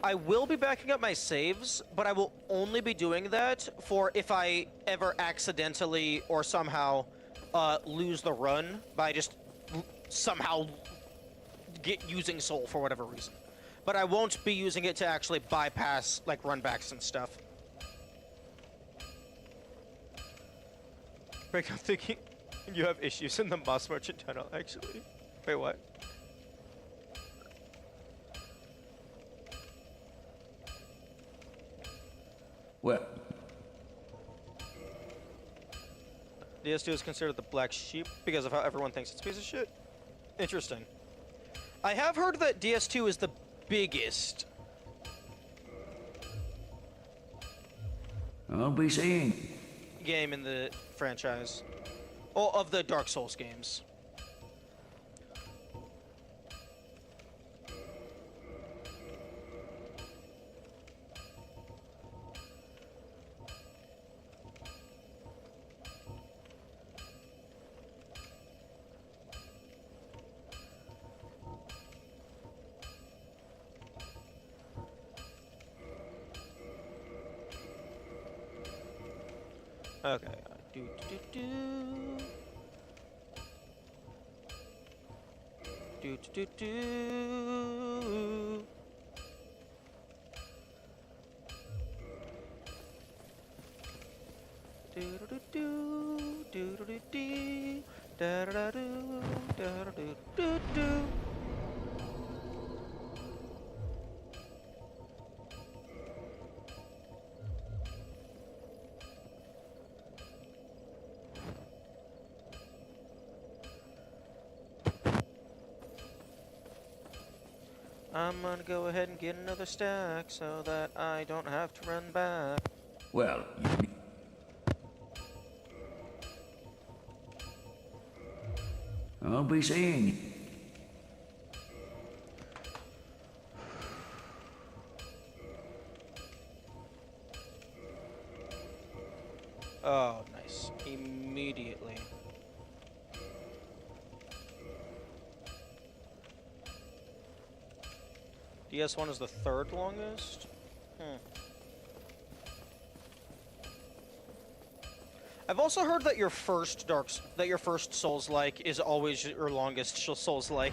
I will be backing up my saves, but I will only be doing that for if I ever accidentally or somehow lose the run by just somehow using Soul for whatever reason. But I won't be using it to actually bypass, like, runbacks and stuff. Rick, I'm thinking you have issues in the Moss Merchant tunnel, actually. Wait, what? Well, DS2 is considered the black sheep because of how everyone thinks it's a piece of shit. Interesting. I have heard that DS2 is the biggest. I'll be seeing. Game in the franchise. Oh, of the Dark Souls games. Okay. Do do do do do do do. Do do do do do do do da da da do da da do do do. I'm gonna go ahead and get another stack so that I don't have to run back. Well, I'll be seeing. Oh, nice. Immediately. DS1 is the third longest? I've also heard that your first Souls-like is always your longest Souls-like.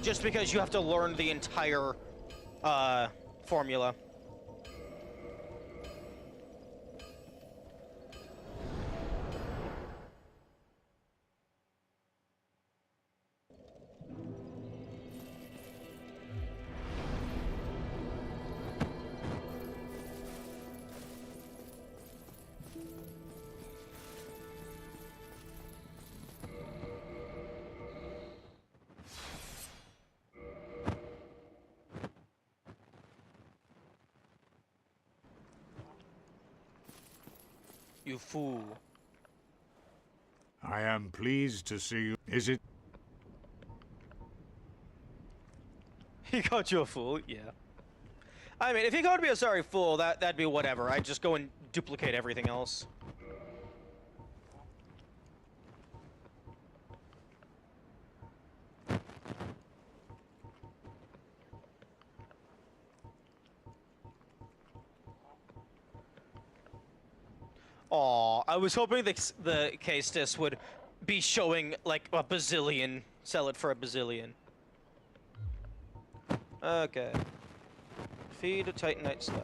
Just because you have to learn the entire, formula. You fool. I am pleased to see you. Is it? He called you a fool? Yeah. I mean, if he called me a sorry fool, that'd be whatever. I'd just go and duplicate everything else. Aw, I was hoping the K-Stis would be showing, like, a bazillion. Sell it for a bazillion. Okay. Feed a Titanite slug.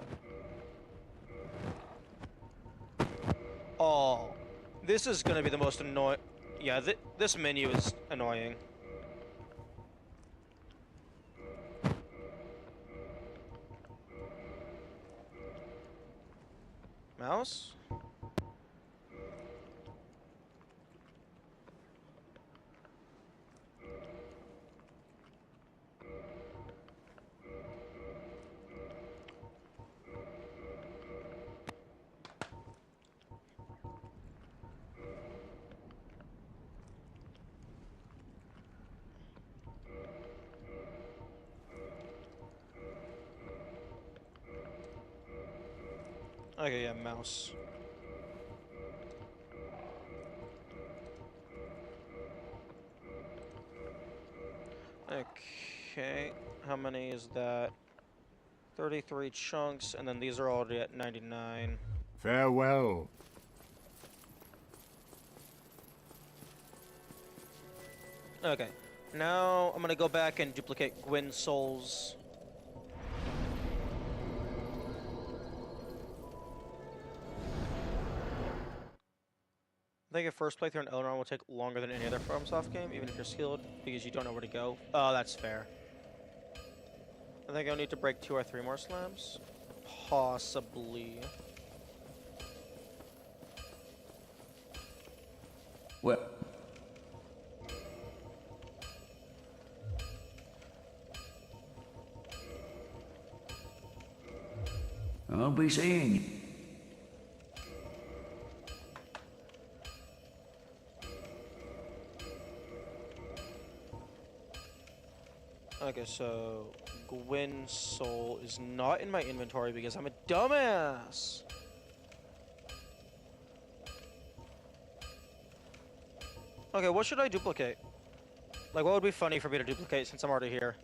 Oh, this is gonna be the most annoying. Yeah, this menu is annoying. Mouse? Okay, yeah, mouse. Okay, how many is that? 33 chunks, and then these are already at 99. Farewell. Okay, Now I'm gonna go back and duplicate Gwyn's souls. I think your first playthrough in Elrond will take longer than any other FromSoft game, even if you're skilled, because you don't know where to go. Oh, that's fair. I think I'll need to break 2 or 3 more slabs. Possibly. Well, I'll be seeing you. Okay, so Gwyn's soul is not in my inventory because I'm a dumbass. Okay, what should I duplicate? Like, what would be funny for me to duplicate since I'm already here?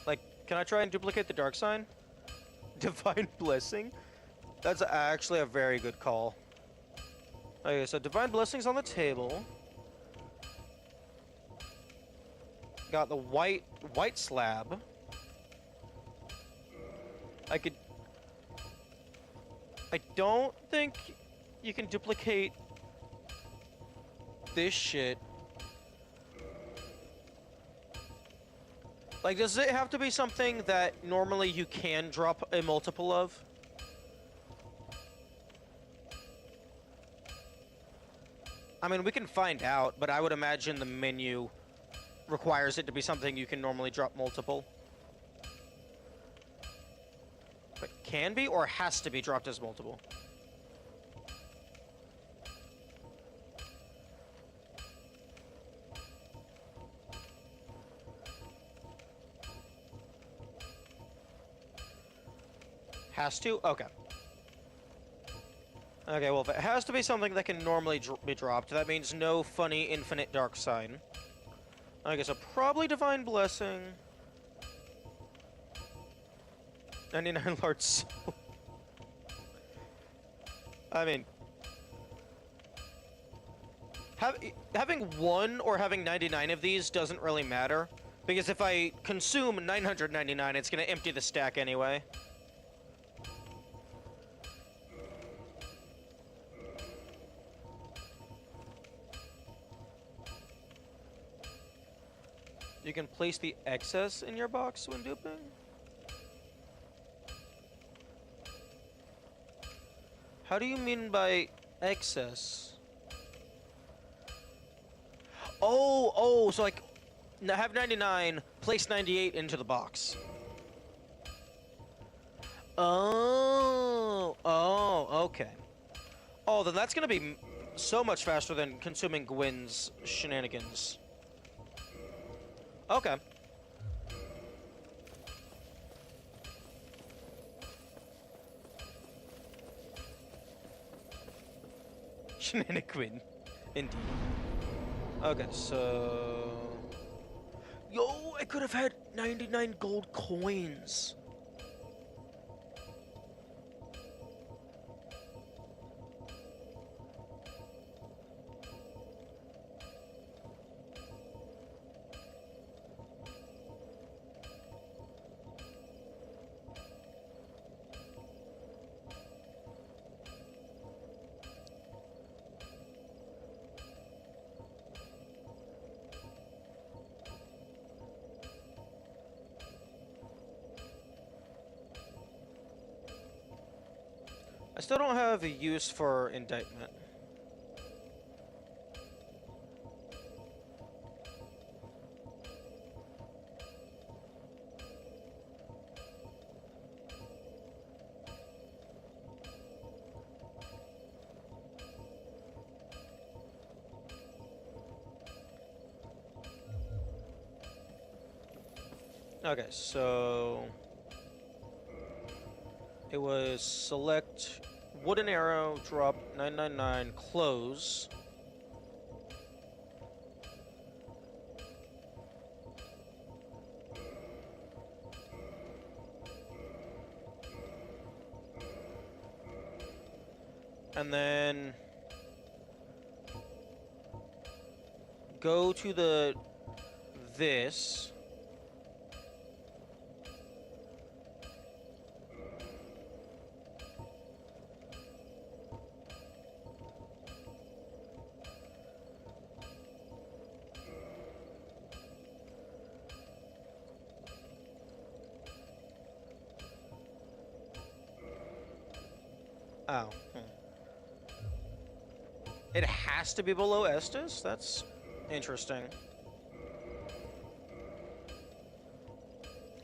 Like, can I try and duplicate the dark sign? Divine Blessing? That's actually a very good call. Okay, so Divine Blessing's on the table. Got the white slab. I don't think you can duplicate this shit. Like, does it have to be something that normally you can drop a multiple of? I mean, we can find out, but I would imagine the menu requires it to be something you can normally drop multiple. But can be or has to be dropped as multiple? Has to? Okay. Okay, well, if it has to be something that can normally be dropped, that means no funny infinite dark sign. I guess probably Divine Blessing. 99 large soul. I mean, having 1 or having 99 of these doesn't really matter, because if I consume 999, it's going to empty the stack anyway. You can place the excess in your box when duping? How do you mean by excess? Oh, so like, have 99, place 98 into the box. Oh, okay. Oh, then that's gonna be so much faster than consuming Gwyn's shenanigans. Okay. Shenanigan. Indeed. Okay, so... Yo, I could have had 99 gold coins. I still don't have a use for indictment. Okay, so it was select wooden arrow, drop 999, close. And then go to this. Oh. It has to be below Estes? That's interesting.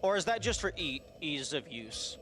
Or is that just for ease of use?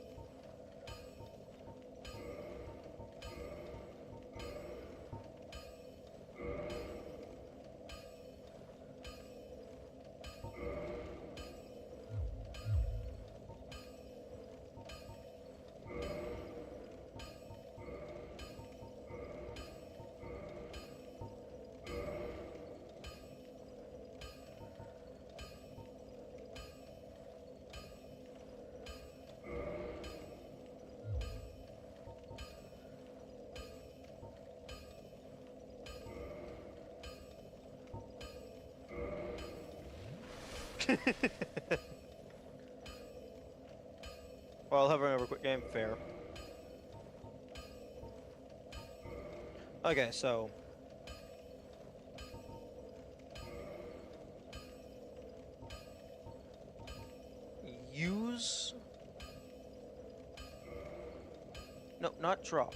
While hovering over quick game, fair. Okay, so use. No, not drop.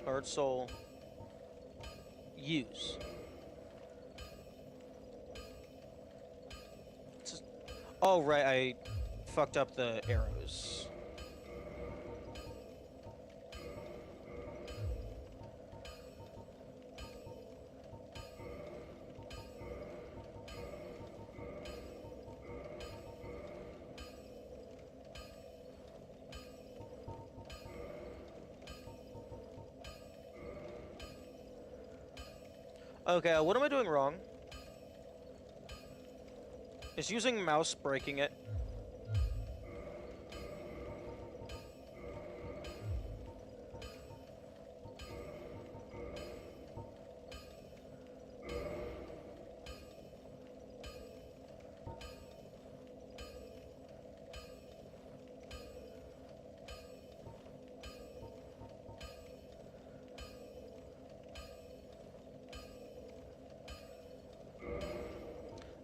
Hard soul. Use. Oh, right, I fucked up the arrows. Okay, what am I doing wrong? Is using mouse breaking it?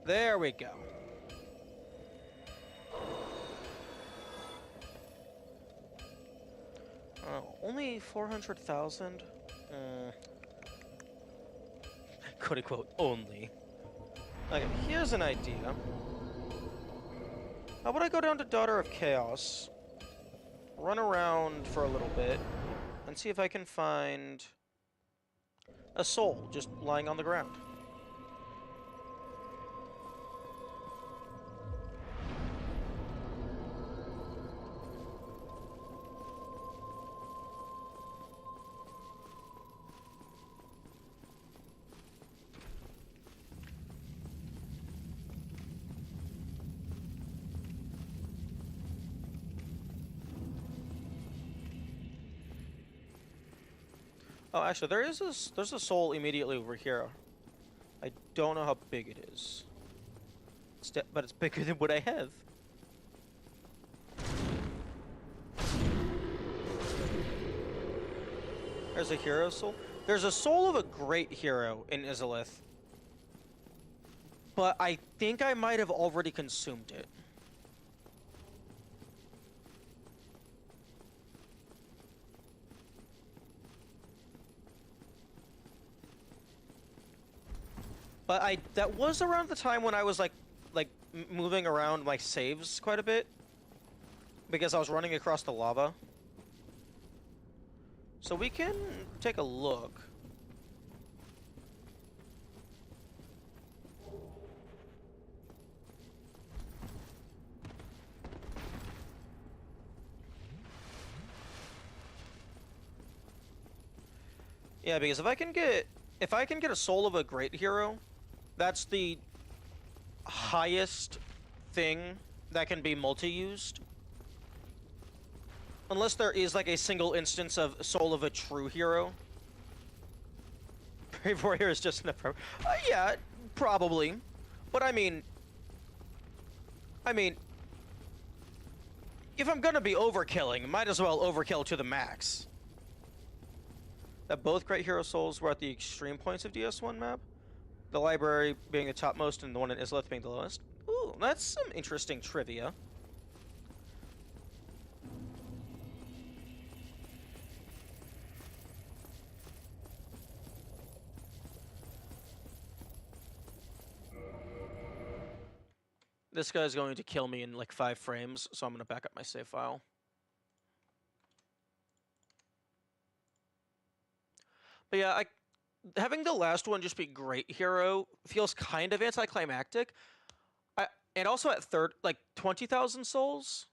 There we go. Oh, only 400,000? Quote unquote, only. Okay, here's an idea. How about I go down to Daughter of Chaos, run around for a little bit, and see if I can find a soul just lying on the ground. Oh, actually, there's a soul immediately over here. I don't know how big it is. But it's bigger than what I have. There's a hero soul. There's a soul of a great hero in Izalith. But I think I might have already consumed it. But that was around the time when I was like moving around my saves quite a bit because I was running across the lava. So we can take a look. Yeah, because if I can get a soul of a great hero, that's the highest thing that can be multi-used. Unless there is like a single instance of soul of a true hero. Brave Warrior is just enough. Yeah, probably. But I mean, if I'm gonna be overkilling, might as well overkill to the max. That both Great Hero Souls were at the extreme points of DS1 map. The library being the topmost and the one in Islith being the lowest. Ooh, that's some interesting trivia. This guy's going to kill me in like 5 frames, so I'm going to back up my save file. But yeah, having the last one just be Great Hero feels kind of anticlimactic. And also at 20,000 souls.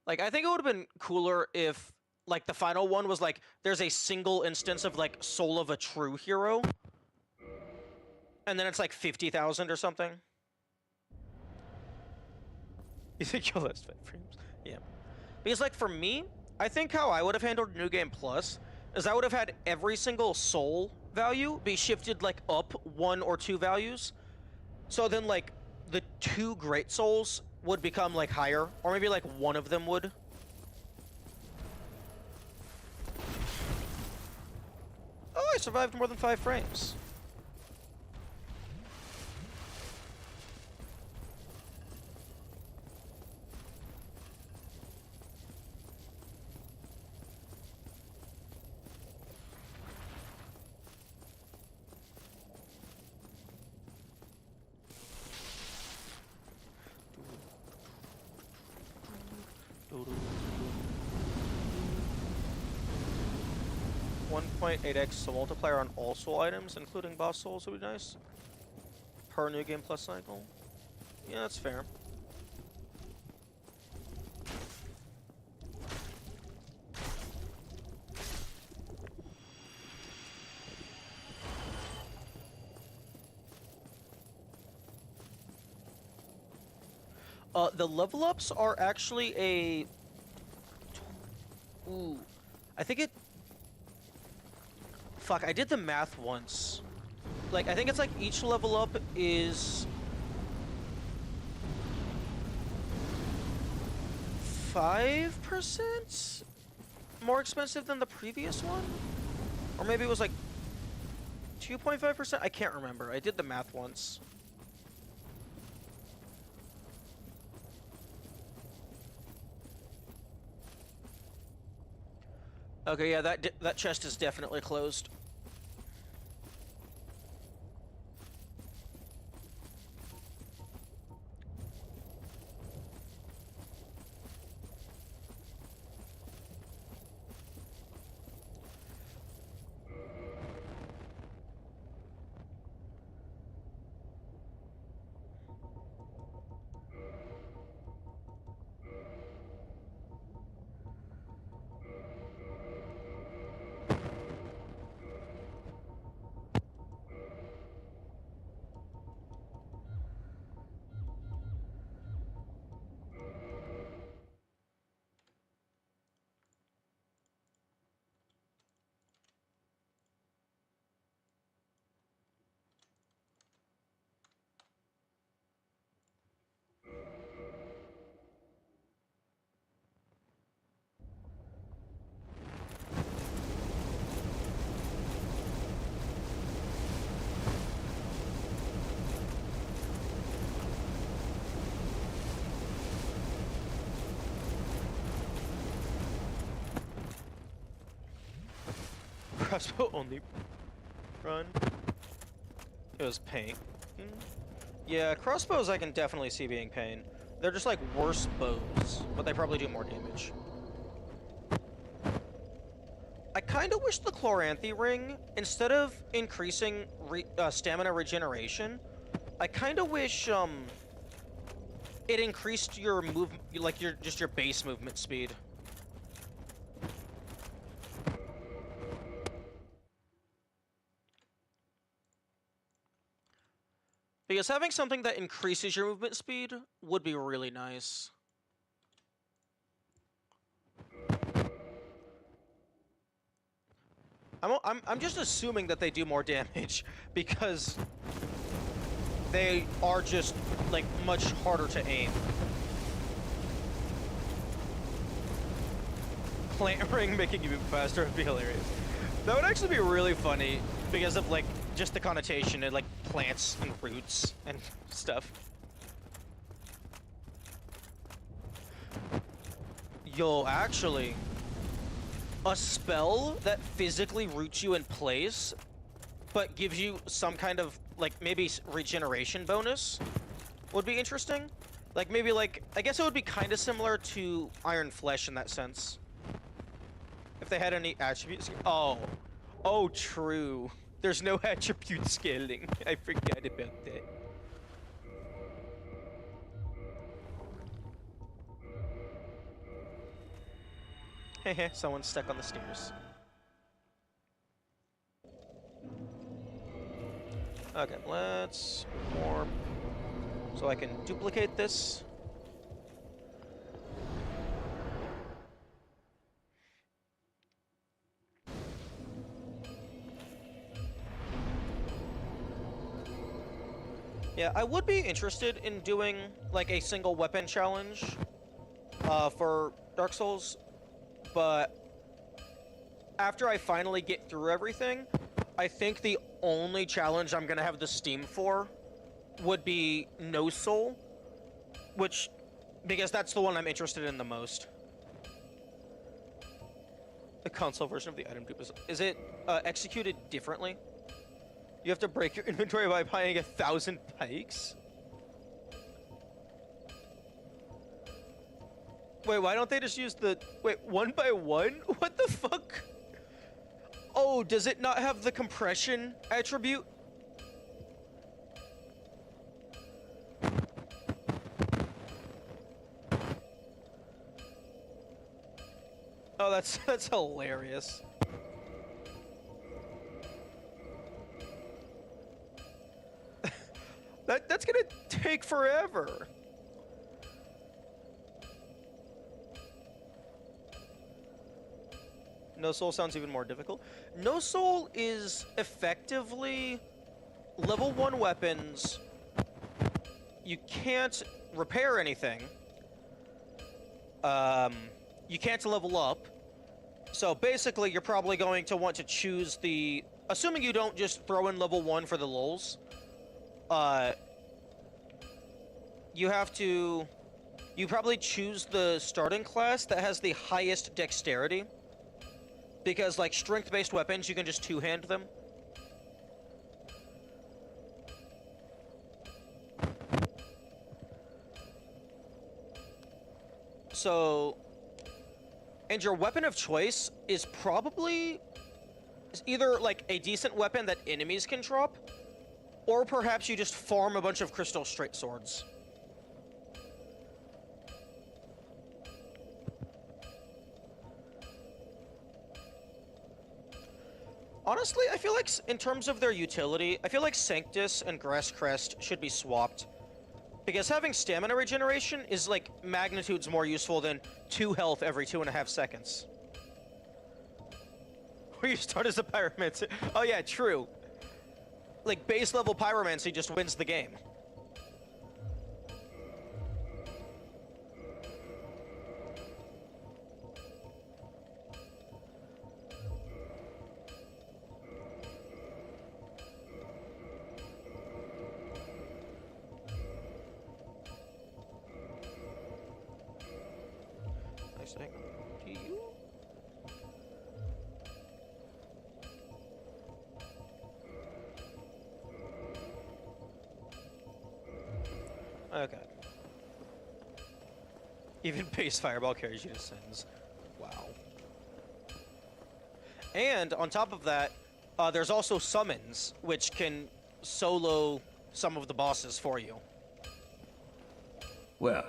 Like, I think it would have been cooler if, like, the final one was like, there's a single instance of, like, Soul of a True Hero. And then it's like 50,000 or something. You think you'll last 5 frames? Yeah. Because, like, for me, I think how I would have handled New Game Plus is I would have had every single soul value be shifted, like, up 1 or 2 values. So then, like, the 2 Great Souls would become, like, higher. Or maybe, like, one of them would. Oh, I survived more than 5 frames. .8x multiplier on all soul items, including boss souls, would be nice. Per New Game Plus cycle. Yeah, that's fair. The level ups are actually a... Ooh. I think it... Fuck, I did the math once. Like, I think it's like each level up is... 5% more expensive than the previous one? Or maybe it was like 2.5%? I can't remember. I did the math once. Okay, yeah, that chest is definitely closed. Crossbow only run. It was pain. Yeah, crossbows I can definitely see being pain. They're just like worse bows, but they probably do more damage. I kind of wish the Chloranthy ring, instead of increasing stamina regeneration, I kind of wish it increased your your base movement speed. Because having something that increases your movement speed would be really nice. I'm just assuming that they do more damage because they are just like much harder to aim. Plant ring making you move faster would be hilarious. That would actually be really funny because of like just the connotation and like plants and roots and stuff. Yo, actually, a spell that physically roots you in place, but gives you some kind of, like, maybe regeneration bonus would be interesting. Like, maybe, like, I guess it would be kind of similar to Iron Flesh in that sense. If they had any attributes. Oh. Oh, true. There's no attribute scaling. I forgot about that. Hehe, someone's stuck on the stairs. Okay, let's warp so I can duplicate this. Yeah, I would be interested in doing like a single weapon challenge for Dark Souls, but after I finally get through everything, I think the only challenge I'm gonna have the Steam for would be No Soul, because that's the one I'm interested in the most. The console version of the item dupe is it executed differently? You have to break your inventory by buying 1,000 pikes? Wait, why don't they just use the... Wait, one by one? What the fuck? Oh, does it not have the compression attribute? Oh, that's hilarious. That's gonna take forever. No Soul sounds even more difficult. No Soul is effectively level 1 weapons. You can't repair anything. You can't level up. So basically, you're probably going to want to choose the... Assuming you don't just throw in level 1 for the lulz. You have to... You probably choose the starting class that has the highest dexterity. Because, like, strength-based weapons, you can just two-hand them. So... And your weapon of choice is probably... either, like, a decent weapon that enemies can drop, or perhaps you just farm a bunch of crystal straight swords. Honestly, I feel like, in terms of their utility, I feel like Sanctus and Grass Crest should be swapped. Because having stamina regeneration is, like, magnitudes more useful than 2 health every 2.5 seconds. Or you start as a pyromancer. Oh yeah, true. Like, base level pyromancy just wins the game. Nice thing. Do you? Okay. Even base fireball carries you to sins. Wow. And on top of that, there's also summons, which can solo some of the bosses for you. Well,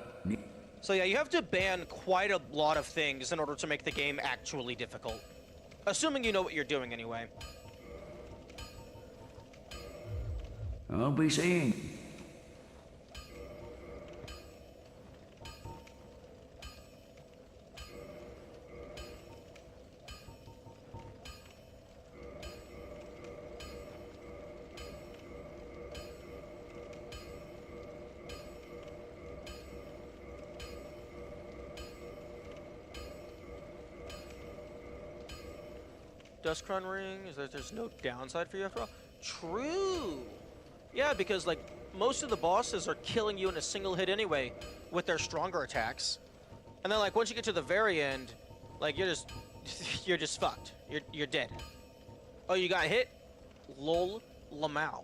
So yeah, you have to ban quite a lot of things in order to make the game actually difficult. Assuming you know what you're doing anyway. I'll be seeing. Duskrun ring is that there's no downside for you after all. True. Yeah, because like most of the bosses are killing you in a single hit anyway with their stronger attacks, and then like once you get to the very end, like you're just you're just fucked. You're dead. Oh, you got hit? Lol, lamau.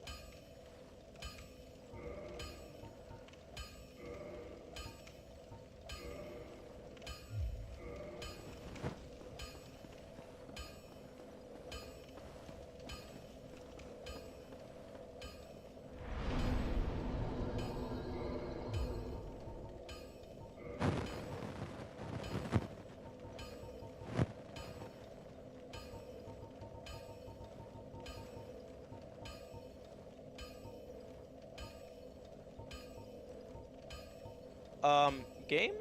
Game?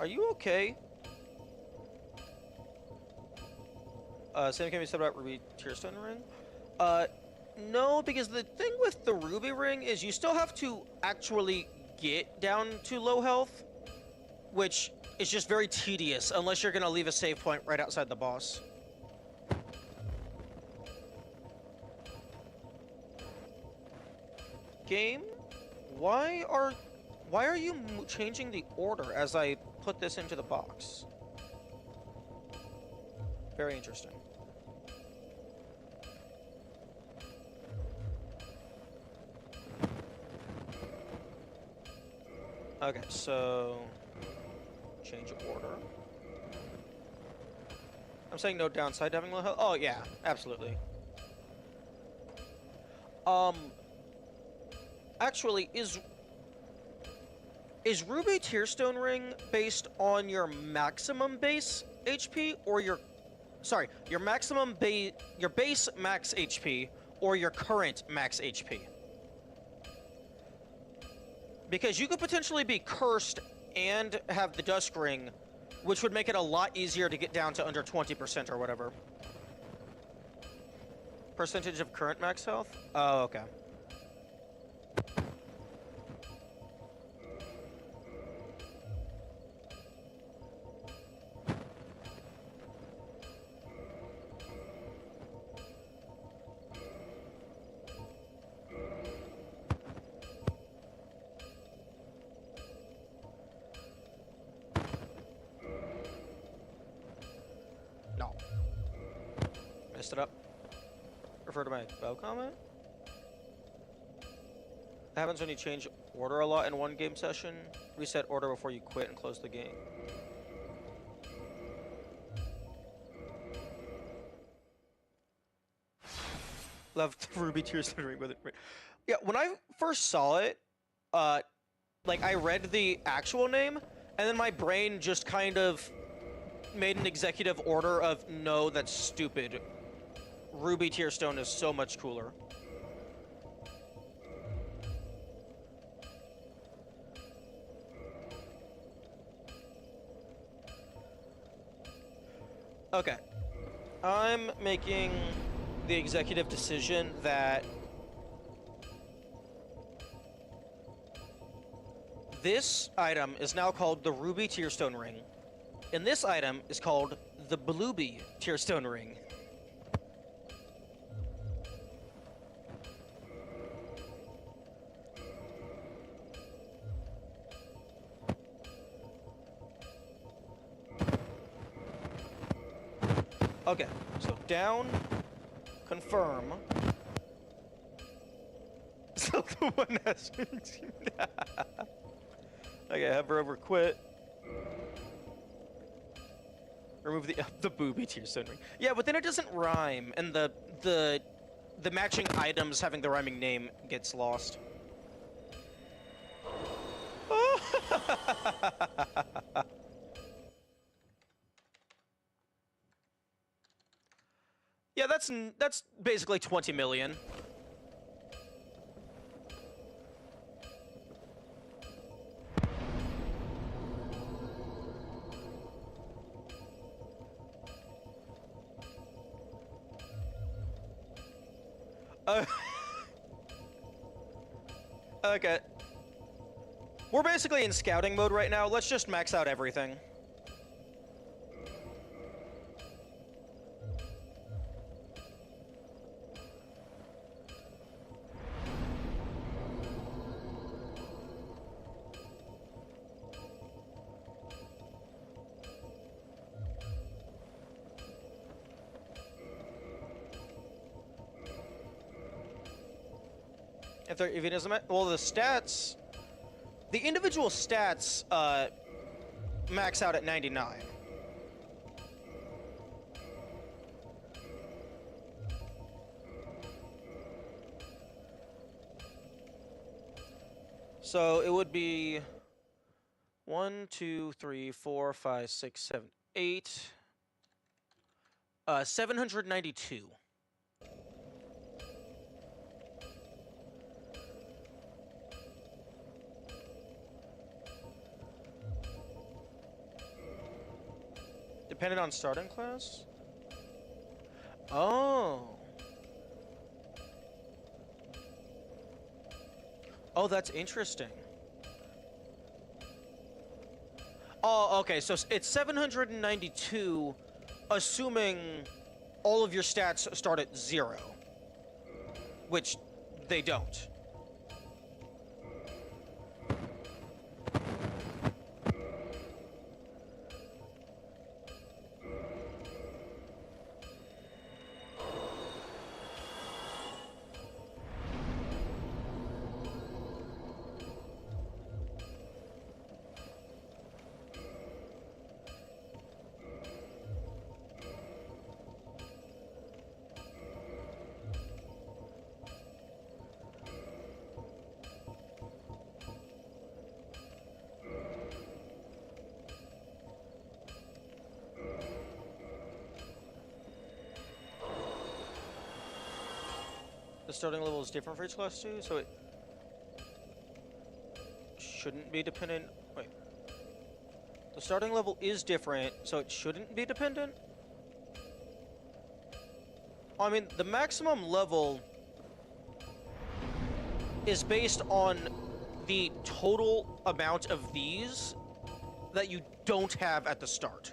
Are you okay? Same can be said about Ruby Tearstone Ring? No, because the thing with the Ruby Ring is you still have to actually get down to low health, which is just very tedious unless you're gonna leave a save point right outside the boss. Game? Why are you changing the order as I put this into the box? Very interesting. Okay, so change order. I'm saying no downside to having low health. Oh yeah, absolutely. Actually, is Ruby Tearstone Ring based on your maximum base HP or your your base max HP or your current max HP? Because you could potentially be cursed and have the Dusk Ring, which would make it a lot easier to get down to under 20% or whatever. Percentage of current max health? Oh, okay. No. Messed it up. Refer to my bow comment? That happens when you change order a lot in one game session. Reset order before you quit and close the game. Love the Ruby Tearstone Ring with it. Yeah, when I first saw it, like I read the actual name, and then my brain just kind of made an executive order of, no, that's stupid. Ruby Tearstone is so much cooler. Okay. I'm making the executive decision that this item is now called the Ruby Tearstone Ring, and this item is called the Blueby Tearstone Ring. Okay, so down, confirm. So the one has okay, hover over quit. Remove the booby Tearstone Ring. Yeah, but then it doesn't rhyme, and the matching items having the rhyming name gets lost. Yeah, that's basically 20 million. Okay. We're basically in scouting mode right now. Let's just max out everything. If it doesn't matter, well, the stats, the individual stats max out at 99. So it would be 1, 2, 3, 4, 5, 6, 7, 8. 792. Dependent on starting class? Oh. Oh, that's interesting. Oh, okay, so it's 792, assuming all of your stats start at 0. Which they don't. The starting level is different for each class too, so it shouldn't be dependent. Wait. The starting level is different, so it shouldn't be dependent? I mean, the maximum level is based on the total amount of these that you don't have at the start.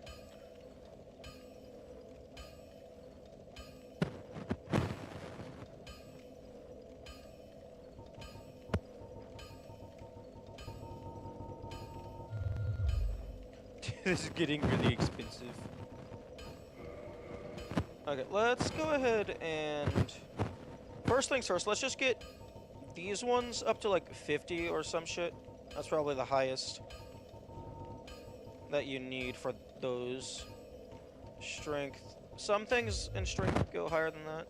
This is getting really expensive. Okay, let's go ahead and... First things first, let's just get these ones up to like 50 or some shit. That's probably the highest that you need for those. Strength. Some things in strength go higher than that.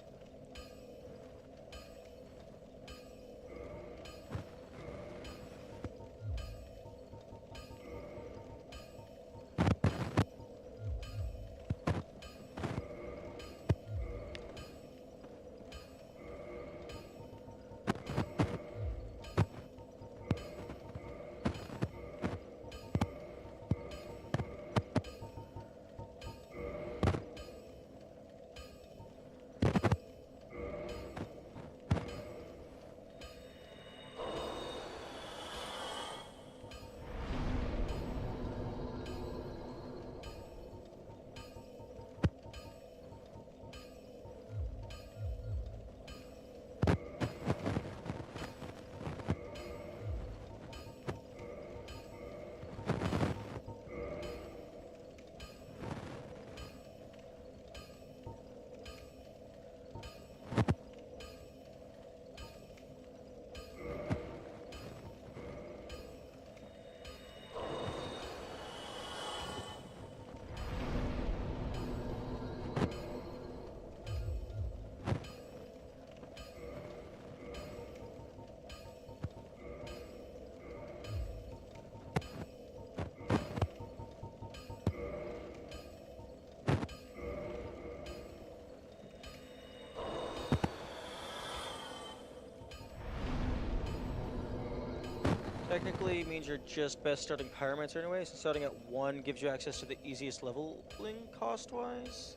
Technically means you're just best starting Pyromancer anyway, so starting at 1 gives you access to the easiest leveling cost-wise.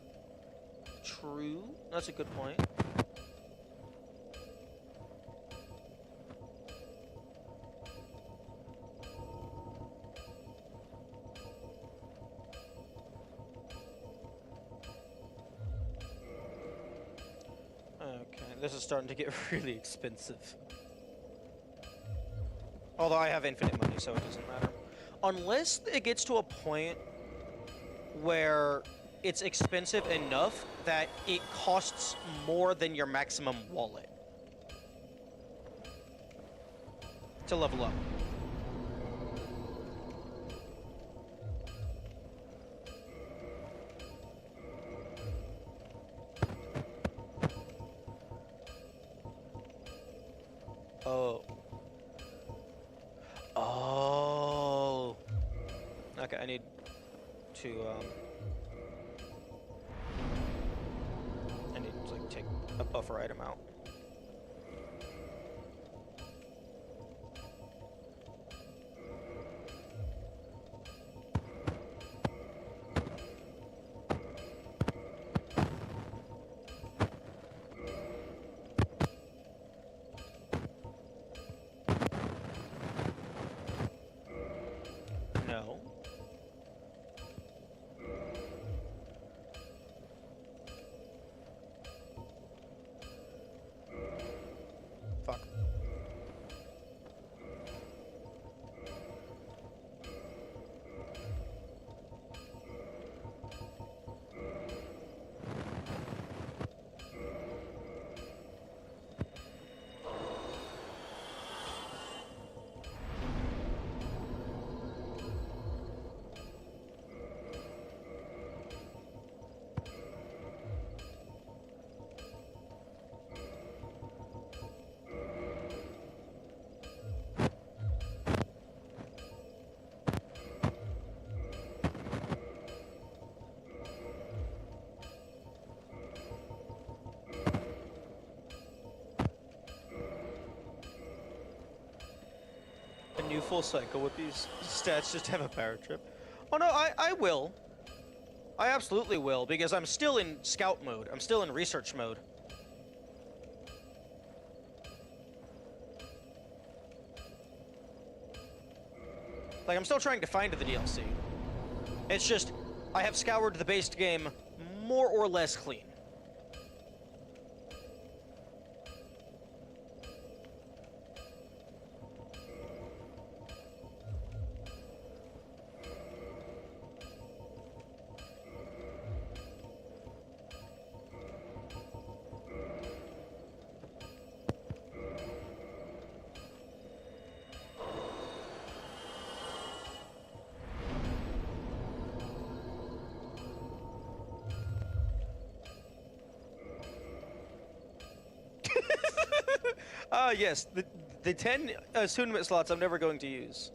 True. That's a good point. Okay, this is starting to get really expensive. Although I have infinite money, so it doesn't matter. Unless it gets to a point where it's expensive enough that it costs more than your maximum wallet. to level up. Oh. Oh. Okay, I need to like take a buffer item out. No. Fuck. A new full cycle with these stats just have a power trip. Oh no, I will. I absolutely will, because I'm still in scout mode. I'm still in research mode. Like, I'm still trying to find the DLC. It's just, I have scoured the base game more or less clean. Yes, the 10 attunement slots I'm never going to use.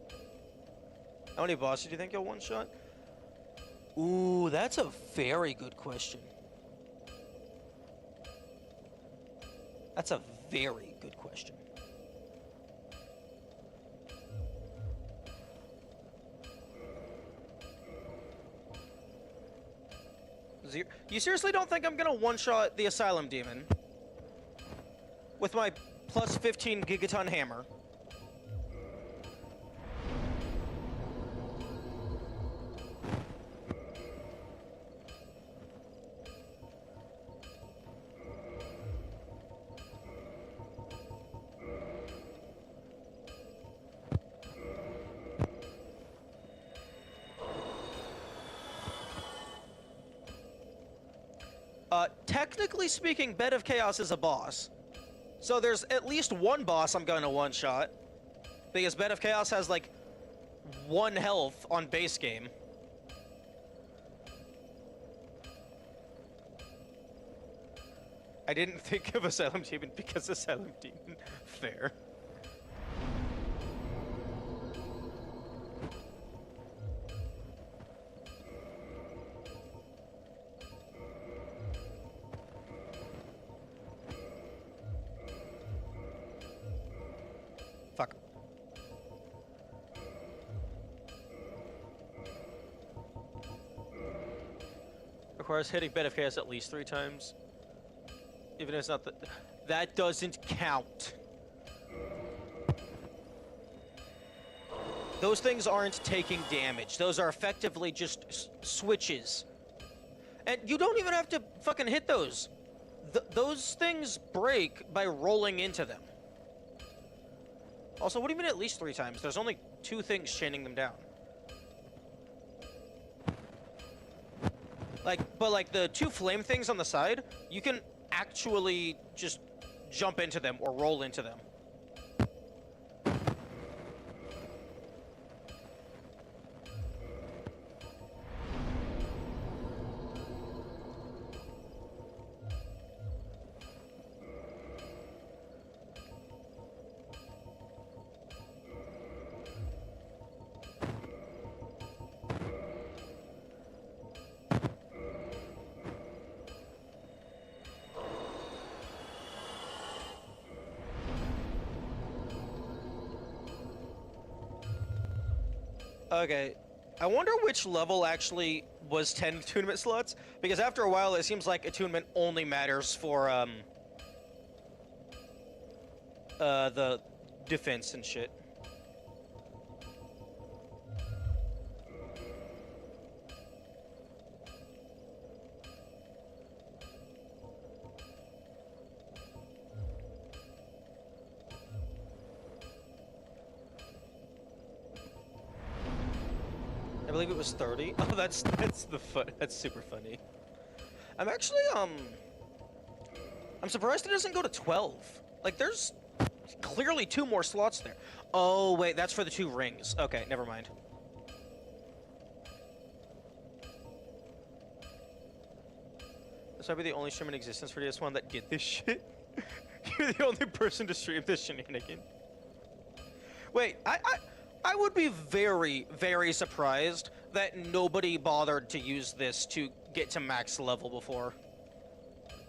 How many bosses do you think you'll one-shot? Ooh, that's a very good question. That's a very good question. You seriously don't think I'm gonna one-shot the Asylum Demon with my plus 15 gigaton hammer? Technically speaking, Bed of Chaos is a boss. So there's at least one boss I'm going to one-shot. Because Bed of Chaos has, like, 1 health on base game. I didn't think of Asylum Demon because Asylum Demon. Fair. Fuck. Requires hitting Bed of Chaos at least 3 times. Even if it's not the... That doesn't count. Those things aren't taking damage. Those are effectively just switches. And you don't even have to fucking hit those. Those things break by rolling into them. Also, what do you mean at least 3 times? There's only 2 things chaining them down. But like the 2 flame things on the side, you can actually just jump into them or roll into them. Okay. I wonder which level actually was 10 attunement slots, because after a while it seems like attunement only matters for the defense and shit. I believe it was 30. Oh, that's super funny. I'm actually I'm surprised it doesn't go to 12. Like there's clearly 2 more slots there. Oh wait, that's for the 2 rings. Okay, never mind. This might be the only stream in existence for DS1 that did this shit. You're the only person to stream this shenanigan. Wait, I would be very, very surprised that nobody bothered to use this to get to max level before.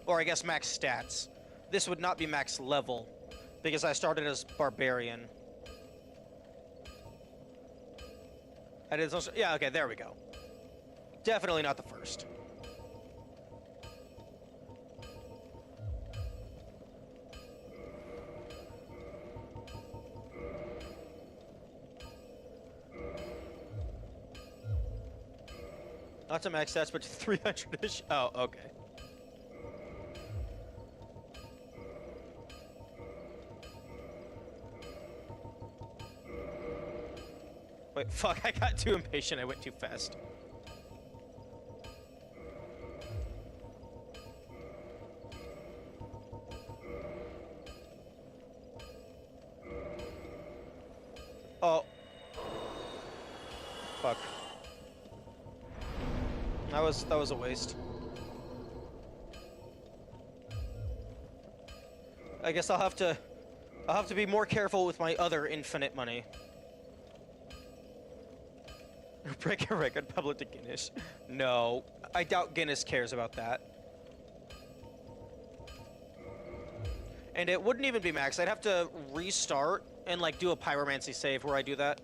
Or I guess max stats. This would not be max level, because I started as Barbarian. And it's also, yeah, okay, there we go. Definitely not the first. Not to max stats, but to 300-ish. Oh, okay. Wait, fuck, I got too impatient. I went too fast. Oh. Fuck. That was a waste. I guess I'll have to be more careful with my other infinite money. Break a record public to Guinness. No, I doubt Guinness cares about that. And it wouldn't even be max. I'd have to restart and like do a pyromancy save where I do that.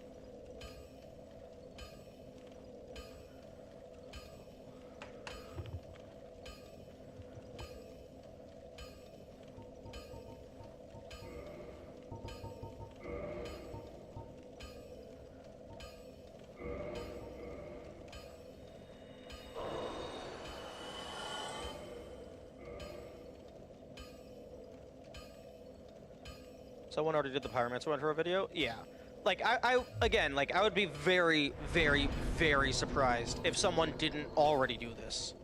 Someone already did the pyromancer one for a video? Yeah. Like, again, like, I would be very, very, very surprised if someone didn't already do this.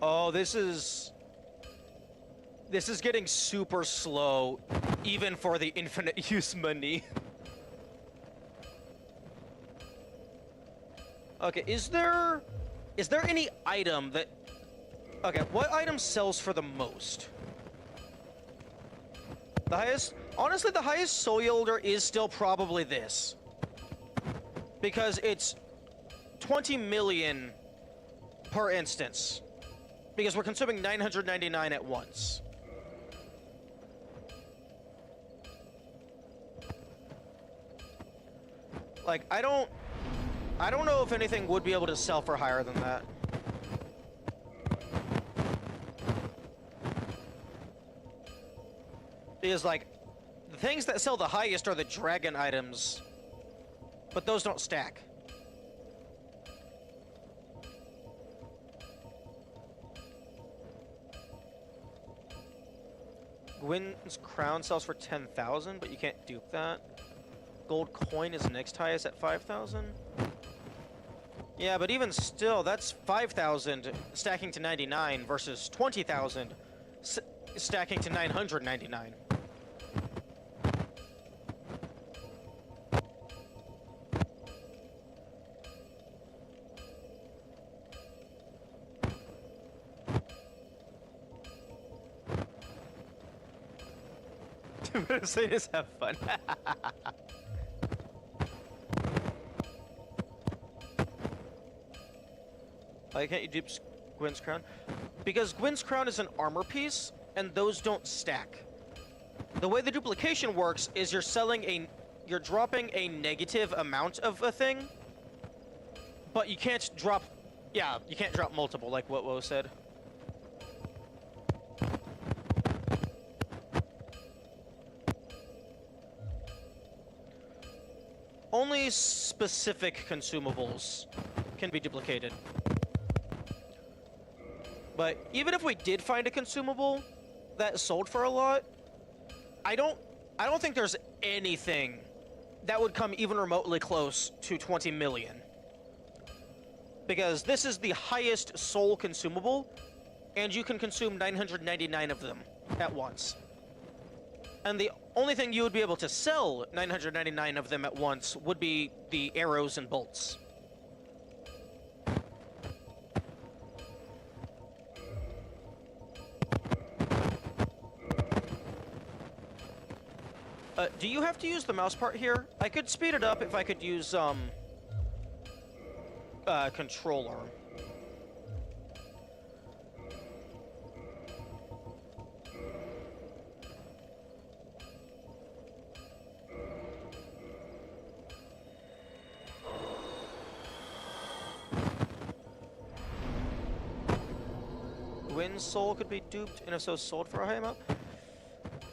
Oh, this is getting super slow, even for the infinite use money. Okay, is there any item that... Okay, what item sells for the most? The highest... Honestly, the highest soul yielder is still probably this. Because it's 20 million per instance. Because we're consuming 999 at once. Like, I don't know if anything would be able to sell for higher than that. Because, like, the things that sell the highest are the dragon items, but those don't stack. Gwyn's crown sells for 10,000, but you can't dupe that. Gold coin is next highest at 5,000. Yeah, but even still, that's 5,000 stacking to 99 versus 20,000 stacking to 999. Say just have fun. Why can't you dupe Gwyn's crown? Because Gwyn's crown is an armor piece, and those don't stack. The way the duplication works is you're dropping a negative amount of a thing, but you can't drop, you can't drop multiple, like what Woe said. Only specific consumables can be duplicated. But even if we did find a consumable that sold for a lot, I don't think there's anything that would come even remotely close to 20 million. Because this is the highest soul consumable, and you can consume 999 of them at once. And the only thing you would be able to sell 999 of them at once would be the arrows and bolts. Do you have to use the mouse part here? I could speed it up if I could use, controller. Gwyn's soul could be duped, and if so, sold for a high amount?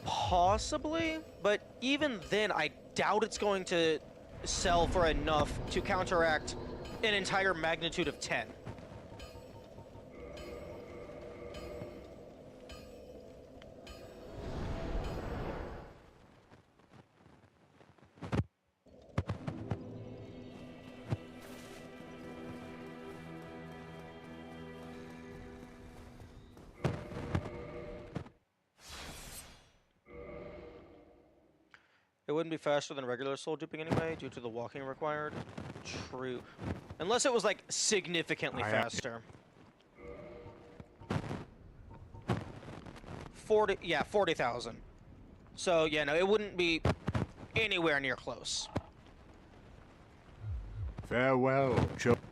Possibly, but even then, I doubt it's going to sell for enough to counteract an entire magnitude of 10. It wouldn't be faster than regular soul duping anyway, due to the walking required. True. Unless it was, like, significantly faster. 40,000. So, yeah, no, it wouldn't be anywhere near close. Farewell, children.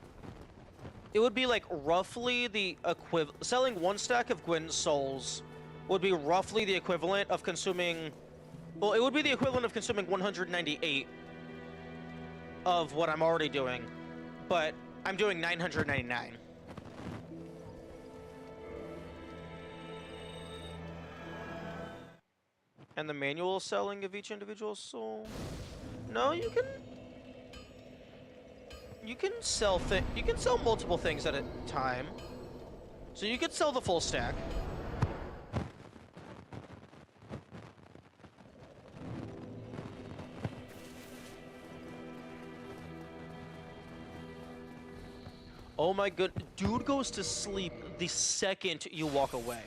It would be, like, roughly the equivalent... Selling one stack of Gwyn's souls would be roughly the equivalent of consuming... Well, it would be the equivalent of consuming 198 of what I'm already doing, but I'm doing 999. And the manual selling of each individual soul? No, you can sell multiple things at a time. So you could sell the full stack. Oh my god, dude goes to sleep the second you walk away.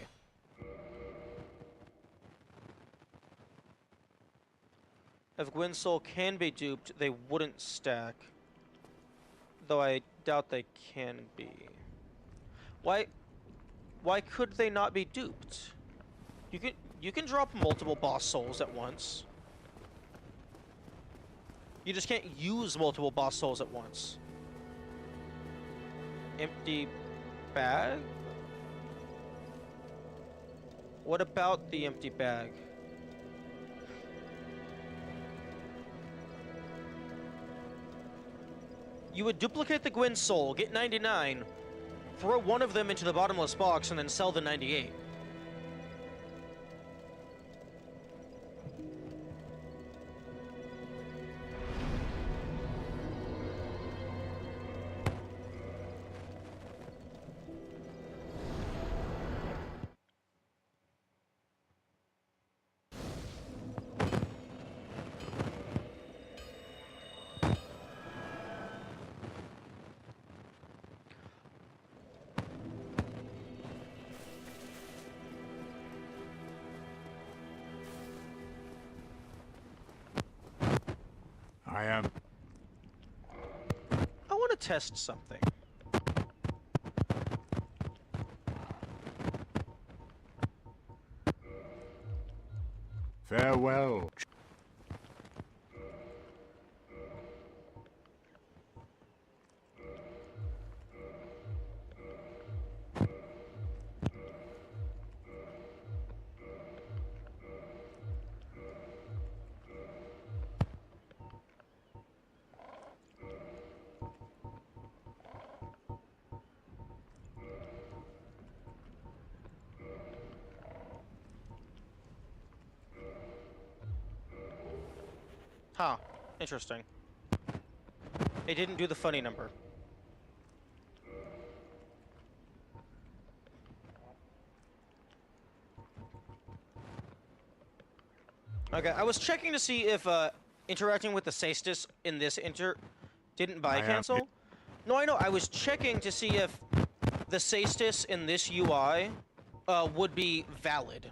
If Gwyn's soul can be duped, they wouldn't stack. Though I doubt they can be. Why could they not be duped? You can drop multiple boss souls at once. You just can't use multiple boss souls at once. Empty bag? What about the empty bag? You would duplicate the Gwyn soul, get 99, throw one of them into the bottomless box, and then sell the 98. I am. I want to test something. Farewell. Huh. Interesting. It didn't do the funny number. Okay, I was checking to see if interacting with the Saestis in this didn't buy cancel. No, I know. I was checking to see if the Saestis in this UI would be valid,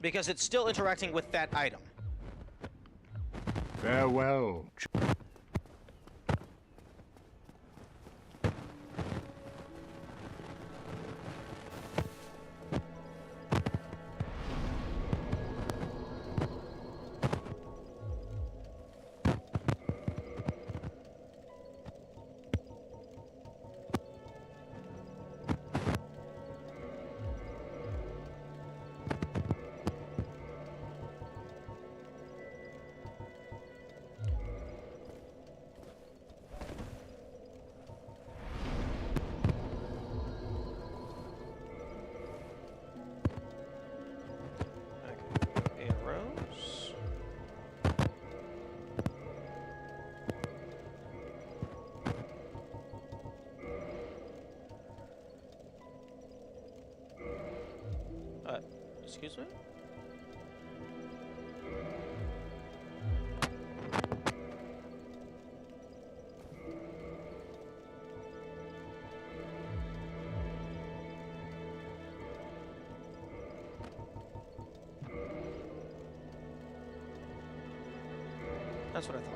because it's still interacting with that item. Farewell. Okay, arrows. Excuse me? That's what I thought.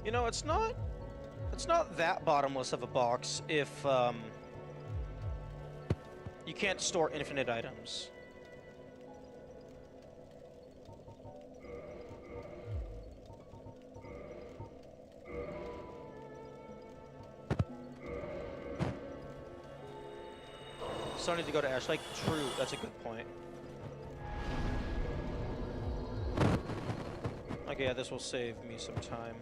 You know, it's not that bottomless of a box if you can't store infinite items. Still need to go to Ash Lake. True, that's a good point. Okay, yeah, this will save me some time.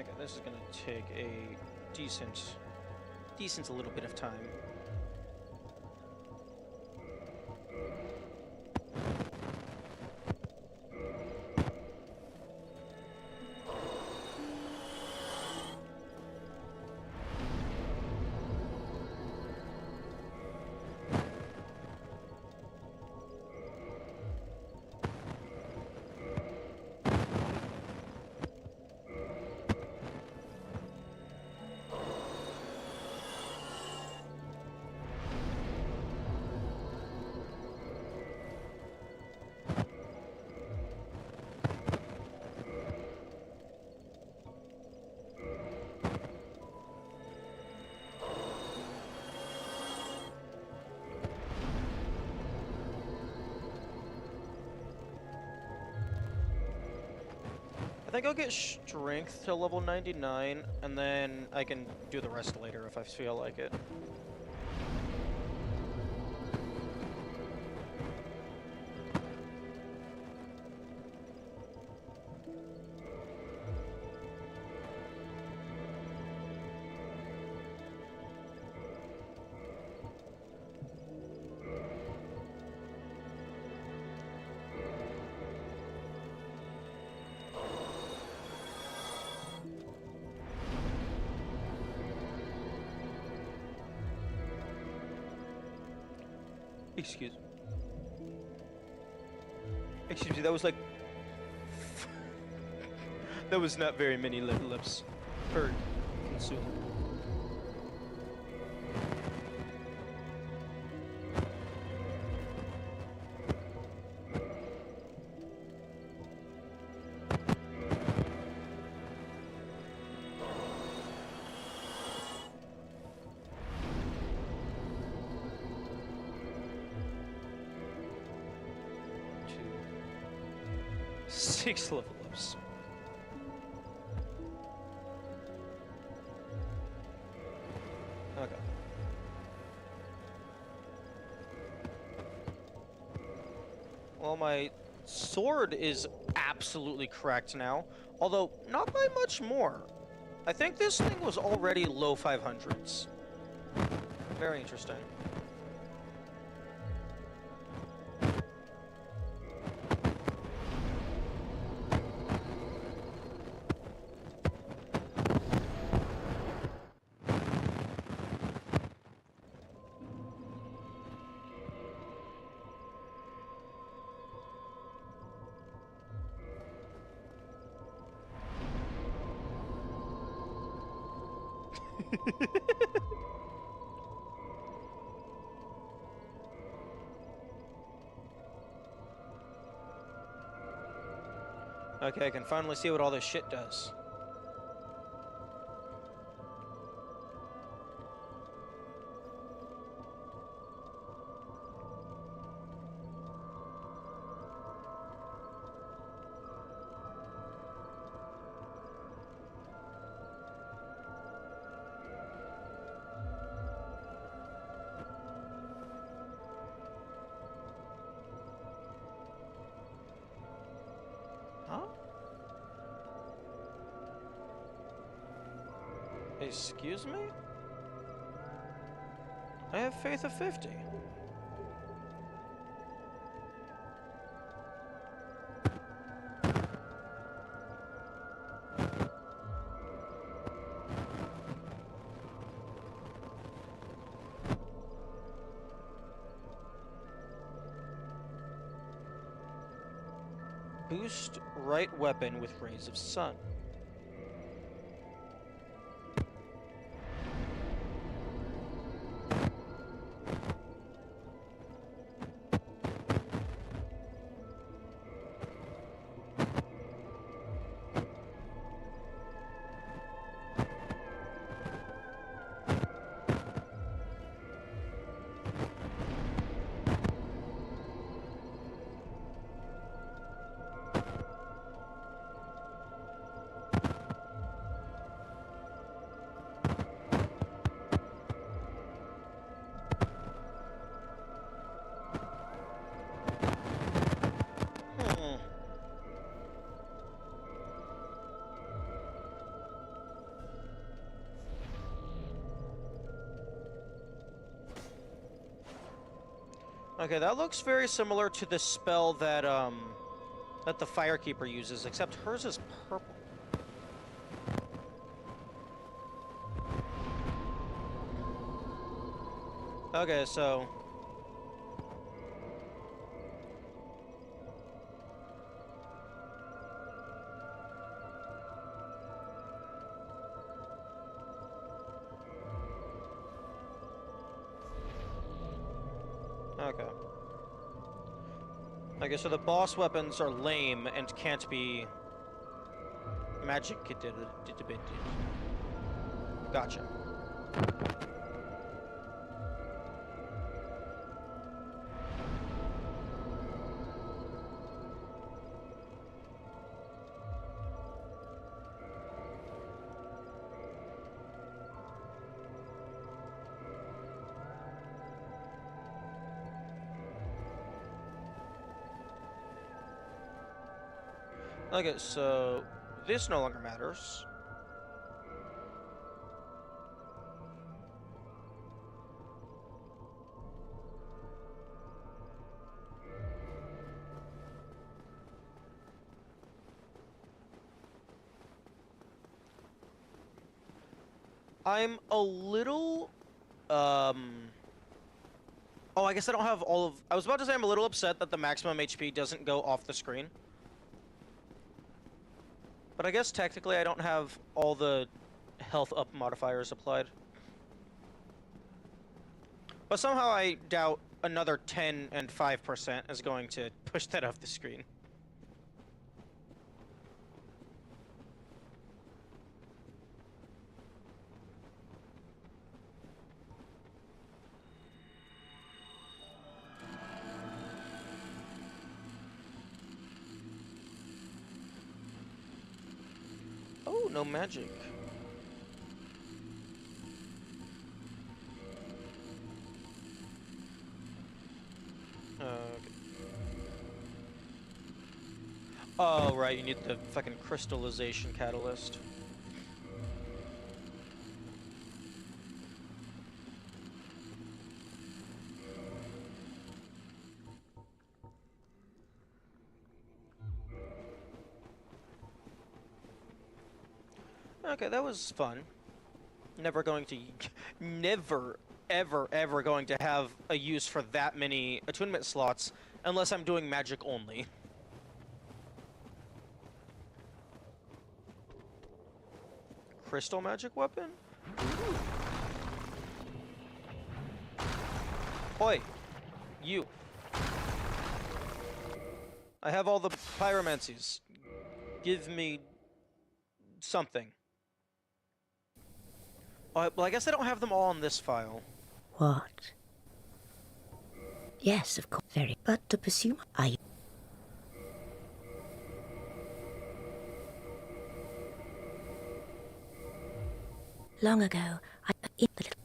Okay, this is gonna take a decent little bit of time. I think I'll get strength to level 99, and then I can do the rest later if I feel like it. Excuse me, that was like... that was not very many level ups per consumer. Six level ups. Okay. Well, my sword is absolutely cracked now, although not by much more. I think this thing was already low 500s. Very interesting. Okay, I can finally see what all this shit does. Huh? Excuse me? I have faith of 50. Boost right weapon with rays of sun. Okay, that looks very similar to the spell that that the Firekeeper uses, except hers is purple. Okay, so okay. Okay, so the boss weapons are lame and can't be magic. Gotcha. Okay, so this no longer matters. I'm a little, oh, I guess I don't have all of... I was about to say I'm a little upset that the maximum HP doesn't go off the screen. But I guess technically I don't have all the health up modifiers applied. But somehow I doubt another 10 and 5% is going to push that off the screen. Oh, no magic. Okay. Oh, right, you need the fucking crystallization catalyst. Okay, that was fun. Never going to... Never, ever going to have a use for that many attunement slots unless I'm doing magic only. Crystal magic weapon? Ooh. Oi! You. I have all the pyromancies. Give me... something. Well, I guess I don't have them all on this file. What? Yes, of course, very. But to pursue I. Long ago, I in the little.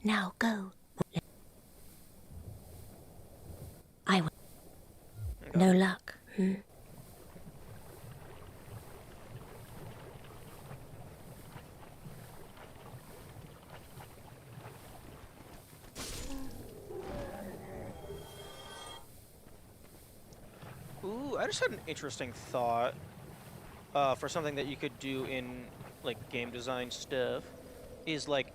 Now go. I will. No luck. Hmm? Ooh, I just had an interesting thought for something that you could do in like game design stuff. Is like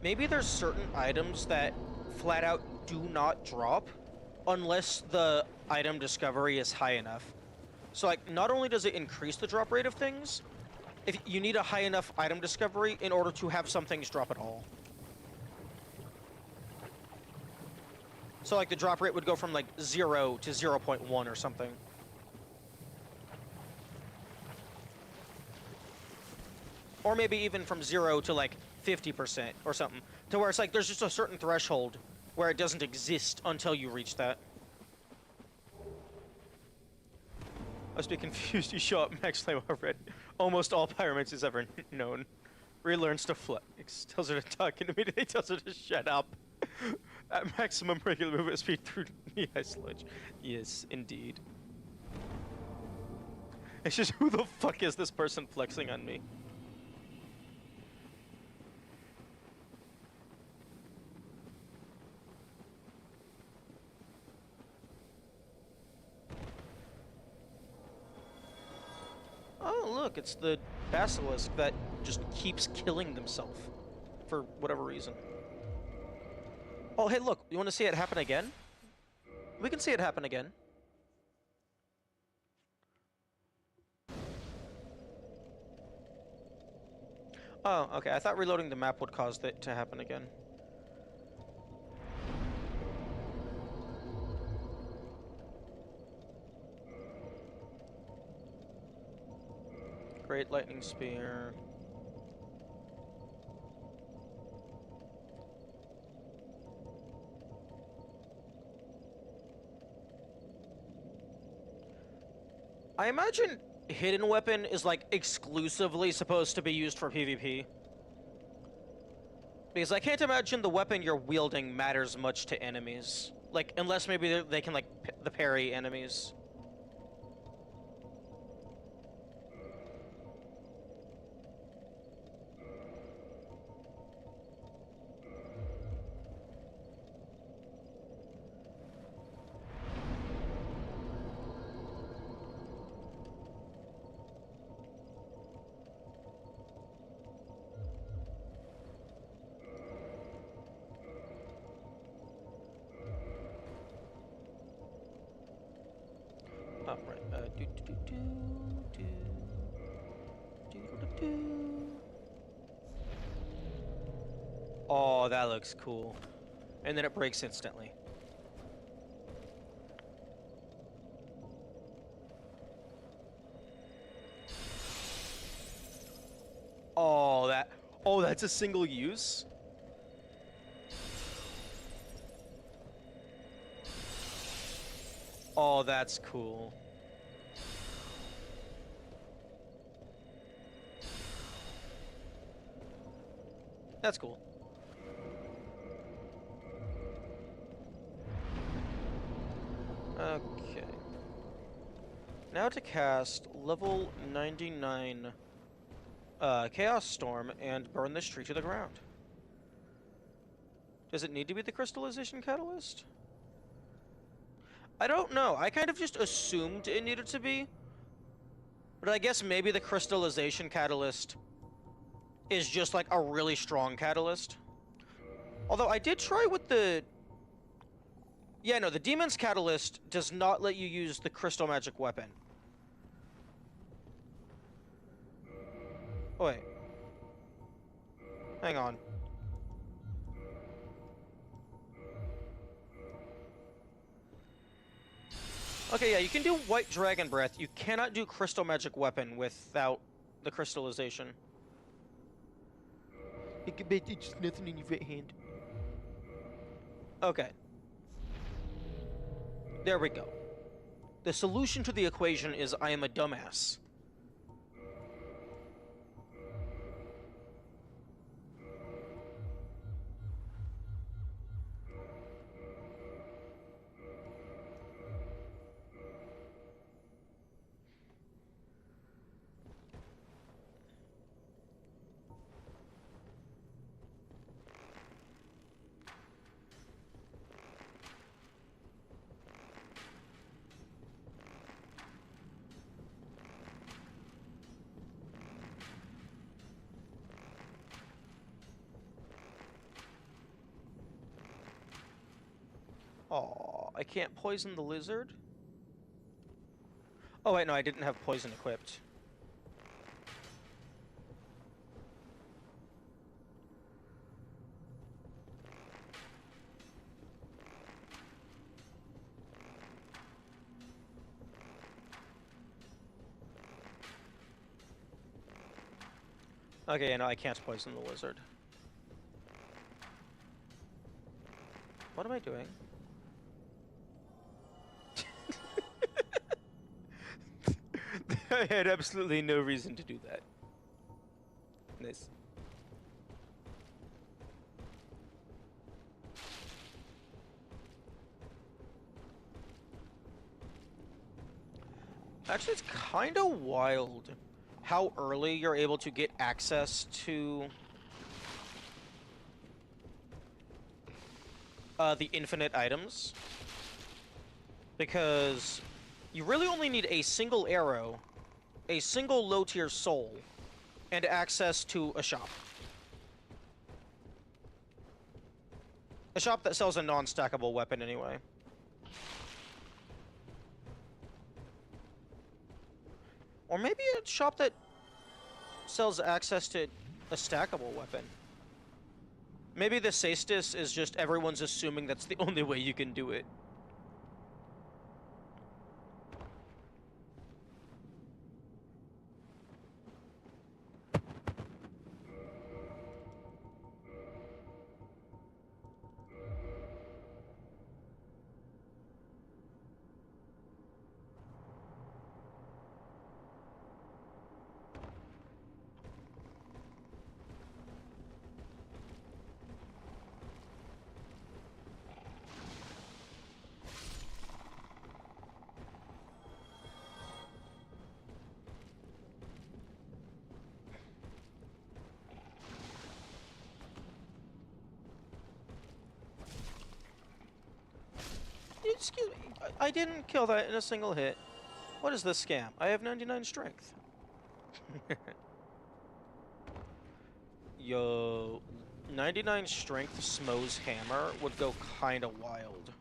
maybe there's certain items that flat out do not drop unless the item discovery is high enough. So like not only does it increase the drop rate of things, if you need a high enough item discovery in order to have some things drop at all. So like the drop rate would go from like 0 to 0.1 or something. Or maybe even from 0 to like 50% or something. To where it's like there's just a certain threshold where it doesn't exist until you reach that. I must be confused. You show up max flame already. Almost all pyromancies ever known. Relearns to flex. Tells her to talk and immediately tells her to shut up. At maximum regular movement speed through knee-high sludge. Yes, indeed. It's just, who the fuck is this person flexing on me? Oh, look, it's the basilisk that just keeps killing themselves for whatever reason. Oh, hey, look, you want to see it happen again? We can see it happen again. Oh, okay, I thought reloading the map would cause it to happen again. Great lightning spear. I imagine hidden weapon is like exclusively supposed to be used for PvP. Because I can't imagine the weapon you're wielding matters much to enemies. Like, unless maybe they can like the parry enemies. Oh, right. Oh, that looks cool. And then it breaks instantly. Oh, that's a single use? Oh, that's cool. That's cool. Okay. Now to cast level 99 Chaos Storm and burn this tree to the ground. Does it need to be the crystallization catalyst? I don't know. I kind of just assumed it needed to be. But I guess maybe the crystallization catalyst is just like a really strong catalyst. Although I did try with the... Yeah, no, the Demon's Catalyst does not let you use the crystal magic weapon. Oh, wait. Hang on. Okay, yeah, you can do White Dragon Breath. You cannot do Crystal Magic Weapon without the crystallization. It's just nothing in your right hand. Okay. There we go. The solution to the equation is I am a dumbass. Oh, I can't poison the lizard? Oh wait, no, I didn't have poison equipped. Okay, yeah, no, I can't poison the lizard. What am I doing? I had absolutely no reason to do that. Nice. Actually, it's kind of wild how early you're able to get access to the infinite items. Because you really only need a single arrow a single low-tier soul and access to a shop. A shop that sells a non-stackable weapon anyway. Or maybe a shop that sells access to a stackable weapon. Maybe the Saestis is just everyone's assuming that's the only way you can do it. Excuse me, I didn't kill that in a single hit. What is this scam? I have 99 strength. Yo, 99 strength Smo's hammer would go kinda wild.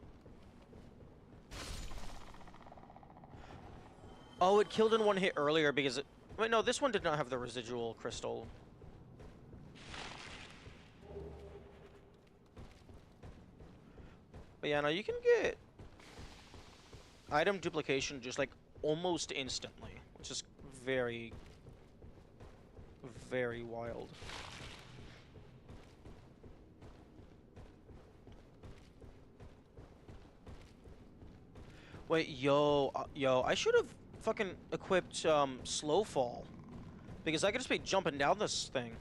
Oh, it killed in one hit earlier because it... Wait, no, this one did not have the residual crystal. But yeah, no, you can get item duplication just like almost instantly, which is very, very wild. Wait, yo, I should have fucking equipped slow fall, because I could just be jumping down this thing.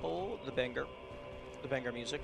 Oh, the banger music.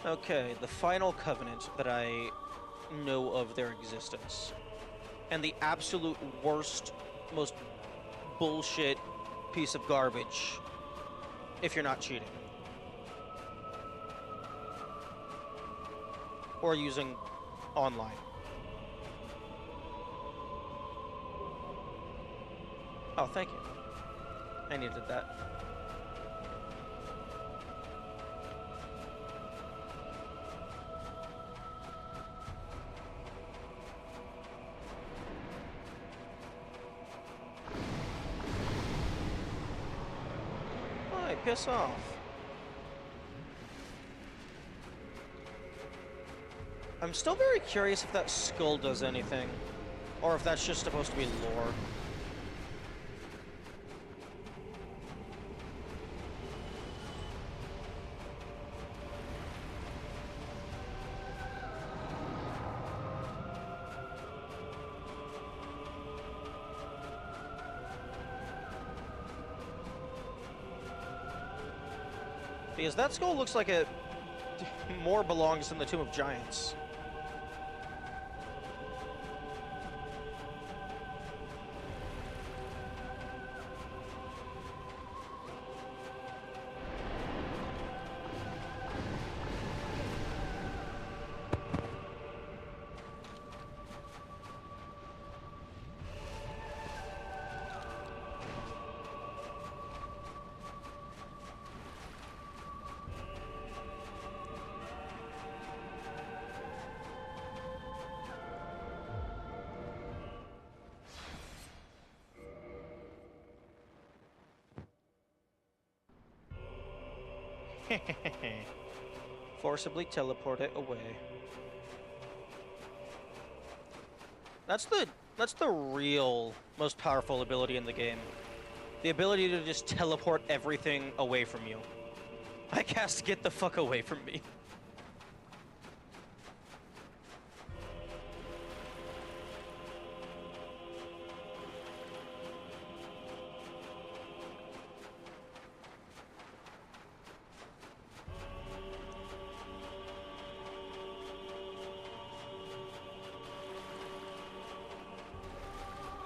Okay, the final covenant that I know of their existence. And the absolute worst, most bullshit piece of garbage if you're not cheating. Or using online. Oh, thank you. I needed that. Piss off. I'm still very curious if that skull does anything, or if that's just supposed to be lore. Because that skull looks like it more belongs in the Tomb of Giants. Forcibly teleport it away. That's the real most powerful ability in the game. The ability to just teleport everything away from you. I cast get the fuck away from me.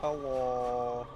Hello.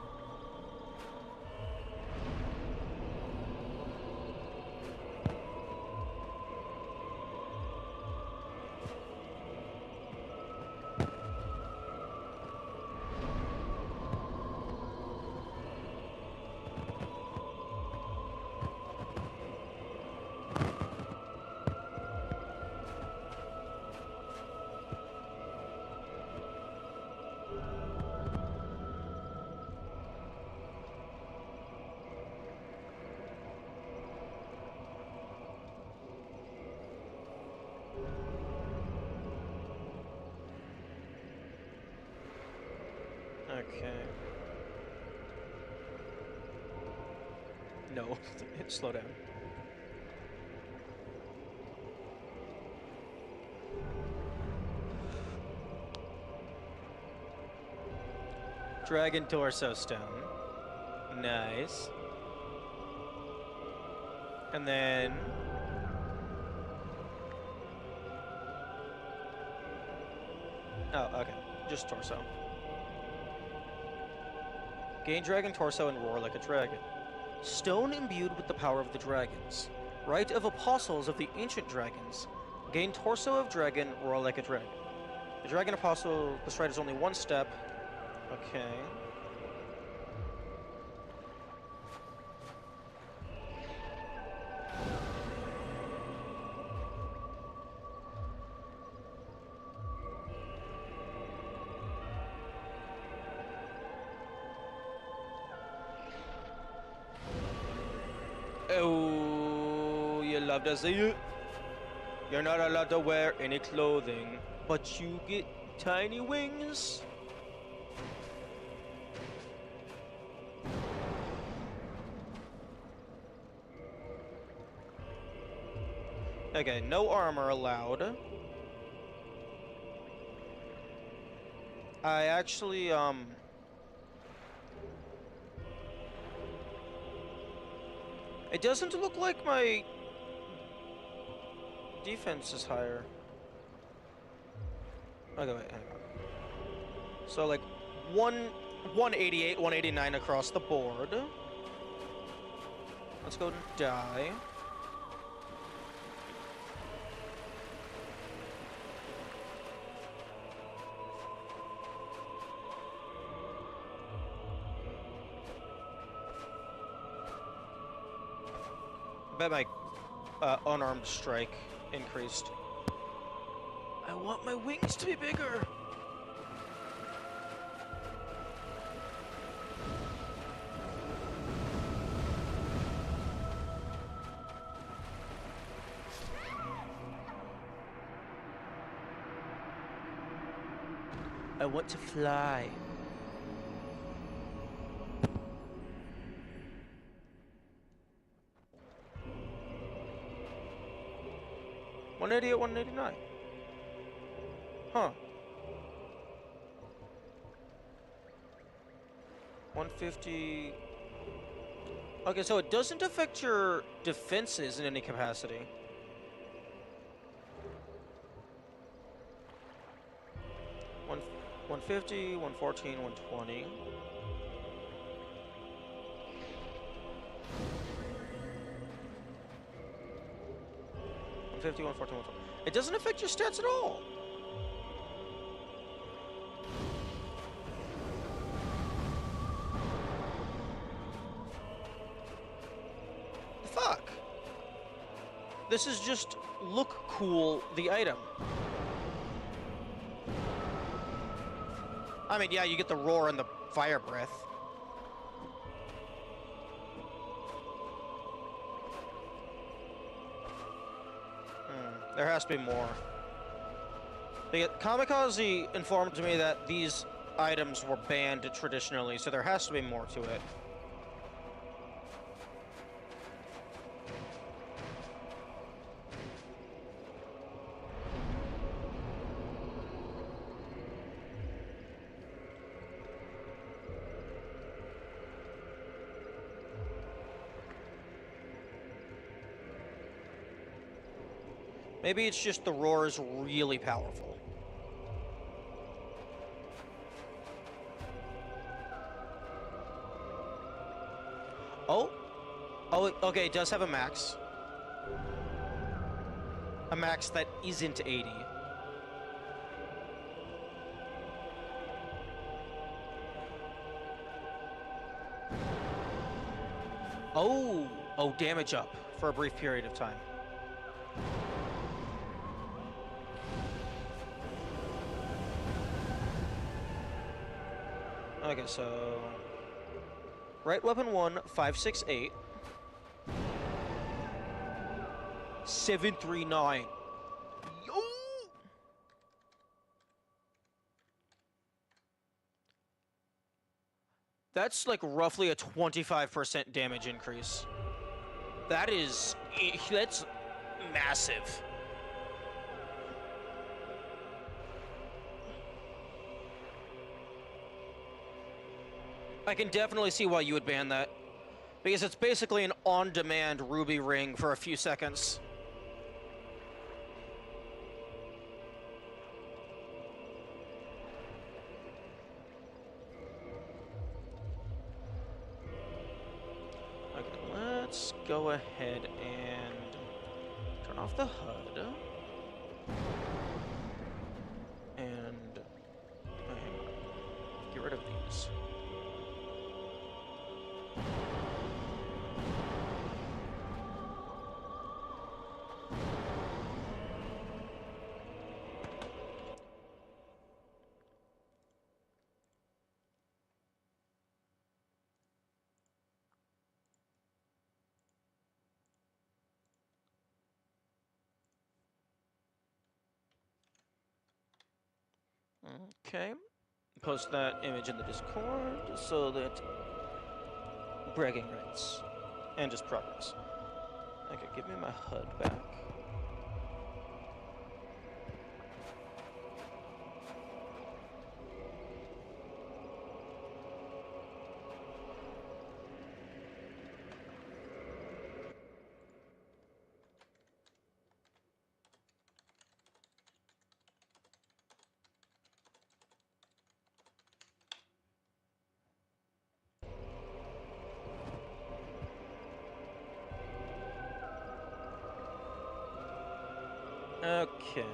Okay. No, slow down. Dragon torso stone. Nice. And then... Oh, okay. Just torso. Gain dragon torso and roar like a dragon. Stone imbued with the power of the dragons. Rite of apostles of the ancient dragons. Gain torso of dragon, roar like a dragon. The dragon apostle, this rite is only one step. Okay. Oh, you love to see it. You're not allowed to wear any clothing, but you get tiny wings. Okay, no armor allowed. I actually, it doesn't look like my defense is higher. Okay, wait, hang on. So like 188, 189 across the board. Let's go and die. I bet my unarmed strike increased. I want my wings to be bigger. I want to fly. $188, $189. Huh. 150. Okay, so it doesn't affect your defenses in any capacity. One, 150, 114, 120. 150, 114, 120. It doesn't affect your stats at all. The fuck? This is just look cool, the item. I mean, yeah, you get the roar and the fire breath. There has to be more. Kamikaze informed me that these items were banned traditionally, so there has to be more to it. Maybe it's just the roar is really powerful. Oh. Oh, okay, it does have a max. A max that isn't 80. Oh. Oh, damage up for a brief period of time. Okay, so right weapon 1, 568. 739. Yo! That's like roughly a 25% damage increase. That's massive. I can definitely see why you would ban that. Because it's basically an on-demand ruby ring for a few seconds. Okay, let's go ahead and turn off the HUD. And get rid of these. Okay. Post that image in the Discord so that bragging rights and just progress. Okay, give me my HUD back. Okay.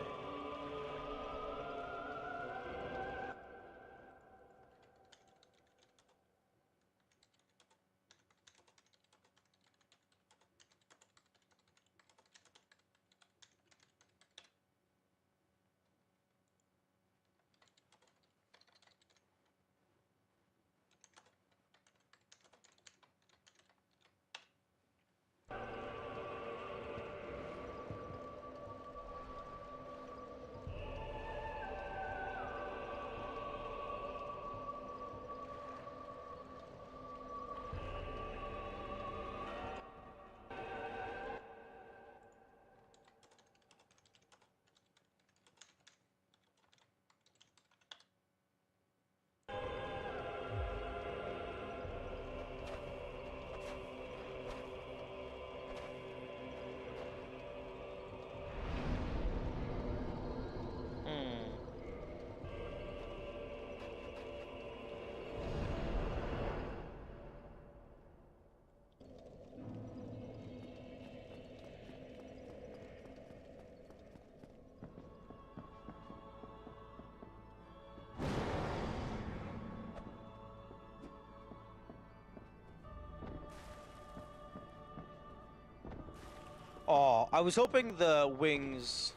Oh, I was hoping the wings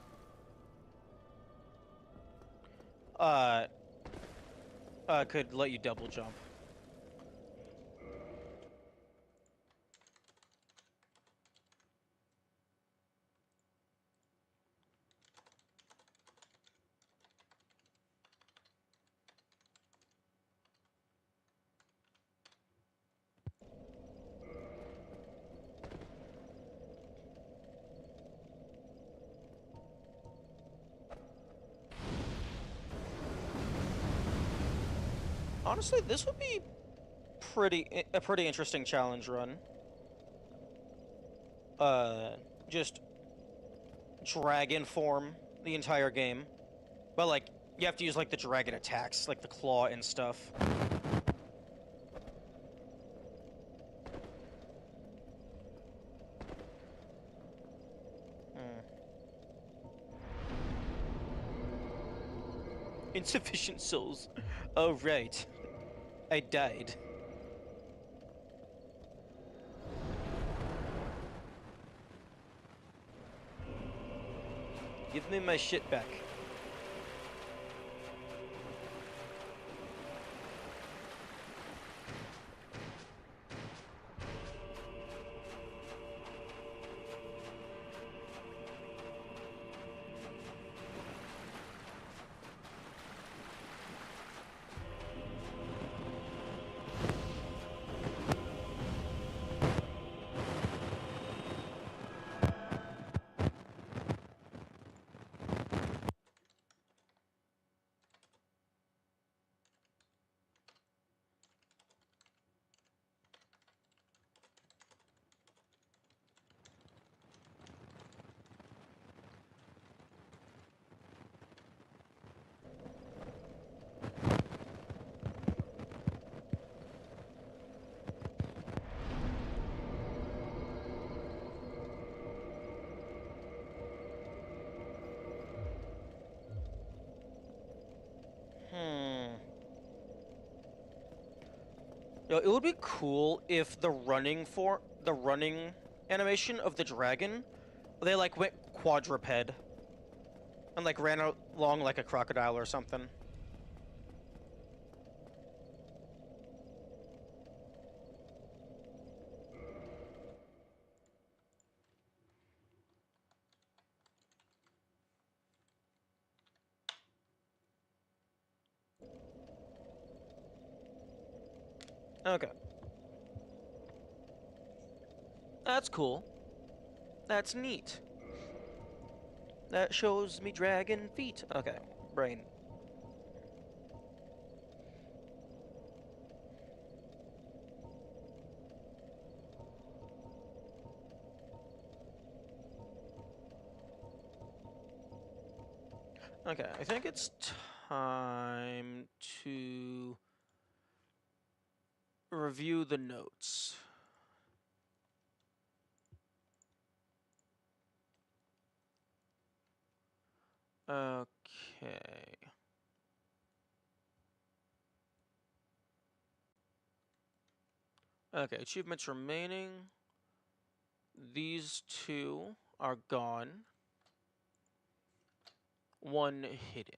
could let you double jump. Honestly, this would be a pretty interesting challenge run. Just dragon form the entire game. But, like, you have to use, like, the dragon attacks, like the claw and stuff. Insufficient souls. Oh, right. I died. Give me my shit back. Yo, it would be cool if the running animation of the dragon, they like went quadruped and like ran along like a crocodile or something. Okay. That's cool. That's neat. That shows me dragon feet. Okay, brain. Okay, I think it's time to review the notes. Okay. Okay, achievements remaining. These two are gone. One hidden.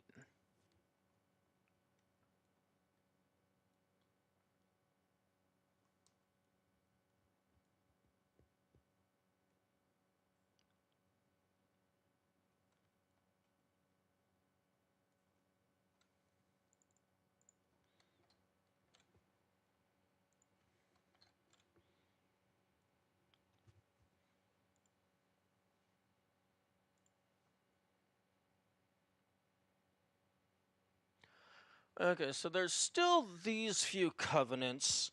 Okay, so there's still these few covenants.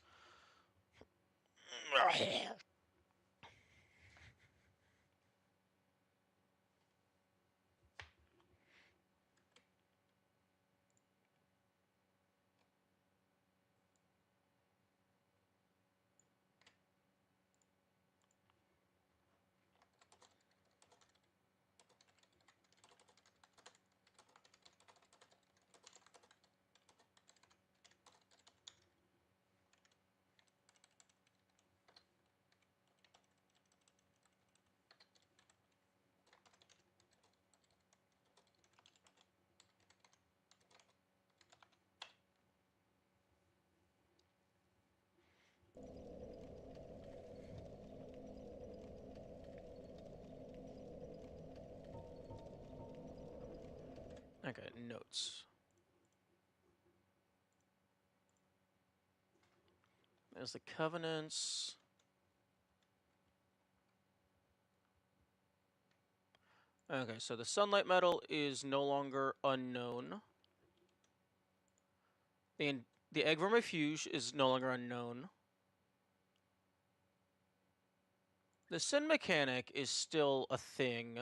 Okay, notes. There's the covenants. Okay, so the sunlight metal is no longer unknown. The The egg vermifuge is no longer unknown. The sin mechanic is still a thing.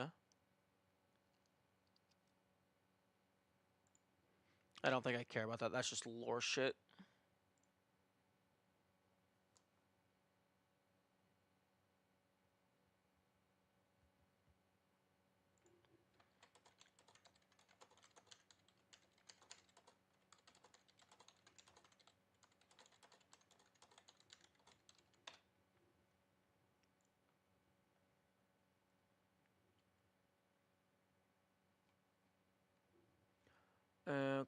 I don't think I care about that. That's just lore shit. Okay.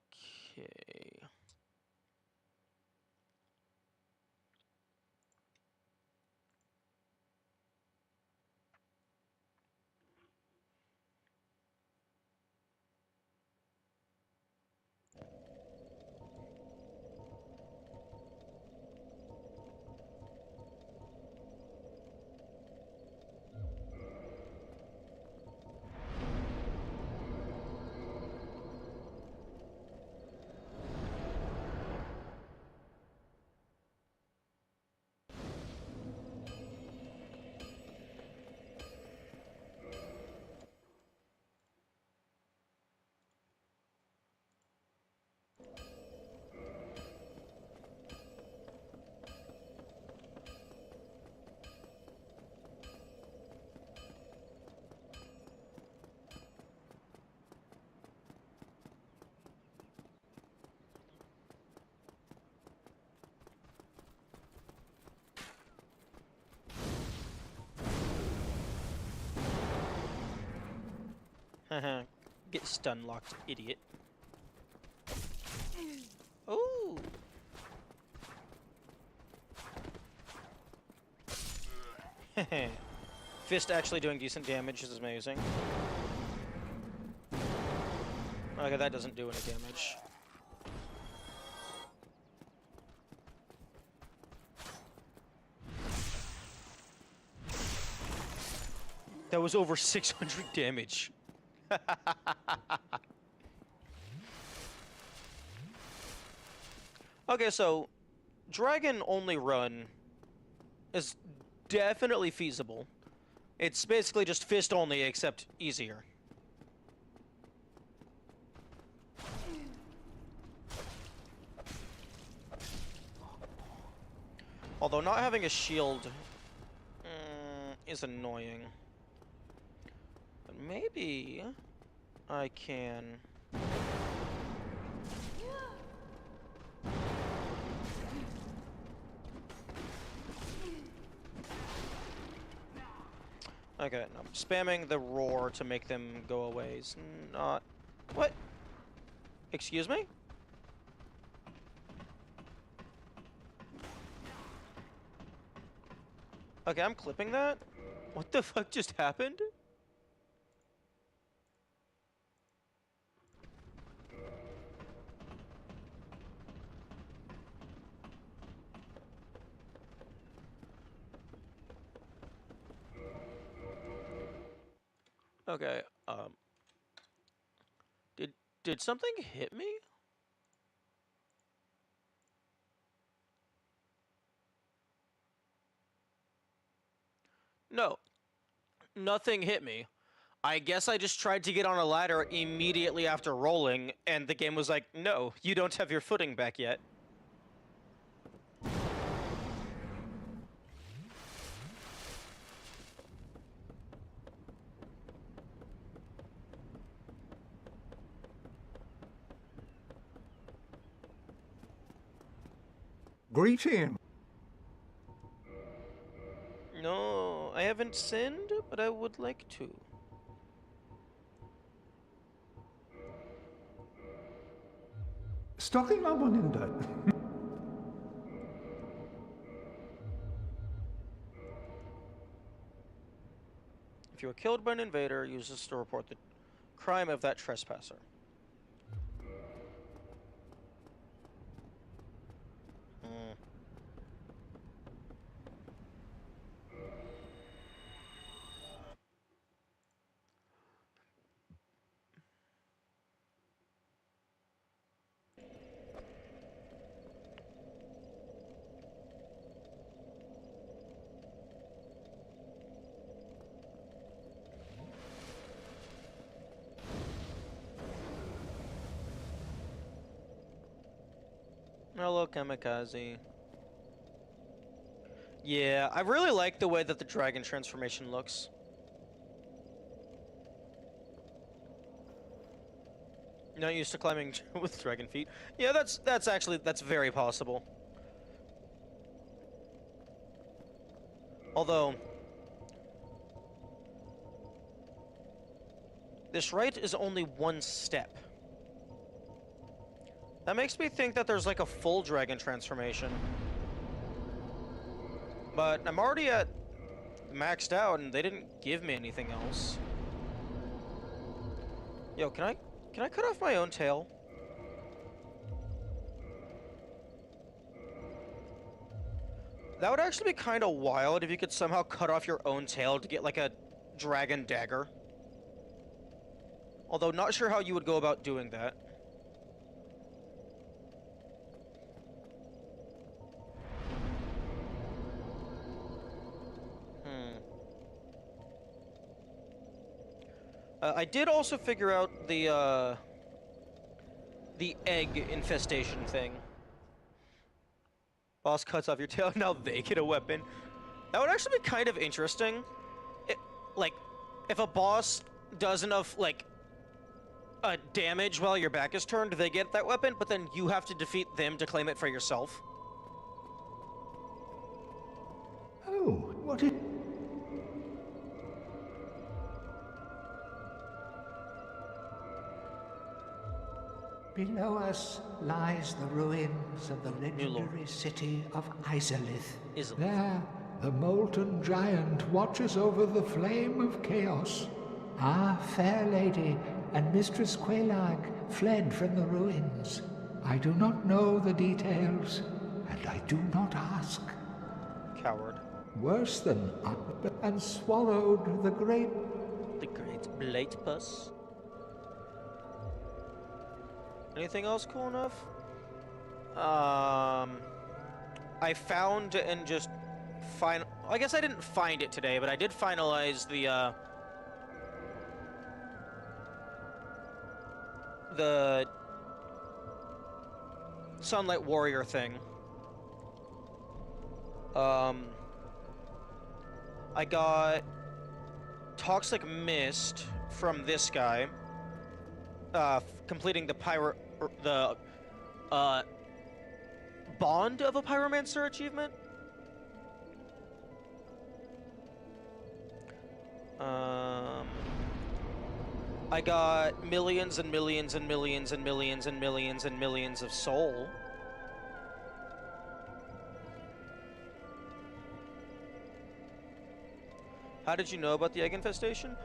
Haha. Get stun locked, idiot. Ooh. Fist actually doing decent damage is amazing. Okay, that doesn't do any damage. That was over 600 damage. Okay, so dragon only run is definitely feasible. It's basically just fist only, except easier. Although not having a shield is annoying. But maybe I can... Okay, no. Spamming the roar to make them go away is not... What? Excuse me? Okay, I'm clipping that? What the fuck just happened? Okay, Did something hit me? No, nothing hit me. I guess I just tried to get on a ladder immediately after rolling, and the game was like, no, you don't have your footing back yet. Greet him. No, I haven't sinned, but I would like to. Stalking Aboninda. If you are killed by an invader, use this to report the crime of that trespasser. Hmm. Hello, Kamikaze. Yeah, I really like the way that the dragon transformation looks. Not used to climbing with dragon feet. Yeah, that's actually very possible. Although this right is only one step. That makes me think that there's like a full dragon transformation. But I'm already at maxed out and they didn't give me anything else. Yo, can I cut off my own tail? That would actually be kind of wild if you could somehow cut off your own tail to get like a dragon dagger. Although not sure how you would go about doing that. I did also figure out the egg infestation thing. Boss cuts off your tail, now they get a weapon. That would actually be kind of interesting. Like, if a boss does enough, like, damage while your back is turned, they get that weapon, but then you have to defeat them to claim it for yourself. Oh, what is... Below us lies the ruins of the legendary city of Izalith. There, the molten giant watches over the flame of chaos. Our fair lady and Mistress Quelaag fled from the ruins. I do not know the details, and I do not ask. Coward. Worse than and swallowed the great... The great Blatepus. Anything else cool enough? I found and just I guess I didn't find it today, but I did finalize the Sunlight Warrior thing. I got Toxic Mist from this guy. Completing the Bond of a Pyromancer achievement. I got millions and millions and millions and millions and millions and millions of soul. How did you know about the egg infestation?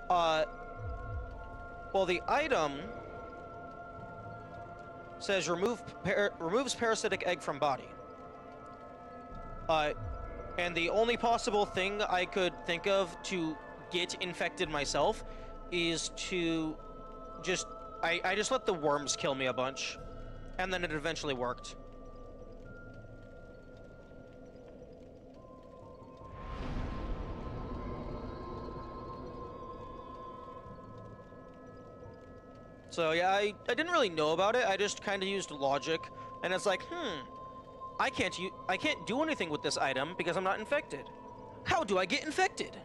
Well, the item says removes parasitic egg from body. And the only possible thing I could think of to get infected myself is to just... I just let the worms kill me a bunch. And then it eventually worked. So yeah, I didn't really know about it. I just kind of used logic, and it's like, I can't do anything with this item because I'm not infected. How do I get infected?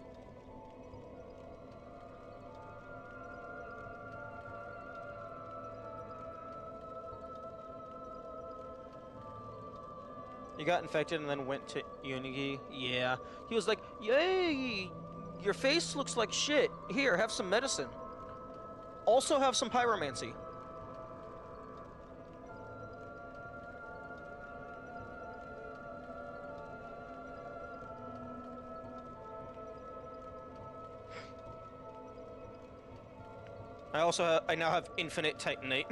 You got infected and then went to Unigi? Yeah. He was like, yay, your face looks like shit. Here, have some medicine. Also have some pyromancy. I now have infinite titanate.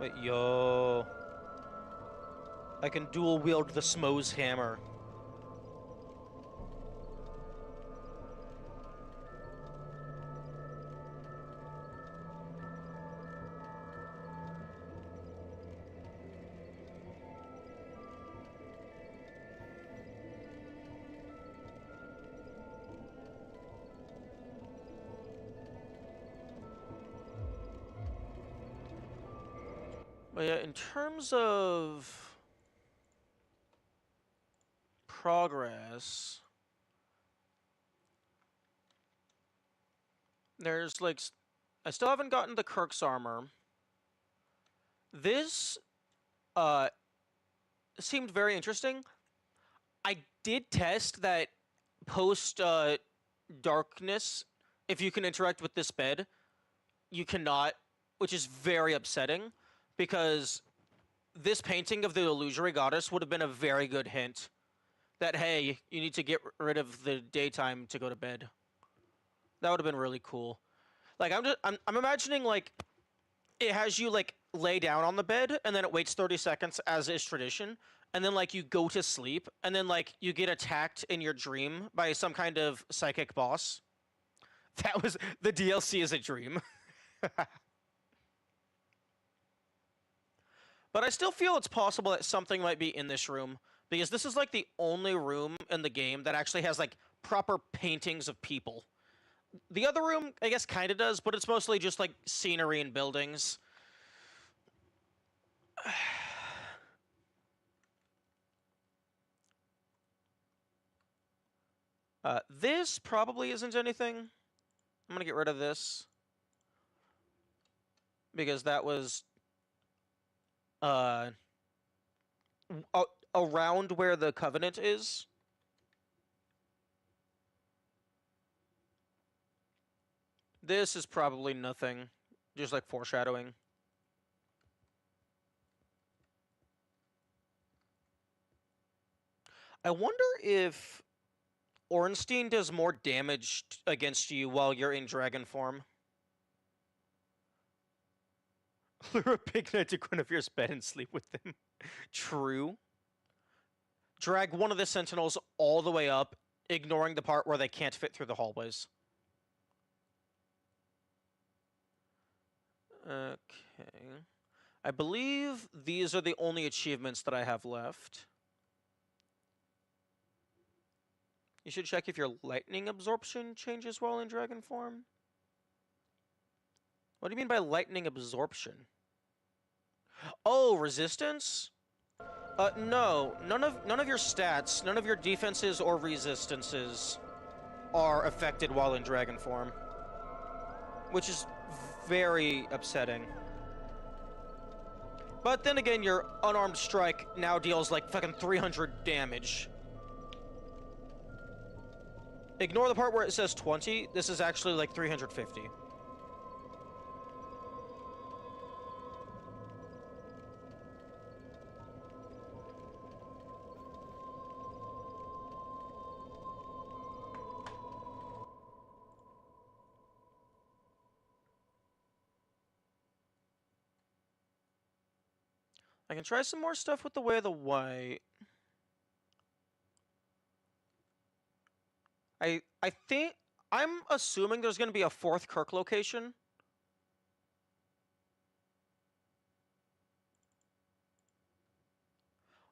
Wait, yo. I can dual wield the Smo's hammer. Well, yeah, in terms of progress, there's like, I still haven't gotten the Kirk's armor. This seemed very interesting. I did test that post darkness, if you can interact with this bed, you cannot, which is very upsetting, because this painting of the illusory goddess would have been a very good hint that, hey, you need to get rid of the daytime to go to bed. That would have been really cool. Like, I'm imagining, like, it has you, like, lay down on the bed, and then it waits 30 seconds, as is tradition, and then, like, you go to sleep, and then, like, you get attacked in your dream by some kind of psychic boss. That was... the DLC is a dream. But I still feel it's possible that something might be in this room, because this is, like, the only room in the game that actually has, like, proper paintings of people. The other room, I guess, kind of does, but it's mostly just, like, scenery and buildings. This probably isn't anything. I'm gonna get rid of this. Because that was... around where the Covenant is. This is probably nothing. Just like foreshadowing. I wonder if Ornstein does more damage against you while you're in dragon form. Lure a pig knight to Guinevere's bed and sleep with them. True. Drag one of the sentinels all the way up, ignoring the part where they can't fit through the hallways. Okay. I believe these are the only achievements that I have left. You should check if your lightning absorption changes while in dragon form. What do you mean by lightning absorption? Oh, resistance? No. None of your stats, none of your defenses or resistances are affected while in dragon form. Which is very upsetting. But then again, your unarmed strike now deals like fucking 300 damage. Ignore the part where it says 20. This is actually like 350. I can try some more stuff with the Way of the White. I think... I'm assuming there's going to be a fourth Kirk location.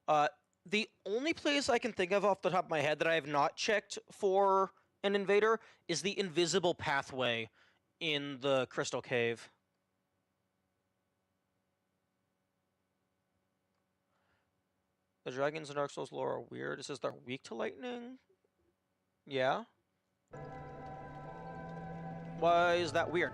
The only place I can think of off the top of my head that I have not checked for an invader is the invisible pathway in the Crystal Cave. The dragons in Dark Souls lore are weird. It says they're weak to lightning. Yeah. Why is that weird?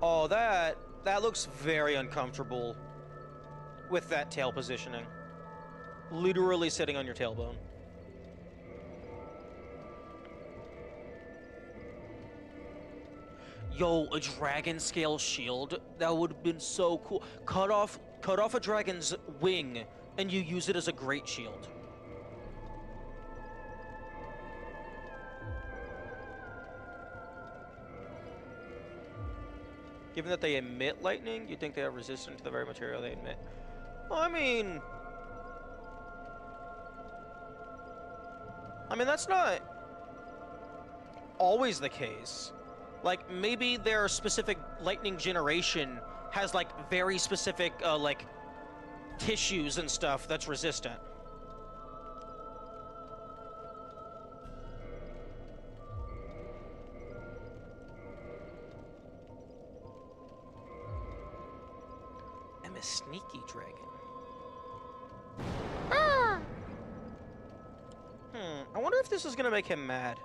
Oh, that looks very uncomfortable with that tail positioning. Literally sitting on your tailbone. Yo, a dragon scale shield? That would have been so cool. Cut off a dragon's wing and you use it as a great shield. Given that they emit lightning, you'd think they are resistant to the very material they emit. Well, I mean, that's not always the case. Like, maybe their specific lightning generation has, like, very specific, like, tissues and stuff that's resistant. I'm a sneaky dragon. Ah! I wonder if this is gonna make him mad.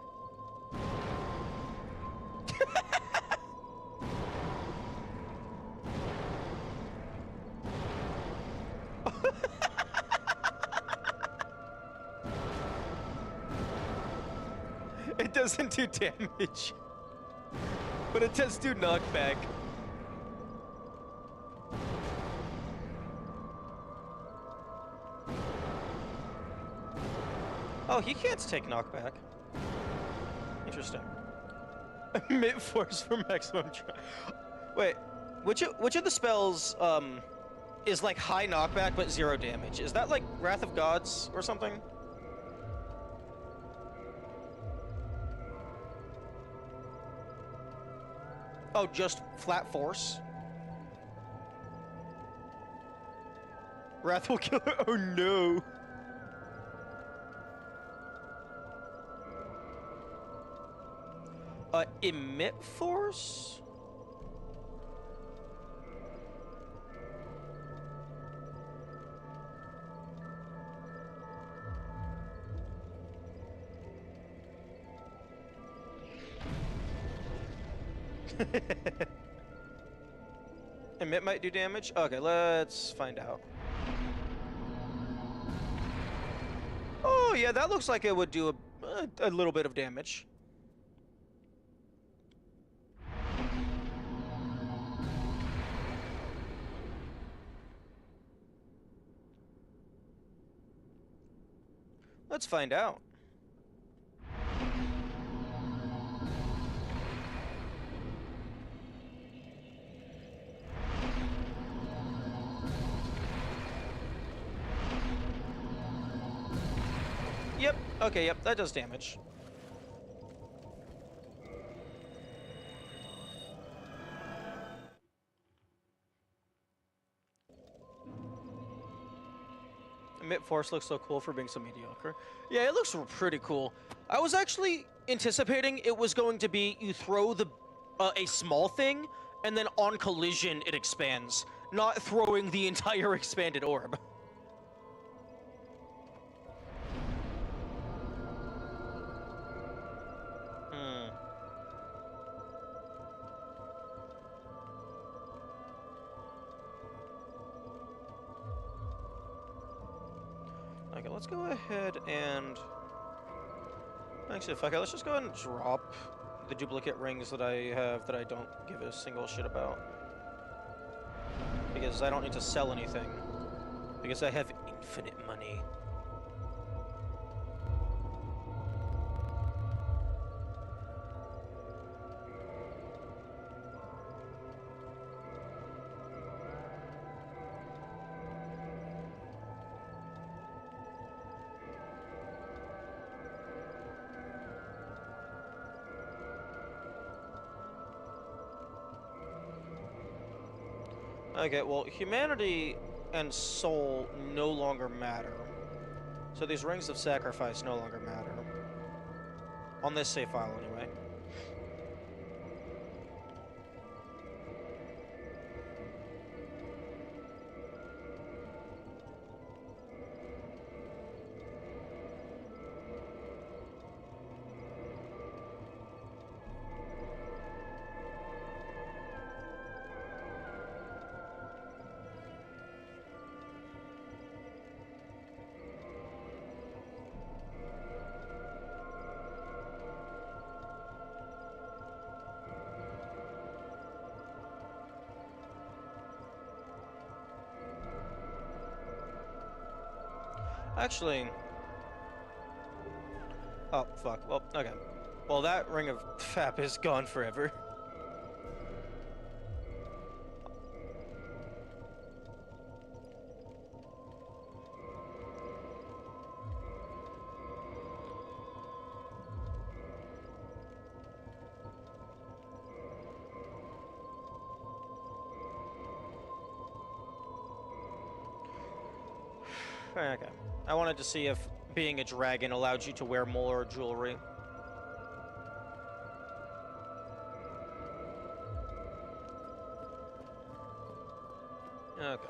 It doesn't do damage, but it does do knockback. Oh, he can't take knockback. Interesting. Emit force for maximum. Wait, which of the spells is like high knockback but 0 damage? Is that like Wrath of Gods or something? Oh, just flat force? Wrath will kill her. Oh no. Emit force? Emit might do damage? Okay, let's find out. Oh, yeah, that looks like it would do a little bit of damage. Let's find out. Yep, okay, yep, that does damage. Emit Force looks so cool for being so mediocre. Yeah, it looks pretty cool. I was actually anticipating it was going to be you throw the a small thing, and then on collision it expands, not throwing the entire expanded orb. Okay, let's go ahead and... Actually, fuck it, let's just go ahead and drop the duplicate rings that I have that I don't give a single shit about. Because I don't need to sell anything. Because I have infinite money. Okay, well, humanity and soul no longer matter. So these rings of sacrifice no longer matter. On this save file, anyway. Actually... Oh, fuck. Well, okay. Well, that ring of fap is gone forever. Okay. I wanted to see if being a dragon allowed you to wear more jewelry. Okay.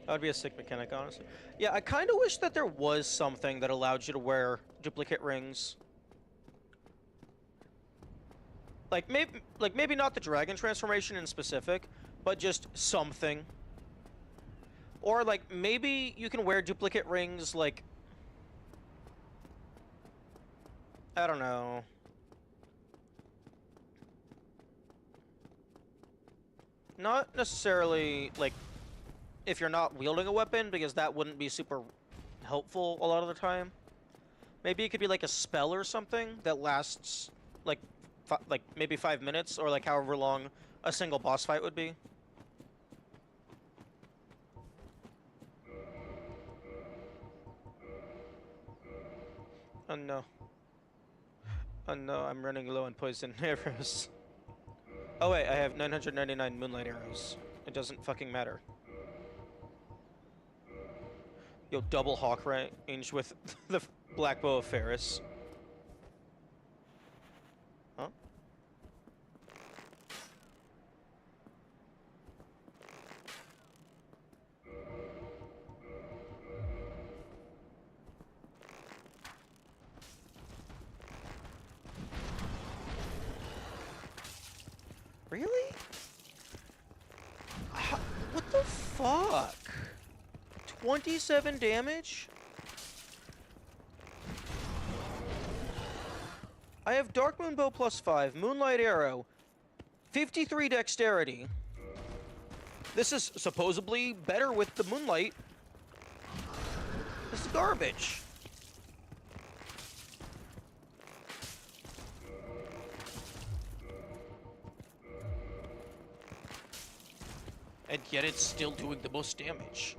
That would be a sick mechanic, honestly. Yeah, I kind of wish that there was something that allowed you to wear duplicate rings. Maybe not the dragon transformation in specific, but just something. Or like maybe you can wear duplicate rings like I don't know. Not necessarily like if you're not wielding a weapon, because that wouldn't be super helpful a lot of the time. Maybe it could be like a spell or something that lasts like maybe 5 minutes, or like however long a single boss fight would be. Oh no. Oh no, I'm running low on poison arrows. Oh wait, I have 999 moonlight arrows. It doesn't fucking matter. Yo, double hawk range with the black bow of Ferris. Huh? Really? What the fuck? 27 damage? I have Dark Moon Bow +5, Moonlight Arrow, 53 Dexterity. This is supposedly better with the Moonlight. This is garbage. And yet it's still doing the most damage.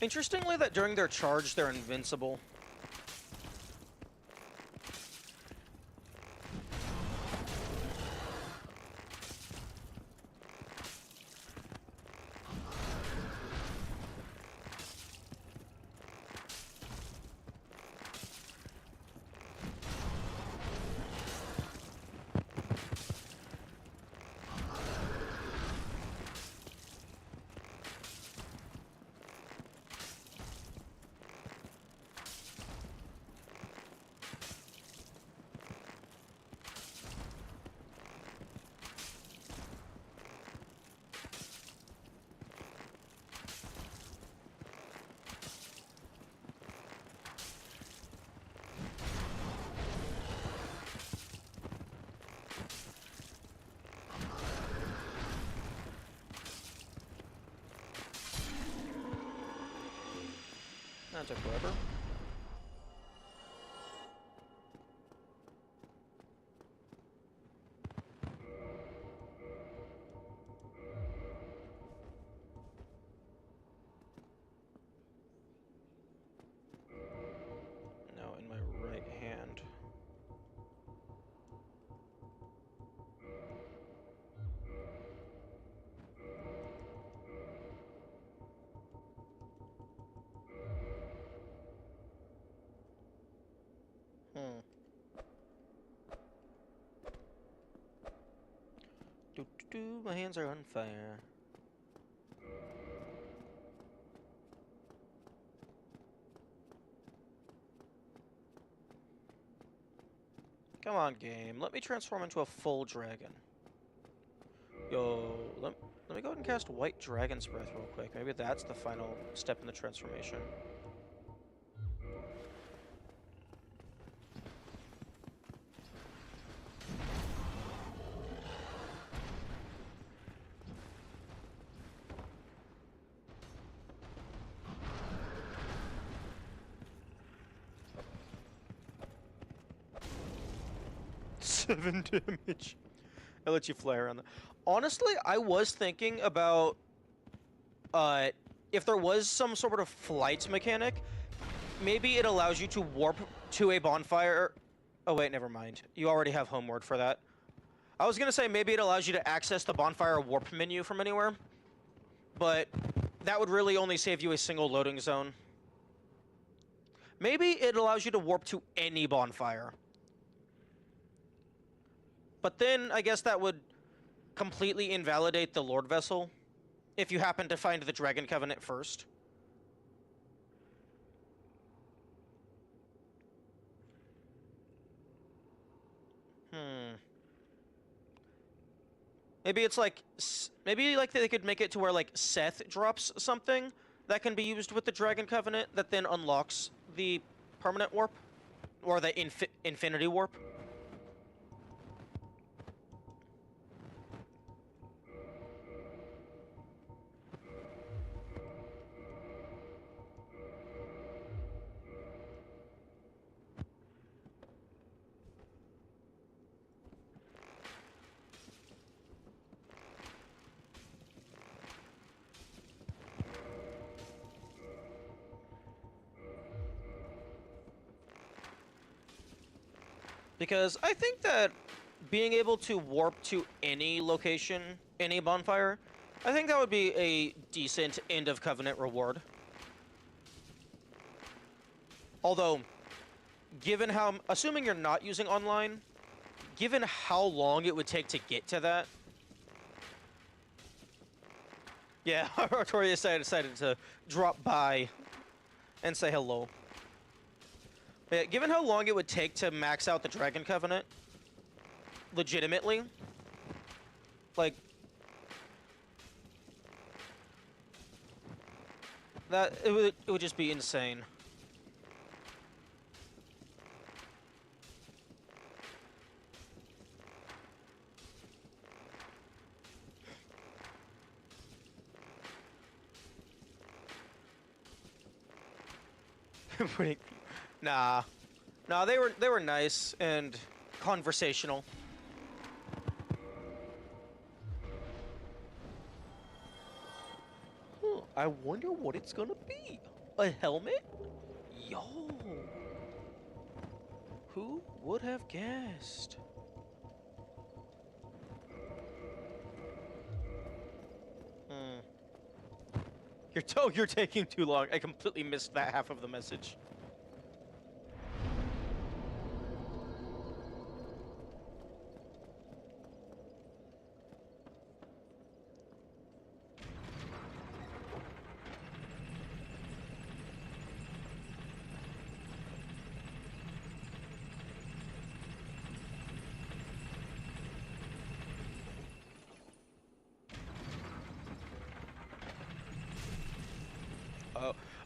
Interestingly, that during their charge, they're invincible. That took forever. Now in my right hand. My hands are on fire. Come on, game. Let me transform into a full dragon. Yo, let me go ahead and cast White Dragon's Breath real quick. Maybe that's the final step in the transformation. 7 damage. I let you fly around that. Honestly, I was thinking about if there was some sort of flight mechanic, maybe it allows you to warp to a bonfire. Oh wait, never mind. You already have Homeward for that. I was gonna say maybe it allows you to access the bonfire warp menu from anywhere, but that would really only save you a single loading zone. Maybe it allows you to warp to any bonfire. But then I guess that would completely invalidate the Lord Vessel if you happen to find the Dragon Covenant first. Maybe it's like, maybe like they could make it to where like Seth drops something that can be used with the Dragon Covenant that then unlocks the permanent warp, or the infinity warp. Because I think that being able to warp to any location, any bonfire, I think that would be a decent end of Covenant reward. Although, given how, assuming you're not using online, given how long it would take to get to that. Yeah, Artorias decided to drop by and say hello. But given how long it would take to max out the Dragon Covenant, legitimately, like, that, it would just be insane. Nah, they were nice and conversational. I wonder what it's gonna be. A helmet? Yo, who would have guessed? You're taking too long. I completely missed that half of the message.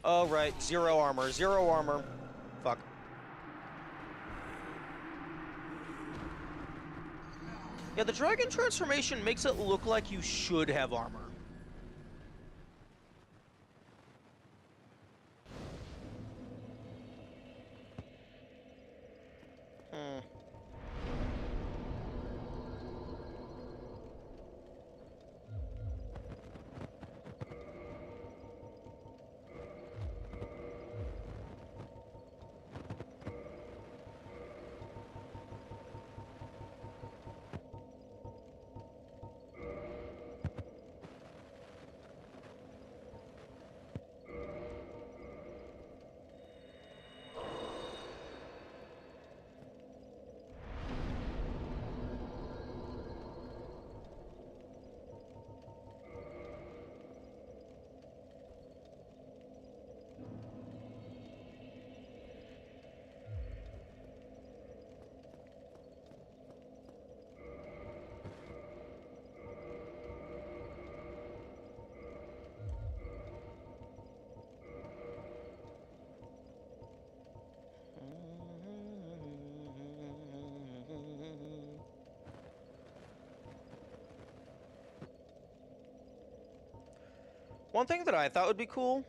Oh, right. Zero armor. Zero armor. Fuck. Yeah, the dragon transformation makes it look like you should have armor. One thing that I thought would be cool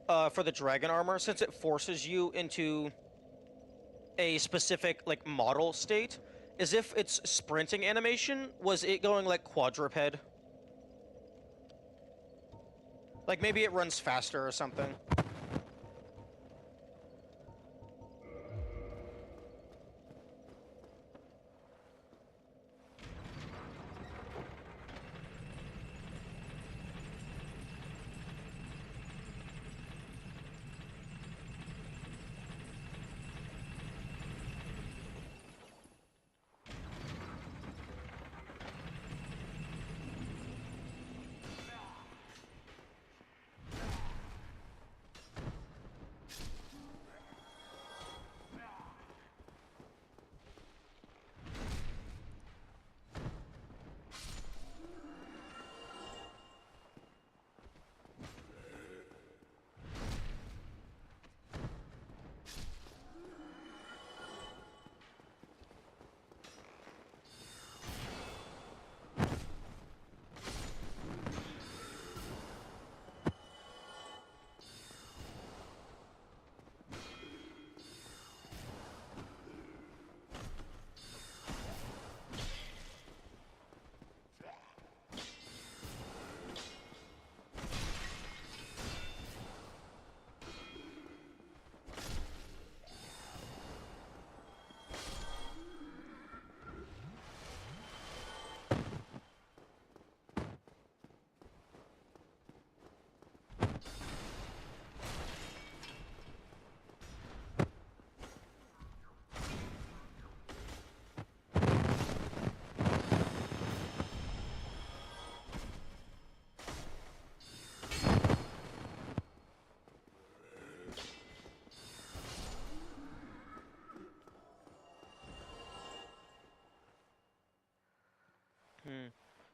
for the dragon armor, since it forces you into a specific like model state, is if its sprinting animation was it going like quadruped. Like maybe it runs faster or something.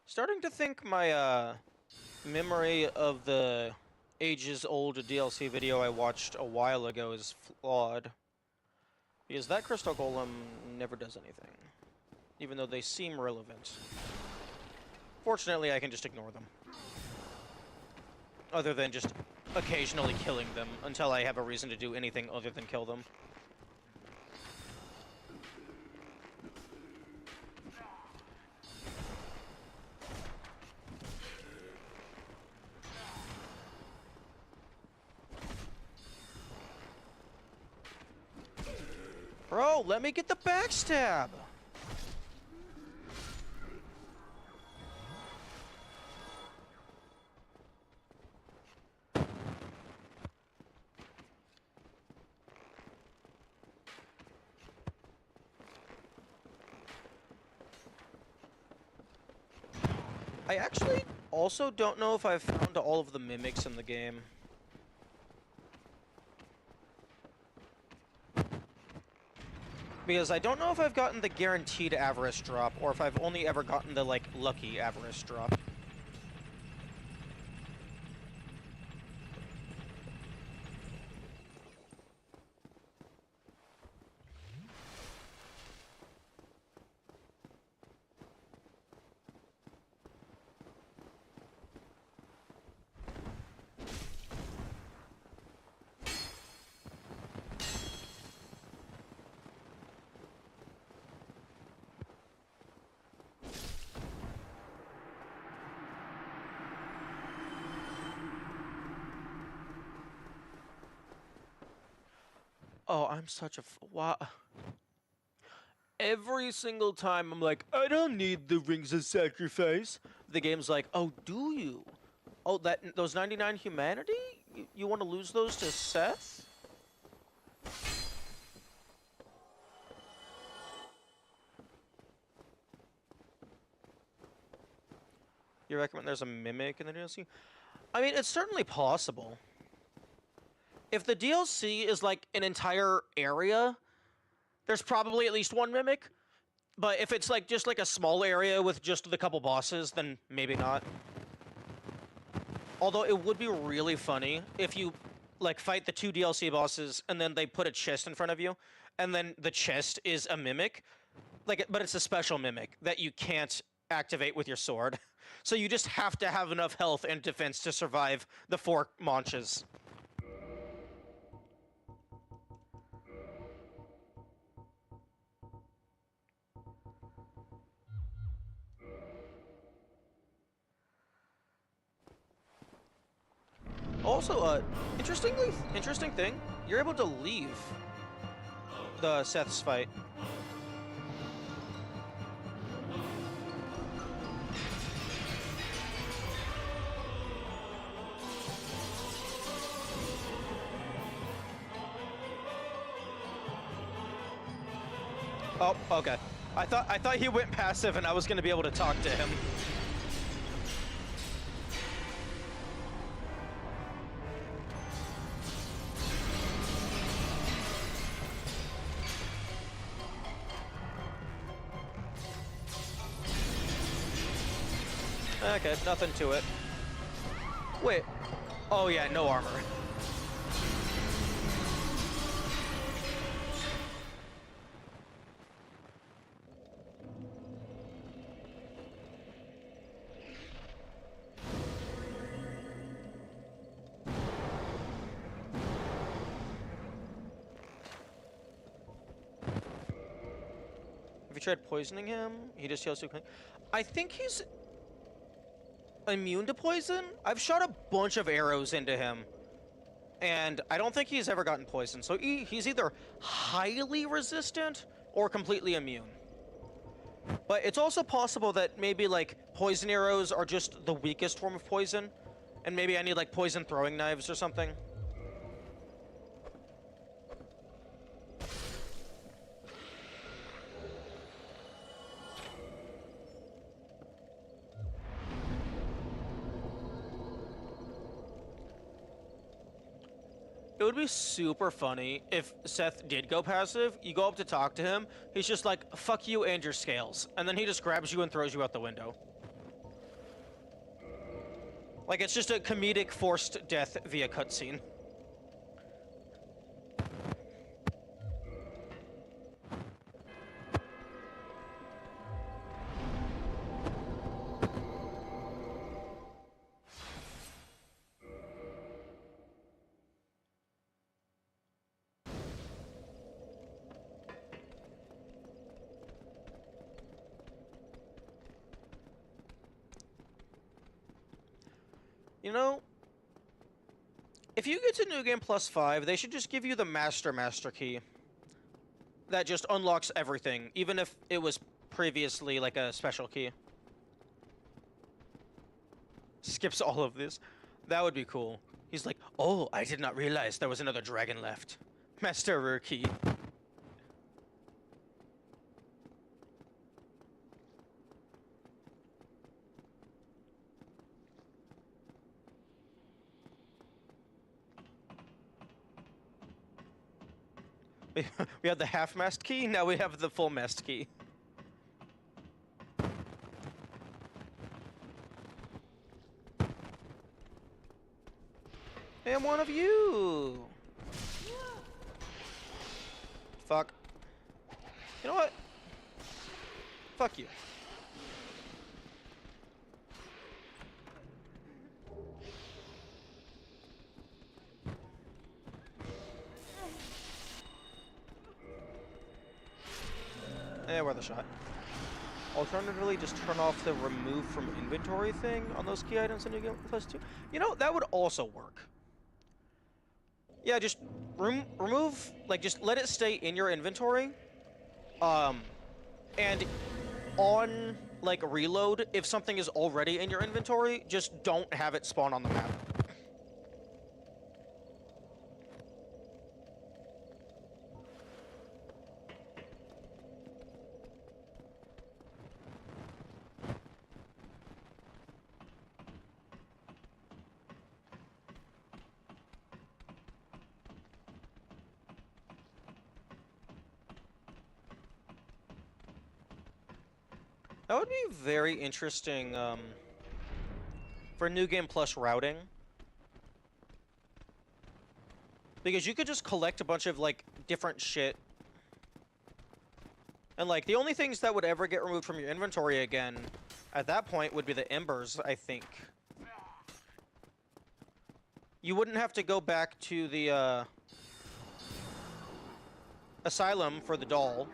Starting to think my memory of the ages-old DLC video I watched a while ago is flawed. Because that Crystal Golem never does anything. Even though they seem relevant. Fortunately, I can just ignore them. Other than just occasionally killing them until I have a reason to do anything other than kill them. Bro, let me get the backstab! I actually also don't know if I've found all of the mimics in the game. Because I don't know if I've gotten the guaranteed avarice drop, or if I've only ever gotten the, like, lucky avarice drop. Oh, I'm such a wow. Every single time I'm like, I don't need the rings of sacrifice. The game's like, oh, do you? Oh, those 99 humanity? You want to lose those to Seth? You recommend there's a mimic in the DLC? I mean, it's certainly possible. If the DLC is like an entire area, there's probably at least one mimic. But if it's like just like a small area with just the couple bosses, then maybe not. Although it would be really funny if you like fight the 2 DLC bosses and then they put a chest in front of you, and then the chest is a mimic, like, but it's a special mimic that you can't activate with your sword. So you just have to have enough health and defense to survive the 4 launches. Also, interesting thing, you're able to leave the Seth's fight. Oh, okay. I thought he went passive and I was gonna be able to talk to him. Okay, nothing to it. Wait. Oh yeah, no armor. Have you tried poisoning him? He just heals too quick. I think he's immune to poison? I've shot a bunch of arrows into him, and I don't think he's ever gotten poisoned. So he's either highly resistant or completely immune. But it's also possible that maybe, like, poison arrows are just the weakest form of poison, and maybe I need, like, poison throwing knives or something. It would be super funny if Seth did go passive, you go up to talk to him, he's just like, fuck you and your scales, and then he just grabs you and throws you out the window. Like, it's just a comedic forced death via cutscene. You know, if you get to New Game Plus 5, they should just give you the Master Key. That just unlocks everything, even if it was previously like a special key. Skips all of this. That would be cool. He's like, oh, I did not realize there was another dragon left. Master Key. We have the half-mast key, now we have the full-mast key. Hey, I'm one of you! Fuck. You know what? Fuck you. Worth a shot. Alternatively, just turn off the remove from inventory thing on those key items in New Game Plus 2. You know, that would also work. Yeah, just remove, like, just let it stay in your inventory. And on, like, reload, if something is already in your inventory, just don't have it spawn on the map. That would be very interesting, for New Game Plus routing. Because you could just collect a bunch of, like, different shit. And, like, the only things that would ever get removed from your inventory again, at that point, would be the embers, I think. You wouldn't have to go back to the, asylum for the doll.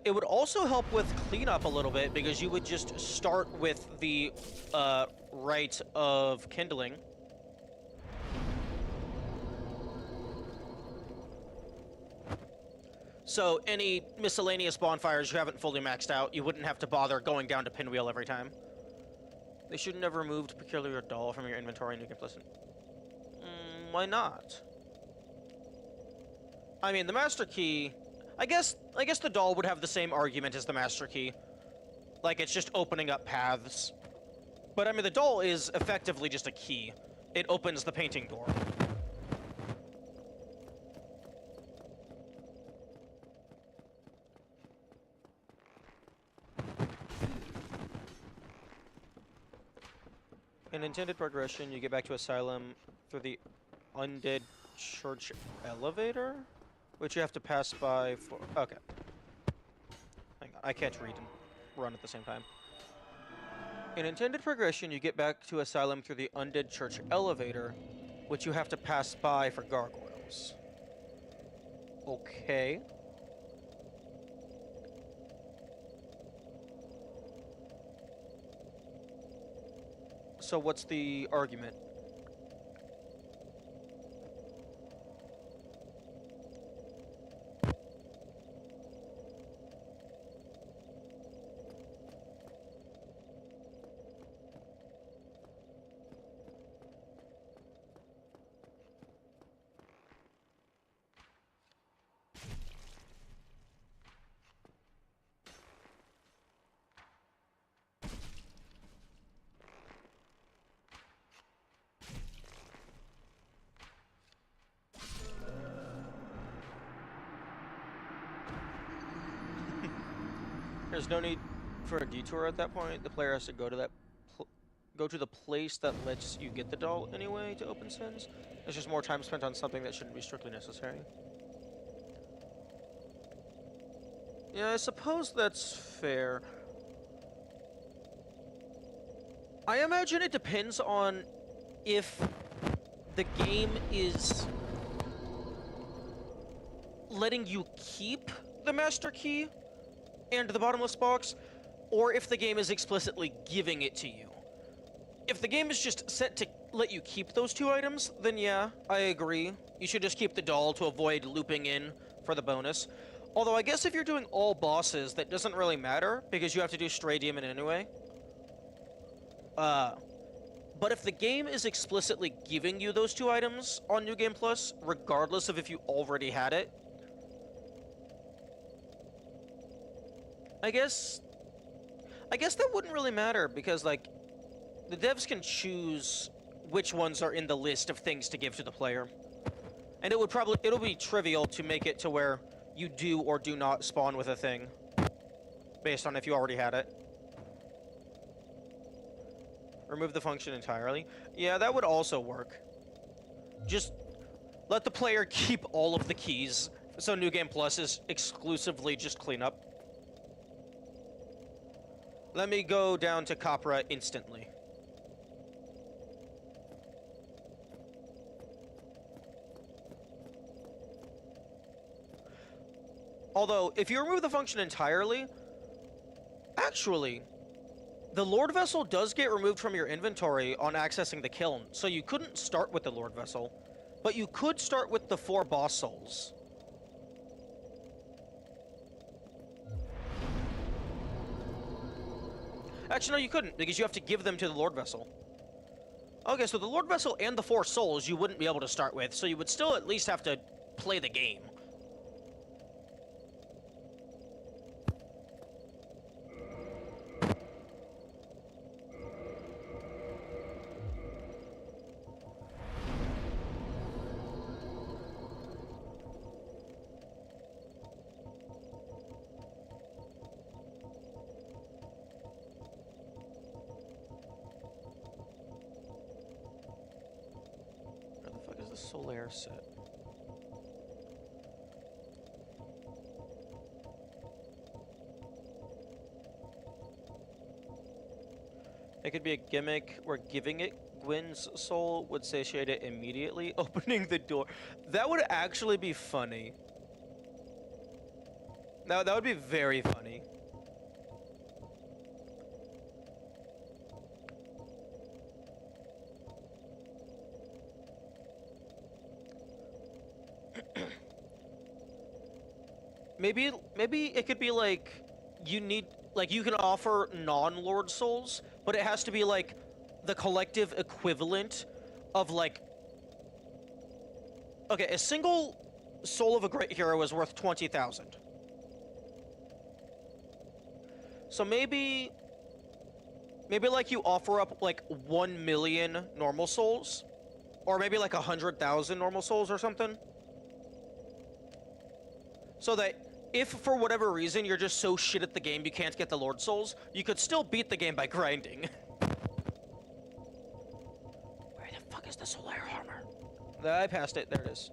It would also help with cleanup a little bit, because you would just start with the rite of kindling. So any miscellaneous bonfires you haven't fully maxed out, you wouldn't have to bother going down to Pinwheel every time. They should never remove peculiar doll from your inventory in New Game Plus. Why not? I mean, the Master Key... I guess the doll would have the same argument as the Master Key. Like, it's just opening up paths. But, I mean, the doll is effectively just a key. It opens the painting door. In intended progression, you get back to Asylum through the Undead Church elevator? Which you have to pass by for... Okay. Hang on, I can't read and run at the same time. In intended progression, you get back to Asylum through the Undead Church elevator, which you have to pass by for gargoyles. Okay. So what's the argument? There's no need for a detour at that point. The player has to go to the place that lets you get the doll anyway to open sins. It's just more time spent on something that shouldn't be strictly necessary. Yeah, I suppose that's fair. I imagine it depends on if the game is letting you keep the Master Key and the bottomless box, or if the game is explicitly giving it to you. If the game is just set to let you keep those two items, then yeah, I agree. You should just keep the doll to avoid looping in for the bonus. Although I guess if you're doing all bosses, that doesn't really matter, because you have to do Stray Demon anyway. But if the game is explicitly giving you those two items on New Game Plus, regardless of if you already had it, I guess that wouldn't really matter, because, like, the devs can choose which ones are in the list of things to give to the player. And it'll be trivial to make it to where you do or do not spawn with a thing, based on if you already had it. Remove the function entirely. Yeah, that would also work. Just let the player keep all of the keys, so New Game Plus is exclusively just cleanup. Let me go down to Capra instantly. Although, if you remove the function entirely, actually, the Lord Vessel does get removed from your inventory on accessing the kiln, so you couldn't start with the Lord Vessel, but you could start with the 4 boss souls. Actually, no, you couldn't, because you have to give them to the Lord Vessel. Okay, so the Lord Vessel and the 4 souls you wouldn't be able to start with, so you would still at least have to play the game. Solaire set. It could be a gimmick where giving it Gwyn's soul would satiate it immediately, opening the door. That would actually be funny. That would be very funny. Maybe it could be like you need like you can offer non-Lord souls, but it has to be like the collective equivalent of like okay, a single soul of a great hero is worth 20,000. So maybe like you offer up like 1 million normal souls, or maybe like 100,000 normal souls or something. So that if for whatever reason you're just so shit at the game you can't get the Lord Souls, you could still beat the game by grinding. Where the fuck is the Solar Armor? I passed it. There it is.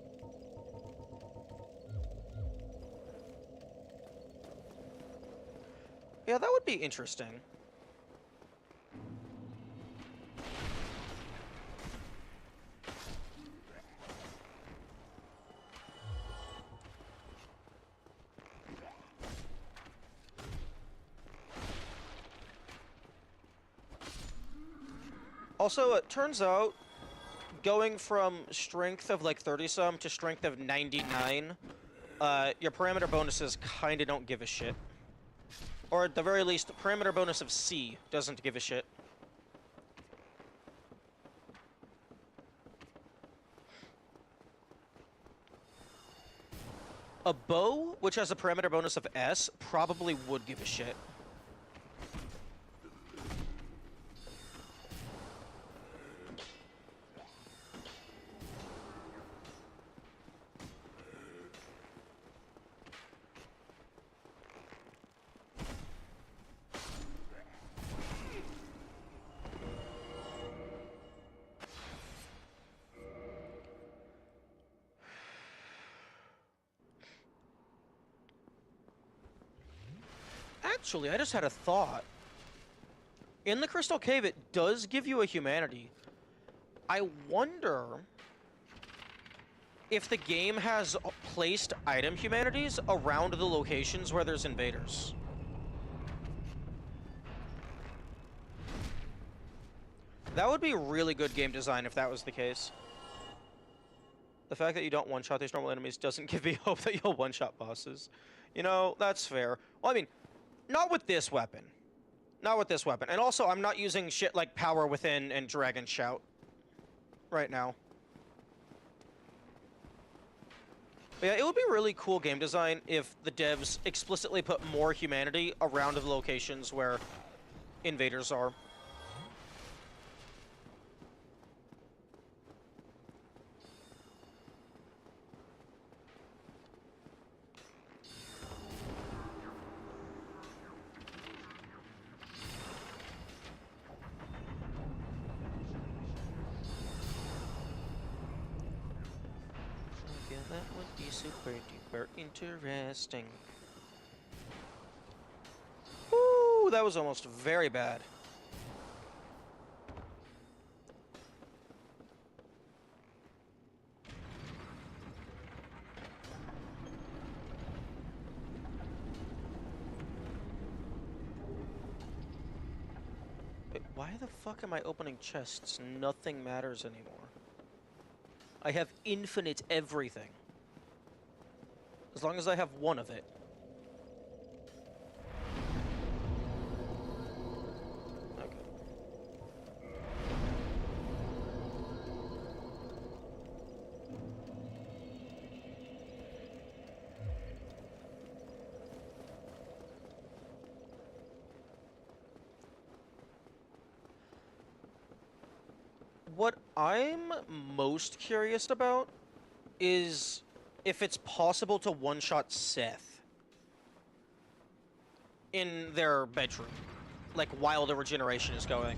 Yeah, that would be interesting. Also, it turns out going from strength of like 30-some to strength of 99, your parameter bonuses kinda don't give a shit. Or at the very least, the parameter bonus of C doesn't give a shit. A bow, which has a parameter bonus of S, probably would give a shit. Actually, I just had a thought. In the Crystal Cave, it does give you a humanity. I wonder if the game has placed item humanities around the locations where there's invaders. That would be really good game design if that was the case. The fact that you don't one-shot these normal enemies doesn't give me hope that you'll one-shot bosses. You know, that's fair. Well, I mean, not with this weapon. Not with this weapon. And also, I'm not using shit like Power Within and Dragon Shout right now. But yeah, it would be really cool game design if the devs explicitly put more humanity around the locations where invaders are. That would be super duper interesting. Ooh, that was almost very bad. Wait, why the fuck am I opening chests? Nothing matters anymore. I have infinite everything. As long as I have one of it. Okay. What I'm most curious about is if it's possible to one-shot Seth in their bedroom, like while the regeneration is going.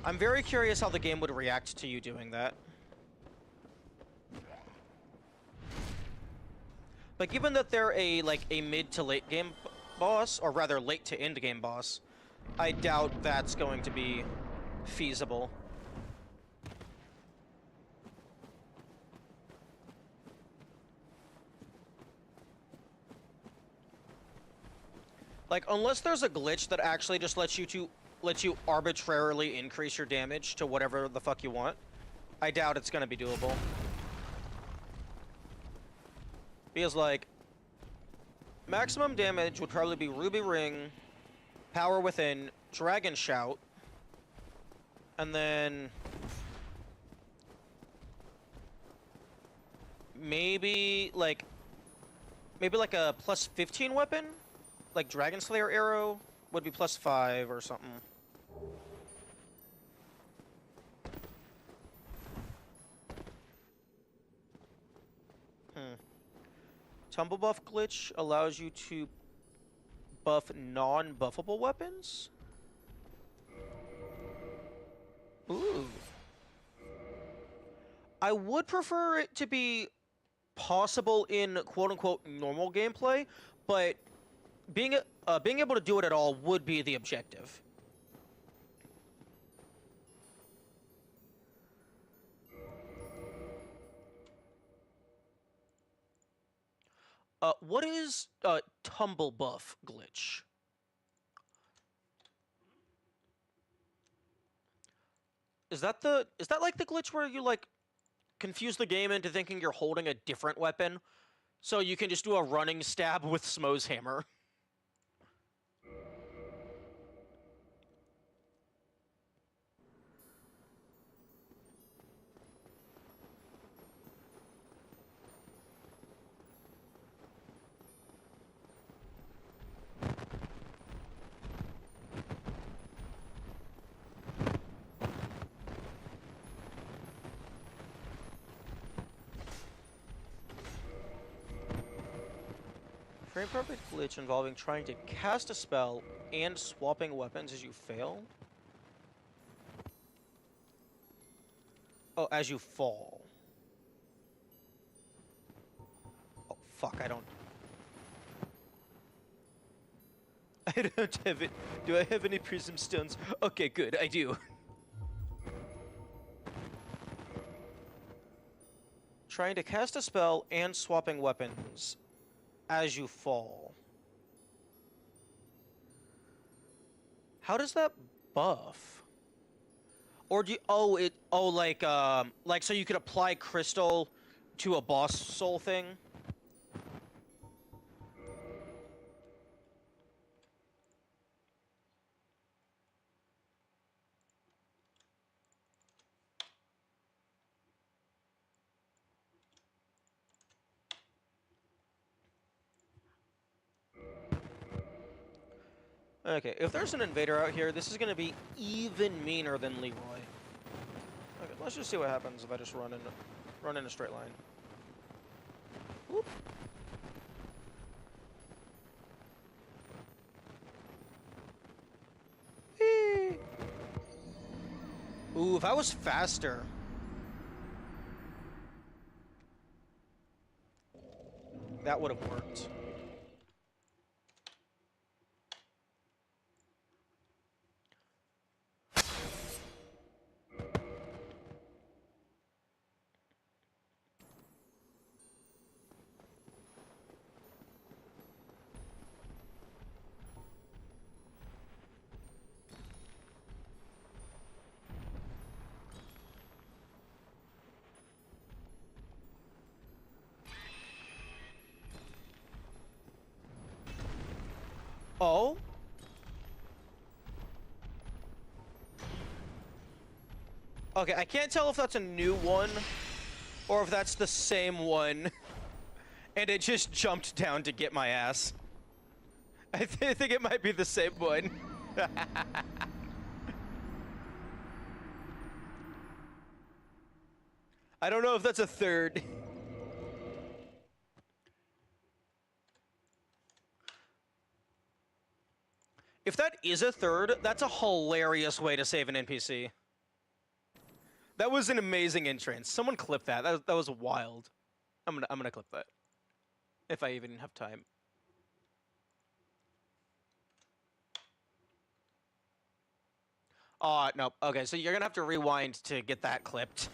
I'm very curious how the game would react to you doing that. But given that they're a mid to late game boss, or rather late to end game boss, I doubt that's going to be feasible. Like, unless there's a glitch that actually just lets you arbitrarily increase your damage to whatever the fuck you want, I doubt it's gonna be doable. Because, like, maximum damage would probably be Ruby Ring, Power Within, Dragon Shout, and then maybe like a plus 15 weapon, like Dragon Slayer Arrow would be plus 5 or something. Tumble buff glitch allows you to buff non-buffable weapons? Ooh. I would prefer it to be possible in quote-unquote normal gameplay, but being able to do it at all would be the objective. What is tumble buff glitch? Is that like the glitch where you like confuse the game into thinking you're holding a different weapon, so you can just do a running stab with Smo's hammer? Frame perfect glitch involving trying to cast a spell and swapping weapons as you fail. Oh, as you fall. Oh, fuck, I don't have it. Do I have any prism stones? Okay, good, I do. Trying to cast a spell and swapping weapons as you fall. How does that buff? Or do you, like so you could apply crystal to a boss soul thing? Okay, if there's an invader out here, this is gonna be even meaner than Leroy. Okay, let's just see what happens if I just run in a straight line. Whoop. Whee. Ooh, if I was faster. That would have worked. Oh? Okay, I can't tell if that's a new one or if that's the same one and it just jumped down to get my ass. I think it might be the same one. I don't know if that's a third. If that is a third, that's a hilarious way to save an NPC. That was an amazing entrance. Someone clip that. That was wild. I'm gonna clip that. If I even have time. No. Okay, so you're gonna have to rewind to get that clipped.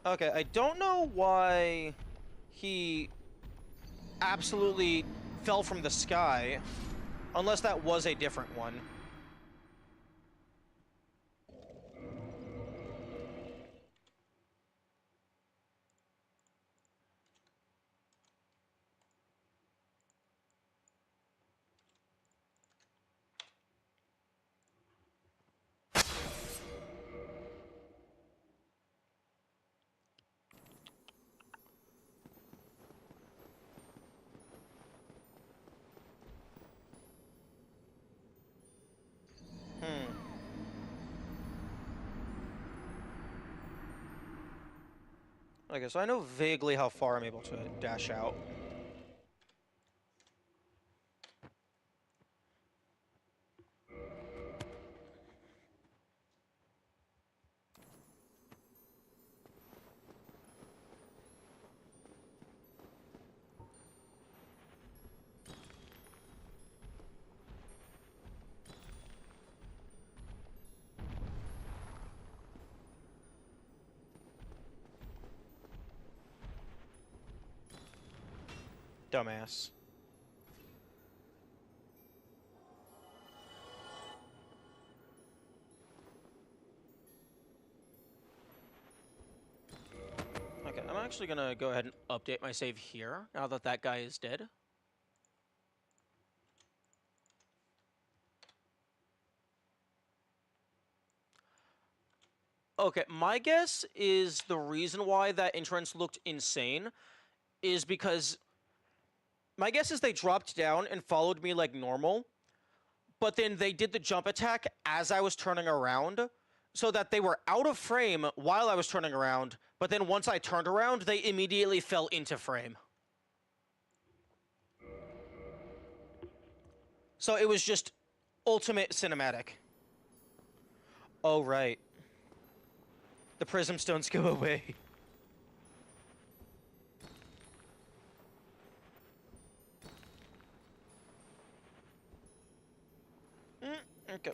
Okay, I don't know why he absolutely fell from the sky, unless that was a different one. Hmm. Okay, so I know vaguely how far I'm able to dash out. Dumbass. Okay, I'm actually gonna go ahead and update my save here, now that that guy is dead. Okay, my guess is the reason why that entrance looked insane is because... My guess is they dropped down and followed me like normal, but then they did the jump attack as I was turning around, so that they were out of frame while I was turning around, but then once I turned around, they immediately fell into frame. So it was just ultimate cinematic. Oh, right. The prism stones go away. Okay.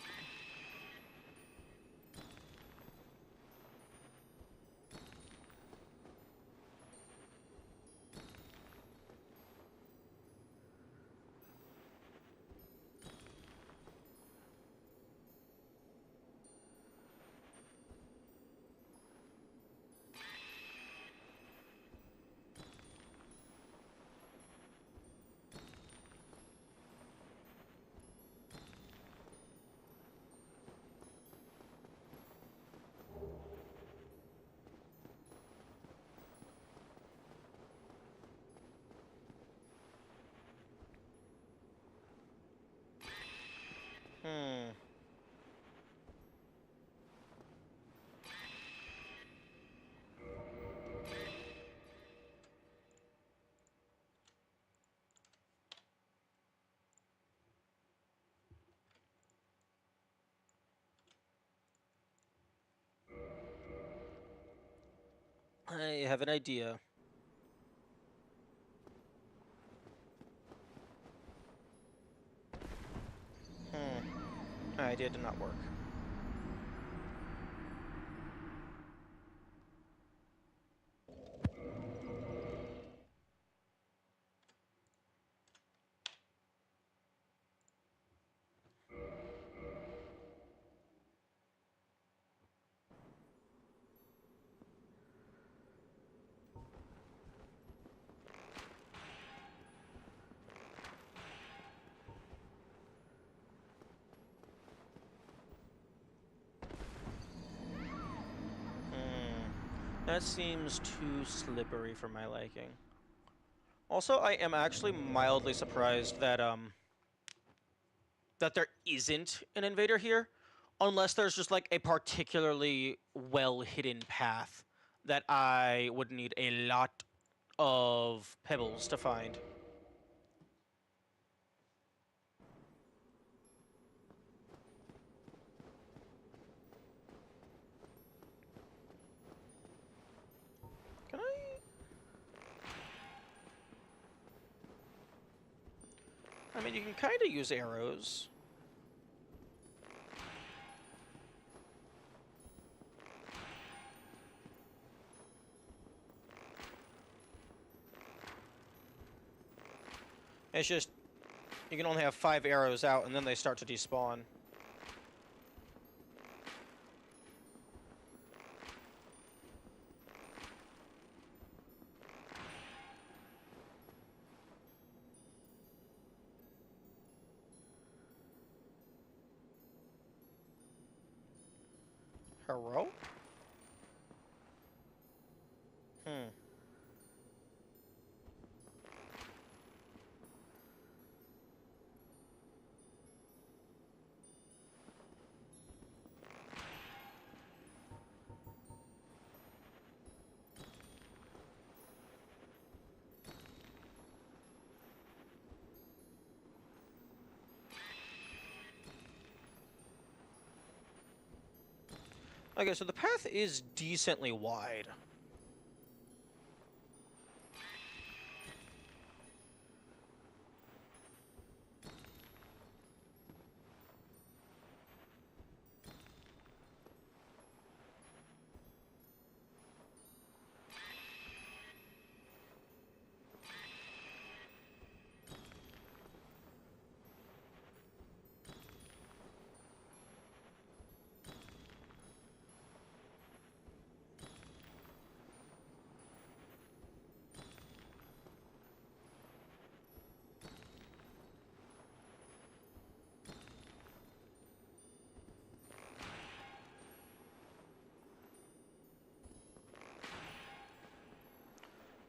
Hmm. I have an idea. My idea did not work. That seems too slippery for my liking. Also, I am actually mildly surprised that that there isn't an invader here, unless there's just like a particularly well-hidden path that I would need a lot of pebbles to find. Can I mean, you can kind of use arrows. It's just you can only have 5 arrows out, and then they start to despawn. Hero? Hmm. Okay, so the path is decently wide.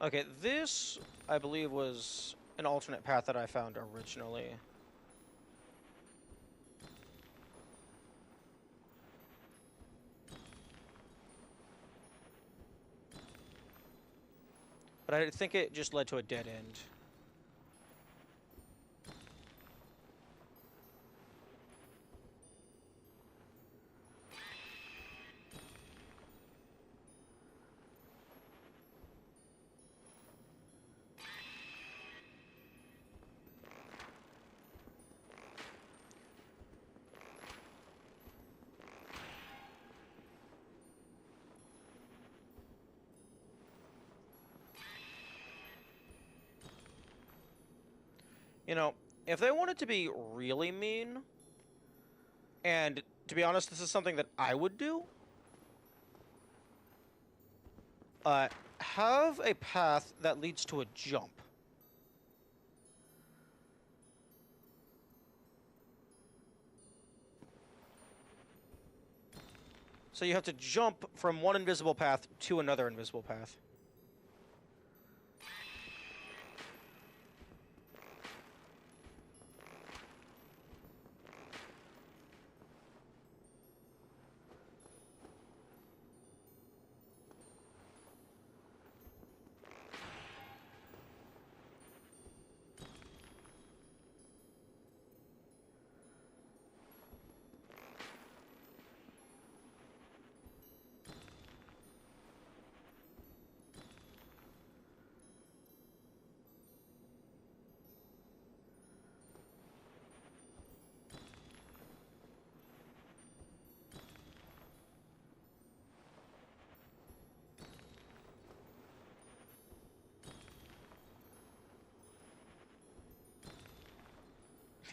Okay, this, I believe, was an alternate path that I found originally. But I think it just led to a dead end. You know, if they wanted to be really mean, and to be honest, this is something that I would do, have a path that leads to a jump. So you have to jump from one invisible path to another invisible path.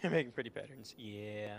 You're making pretty patterns. Yeah.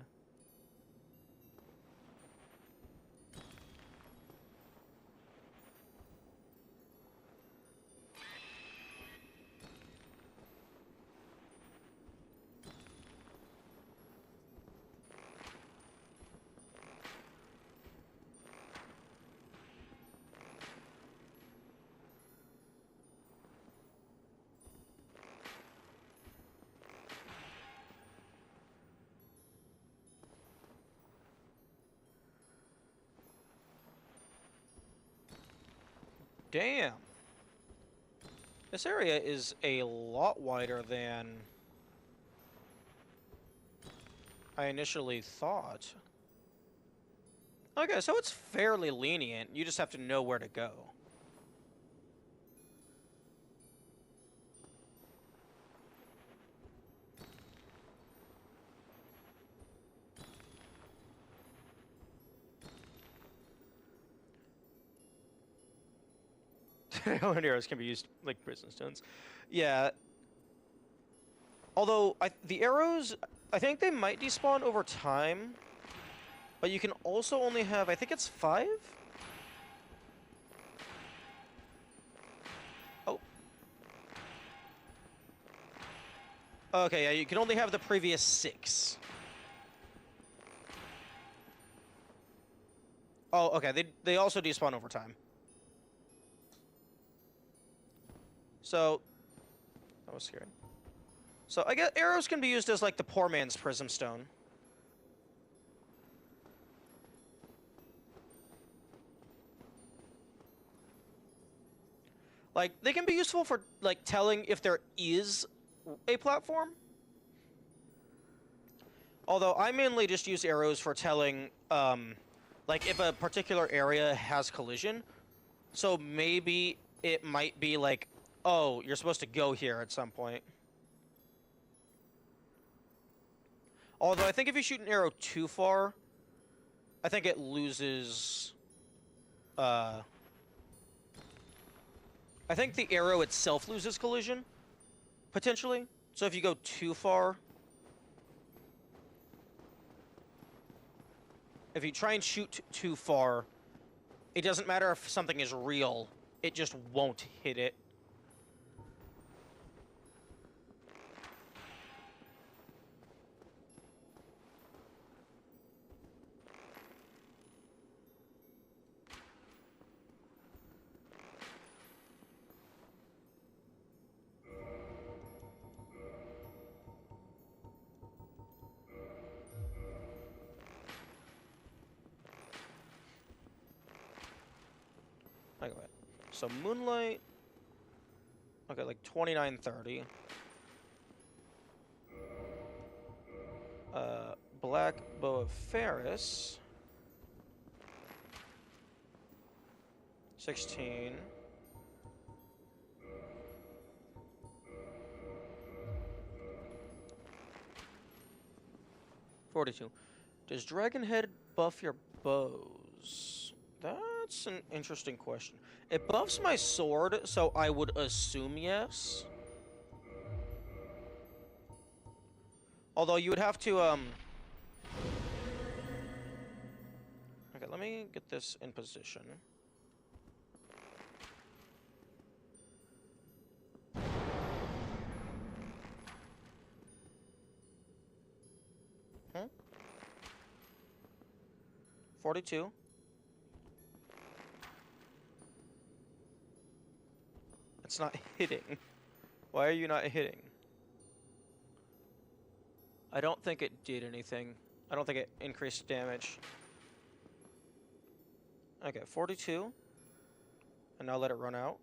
Damn. This area is a lot wider than I initially thought. Okay, so it's fairly lenient. You just have to know where to go. Island arrows can be used like prison stones. Yeah. Although, the arrows, I think they might despawn over time. But you can also only have, I think it's 5? Oh. Okay, yeah, you can only have the previous 6. Oh, okay, they also despawn over time. So, that was scary. So, I guess arrows can be used as, like, the poor man's prism stone. Like, they can be useful for, like, telling if there is a platform. Although, I mainly just use arrows for telling, like, if a particular area has collision. So, maybe it might be like, oh, you're supposed to go here at some point. Although, I think if you shoot an arrow too far, I think it loses, I think the arrow itself loses collision, potentially. So if you go too far, if you try and shoot too far, it doesn't matter if something is real, it just won't hit it. Okay, wait. So Moonlight, okay, like 2930. Black Bow of Ferris, 16. $42. Does Dragonhead buff your bows? That's an interesting question. It buffs my sword, so I would assume yes. Although you would have to, okay, let me get this in position. Hmm? 42. It's not hitting. Why are you not hitting? I don't think it did anything. I don't think it increased damage. Okay, 42. And now let it run out.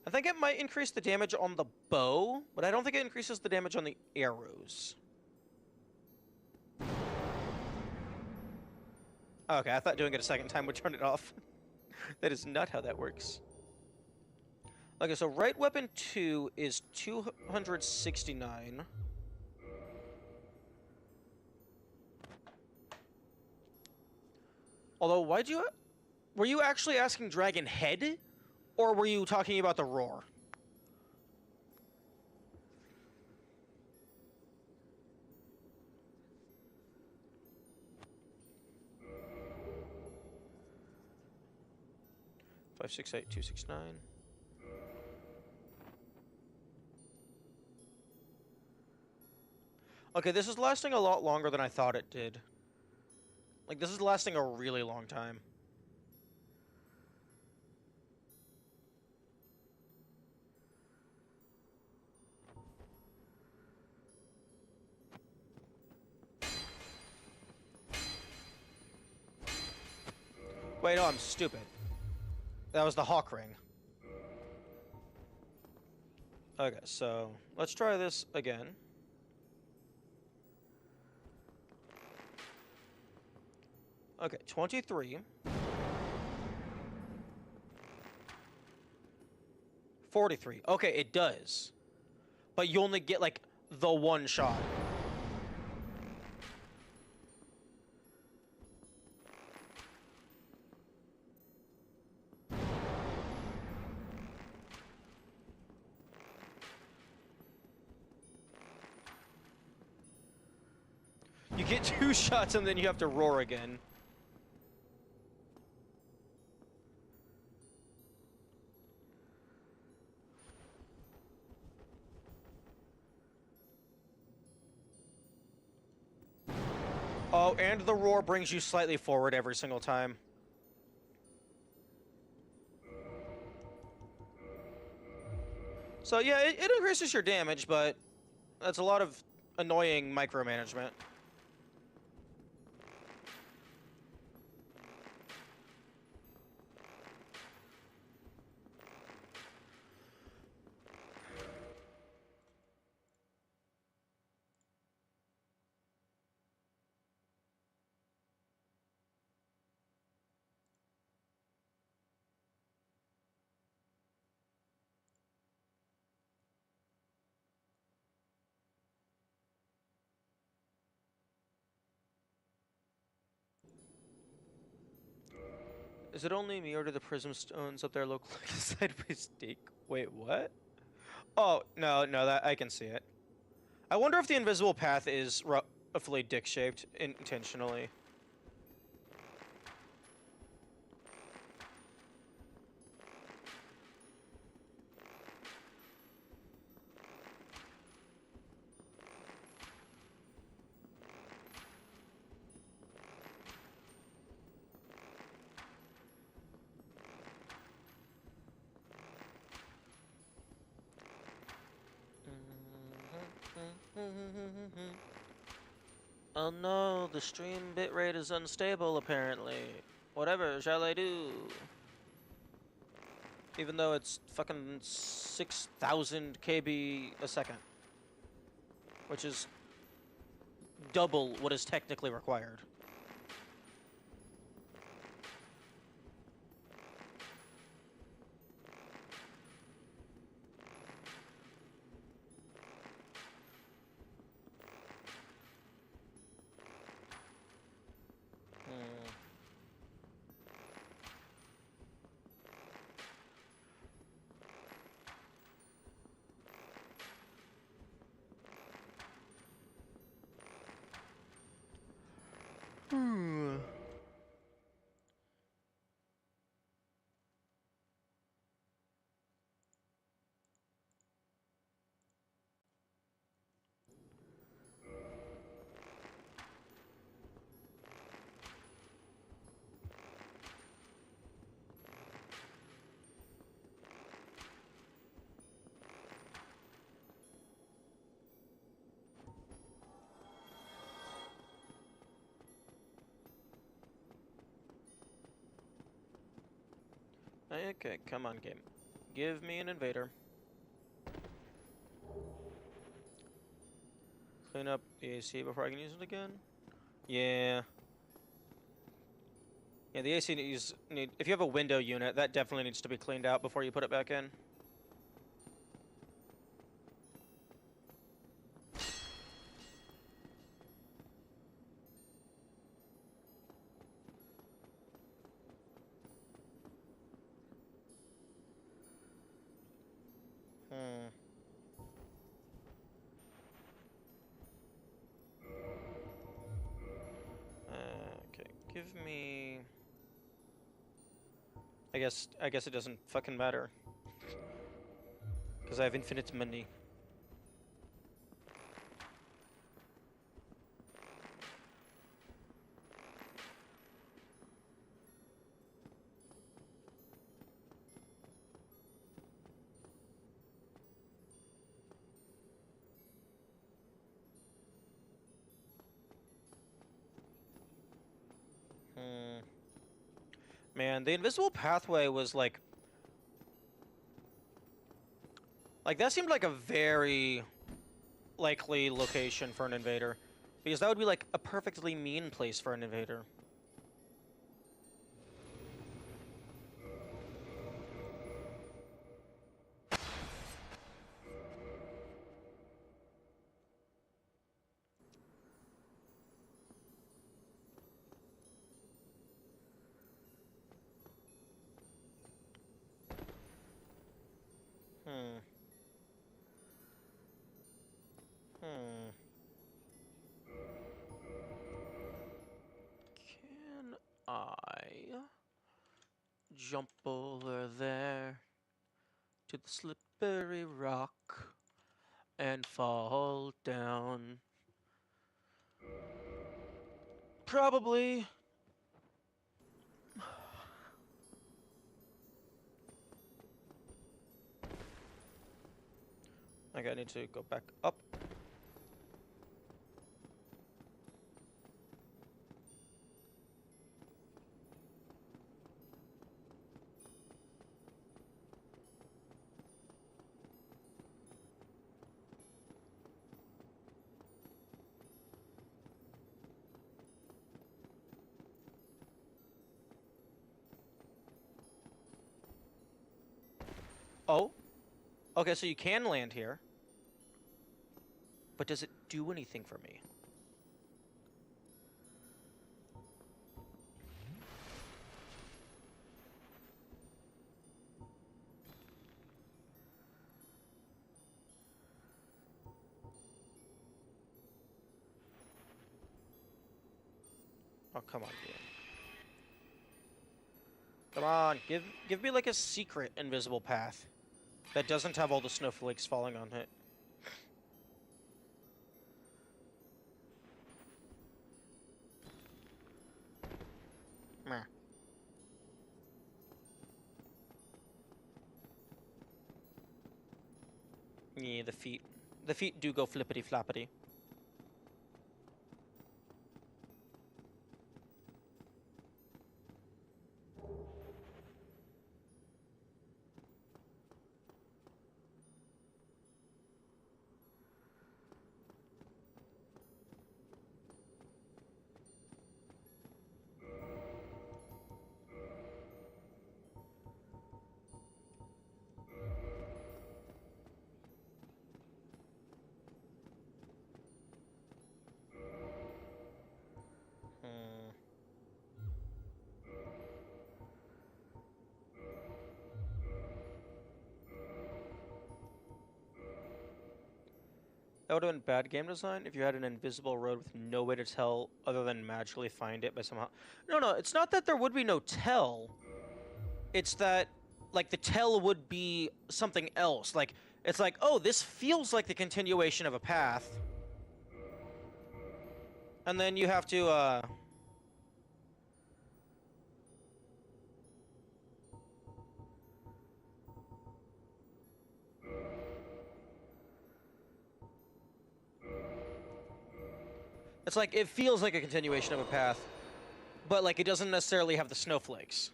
I think it might increase the damage on the bow, but I don't think it increases the damage on the arrows. Okay, I thought doing it a second time would turn it off. That is not how that works. Okay, so right weapon 2 is 269. Although, were you actually asking Dragon Head? Or were you talking about the roar? Five, 6, 8, 2, 6, 9. Okay, this is lasting a lot longer than I thought it did. Like, this is lasting a really long time. Wait, no, I'm stupid. That was the Hawk Ring. Okay, so let's try this again. Okay, 23. 43. Okay, it does. But you only get, like, the one shot. You get 2 shots and then you have to roar again. Oh, and the roar brings you slightly forward every single time. So yeah, it increases your damage, but that's a lot of annoying micromanagement. Is it only me, or do the prism stones up there look like a sideways stake? Wait, what? Oh, no, that I can see it. I wonder if the invisible path is roughly dick-shaped intentionally. Oh no, the stream bitrate is unstable apparently. Whatever shall I do? Even though it's fucking 6,000 KB a second. Which is double what is technically required. Okay, come on, game. Give me an invader. Clean up the AC before I can use it again? Yeah. Yeah, the AC if you have a window unit, that definitely needs to be cleaned out before you put it back in. Okay, give me... I guess it doesn't fucking matter. Because I have infinite money. Man, the invisible pathway was like that seemed like a very likely location for an invader. Because that would be like a perfectly mean place for an invader. jump over there to the slippery rock and fall down. Probably. I need to go back up. Oh? Okay, so you can land here. But does it do anything for me? Oh, come on, game. Come on, give me like a secret invisible path that doesn't have all the snowflakes falling on it. Meh. Yeah, the feet. The feet do go flippity floppity. That would have been bad game design if you had an invisible road with no way to tell other than magically find it by somehow. No, it's not that there would be no tell. It's that, like, the tell would be something else. Like, it's like, oh, this feels like the continuation of a path. And then you have to, It's like, it feels like a continuation of a path, but, like, it doesn't necessarily have the snowflakes.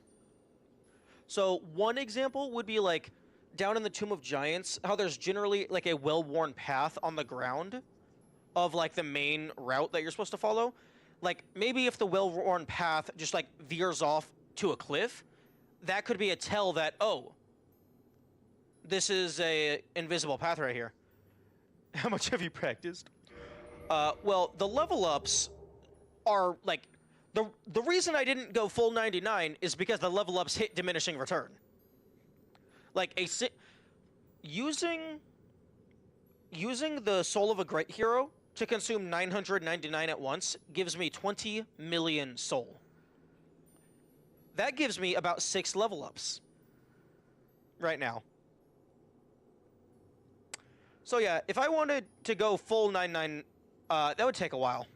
So, one example would be, like, down in the Tomb of Giants, how there's generally, like, a well-worn path on the ground of, like, the main route that you're supposed to follow. Like, maybe if the well-worn path just, like, veers off to a cliff, that could be a tell that, oh, this is a invisible path right here. How much have you practiced? Well, the level ups are, like, the reason I didn't go full 99 is because the level ups hit diminishing return. Like, using the soul of a great hero to consume 999 at once gives me 20 million soul. That gives me about 6 level ups right now. So yeah, if I wanted to go full 99, that would take a while.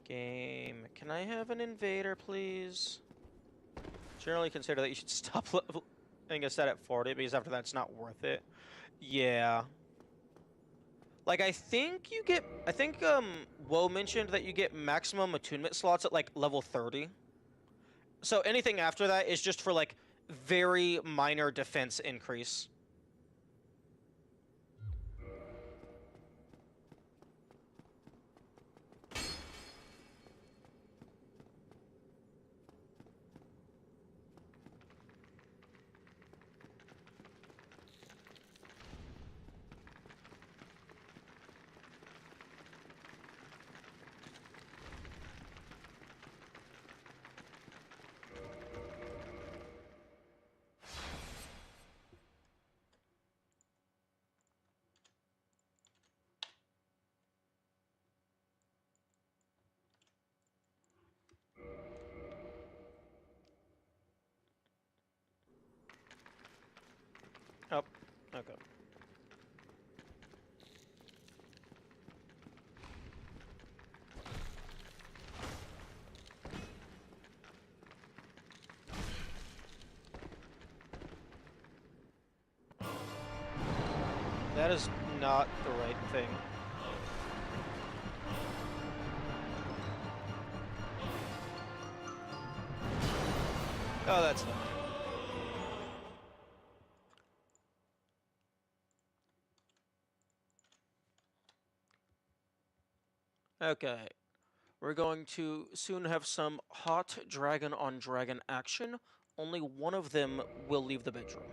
Game, can I have an invader, please? Generally consider that you should stop leveling a set at 40, because after that it's not worth it. Yeah. Like, I think Woe mentioned that you get maximum attunement slots at, like, level 30. So anything after that is just for, like, very minor defense increase. Okay. That is not the right thing. Oh, that's not. Okay. We're going to soon have some hot dragon on dragon action. Only one of them will leave the bedroom.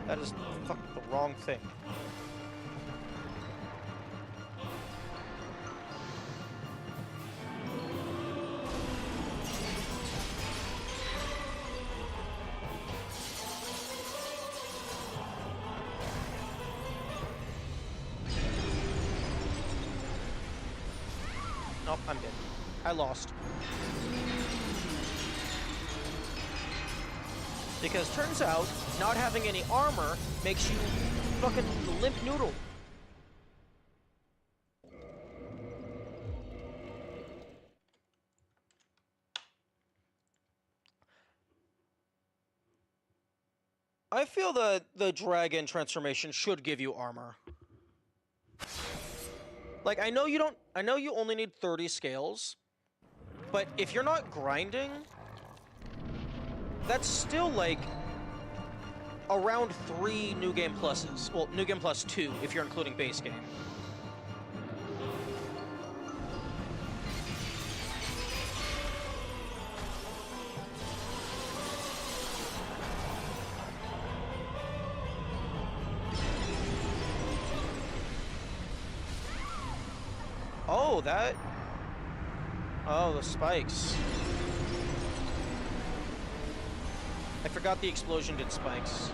That is fuck the wrong thing. Nope, I'm dead. I lost. Because turns out, not having any armor makes you fucking limp noodle. I feel the dragon transformation should give you armor. Like, I know you only need 30 scales, but if you're not grinding, that's still like around 3 New Game Pluses. Well, New Game Plus 2 if you're including base game. Oh, that... Oh, the spikes. I forgot the explosion did spikes.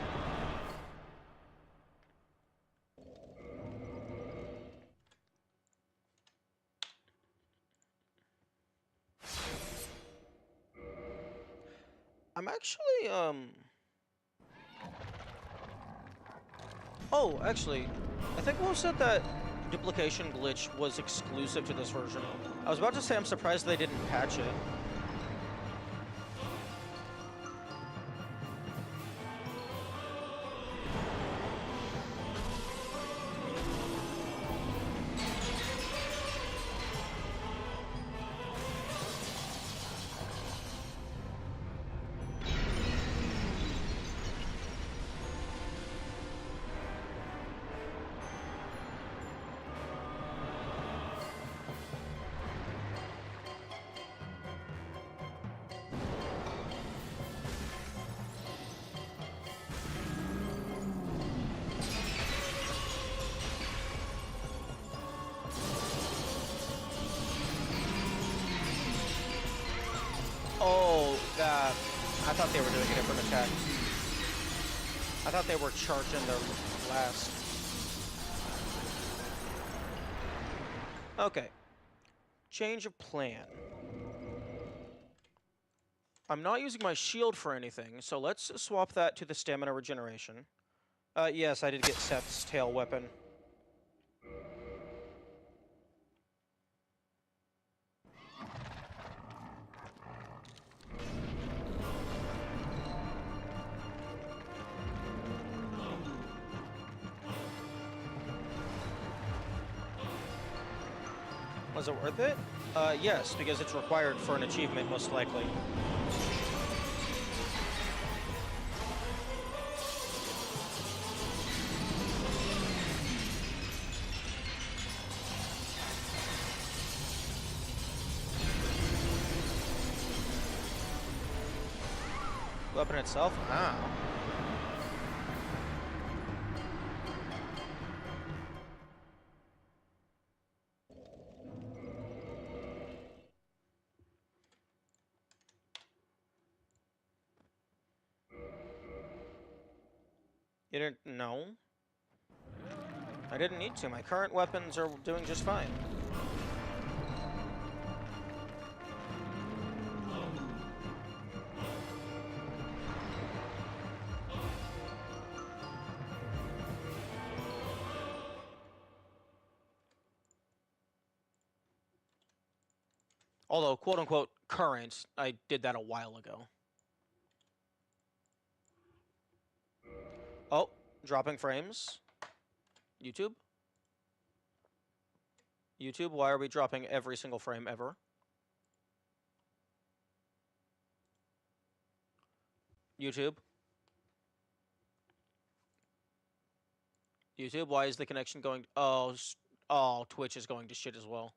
I'm actually, Oh, actually, I think Will said that duplication glitch was exclusive to this version. I was about to say I'm surprised they didn't patch it. Oh, that... I thought they were doing a different attack. I thought they were charging their blast. Okay. Change of plan. I'm not using my shield for anything, so let's swap that to the stamina regeneration. Yes, I did get Seth's tail weapon. Was it worth it? Yes, because it's required for an achievement, most likely. Weapon itself? Ah. You didn't know? I didn't need to. My current weapons are doing just fine. Although, quote unquote, current, I did that a while ago. Oh, dropping frames. YouTube? YouTube, why are we dropping every single frame ever? YouTube? YouTube, why is the connection going... Oh, Twitch is going to shit as well.